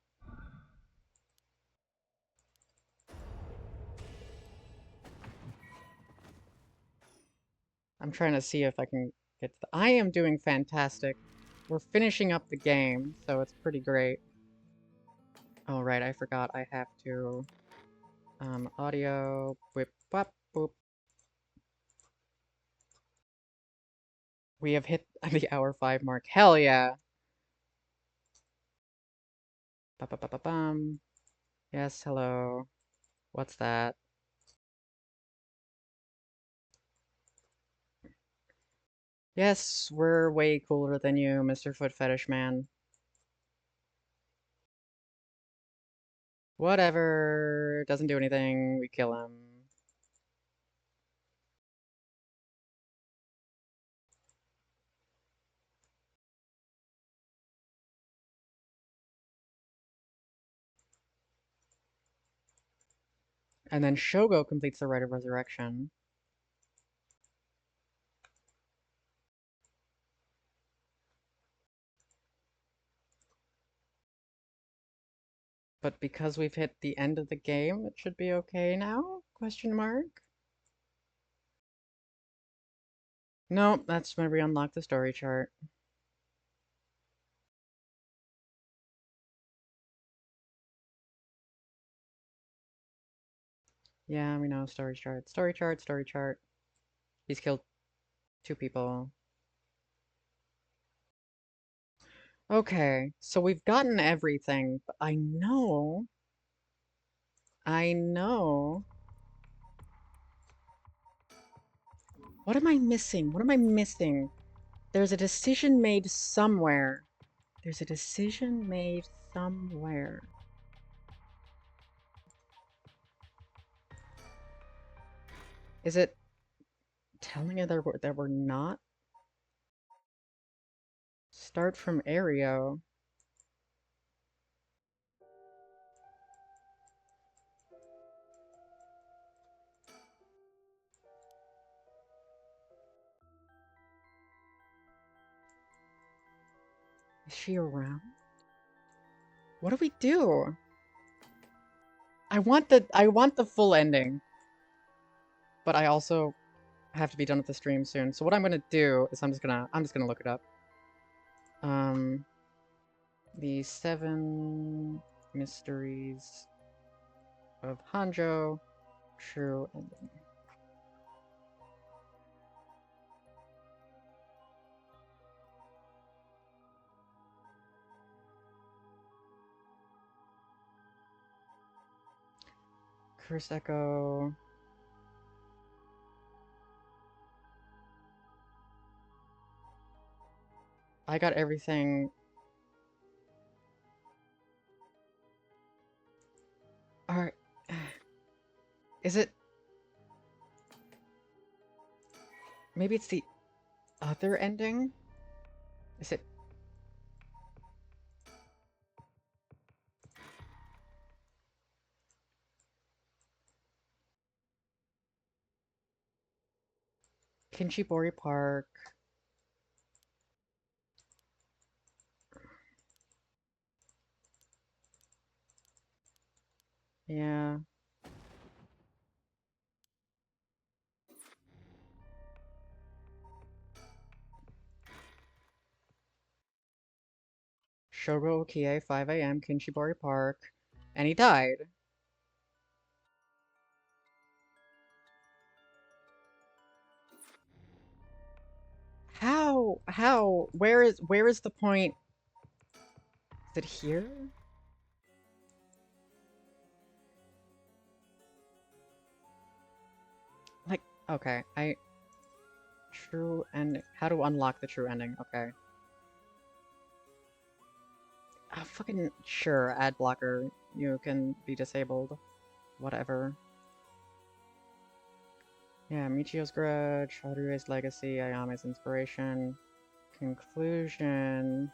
I'm trying to see if I can get to the... I am doing fantastic. We're finishing up the game, so it's pretty great. Oh, right, I forgot I have to... audio... Whip, wop, boop. We have hit the hour 5 mark. Hell yeah! Ba-ba-ba-ba-bum. Yes, hello. What's that? Yes, we're way cooler than you, Mr. Foot Fetish Man. Whatever. Doesn't do anything. We kill him. And then Shogo completes the Rite of Resurrection. But because we've hit the end of the game, it should be okay now? Question mark? Nope, that's when we unlock the story chart. Yeah, we know, story chart. Story chart, story chart. He's killed 2 people. Okay, so we've gotten everything, but I know... What am I missing? What am I missing? There's a decision made somewhere. There's a decision made somewhere. Is it telling you that we're not? Start from Aereo. Is she around? What do we do? I want the full ending. But I also have to be done with the stream soon. So what I'm gonna do is I'm just gonna look it up. The 7 mysteries of Honjo. True ending. Curse Echo. I got everything. Alright. Is it... Maybe it's the other ending? Is it... Kinchibori Park? Yeah. Shogo Okie, 5 a.m., Kinchibori Park. And he died. How? Where is the point? Is it here? Like, okay, true ending. How to unlock the true ending, okay. Fucking sure, ad blocker. You can be disabled. Whatever. Yeah, Michio's Grudge, Harue's Legacy, Ayame's Inspiration, Conclusion.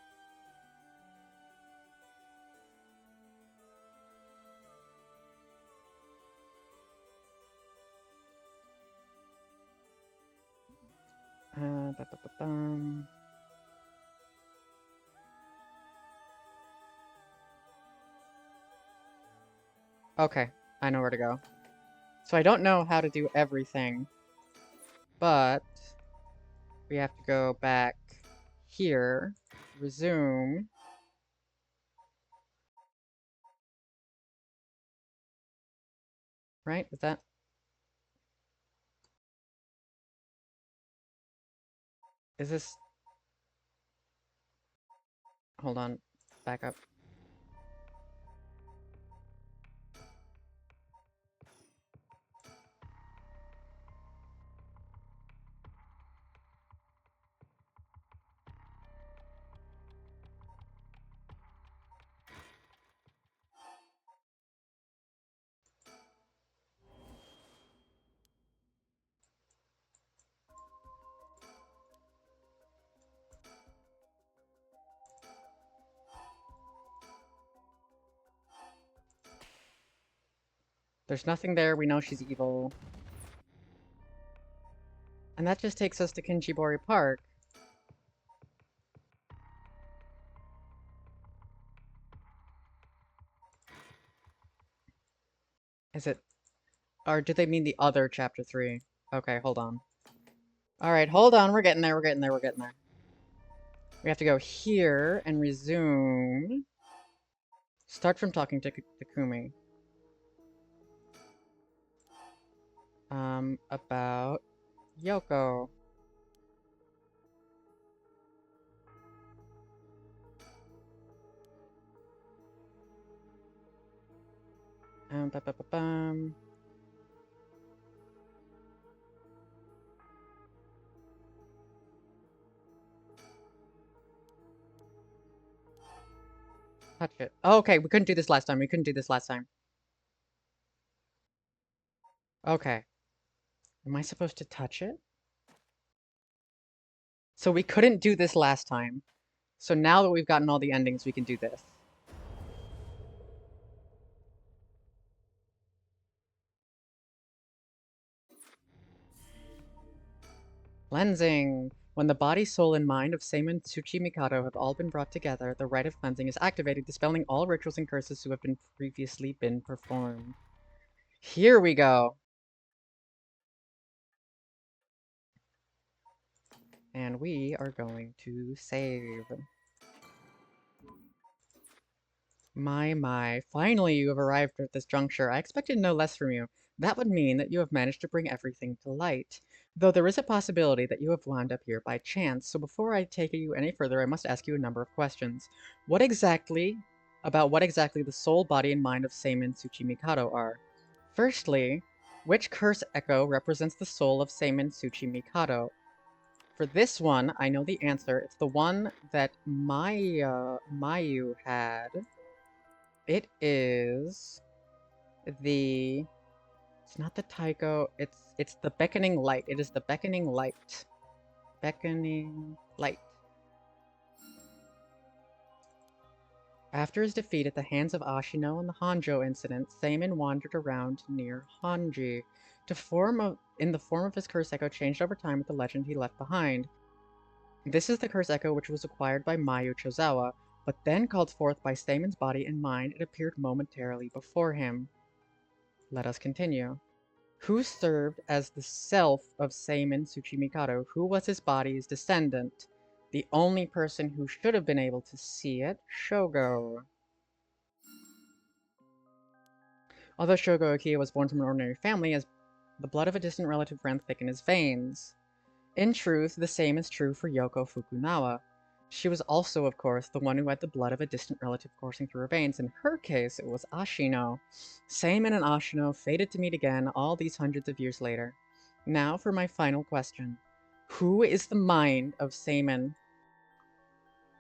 Ba-ba-ba-bum. Okay, I know where to go. So I don't know how to do everything, but we have to go back here, resume. Right? Is that? Is this? Hold on. Back up. There's nothing there. We know she's evil. And that just takes us to Kinjibori Park. Is it? Or do they mean the other chapter 3? Okay, hold on. Alright, hold on. We're getting there. We're getting there. We're getting there. We have to go here and resume. Start from talking to Takumi. About Yoko. Ba -ba -ba -bum. Touch it. Oh, okay, we couldn't do this last time. We couldn't do this last time. Okay. Am I supposed to touch it? So we couldn't do this last time. So now that we've gotten all the endings, we can do this. Cleansing! When the body, soul, and mind of Seimin Tsuchi Mikado have all been brought together, the rite of cleansing is activated, dispelling all rituals and curses who have previously been performed. Here we go! And we are going to save. My. Finally, you have arrived at this juncture. I expected no less from you. That would mean that you have managed to bring everything to light. Though there is a possibility that you have wound up here by chance, so before I take you any further, I must ask you a number of questions. What exactly the soul, body, and mind of Seimin Tsuchimikado are? Firstly, which curse echo represents the soul of Seimin Tsuchimikado? For this one, I know the answer. It's the one that Mayu had. It is the... It's not the Taiko, it's the Beckoning Light. It is the Beckoning Light. Beckoning Light. After his defeat at the hands of Ashino in the Honjo incident, Seimin wandered around near Honji. In the form of his curse echo changed over time with the legend he left behind. This is the curse echo which was acquired by Mayu Chozawa, but then called forth by Seimin's body and mind, it appeared momentarily before him. Let us continue. Who served as the self of Seimin Tsuchimikado? Who was his body's descendant? The only person who should have been able to see it, Shogo. Although Shogo Okiya was born from an ordinary family, as the blood of a distant relative ran thick in his veins. In truth, the same is true for Yoko Fukunawa. She was also, of course, the one who had the blood of a distant relative coursing through her veins. In her case, it was Ashino. Seimin and Ashino fated to meet again all these hundreds of years later. Now for my final question. Who is the mind of Seimin?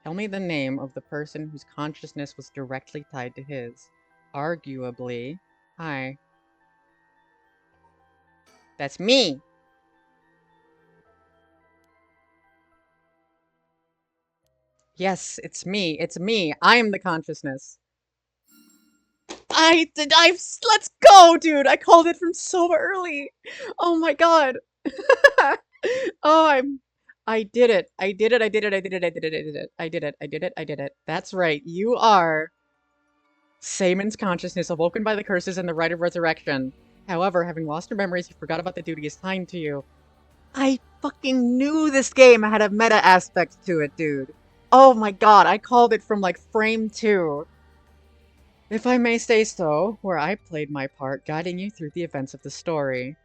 Tell me the name of the person whose consciousness was directly tied to his. Arguably, I. That's me! Yes, it's me. It's me. I am the consciousness. Let's go, dude! I called it from so early! Oh my god! Oh, I did it. I did it, I did it, I did it, I did it, I did it. I did it, I did it, I did it. That's right. You are Seimon's consciousness awoken by the curses and the rite of resurrection. However, having lost your memories, you forgot about the duty assigned to you. I fucking knew this game had a meta aspect to it, dude. Oh my god, I called it from like frame 2. If I may say so, where I played my part, guiding you through the events of the story.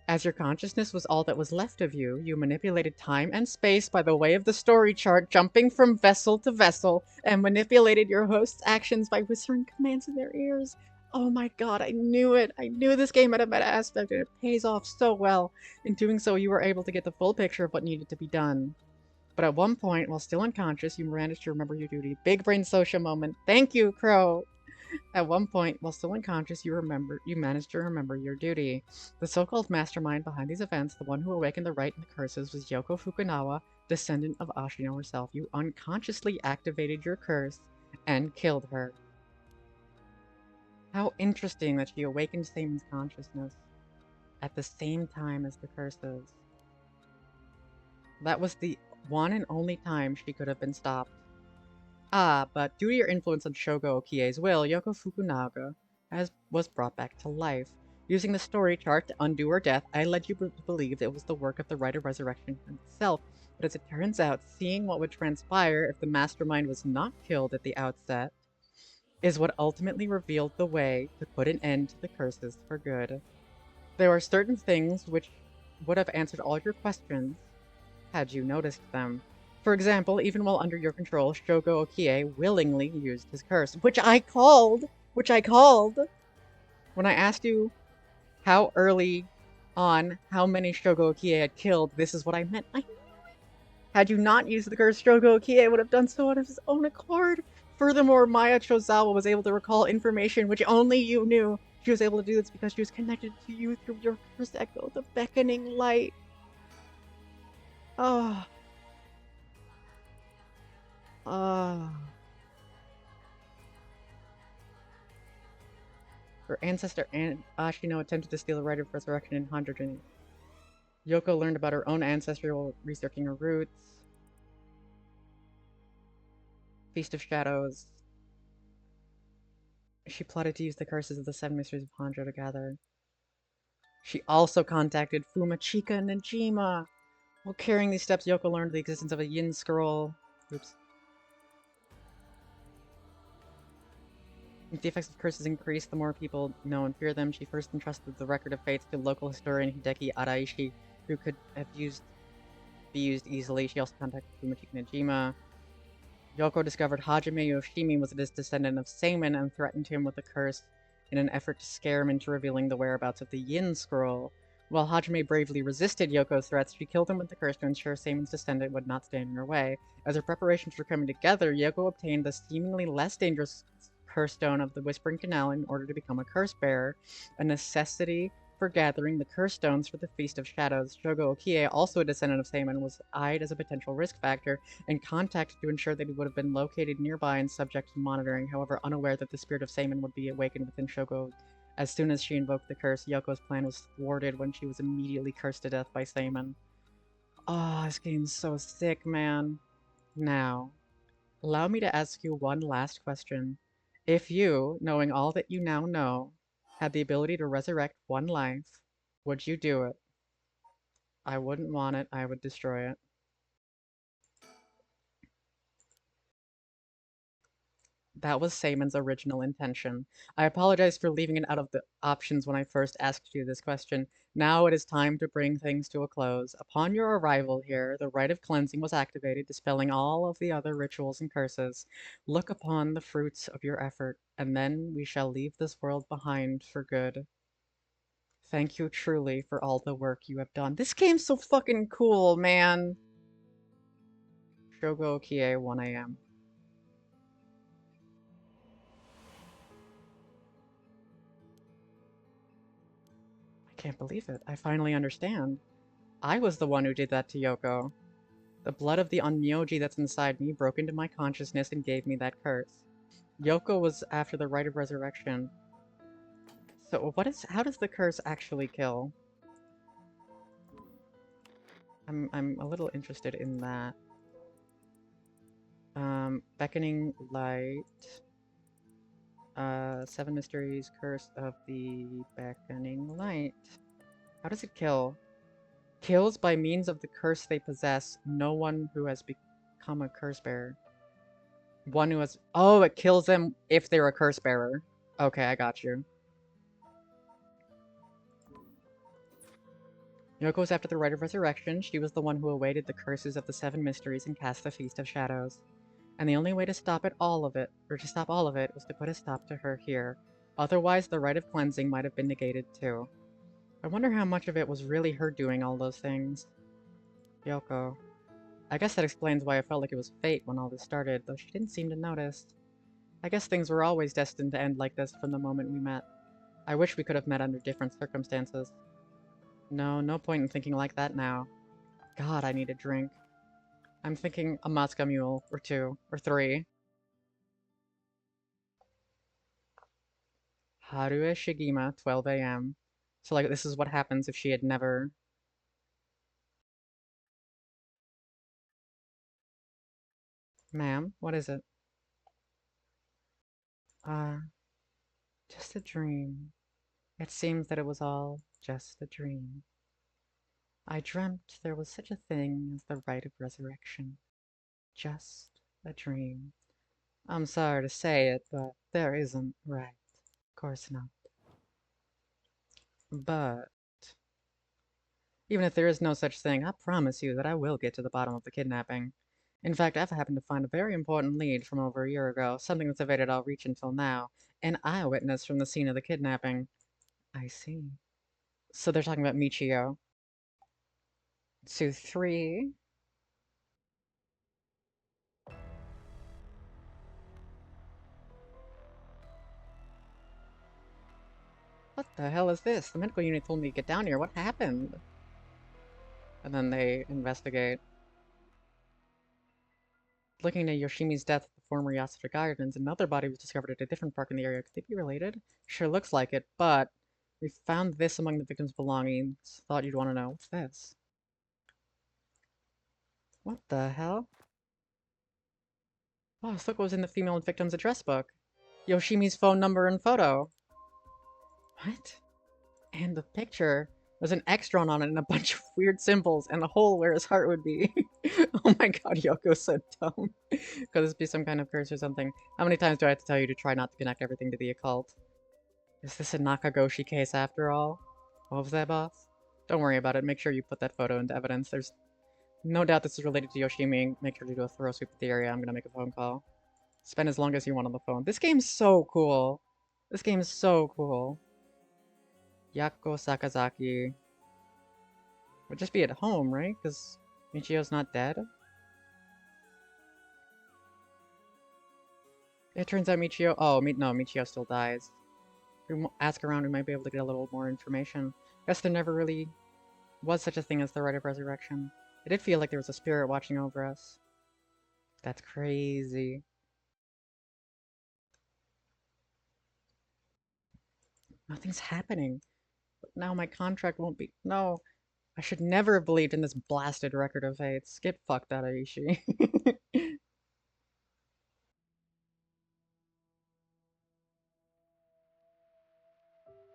As your consciousness was all that was left of you, you manipulated time and space by the way of the story chart, jumping from vessel to vessel, and manipulated your host's actions by whispering commands in their ears. Oh my god, I knew it! I knew this game had a meta aspect, and it pays off so well. In doing so, you were able to get the full picture of what needed to be done. But at one point, while still unconscious, you managed to remember your duty. Big brain social moment. Thank you, Crow! At one point, while still unconscious, you managed to remember your duty. The so-called mastermind behind these events, the one who awakened the rite and the curses, was Yoko Fukunawa, descendant of Ashino herself. You unconsciously activated your curse and killed her. How interesting that she awakened Seimon's consciousness at the same time as the curses. That was the one and only time she could have been stopped. Ah, but due to your influence on Shogo Okie's will, Yoko Fukunaga was brought back to life. Using the story chart to undo her death, I led you to believe it was the work of the Rite of Resurrection itself, but as it turns out, seeing what would transpire if the mastermind was not killed at the outset is what ultimately revealed the way to put an end to the curses for good. There are certain things which would have answered all your questions had you noticed them. For example, even while under your control, Shogo Okie willingly used his curse, which I called! When I asked you how early on how many Shogo Okie had killed, this is what I meant. Had you not used the curse, Shogo Okie would have done so of his own accord. Furthermore, Maya Chozawa was able to recall information which only you knew. She was able to do this because she was connected to you through your curse echo, the beckoning light. Ah. Her ancestor Ashino attempted to steal the rite of resurrection in Honjo. Yoko learned about her own ancestry while researching her roots. Feast of Shadows. She plotted to use the curses of the 7 mysteries of Honjo to gather. She also contacted Fumachika and Najima. While carrying these steps, Yoko learned the existence of a Yin scroll. Oops. If the effects of curses increase, the more people know and fear them. She first entrusted the record of fates to local historian Hideki Araishi, who could have be used easily. She also contacted Fumachika Najima. Yoko discovered Hajime Yoshimi was a descendant of Seimin and threatened him with a curse in an effort to scare him into revealing the whereabouts of the Yin scroll. While Hajime bravely resisted Yoko's threats, she killed him with the curse to ensure Seimon's descendant would not stand in her way. As her preparations were coming together, Yoko obtained the seemingly less dangerous curse stone of the Whispering Canal in order to become a curse bearer, a necessity for gathering the curse stones for the Feast of Shadows. Shogo Okie, also a descendant of Seimon, was eyed as a potential risk factor and contacted to ensure that he would have been located nearby and subject to monitoring, however unaware that the spirit of Seimon would be awakened within Shogo. As soon as she invoked the curse, Yoko's plan was thwarted when she was immediately cursed to death by Seimon. Oh, this game's so sick, man. Now, allow me to ask you one last question. If you, knowing all that you now know, had the ability to resurrect one life, would you do it? I wouldn't want it, I would destroy it. That was Seaman's original intention. I apologize for leaving it out of the options when I first asked you this question. Now it is time to bring things to a close. Upon your arrival here, the rite of cleansing was activated, dispelling all of the other rituals and curses. Look upon the fruits of your effort, and then we shall leave this world behind for good. Thank you truly for all the work you have done. This game's so fucking cool, man. Shogo Kie, 1 a.m. I can't believe it. I finally understand. I was the one who did that to Yoko. The blood of the Onmyoji that's inside me broke into my consciousness and gave me that curse. Yoko was after the rite of resurrection. So how does the curse actually kill? I'm a little interested in that. Beckoning light. Seven mysteries, curse of the beckoning light. How does it kill? Kills by means of the curse they possess no one who has become a curse bearer. One who has... Oh, it kills them if they're a curse bearer. Okay, I got you. Yoko was after the rite of resurrection. She was the one who awaited the curses of the seven mysteries and cast the Feast of Shadows. And the only way to stop all of it, was to put a stop to her here. Otherwise, the rite of cleansing might have been negated too. I wonder how much of it was really her doing all those things. Yoko. I guess that explains why I felt like it was fate when all this started, though she didn't seem to notice. I guess things were always destined to end like this from the moment we met. I wish we could have met under different circumstances. No, no point in thinking like that now. God, I need a drink. I'm thinking a Moscow Mule, or two, or three. Harue Shigima, 12 a.m. So, like, this is what happens if she had never... Ma'am, what is it? Ah, just a dream. It seems that it was all just a dream. I dreamt there was such a thing as the rite of resurrection. Just a dream. I'm sorry to say it, but there isn't, right? Of course not. But even if there is no such thing, I promise you that I will get to the bottom of the kidnapping. In fact, I've happened to find a very important lead from over a year ago, something that's evaded our reach until now. An eyewitness from the scene of the kidnapping. I see. So they're talking about Michio. So 3. What the hell is this? The medical unit told me to get down here. What happened? And then they investigate. Looking at Yoshimi's death at the former Yasuda Gardens, another body was discovered at a different park in the area. Could they be related? Sure looks like it, but we found this among the victim's belongings. Thought you'd want to know. What's this? What the hell? Oh, look what was in the female victim's address book. Yoshimi's phone number and photo. What? And the picture. There's an X drawn on it and a bunch of weird symbols and a hole where his heart would be. Oh my god, Yoko's so dumb. Could this be some kind of curse or something? How many times do I have to tell you to try not to connect everything to the occult? Is this a Nakagoshi case after all? What was that, boss? Don't worry about it. Make sure you put that photo into evidence. There's no doubt this is related to Yoshimi. Make sure to do a thorough sweep of the area. I'm gonna make a phone call. Spend as long as you want on the phone. This game's so cool. This game is so cool. Yako Sakazaki. Would just be at home, right? Because Michio's not dead? It turns out Michio... Oh, no, Michio still dies. If we ask around, we might be able to get a little more information. Guess there never really was such a thing as the rite of resurrection. It did feel like there was a spirit watching over us. That's crazy. Nothing's happening. But now my contract won't be... No. I should never have believed in this blasted record of fates. Get fucked out of Aishi.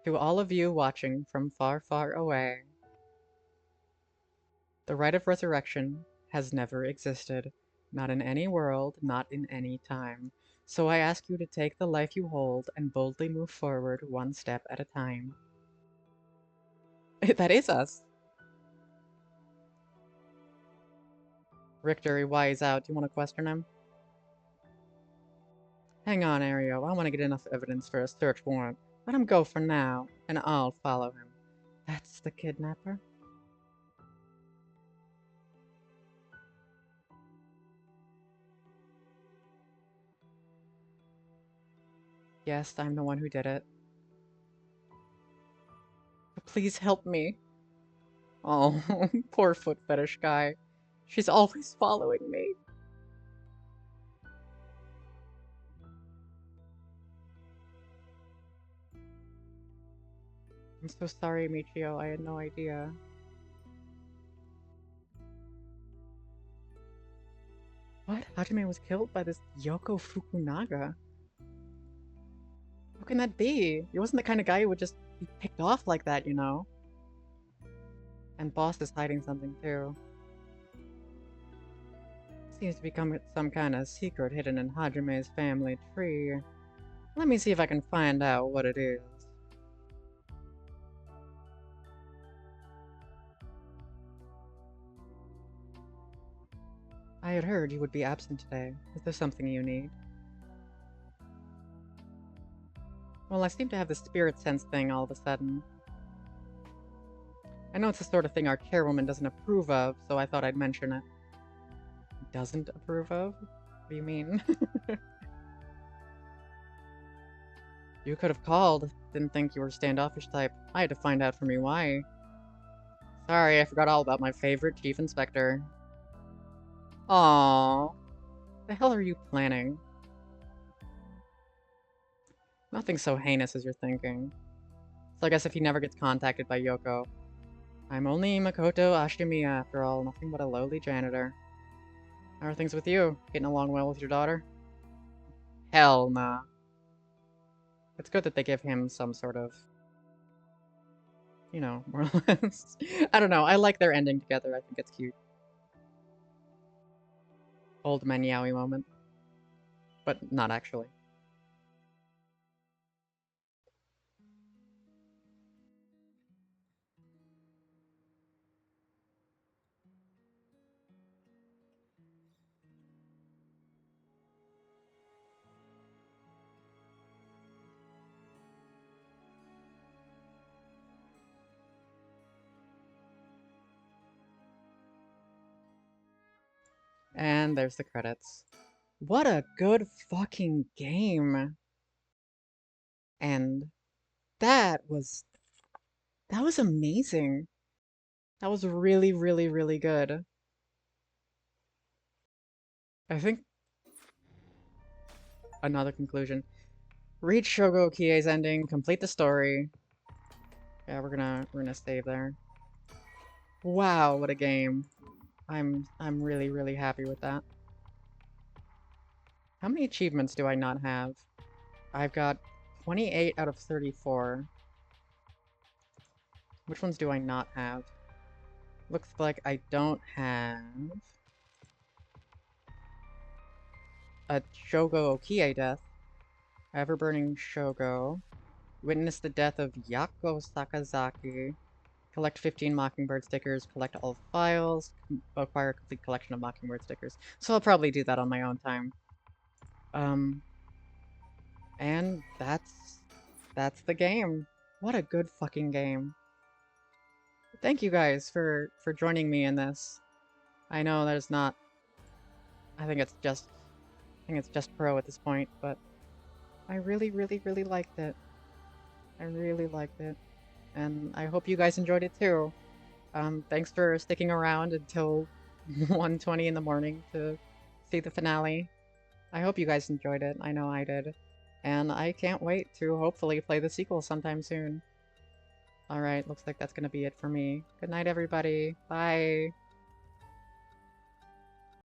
To all of you watching from far, far away, the rite of resurrection has never existed. Not in any world, not in any time. So I ask you to take the life you hold and boldly move forward one step at a time. That is us. Richter, why he's out. Do you want to question him? Hang on, Ario. I want to get enough evidence for a search warrant. Let him go for now, and I'll follow him. That's the kidnapper? Yes, I'm the one who did it. Please help me. Oh, poor foot fetish guy. She's always following me. I'm so sorry, Michio. I had no idea. What? Hajime was killed by this Yoko Fukunaga? How can that be? He wasn't the kind of guy who would just be picked off like that, you know? And Boss is hiding something too. Seems to become some kind of secret hidden in Hajime's family tree. Let me see if I can find out what it is. I had heard you would be absent today. Is there something you need? Well, I seem to have the spirit sense thing all of a sudden. I know it's the sort of thing our chairwoman doesn't approve of, so I thought I'd mention it. Doesn't approve of? What do you mean? You could have called. Didn't think you were standoffish type. I had to find out from you why. Sorry, I forgot all about my favorite chief inspector. Aww. The hell are you planning? Nothing so heinous as you're thinking. So I guess if he never gets contacted by Yoko. I'm only Makoto Ashimiya after all, nothing but a lowly janitor. How are things with you? Getting along well with your daughter? Hell nah. It's good that they give him some sort of, you know, more or less. I don't know, I like their ending together, I think it's cute. Old man yaoi moment. But not actually. And there's the credits. What a good fucking game. And that was amazing. That was really, really, really good. I think another conclusion. Read Shogo Kie's ending, complete the story. Yeah, we're gonna save there. Wow, what a game. I'm really, really happy with that. How many achievements do I not have? I've got 28 out of 34. Which ones do I not have? Looks like I don't have a Shogo Okie death. Ever-burning Shogo. Witness the death of Yako Sakazaki. Collect 15 Mockingbird stickers. Collect all files. Acquire a complete collection of Mockingbird stickers. So I'll probably do that on my own time. And that's the game. What a good fucking game. Thank you guys for joining me in this. I know there's not. I think it's just pro at this point, but I really, really, really liked it. I really liked it. And I hope you guys enjoyed it too. Thanks for sticking around until 1:20 in the morning to see the finale. I hope you guys enjoyed it. I know I did. And I can't wait to hopefully play the sequel sometime soon. Alright, looks like that's gonna be it for me. Good night, everybody. Bye.